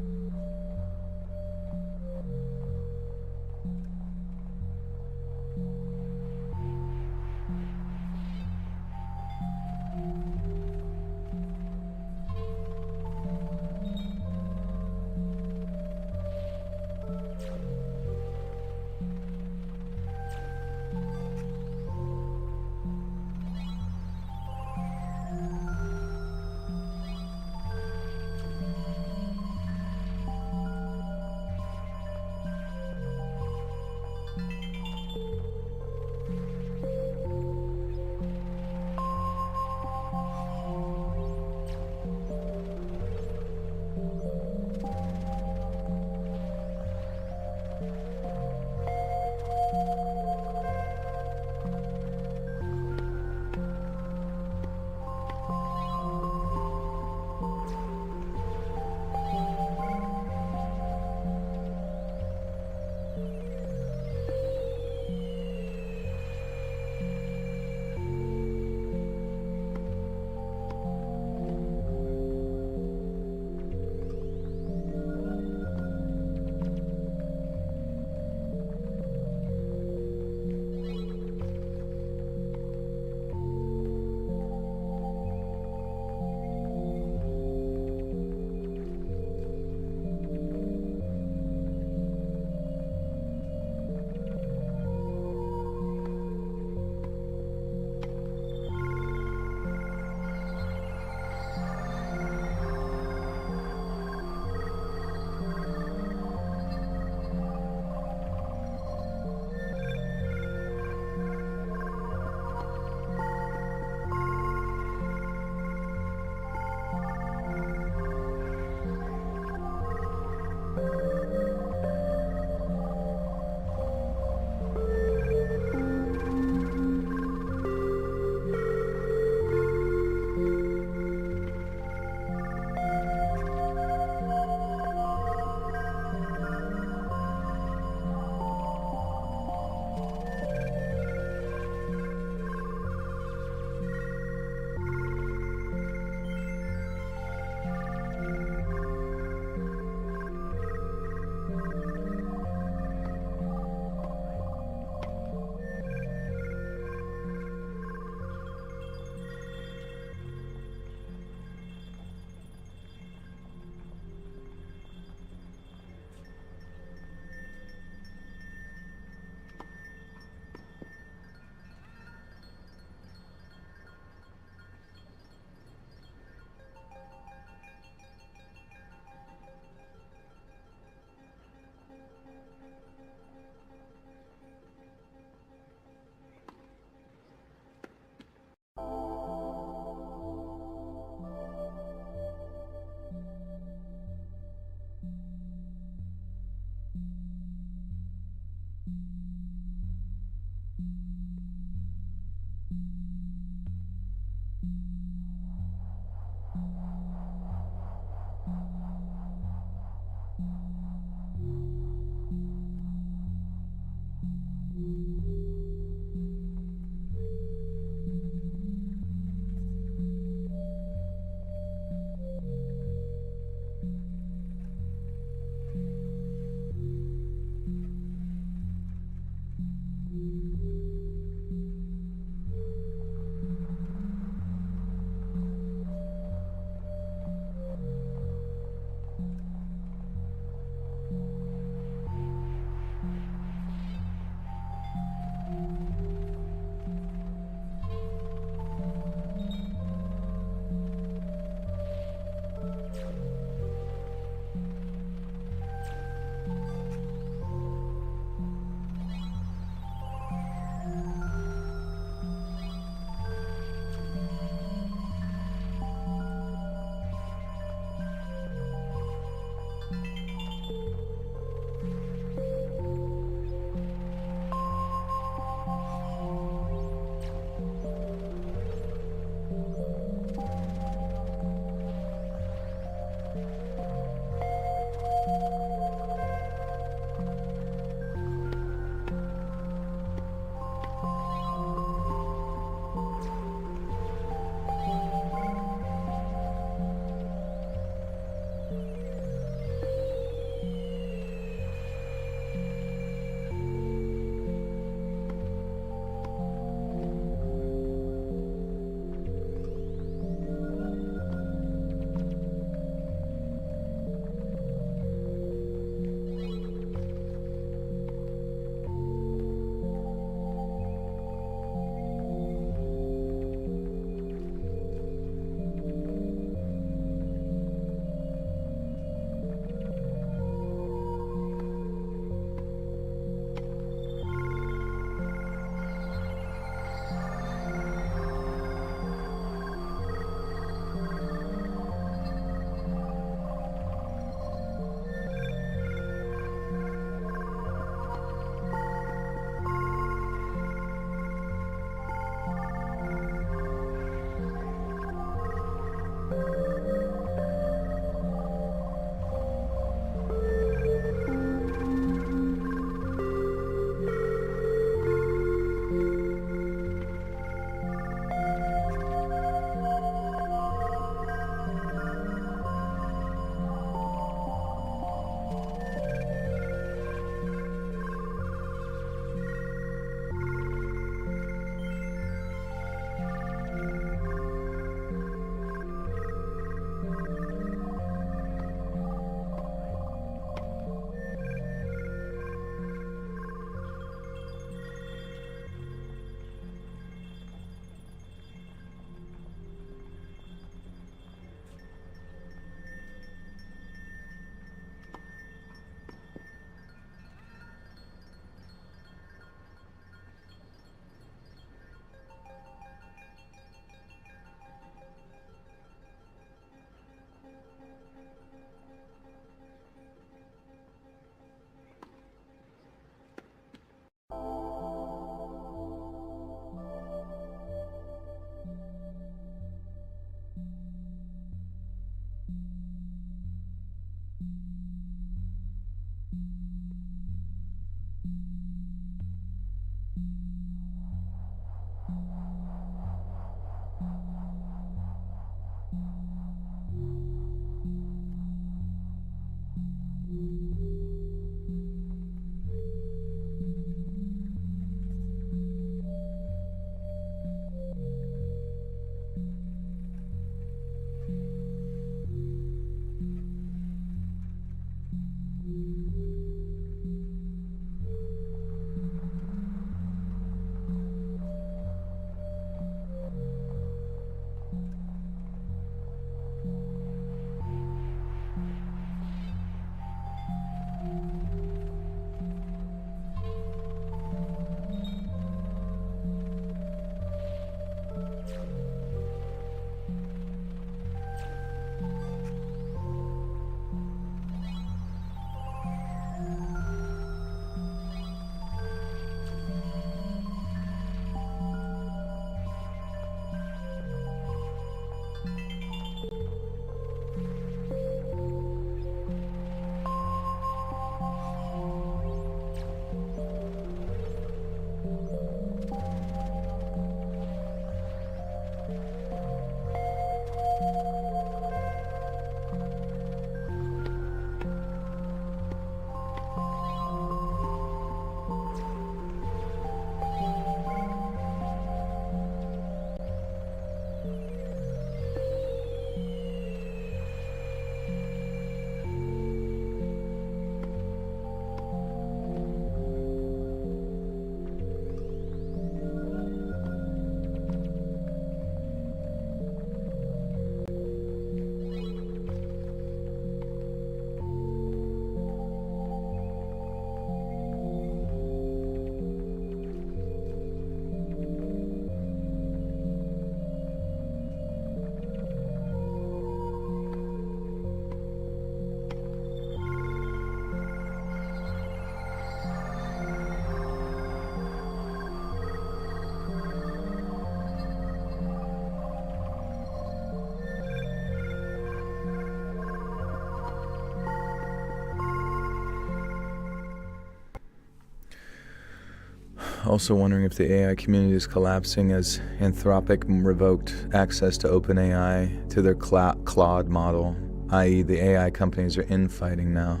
Speaker 1: Also wondering if the AI community is collapsing as Anthropic revoked access to OpenAI to their Claude model, i.e. the AI companies are infighting now.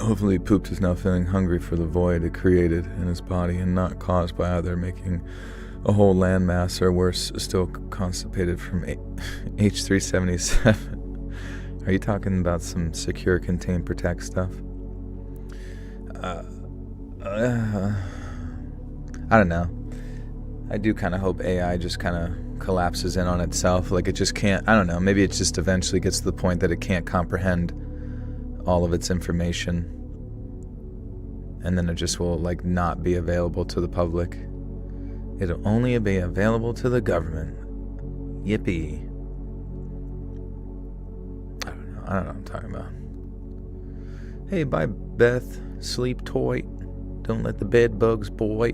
Speaker 1: Hopefully Pooped is now feeling hungry for the void it created in his body and not caused by either making a whole landmass or worse, still constipated from H377. Are you talking about some secure, contain, protect stuff? I don't know. I do kind of hope AI just kind of collapses in on itself. Like it just can't, I don't know, maybe it just eventually gets to the point that it can't comprehend all of its information. And then it just will like not be available to the public. It'll only be available to the government. Yippee. I don't know what I'm talking about. Hey, bye Beth. Sleep toy. Don't let the bed bugs boy.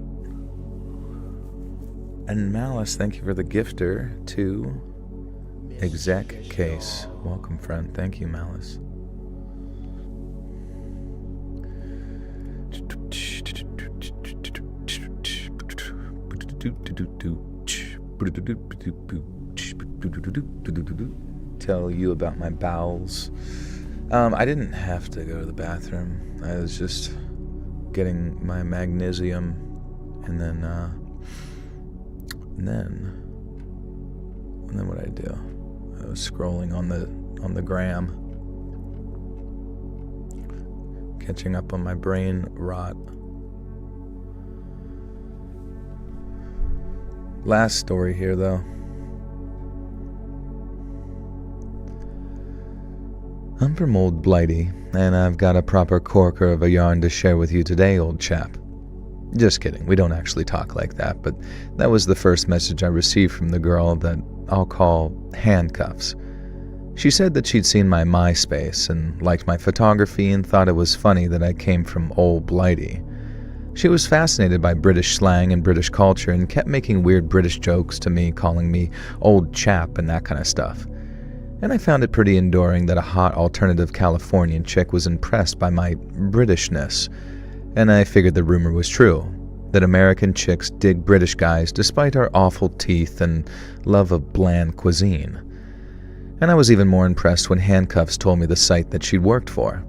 Speaker 1: And Malice, thank you for the gifter to Exec Case. Welcome, friend. Thank you, Malice. Tell you about my bowels. I didn't have to go to the bathroom. I was just getting my magnesium, and then what I do? I was scrolling on the gram, catching up on my brain rot. Last story here, though. I'm from Old Blighty, and I've got a proper corker of a yarn to share with you today, old chap. Just kidding, we don't actually talk like that, but that was the first message I received from the girl that I'll call Handcuffs. She said that she'd seen my MySpace and liked my photography and thought it was funny that I came from Old Blighty. She was fascinated by British slang and British culture and kept making weird British jokes to me, calling me old chap and that kind of stuff. And I found it pretty enduring that a hot alternative Californian chick was impressed by my Britishness. And I figured the rumor was true, that American chicks dig British guys despite our awful teeth and love of bland cuisine. And I was even more impressed when Handcuffs told me the site that she'd worked for.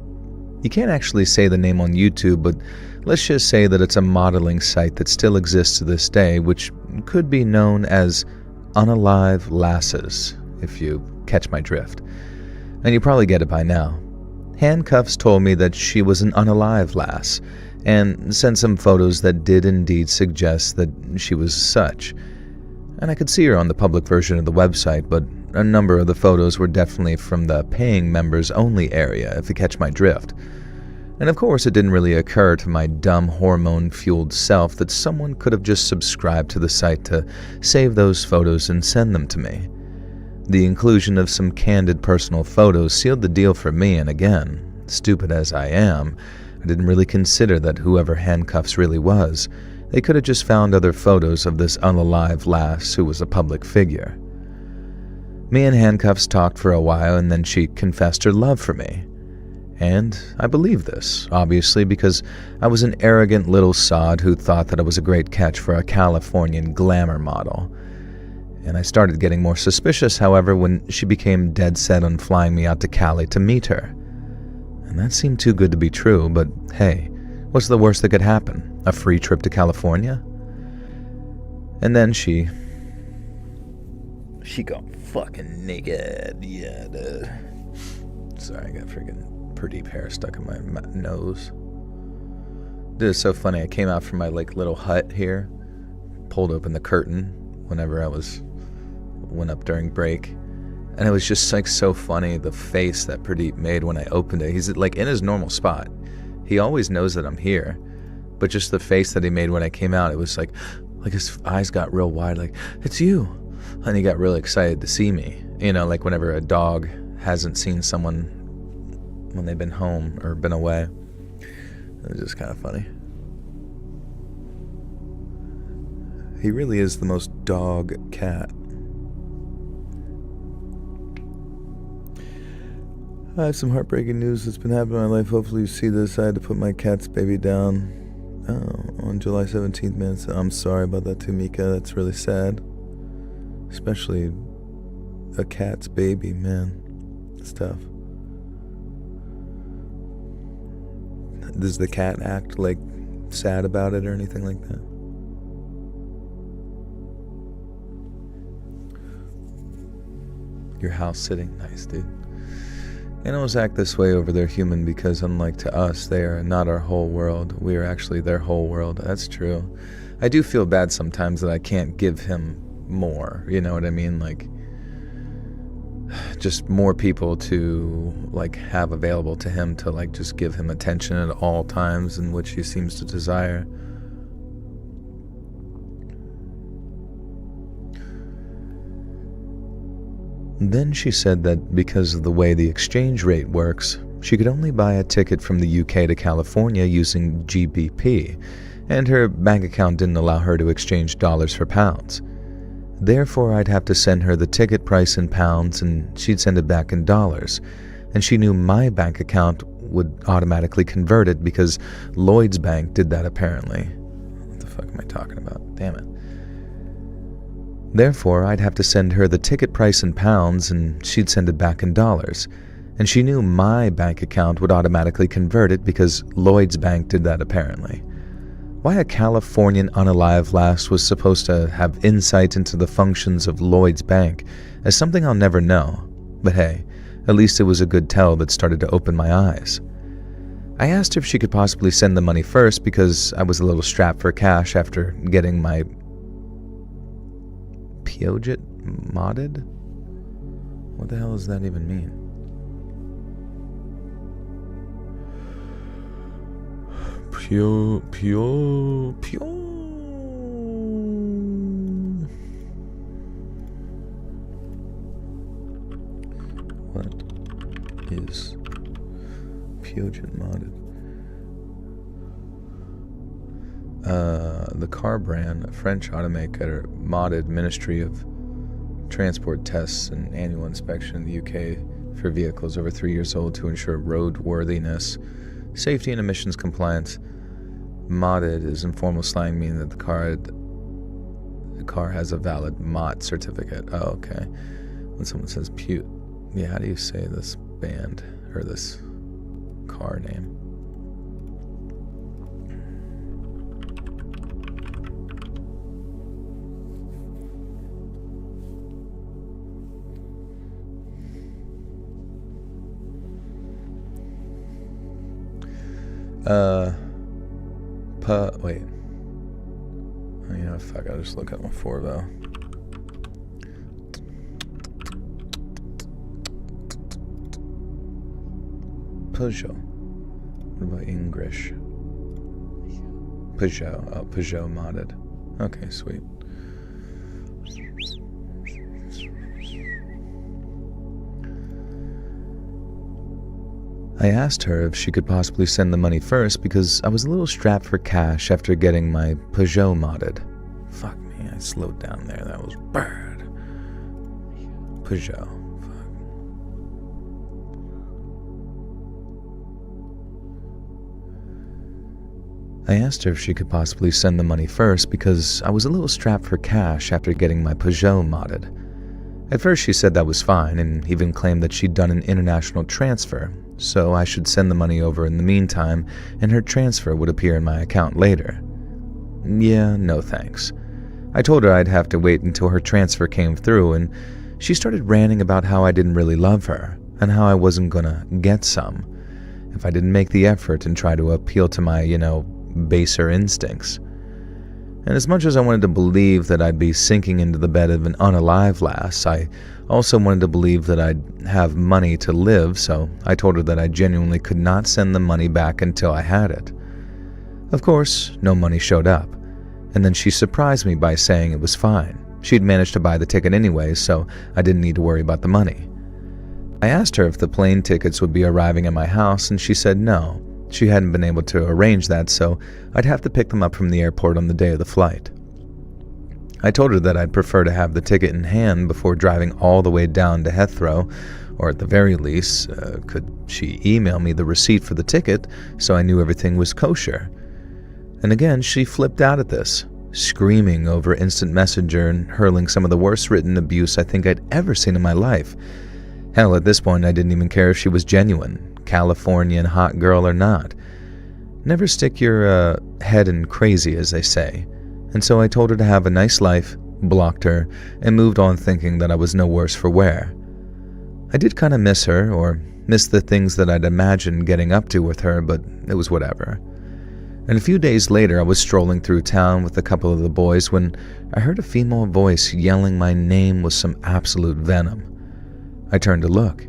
Speaker 1: You can't actually say the name on YouTube, but let's just say that it's a modeling site that still exists to this day, which could be known as Unalive Lasses, if you catch my drift. And you probably get it by now. Handcuffs told me that she was an unalive lass, and sent some photos that did indeed suggest that she was such. And I could see her on the public version of the website, but a number of the photos were definitely from the paying members only area, if you catch my drift. And of course it didn't really occur to my dumb hormone-fueled self that someone could have just subscribed to the site to save those photos and send them to me. The inclusion of some candid personal photos sealed the deal for me, and again, stupid as I am, I didn't really consider that whoever Handcuffs really was, they could have just found other photos of this unalive lass who was a public figure. Me and Handcuffs talked for a while, and then she confessed her love for me. And I believed this, obviously, because I was an arrogant little sod who thought that I was a great catch for a Californian glamour model. And I started getting more suspicious, however, when she became dead set on flying me out to Cali to meet her. And that seemed too good to be true, but hey, what's the worst that could happen? A free trip to California? And then she got fucking naked, yeah, dude. Sorry, I got freaking pretty hair stuck in my nose. Dude, it's so funny, I came out from my little hut here, pulled open the curtain whenever I went up during break. And it was just so funny, the face that Pradeep made when I opened it. He's in his normal spot. He always knows that I'm here. But just the face that he made when I came out, it was like his eyes got real wide, like, it's you. And he got really excited to see me. You know, like whenever a dog hasn't seen someone when they've been home or been away. It was just kind of funny. He really is the most dog cat. I have some heartbreaking news that's been happening in my life. Hopefully you see this. I had to put my cat's baby down on July 17th, man. So I'm sorry about that too, Mika. That's really sad. Especially a cat's baby, man. It's tough. Does the cat act like sad about it or anything like that? Your house sitting? Nice, dude. Animals act this way over their human because, unlike to us, they are not our whole world. We are actually their whole world. That's true. I do feel bad sometimes that I can't give him more. You know what I mean? Like, just more people to, like, have available to him to, like, just give him attention at all times, in which he seems to desire. Then she said that because of the way the exchange rate works, she could only buy a ticket from the UK to California using GBP, and her bank account didn't allow her to exchange dollars for pounds. Therefore, I'd have to send her the ticket price in pounds and she'd send it back in dollars, and she knew my bank account would automatically convert it because Lloyd's Bank did that apparently. What the fuck am I talking about? Damn it. Therefore, I'd have to send her the ticket price in pounds and she'd send it back in dollars, and she knew my bank account would automatically convert it because Lloyd's Bank did that apparently. Why a Californian unalive lass was supposed to have insight into the functions of Lloyd's Bank is something I'll never know, but hey, at least it was a good tell that started to open my eyes. I asked her if she could possibly send the money first because I was a little strapped for cash after getting my Peugeot modded? What the hell does that even mean? What is Peugeot modded? The car brand, a French automaker, modded Ministry of Transport tests and annual inspection in the UK for vehicles over 3 years old to ensure roadworthiness, safety, and emissions compliance. Modded is informal slang meaning that the car has a valid MOT certificate. Oh, okay. When someone says yeah, how do you say this band or this car name? Wait. Oh, you know, fuck, I'll just look at my Forvo. Peugeot. What about English? Peugeot. Oh, Peugeot modded. Okay, sweet. I asked her if she could possibly send the money first because I was a little strapped for cash after getting my Peugeot modded. Fuck me, I slowed down there. That was bad. Peugeot. Fuck. I asked her if she could possibly send the money first because I was a little strapped for cash after getting my Peugeot modded. At first she said that was fine and even claimed that she'd done an international transfer, so I should send the money over in the meantime and her transfer would appear in my account later. Yeah, no thanks. I told her I'd have to wait until her transfer came through, and she started ranting about how I didn't really love her and how I wasn't gonna get some if I didn't make the effort and try to appeal to my, baser instincts. And as much as I wanted to believe that I'd be sinking into the bed of an unalive lass, I also wanted to believe that I'd have money to live, so I told her that I genuinely could not send the money back until I had it. Of course, no money showed up, and then she surprised me by saying it was fine. She'd managed to buy the ticket anyway, so I didn't need to worry about the money. I asked her if the plane tickets would be arriving at my house, and she said no. She hadn't been able to arrange that, so I'd have to pick them up from the airport on the day of the flight. I told her that I'd prefer to have the ticket in hand before driving all the way down to Heathrow, or at the very least, could she email me the receipt for the ticket so I knew everything was kosher? And again, she flipped out at this, screaming over instant messenger and hurling some of the worst written abuse I think I'd ever seen in my life. Hell, at this point I didn't even care if she was genuine, Californian hot girl or not. Never stick your head in crazy, as they say. And so I told her to have a nice life, blocked her, and moved on thinking that I was no worse for wear. I did kind of miss her, or miss the things that I'd imagined getting up to with her, but it was whatever. And a few days later, I was strolling through town with a couple of the boys when I heard a female voice yelling my name with some absolute venom. I turned to look,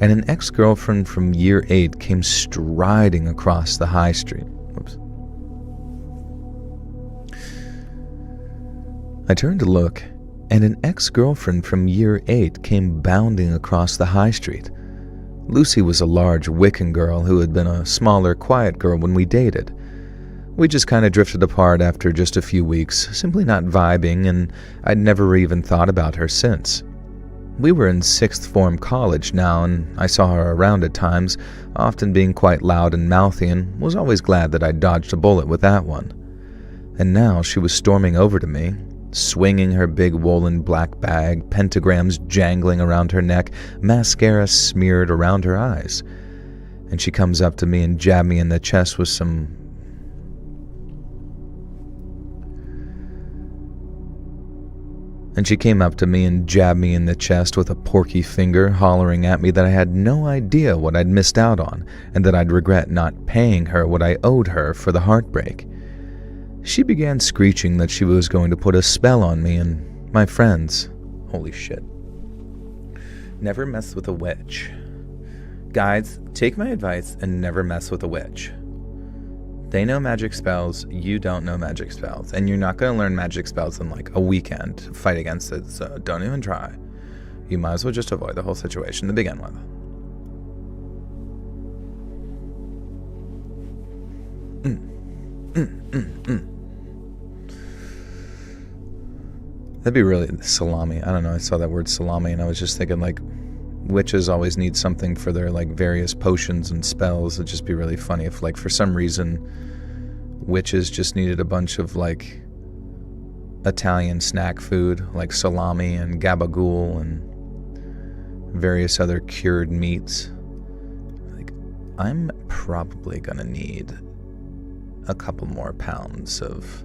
Speaker 1: and an ex-girlfriend from year 8 came striding across the high street. Whoops. I turned to look, and an ex-girlfriend from year 8 came bounding across the high street. Lucy was a large Wiccan girl who had been a smaller, quiet girl when we dated. We just kind of drifted apart after just a few weeks, simply not vibing, and I'd never even thought about her since. We were in 6th form college now, and I saw her around at times, often being quite loud and mouthy, and was always glad that I'd dodged a bullet with that one. And now she was storming over to me, swinging her big woolen black bag, pentagrams jangling around her neck, mascara smeared around her eyes. And she comes up to me and jabbed me in the chest with some... And she came up to me and jabbed me in the chest with a porky finger, hollering at me that I had no idea what I'd missed out on, and that I'd regret not paying her what I owed her for the heartbreak. She began screeching that she was going to put a spell on me and my friends. Holy shit. Never mess with a witch. Guys, take my advice and never mess with a witch. They know magic spells, you don't know magic spells, and you're not going to learn magic spells in like a weekend to fight against it, so don't even try. You might as well just avoid the whole situation to begin with. That'd be really salami. I don't know, I saw that word salami and I was just thinking like witches always need something for their like various potions and spells. It'd just be really funny if like for some reason witches just needed a bunch of like Italian snack food like salami and gabagool and various other cured meats. Like, I'm probably gonna need a couple more pounds of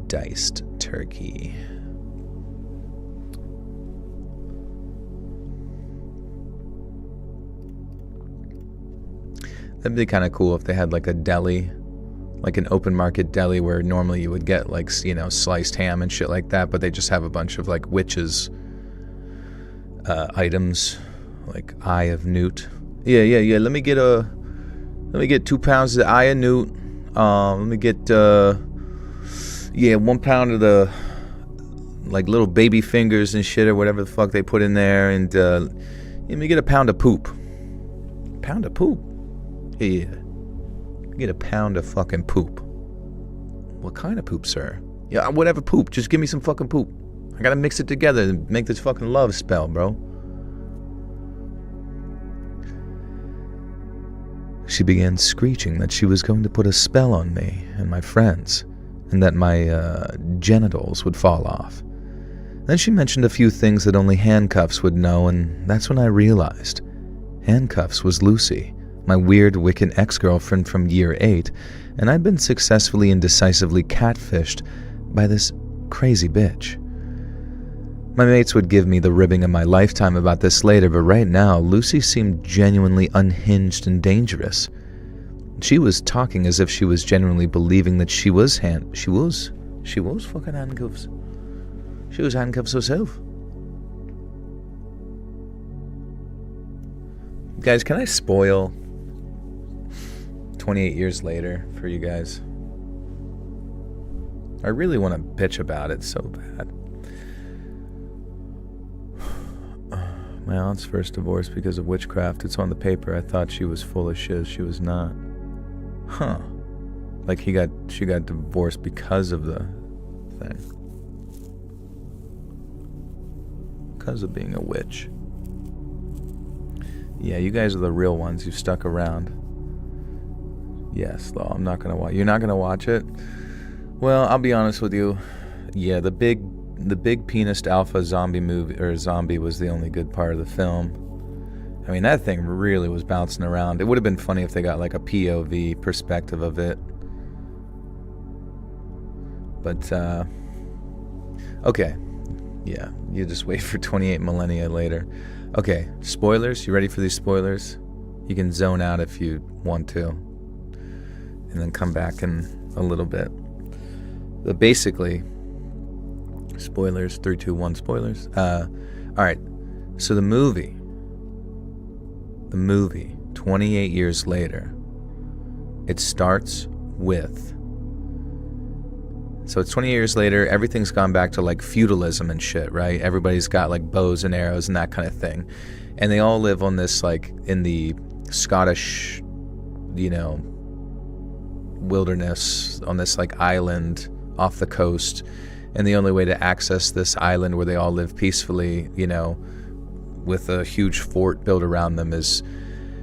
Speaker 1: diced turkey. That'd be kind of cool if they had like a deli, like an open market deli where normally you would get like, you know, sliced ham and shit like that, but they just have a bunch of like witches items, like eye of newt. Yeah. Let me get 2 pounds of the eye of newt. Let me get 1 pound of the like little baby fingers and shit or whatever the fuck they put in there, and let me get a pound of poop. Pound of poop? Yeah. Get a pound of fucking poop. What kind of poop, sir? Yeah, whatever poop. Just give me some fucking poop. I gotta mix it together and make this fucking love spell, bro. She began screeching that she was going to put a spell on me and my friends, and that my genitals would fall off. Then she mentioned a few things that only Handcuffs would know, and that's when I realized. Handcuffs was Lucy, my weird Wiccan ex-girlfriend from year 8, and I'd been successfully and decisively catfished by this crazy bitch. My mates would give me the ribbing of my lifetime about this later, but right now, Lucy seemed genuinely unhinged and dangerous. She was talking as if she was genuinely believing that she was fucking handcuffs. She was handcuffs herself. Guys, can I spoil 28 years later for you guys? I really want to bitch about it so bad. My aunt's first divorce because of witchcraft. It's on the paper. I thought she was full of shit. She was not. Huh. Like she got divorced because of the thing. Because of being a witch. Yeah, you guys are the real ones. You've stuck around. Yes, though, I'm not gonna watch. You're not gonna watch it? Well, I'll be honest with you. Yeah, the big penis alpha zombie movie, or zombie, was the only good part of the film. I mean, that thing really was bouncing around. It would have been funny if they got like a POV perspective of it. But, okay. Yeah, you just wait for 28 millennia later. Okay, spoilers. You ready for these spoilers? You can zone out if you want to. And then come back in a little bit. But basically, spoilers. 3, 2, 1, spoilers. Alright, so the movie, 28 years later, it starts with... So it's 20 years later, everything's gone back to like feudalism and shit, right? Everybody's got like bows and arrows and that kind of thing. And they all live on this, like, in the Scottish, you know, wilderness, on this like island off the coast. And the only way to access this island where they all live peacefully, you know, with a huge fort built around them, is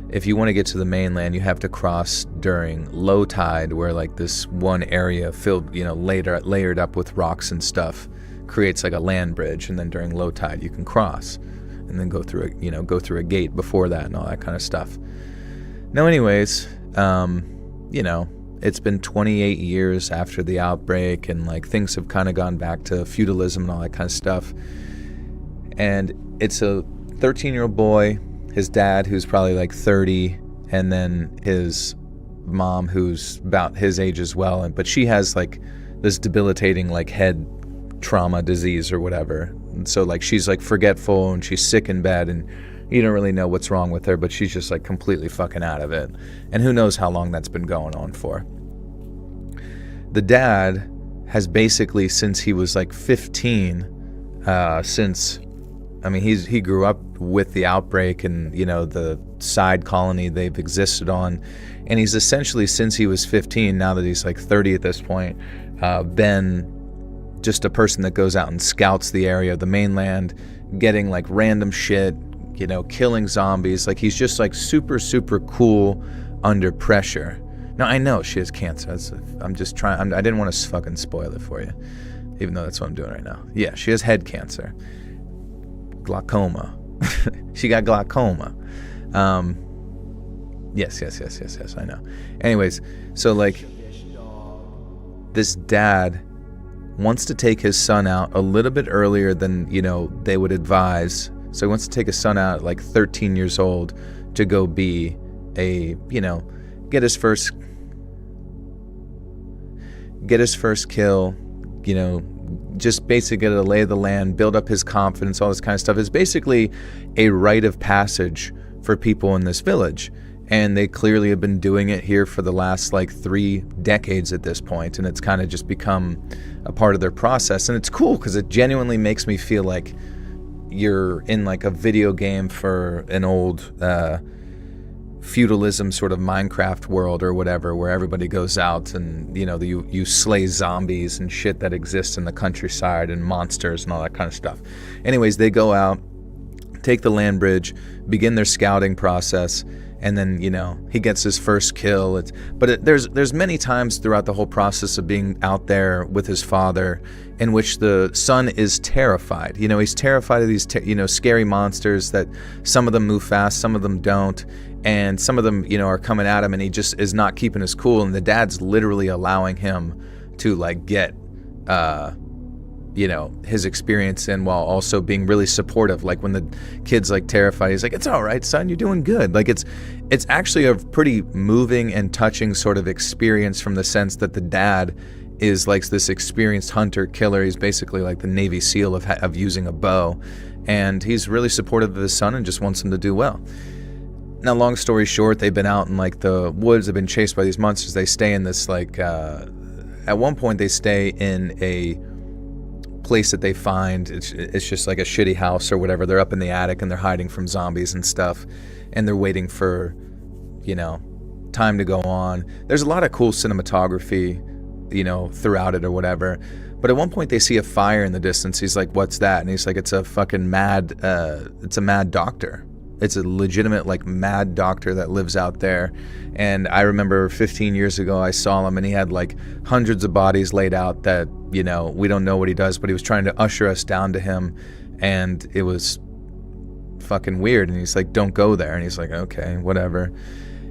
Speaker 1: if you want to get to the mainland, you have to cross during low tide, where like this one area filled, you know, layered up with rocks and stuff creates like a land bridge, and then during low tide you can cross and then go through a gate before that and all that kind of stuff. Now, anyways, you know, it's been 28 years after the outbreak, and like things have kind of gone back to feudalism and all that kind of stuff. And it's a 13-year-old boy, his dad, who's probably like 30, and then his mom, who's about his age as well, but she has like this debilitating like head trauma disease or whatever. And so like she's like forgetful, and she's sick in bed, and you don't really know what's wrong with her, but she's just like completely fucking out of it. And who knows how long that's been going on for. The dad has basically, since he was like 15, he grew up with the outbreak and, you know, the side colony they've existed on. And he's essentially, since he was 15, now that he's like 30 at this point, been just a person that goes out and scouts the area of the mainland, getting like random shit, you know, killing zombies. Like, he's just like super, super cool under pressure. Now, I know she has cancer. I'm just trying. I didn't want to fucking spoil it for you, even though that's what I'm doing right now. Yeah, she has head cancer. Glaucoma. She got glaucoma. Yes, I know. Anyways, so like, this dad wants to take his son out a little bit earlier than, you know, they would advise. So he wants to take his son out at like 13 years old to go be a, you know, get his first kill, you know, just basically get a lay of the land, build up his confidence, all this kind of stuff. Is basically a rite of passage for people in this village. And they clearly have been doing it here for the last like 3 decades at this point, and it's kind of just become a part of their process. And it's cool because it genuinely makes me feel like you're in like a video game for an old feudalism sort of Minecraft world or whatever, where everybody goes out and, you know, you slay zombies and shit that exists in the countryside and monsters and all that kind of stuff. Anyways, they go out, take the land bridge, begin their scouting process, and then, you know, he gets his first kill. There's many times throughout the whole process of being out there with his father in which the son is terrified. You know, he's terrified of these, scary monsters that some of them move fast, some of them don't. And some of them, you know, are coming at him, and he just is not keeping his cool. And the dad's literally allowing him to like get, his experience in, while also being really supportive. Like when the kid's like terrified, he's like, "It's all right, son, you're doing good." Like it's actually a pretty moving and touching sort of experience, from the sense that the dad is like this experienced hunter killer. He's basically like the Navy SEAL of using a bow, and he's really supportive of his son and just wants him to do well. Now, long story short, they've been out in like the woods, they've been chased by these monsters. They stay in this like, at one point they stay in a place that they find. It's just like a shitty house or whatever. They're up in the attic and they're hiding from zombies and stuff. And they're waiting for, you know, time to go on. There's a lot of cool cinematography, you know, throughout it or whatever. But at one point they see a fire in the distance. He's like, what's that? And he's like, it's a fucking mad, it's a mad doctor. It's a legitimate, like, mad doctor that lives out there. And I remember 15 years ago, I saw him, and he had, like, hundreds of bodies laid out that, you know, we don't know what he does, but he was trying to usher us down to him, and it was fucking weird. And he's like, don't go there. And he's like, okay, whatever.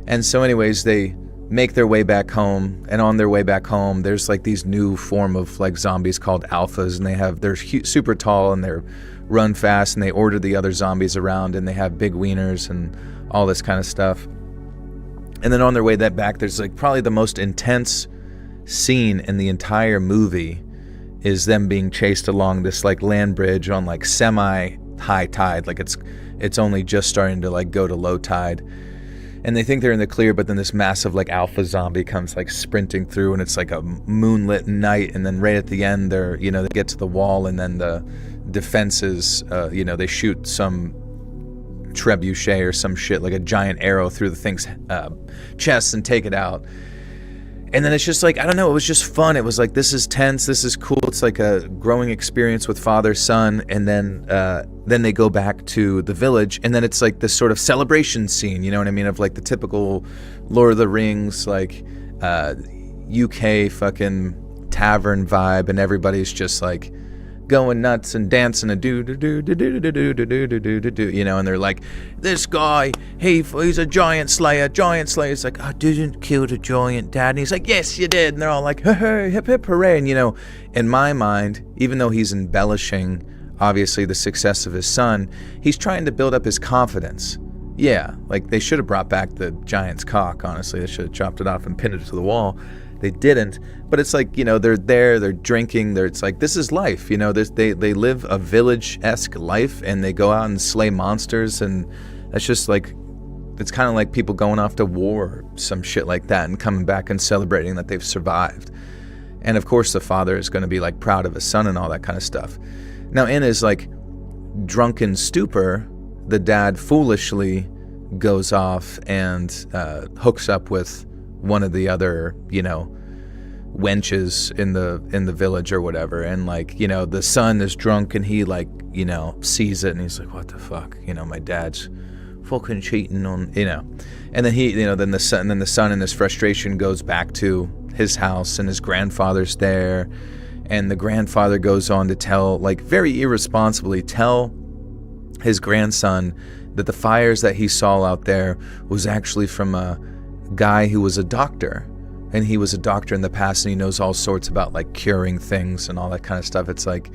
Speaker 1: And so anyways, they make their way back home, and on their way back home, there's, like, these new form of, like, zombies called alphas, and they're super tall, and they're run fast, and they order the other zombies around, and they have big wieners and all this kind of stuff. And then on their way back, there's, like, probably the most intense scene in the entire movie is them being chased along this, like, land bridge on, like, semi high tide, like it's only just starting to, like, go to low tide, and they think they're in the clear, but then this massive, like, alpha zombie comes, like, sprinting through, and it's like a moonlit night, and then right at the end they get to the wall, and then the defenses, they shoot some trebuchet or some shit, like a giant arrow through the thing's chest, and take it out. And then it's just like, I don't know, it was just fun. It was like, this is tense, this is cool. It's like a growing experience with father, son, and then they go back to the village, and then it's like this sort of celebration scene, you know what I mean, of like the typical Lord of the Rings, like UK fucking tavern vibe, and everybody's just like going nuts and dancing and do, you know, and they're like, this guy, he's a giant slayer. It's like, I didn't kill the giant, Dad. And he's like, yes, you did. And they're all like, hey, hip hip hooray. And, you know, in my mind, even though he's embellishing, obviously, the success of his son, he's trying to build up his confidence. Yeah, like, they should have brought back the giant's cock, honestly. They should have chopped it off and pinned it to the wall. They didn't, but it's like, you know, they're there, they're drinking, it's like, this is life, you know, they live a village-esque life, and they go out and slay monsters, and that's just like, it's kind of like people going off to war or some shit like that, and coming back and celebrating that they've survived. And of course the father is going to be, like, proud of his son and all that kind of stuff. Now, in his, like, drunken stupor, the dad foolishly goes off and hooks up with one of the other, you know, wenches in the village or whatever, and, like, you know, the son is drunk, and he, like, you know, sees it, and he's like, what the fuck, you know, my dad's fucking cheating on, you know. And then then the son in his frustration goes back to his house, and his grandfather's there, and the grandfather goes on to tell, like, very irresponsibly tell his grandson that the fires that he saw out there was actually from a guy who was a doctor, and he was a doctor in the past, and he knows all sorts about, like, curing things and all that kind of stuff. It's like,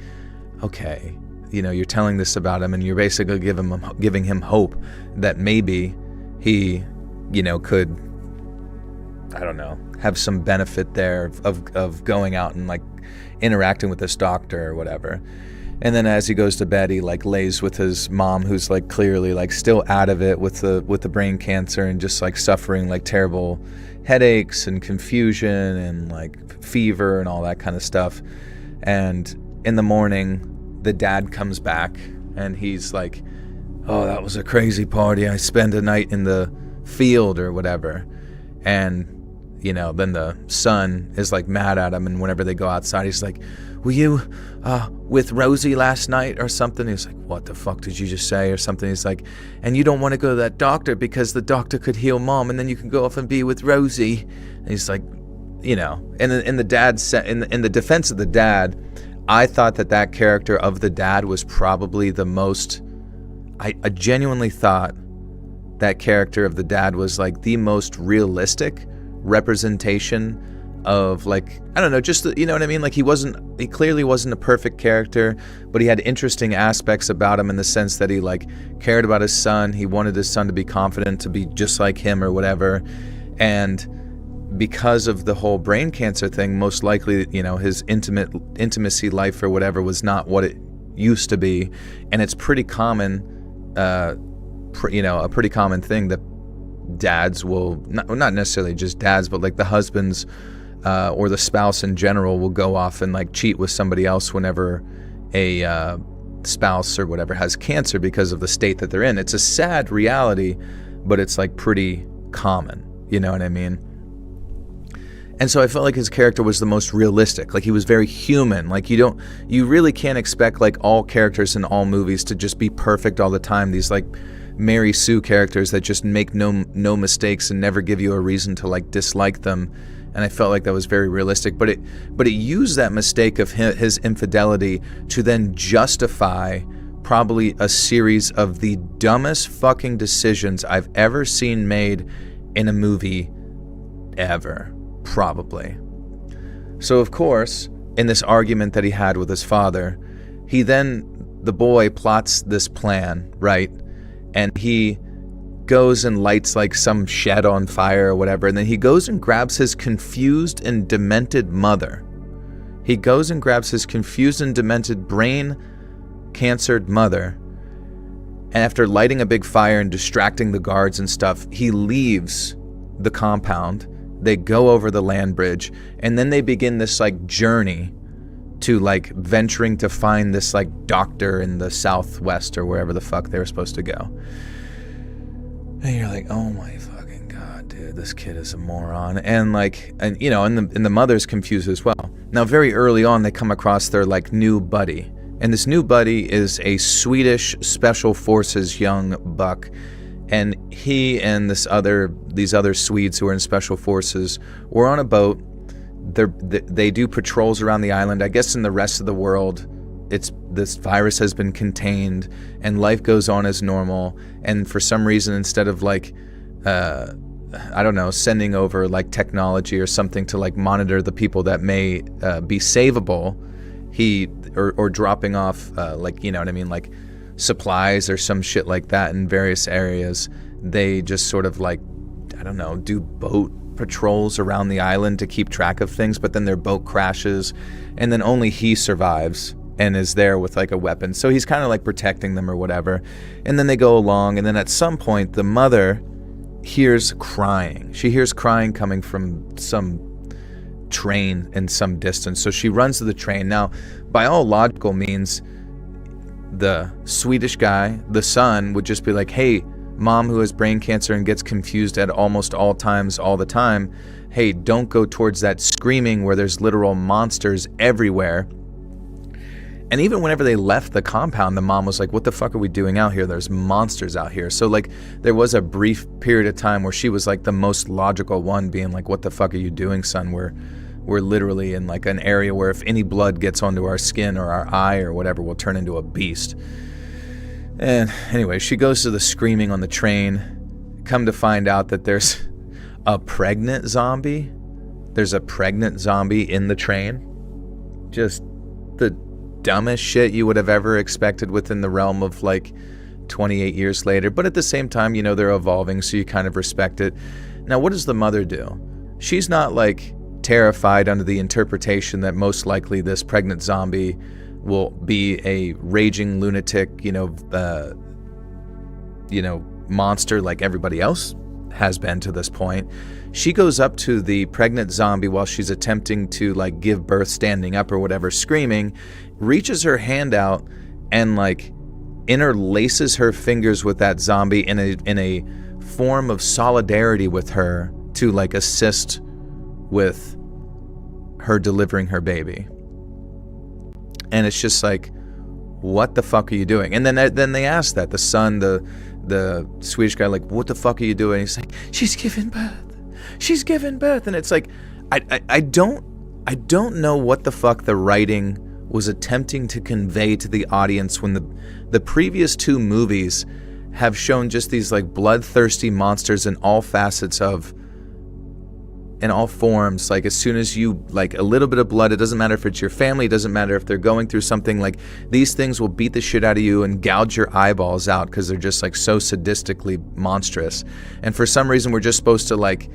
Speaker 1: okay, you know, you're telling this about him, and you're basically giving him hope that maybe he, you know, could, I don't know, have some benefit there of going out and, like, interacting with this doctor or whatever. And then as he goes to bed, he, like, lays with his mom, who's, like, clearly, like, still out of it with the brain cancer, and just, like, suffering, like, terrible headaches and confusion and, like, fever and all that kind of stuff. And in the morning, the dad comes back, and he's like, oh, that was a crazy party. I spent a night in the field or whatever. And, you know, then the son is, like, mad at him, and whenever they go outside, he's like, were you with Rosie last night or something? He's like, what the fuck did you just say or something? He's like, and you don't want to go to that doctor because the doctor could heal mom, and then you can go off and be with Rosie. And he's like, you know, and in the defense of the dad, I thought that character of the dad was probably the most, I genuinely thought that character of the dad was, like, the most realistic representation of, like, I don't know, just, you know what I mean? Like, he clearly wasn't a perfect character, but he had interesting aspects about him in the sense that he, like, cared about his son. He wanted his son to be confident, to be just like him or whatever. And because of the whole brain cancer thing, most likely, you know, his intimacy life or whatever was not what it used to be. And it's pretty common, you know, a pretty common thing that dads will, not necessarily just dads, but, like, the husbands or the spouse in general will go off and, like, cheat with somebody else whenever a spouse or whatever has cancer because of the state that they're in. It's a sad reality, but it's, like, pretty common, you know what I mean? And so I felt like his character was the most realistic. Like, he was very human. Like, you really can't expect like all characters in all movies to just be perfect all the time. These like Mary Sue characters that just make no mistakes and never give you a reason to like dislike them. And I felt like that was very realistic. But it used that mistake of his infidelity to then justify probably a series of the dumbest fucking decisions I've ever seen made in a movie ever. Probably. So of course, in this argument that he had with his father, the boy plots this plan, right? And he goes and lights like some shed on fire or whatever, and then he goes and grabs his confused and demented mother. He goes and grabs his confused and demented, brain cancered mother, and after lighting a big fire and distracting the guards and stuff, he leaves the compound. They go over the land bridge, and then they begin this like journey to like venturing to find this like doctor in the southwest or wherever the fuck they were supposed to go. And you're like, oh my fucking god, dude, this kid is a moron. And you know, and the mother's confused as well. Now, very early on, they come across their like new buddy, and this new buddy is a Swedish special forces young buck. And he and these other Swedes who are in special forces were on a boat. They do patrols around the island. I guess in the rest of the world, this virus has been contained and life goes on as normal. And for some reason, instead of like, I don't know, sending over like technology or something to like monitor the people that may be savable, or dropping off like, you know what I mean, like supplies or some shit like that in various areas, they just sort of like, I don't know, do boat patrols around the island to keep track of things, but then their boat crashes and then only he survives and is there with like a weapon, so he's kind of like protecting them or whatever. And then they go along, and then at some point the mother hears crying. She hears crying coming from some train in some distance, so she runs to the train. Now, by all logical means, the Swedish guy, the son, would just be like, hey, mom who has brain cancer and gets confused at almost all times all the time, hey, don't go towards that screaming where there's literal monsters everywhere. And even whenever they left the compound, the mom was like, what the fuck are we doing out here? There's monsters out here. So like there was a brief period of time where she was like the most logical one, being like, what the fuck are you doing, son? We're literally in like an area where if any blood gets onto our skin or our eye or whatever, we'll turn into a beast. And anyway, she goes to the screaming on the train. Come to find out that there's a pregnant zombie. There's a pregnant zombie in the train. Just the dumbest shit you would have ever expected within the realm of like 28 years later. But at the same time, you know, they're evolving, so you kind of respect it. Now, what does the mother do? She's not like terrified under the interpretation that most likely this pregnant zombie will be a raging lunatic, monster like everybody else has been to this point. She goes up to the pregnant zombie while she's attempting to like give birth standing up or whatever, screaming, reaches her hand out and like interlaces her fingers with that zombie in a form of solidarity with her to like assist with her delivering her baby. And it's just like, what the fuck are you doing? And then they ask that, the son, the Swedish guy, like, what the fuck are you doing? He's like, she's giving birth. And it's like, I don't know what the fuck the writing was attempting to convey to the audience when the previous two movies have shown just these like bloodthirsty monsters in all facets of, in all forms. Like as soon as you like a little bit of blood, it doesn't matter if it's your family, it doesn't matter if they're going through something, like these things will beat the shit out of you and gouge your eyeballs out because they're just like so sadistically monstrous. And for some reason we're just supposed to like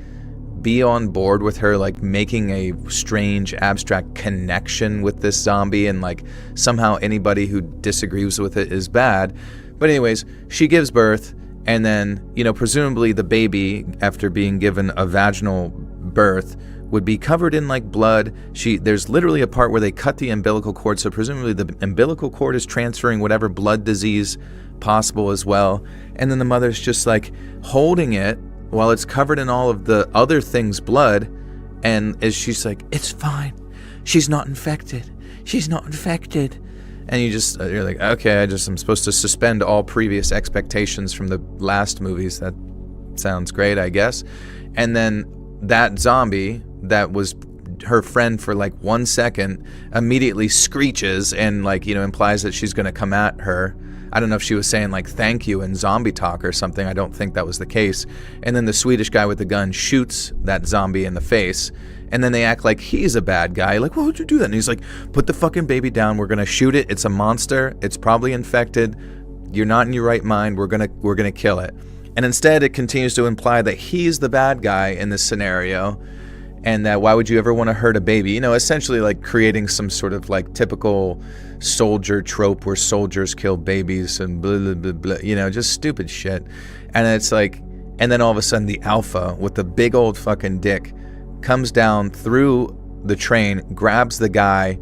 Speaker 1: be on board with her like making a strange abstract connection with this zombie, and like somehow anybody who disagrees with it is bad. But anyways, she gives birth, and then, you know, presumably the baby, after being given a vaginal birth, would be covered in like blood. There's literally a part where they cut the umbilical cord, so presumably the umbilical cord is transferring whatever blood disease possible as well. And then the mother's just like holding it while it's covered in all of the other thing's blood, And as she's like, it's fine. She's not infected. She's not infected. And you're like, okay, I'm supposed to suspend all previous expectations from the last movies. That sounds great, I guess. And then that zombie that was her friend for like 1 second immediately screeches and like, implies that she's going to come at her. I don't know if she was saying like thank you in zombie talk or something. I don't think that was the case. And then the Swedish guy with the gun shoots that zombie in the face. And then they act like he's a bad guy. Like, why would you do that? And he's like, put the fucking baby down. We're going to shoot it. It's a monster. It's probably infected. You're not in your right mind. We're going to kill it. And instead it continues to imply that he's the bad guy in this scenario. And that why would you ever want to hurt a baby? Essentially like creating some sort of like typical soldier trope where soldiers kill babies and blah, blah, blah, blah, just stupid shit. And it's like, and then all of a sudden the alpha with the big old fucking dick comes down through the train, grabs the guy,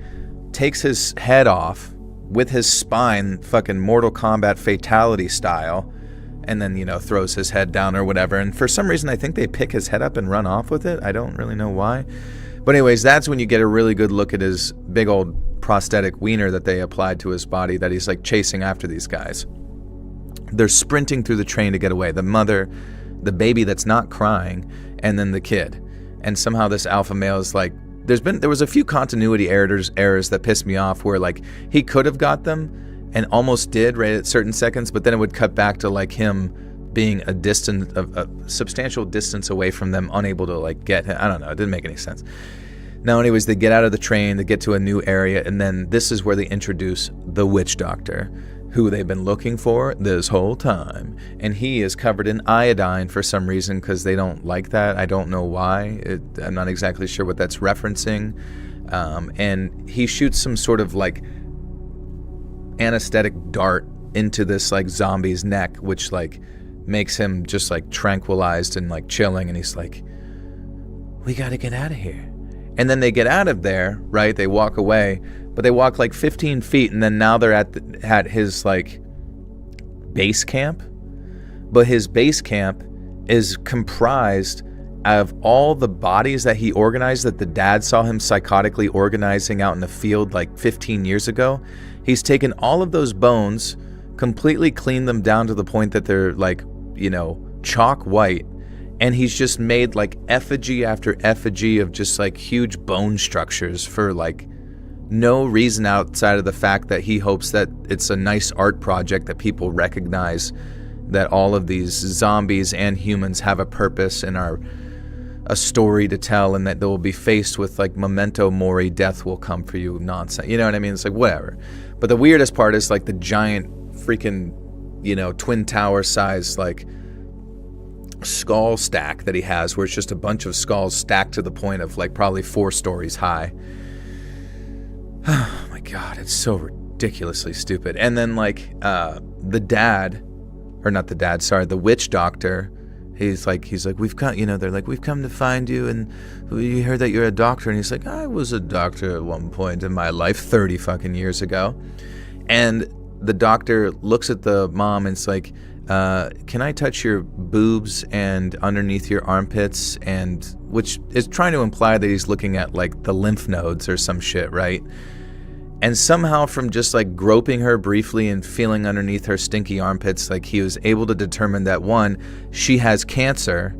Speaker 1: takes his head off with his spine, fucking Mortal Kombat fatality style, and then, throws his head down or whatever. And for some reason, I think they pick his head up and run off with it. I don't really know why. But anyways, that's when you get a really good look at his big old prosthetic wiener that they applied to his body that he's like chasing after these guys. They're sprinting through the train to get away. The mother, the baby that's not crying, and then the kid. And somehow this alpha male is like, there was a few continuity errors that pissed me off where like he could have got them and almost did right at certain seconds, but then it would cut back to like him being a substantial distance away from them, unable to like get him. I don't know. It didn't make any sense. Now, anyways, they get out of the train, they get to a new area, and then this is where they introduce the witch doctor, who they've been looking for this whole time. And he is covered in iodine for some reason because they don't like that. I don't know why. I'm not exactly sure what that's referencing. And he shoots some sort of like anesthetic dart into this like zombie's neck, which like makes him just like tranquilized and like chilling. And he's like, we got to get out of here. And then they get out of there, right? They walk away. But they walk like 15 feet, and then now they're at his like base camp. But his base camp is comprised of all the bodies that he organized that the dad saw him psychotically organizing out in the field like 15 years ago. He's taken all of those bones, completely cleaned them down to the point that they're like, chalk white. And he's just made like effigy after effigy of just like huge bone structures for like no reason outside of the fact that he hopes that it's a nice art project that people recognize that all of these zombies and humans have a purpose and are a story to tell, and that they will be faced with like memento mori, death will come for you nonsense. You know what I mean? It's like whatever. But the weirdest part is like the giant freaking, twin tower size like skull stack that he has, where it's just a bunch of skulls stacked to the point of like probably 4 stories high. Oh my god, it's so ridiculously stupid. And then like the witch doctor, he's like we've come, they're like, we've come to find you, and we heard that you're a doctor. And he's like, I was a doctor at one point in my life 30 fucking years ago. And the doctor looks at the mom and it's like, can I touch your boobs and underneath your armpits? And which is trying to imply that he's looking at like the lymph nodes or some shit, right? And somehow from just like groping her briefly and feeling underneath her stinky armpits, like he was able to determine that one, she has cancer,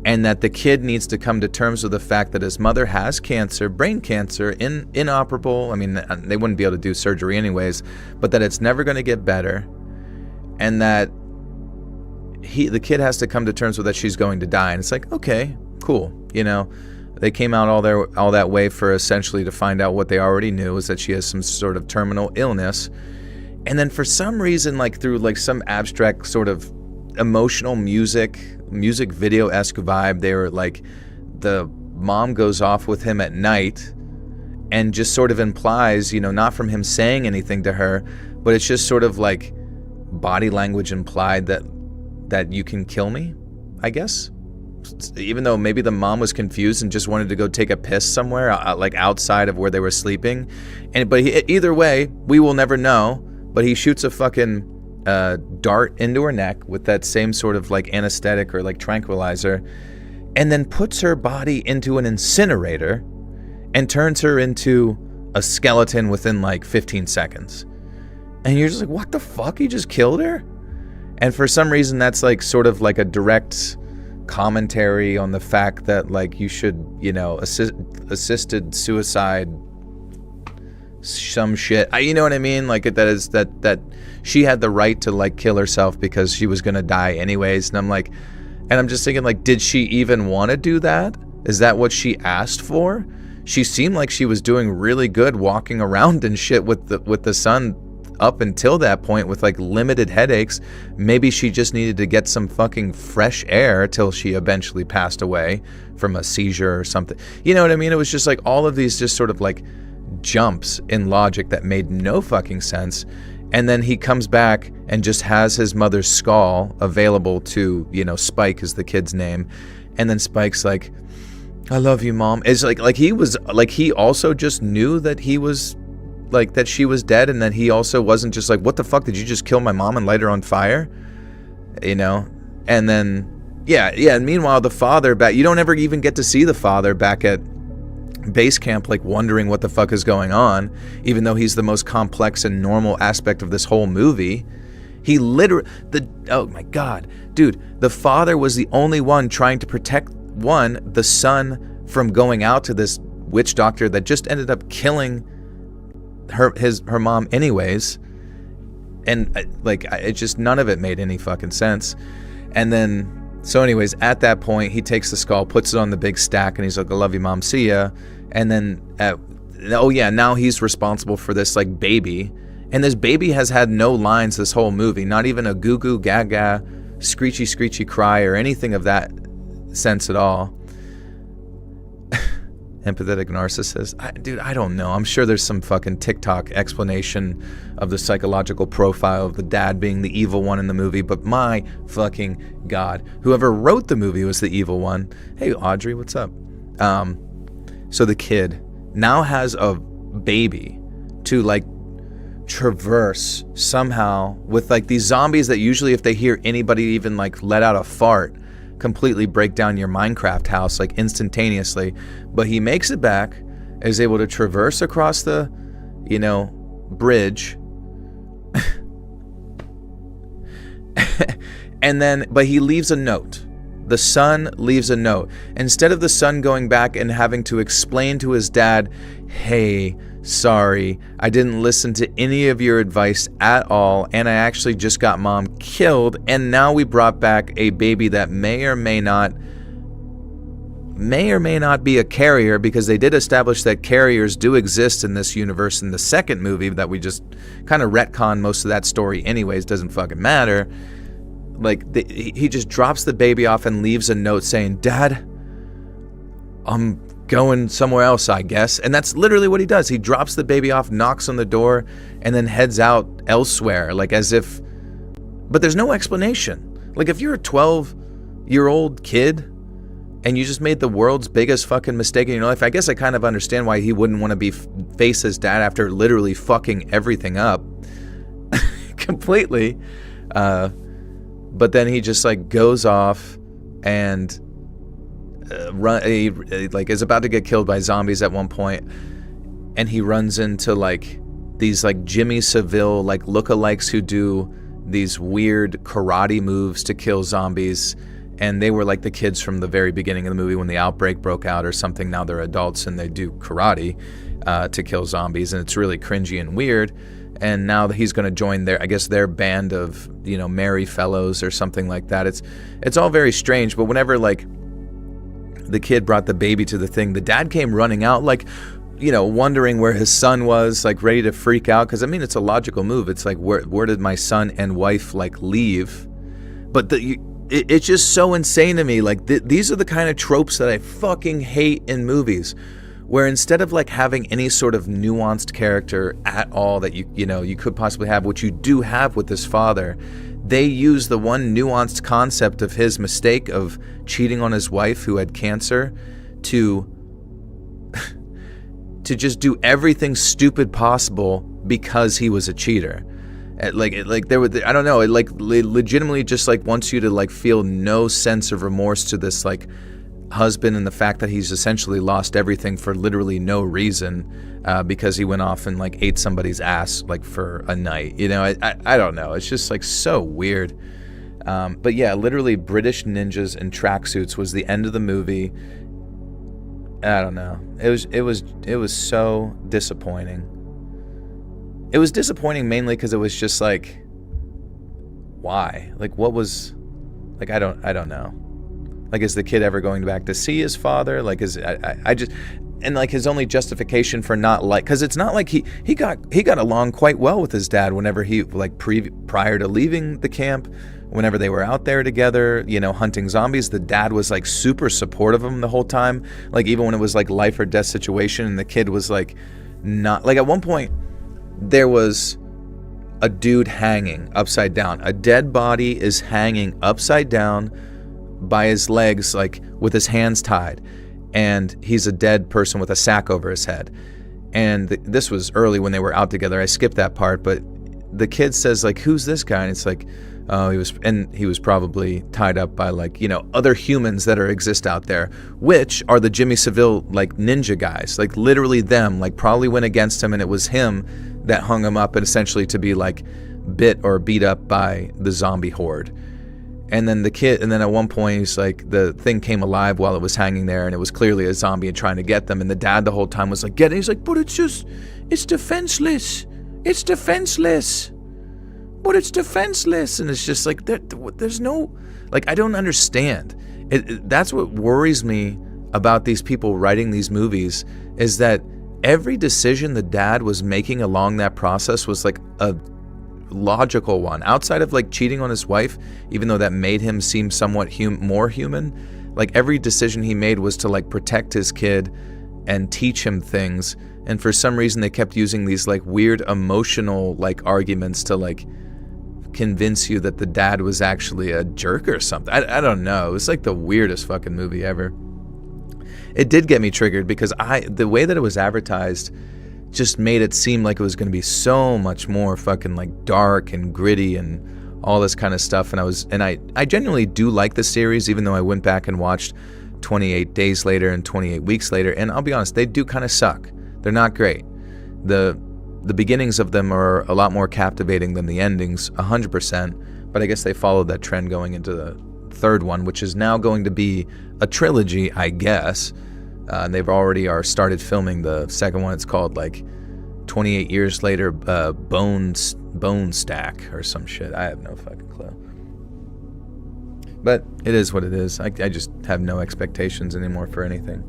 Speaker 1: and that the kid needs to come to terms with the fact that his mother has cancer, brain cancer, inoperable. I mean, they wouldn't be able to do surgery anyways, but that it's never going to get better, and that the kid has to come to terms with that she's going to die. And it's like, okay, cool. They came out all that way for essentially to find out what they already knew, is that she has some sort of terminal illness. And then for some reason, like through like some abstract sort of emotional music video-esque vibe, they were like, the mom goes off with him at night and just sort of implies, not from him saying anything to her, but it's just sort of like body language implied that you can kill me, I guess. Even though maybe the mom was confused and just wanted to go take a piss somewhere, like outside of where they were sleeping. But either way, we will never know. But he shoots a fucking dart into her neck with that same sort of like anesthetic or like tranquilizer. and then puts her body into an incinerator and turns her into a skeleton within like 15 seconds. And you're just like, what the fuck? He just killed her? And for some reason, that's like sort of like a direct commentary on the fact that like you should, you know, assisted suicide, some shit. You know what I mean? Like that she had the right to like kill herself because she was gonna die anyways. And I'm just thinking, like, did she even want to do that? Is that what she asked for? She seemed like she was doing really good walking around and shit with the sun up until that point with like limited headaches. Maybe she just needed to get some fucking fresh air till she eventually passed away from a seizure or something. You know what I mean? It was just like all of these just sort of like jumps in logic that made no fucking sense. And then he comes back and just has his mother's skull available to, you know, Spike is the kid's name. And then Spike's like, I love you, Mom. It's like he was like, he also just knew that he was like, that she was dead. And then he also wasn't just like, what the fuck, did you just kill my mom and light her on fire? You know? And then, yeah. And meanwhile, the father back, you don't ever even get to see the father back at base camp, like wondering what the fuck is going on, even though he's the most complex and normal aspect of this whole movie. He literally, oh my God, dude, the father was the only one trying to protect the son from going out to this witch doctor that just ended up killing her mom anyways. And like, it just, none of it made any fucking sense. And then, so anyways, at that point, he takes the skull, puts it on the big stack, and he's like, I love you, Mom, see ya. And then, oh yeah, now he's responsible for this like baby. And this baby has had no lines this whole movie, not even a goo goo gaga, screechy screechy cry or anything of that sense at all. Empathetic narcissist. Dude, I don't know. I'm sure there's some fucking TikTok explanation of the psychological profile of the dad being the evil one in the movie, but my fucking God, whoever wrote the movie was the evil one. Hey, Audrey, what's up? So the kid now has a baby to like traverse somehow with like these zombies that usually if they hear anybody even like let out a fart, completely break down your Minecraft house like instantaneously. But he makes it back, is able to traverse across the, you know, bridge. And then, but he leaves a note. The son leaves a note. Instead of the son going back and having to explain to his dad, hey, sorry, I didn't listen to any of your advice at all, and I actually just got Mom killed, and now we brought back a baby that may or may not be a carrier, because they did establish that carriers do exist in this universe in the second movie that we just kind of retcon most of that story anyways, doesn't fucking matter. Like, he just drops the baby off and leaves a note saying, Dad, I'm going somewhere else, I guess. And that's literally what he does. He drops the baby off, knocks on the door, and then heads out elsewhere, like as if, but there's no explanation. Like, if you're a 12-year-old kid and you just made the world's biggest fucking mistake in your life, I guess I kind of understand why he wouldn't want to face his dad after literally fucking everything up completely. But then he just like goes off and is about to get killed by zombies at one point, and he runs into like these like Jimmy Savile like lookalikes who do these weird karate moves to kill zombies, and they were like the kids from the very beginning of the movie when the outbreak broke out or something. Now they're adults and they do karate to kill zombies, and it's really cringy and weird. And now that he's going to join their band of, you know, merry fellows or something like that. It's all very strange. But whenever like the kid brought the baby to the thing, the dad came running out, like, you know, wondering where his son was, like ready to freak out. Because I mean, it's a logical move. It's like, where did my son and wife like leave? But it's just so insane to me. Like these are the kind of tropes that I fucking hate in movies, where instead of like having any sort of nuanced character at all that you could possibly have, which you do have with this father, they use the one nuanced concept of his mistake of cheating on his wife who had cancer to just do everything stupid possible because he was a cheater. Like there were, I don't know, it legitimately just like wants you to like feel no sense of remorse to this like husband and the fact that he's essentially lost everything for literally no reason, because he went off and like ate somebody's ass like for a night. You know, I don't know. It's just like so weird. But yeah, literally British ninjas in tracksuits was the end of the movie. I don't know. It was so disappointing. It was disappointing mainly because it was just like, why? Like, what was, like, I don't know. Like, is the kid ever going back to see his father? Like, I just, and like his only justification for not like, because it's not like he got along quite well with his dad whenever he like prior to leaving the camp. Whenever they were out there together, you know, hunting zombies, the dad was like super supportive of him the whole time. Like even when it was like life or death situation, and the kid was like not, like at one point there was a dude hanging upside down. A dead body is hanging upside down by his legs, like with his hands tied, and he's a dead person with a sack over his head. And this was early when they were out together. I skipped that part, but the kid says like, "Who's this guy?" And it's like, oh, he was probably tied up by like, you know, other humans that exist out there, which are the Jimmy Savile like ninja guys, like literally them, like probably went against him, and it was him that hung him up, and essentially to be like bit or beat up by the zombie horde. And then at one point he's like, the thing came alive while it was hanging there, and it was clearly a zombie and trying to get them. And the dad the whole time was like, get it. He's like, but it's defenseless. It's defenseless. But it's defenseless. And it's just like, there's no, like, I don't understand. That's what worries me about these people writing these movies, is that every decision the dad was making along that process was like a logical one. Outside of like cheating on his wife, even though that made him seem somewhat more human, like every decision he made was to like protect his kid and teach him things. And for some reason they kept using these like weird emotional like arguments to like convince you that the dad was actually a jerk or something. I don't know. It was like the weirdest fucking movie ever. It did get me triggered because the way that it was advertised just made it seem like it was going to be so much more fucking like dark and gritty and all this kind of stuff. And I genuinely do like the series, even though I went back and watched 28 Days Later and 28 Weeks Later. And I'll be honest, they do kind of suck. They're not great. The beginnings of them are a lot more captivating than the endings, 100%. But I guess they followed that trend going into the third one, which is now going to be a trilogy, I guess. And they've already started filming the second one. It's called like 28 Years Later, Bone Stack or some shit. I have no fucking clue. But it is what it is. I just have no expectations anymore for anything.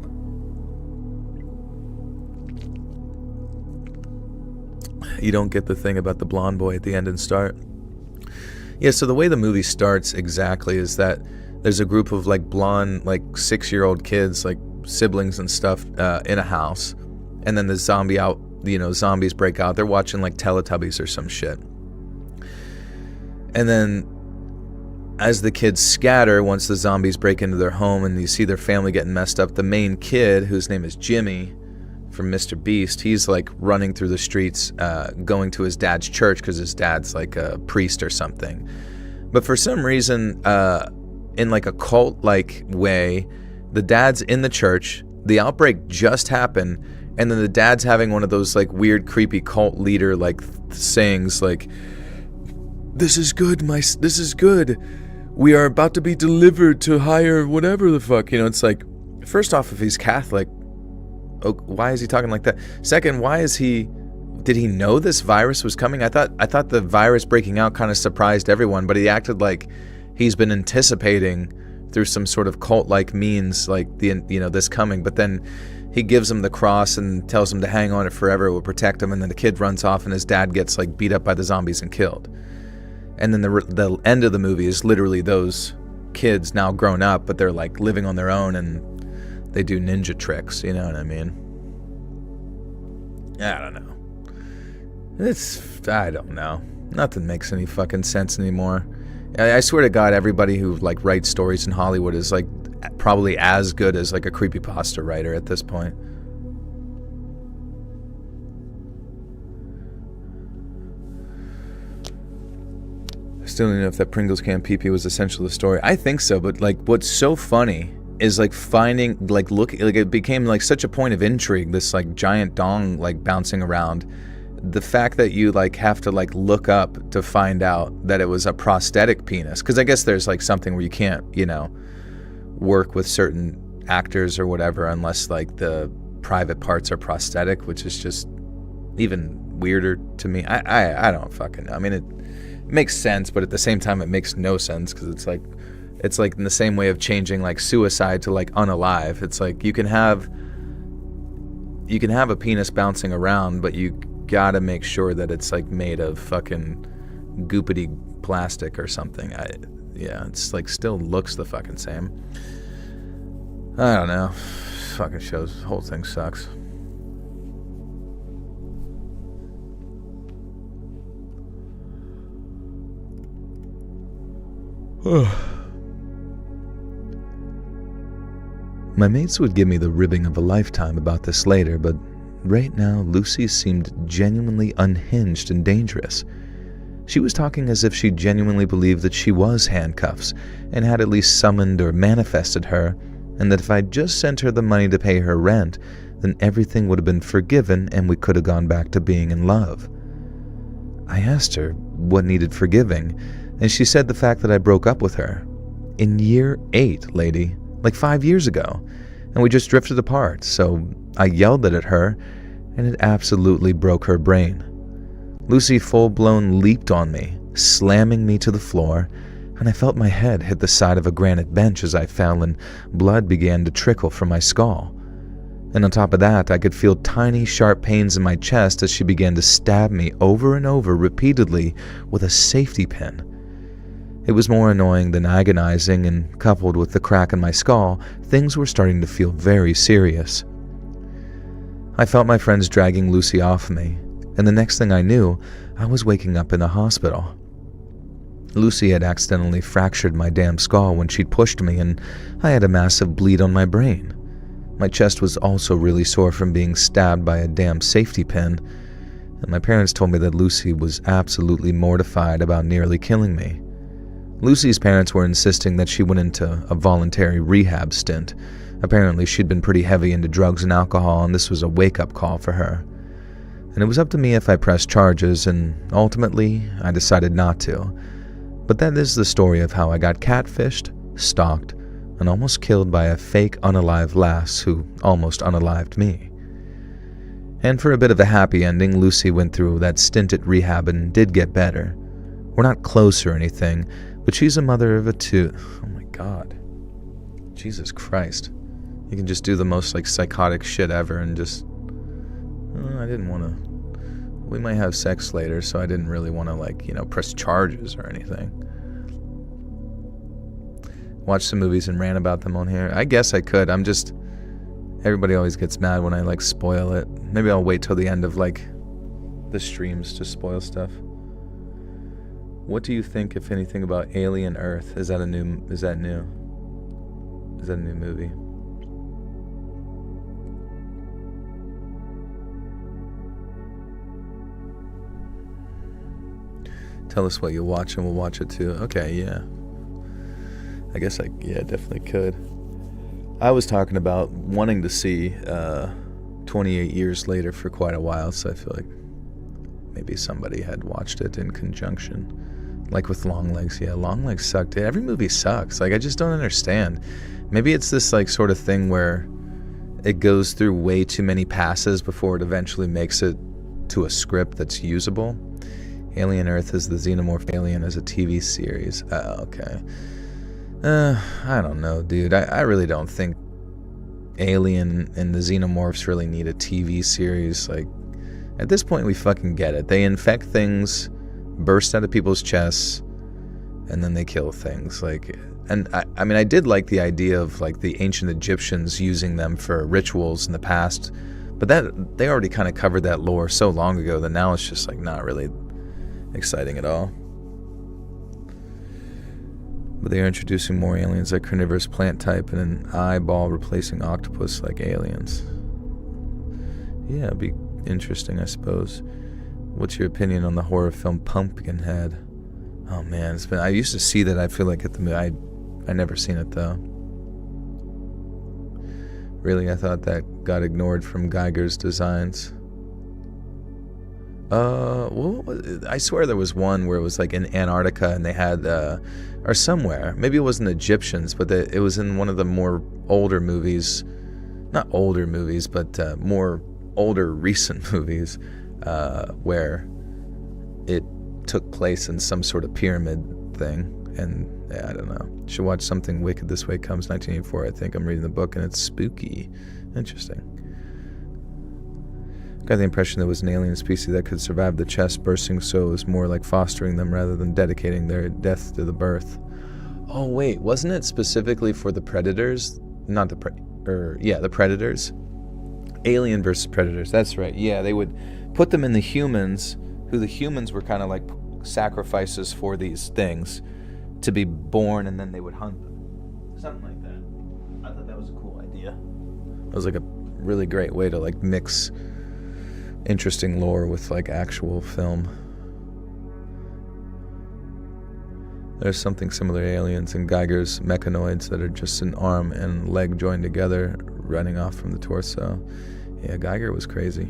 Speaker 1: You don't get the thing about the blonde boy at the end and start. Yeah, so the way the movie starts exactly is that there's a group of like blonde, like 6-year-old kids, like siblings and stuff, in a house, and then the zombies break out. They're watching like Teletubbies or some shit. And then as the kids scatter, once the zombies break into their home and you see their family getting messed up, the main kid, whose name is Jimmy from Mr. Beast, he's like running through the streets, going to his dad's church because his dad's like a priest or something. But for some reason, in like a cult-like way, the dad's in the church, the outbreak just happened, and then the dad's having one of those like weird, creepy cult leader like sayings like, this is good, this is good. We are about to be delivered to higher whatever the fuck. You know, it's like, first off, if he's Catholic, why is he talking like that? Second, did he know this virus was coming? I thought the virus breaking out kind of surprised everyone, but he acted like he's been anticipating through some sort of cult-like means, like this coming. But then he gives him the cross and tells him to hang on it forever, it will protect him. And then the kid runs off, and his dad gets like beat up by the zombies and killed. And then the end of the movie is literally those kids now grown up, but they're like living on their own and they do ninja tricks, you know what I mean? I don't know. I don't know. Nothing makes any fucking sense anymore. I swear to God, everybody who like writes stories in Hollywood is like probably as good as like a creepypasta writer at this point. I still don't know if that Pringles can pee-pee was essential to the story. I think so, but like what's so funny is like finding, like looking, like it became like such a point of intrigue, this like giant dong like bouncing around. The fact that you like have to like look up to find out that it was a prosthetic penis, because I guess there's like something where you can't, you know, work with certain actors or whatever unless like the private parts are prosthetic, which is just even weirder to me. I don't fucking know. I mean, it makes sense, but at the same time it makes no sense, because it's like in the same way of changing like suicide to like unalive. It's like you can have a penis bouncing around, but you gotta make sure that it's like made of fucking goopity plastic or something. It's like still looks the fucking same. I don't know. Fucking shows. The whole thing sucks. My mates would give me the ribbing of a lifetime about this later, but right now Lucy seemed genuinely unhinged and dangerous. She was talking as if she genuinely believed that she was handcuffs and had at least summoned or manifested her, and that if I'd just sent her the money to pay her rent, then everything would have been forgiven and we could have gone back to being in love. I asked her what needed forgiving, and she said the fact that I broke up with her. In year 8, lady, like 5 years ago, and we just drifted apart, so I yelled at her, and it absolutely broke her brain. Lucy full-blown leaped on me, slamming me to the floor, and I felt my head hit the side of a granite bench as I fell, and blood began to trickle from my skull. And on top of that, I could feel tiny, sharp pains in my chest as she began to stab me over and over repeatedly with a safety pin. It was more annoying than agonizing, and coupled with the crack in my skull, things were starting to feel very serious. I felt my friends dragging Lucy off me, and the next thing I knew, I was waking up in a hospital. Lucy had accidentally fractured my damn skull when she'd pushed me, and I had a massive bleed on my brain. My chest was also really sore from being stabbed by a damn safety pin, and my parents told me that Lucy was absolutely mortified about nearly killing me. Lucy's parents were insisting that she went into a voluntary rehab stint. Apparently she'd been pretty heavy into drugs and alcohol, and this was a wake-up call for her. And it was up to me if I pressed charges, and ultimately I decided not to. But that is the story of how I got catfished, stalked, and almost killed by a fake unalive lass who almost unalived me. And for a bit of a happy ending, Lucy went through that stint at rehab and did get better. We're not close or anything, but she's a mother of a two. Oh my god. Jesus Christ. You can just do the most like psychotic shit ever and just... I didn't want to... We might have sex later, so I didn't really want to like, you know, press charges or anything. Watch some movies and rant about them on here. I guess I could. I'm just... Everybody always gets mad when I like spoil it. Maybe I'll wait till the end of like the streams to spoil stuff. What do you think, if anything, about Alien Earth? Is that new? Is that a new movie? Tell us what you watch and we'll watch it too. Okay, yeah. I guess definitely could. I was talking about wanting to see 28 Years Later for quite a while, so I feel like maybe somebody had watched it in conjunction. Like with Longlegs. Yeah, Longlegs sucked. Every movie sucks. Like, I just don't understand. Maybe it's this like sort of thing where it goes through way too many passes before it eventually makes it to a script that's usable. Alien Earth is the Xenomorph Alien as a TV series. Okay. I don't know, dude. I really don't think Alien and the Xenomorphs really need a TV series. Like, at this point, we fucking get it. They infect things, burst out of people's chests, and then they kill things. Like, and I mean, I did like the idea of like the ancient Egyptians using them for rituals in the past, but that they already kind of covered that lore so long ago that now it's just like not really exciting at all. But they are introducing more aliens like carnivorous plant type and an eyeball replacing octopus like aliens. Yeah, it'd be interesting, I suppose. What's your opinion on the horror film Pumpkinhead? Oh man, I used to see that. I feel like at the movie, I never seen it though. Really, I thought that got ignored from Geiger's designs. I swear there was one where it was like in Antarctica and they had, or somewhere, maybe it wasn't Egyptians, but it was in one of the more older movies, not older movies, but more older recent movies, where it took place in some sort of pyramid thing. And yeah, I don't know. Should watch Something Wicked This Way Comes, 1984. I think I'm reading the book and it's spooky. Interesting. Got the impression there was an alien species that could survive the chest bursting, so it was more like fostering them rather than dedicating their death to the birth. Oh wait, wasn't it specifically for the predators? Not the the predators. Alien versus predators. That's right. Yeah, they would put them in the humans, who the humans were kind of like sacrifices for these things to be born, and then they would hunt them. Something like that. I thought that was a cool idea. It was like a really great way to like mix interesting lore with like actual film. There's something similar to aliens in Geiger's mechanoids that are just an arm and leg joined together running off from the torso. Yeah, Geiger was crazy.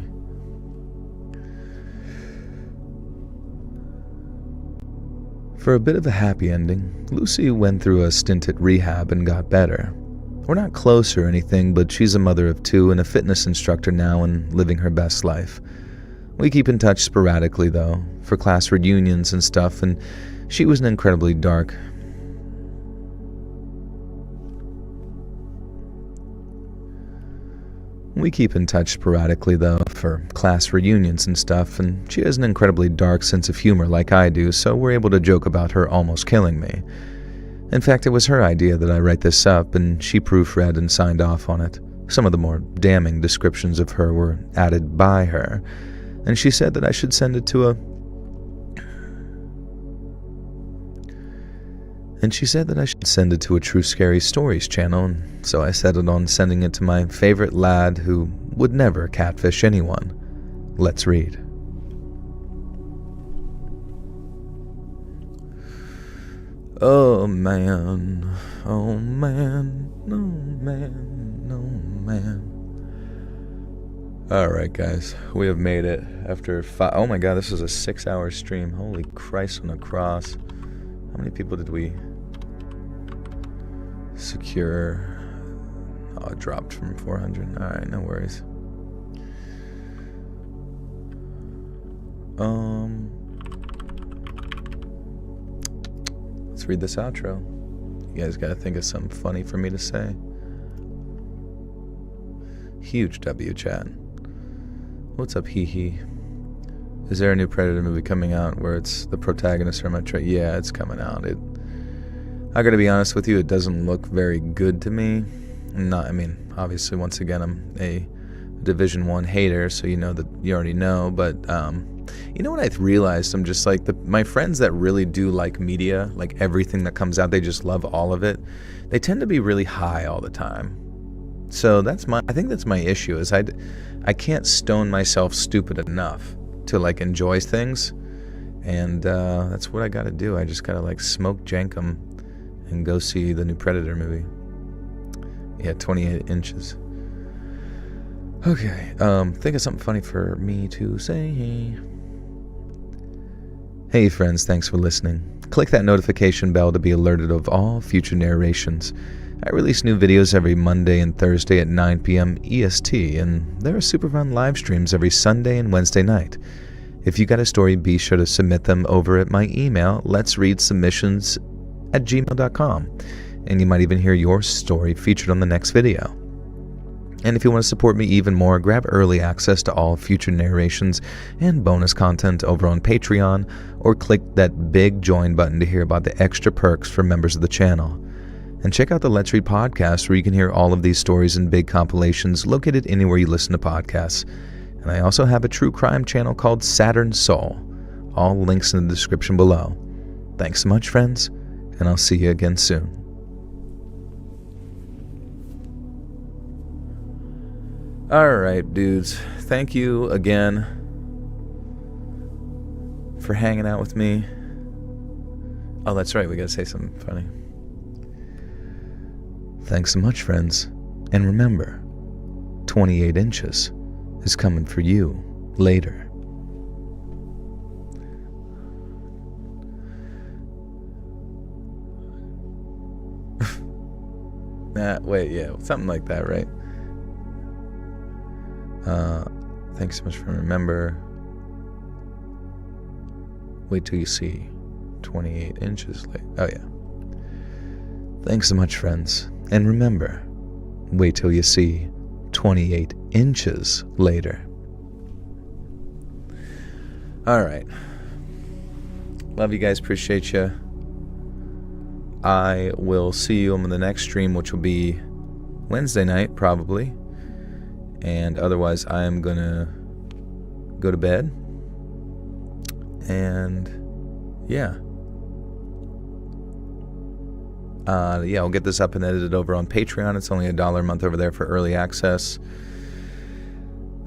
Speaker 1: For a bit of a happy ending, Lucy went through a stint at rehab and got better. We're not close or anything, but she's a mother of 2 and a fitness instructor now and living her best life. We keep in touch sporadically, though, for class reunions and stuff, and she was an incredibly dark. We keep in touch sporadically, though, for class reunions and stuff, and she has an incredibly dark sense of humor like I do, so we're able to joke about her almost killing me. In fact, it was her idea that I write this up, and she proofread and signed off on it. Some of the more damning descriptions of her were added by her, and she said that I should send it to a True Scary Stories channel, and so I settled on sending it to my favorite lad who would never catfish anyone. Let's read. Oh man, oh man, oh man, oh man. Alright guys, we have made it after oh my god, this is a 6-hour stream. Holy Christ on a cross. How many people did we secure? Oh, it dropped from 400. Alright, no worries. Let's read this outro. You guys gotta think of something funny for me to say. Huge W, chat. What's up, hee hee? Is there a new Predator movie coming out where it's the protagonist from a Yeah, it's coming out. I gotta be honest with you, it doesn't look very good to me. Obviously, once again, I'm a Division 1 hater, so you know that you already know, but you know what I realized? I'm just like, my friends that really do like media, like everything that comes out, they just love all of it. They tend to be really high all the time. So I think that's my issue, is I can't stone myself stupid enough to like enjoy things, and that's what I gotta do. I just gotta like smoke Jankum and go see the new Predator movie. Yeah, 28 inches. Okay, think of something funny for me to say. Hey friends, thanks for listening. Click that notification bell to be alerted of all future narrations. I release new videos every Monday and Thursday at 9 p.m. EST, and there are super fun live streams every Sunday and Wednesday night. If you got a story, be sure to submit them over at my email, letsreadsubmissions@gmail.com, and you might even hear your story featured on the next video. And if you want to support me even more, grab early access to all future narrations and bonus content over on Patreon, or click that big join button to hear about the extra perks for members of the channel. And check out the Let's Read podcast, where you can hear all of these stories in big compilations located anywhere you listen to podcasts. And I also have a true crime channel called Saturn Soul. All links in the description below. Thanks so much, friends, and I'll see you again soon. Alright, dudes. Thank you again for hanging out with me. Oh, that's right. We gotta say something funny. Thanks so much, friends. And remember, 28 inches is coming for you later. Wait, yeah, something like that, right? Thanks so much for remember. Wait till you see 28 inches late. Oh, yeah. Thanks so much, friends. And remember, wait till you see 28 inches later. All right. Love you guys. Appreciate you. I will see you on the next stream, which will be Wednesday night, probably. And otherwise, I'm going to go to bed. And, yeah. I'll get this up and edited over on Patreon. It's only $1 a month over there for early access.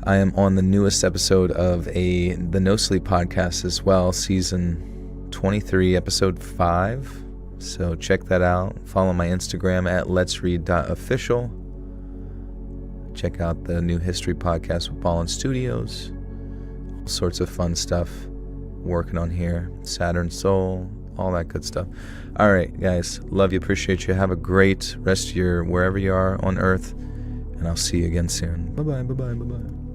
Speaker 1: I am on the newest episode of the No Sleep podcast as well, season 23, episode 5. So check that out. Follow my Instagram at letsread.official. Check out the new history podcast with Ballin Studios. All sorts of fun stuff working on here. Saturn Soul, all that good stuff. All right, guys. Love you. Appreciate you. Have a great rest of your wherever you are on Earth. And I'll see you again soon. Bye-bye, bye-bye, bye-bye.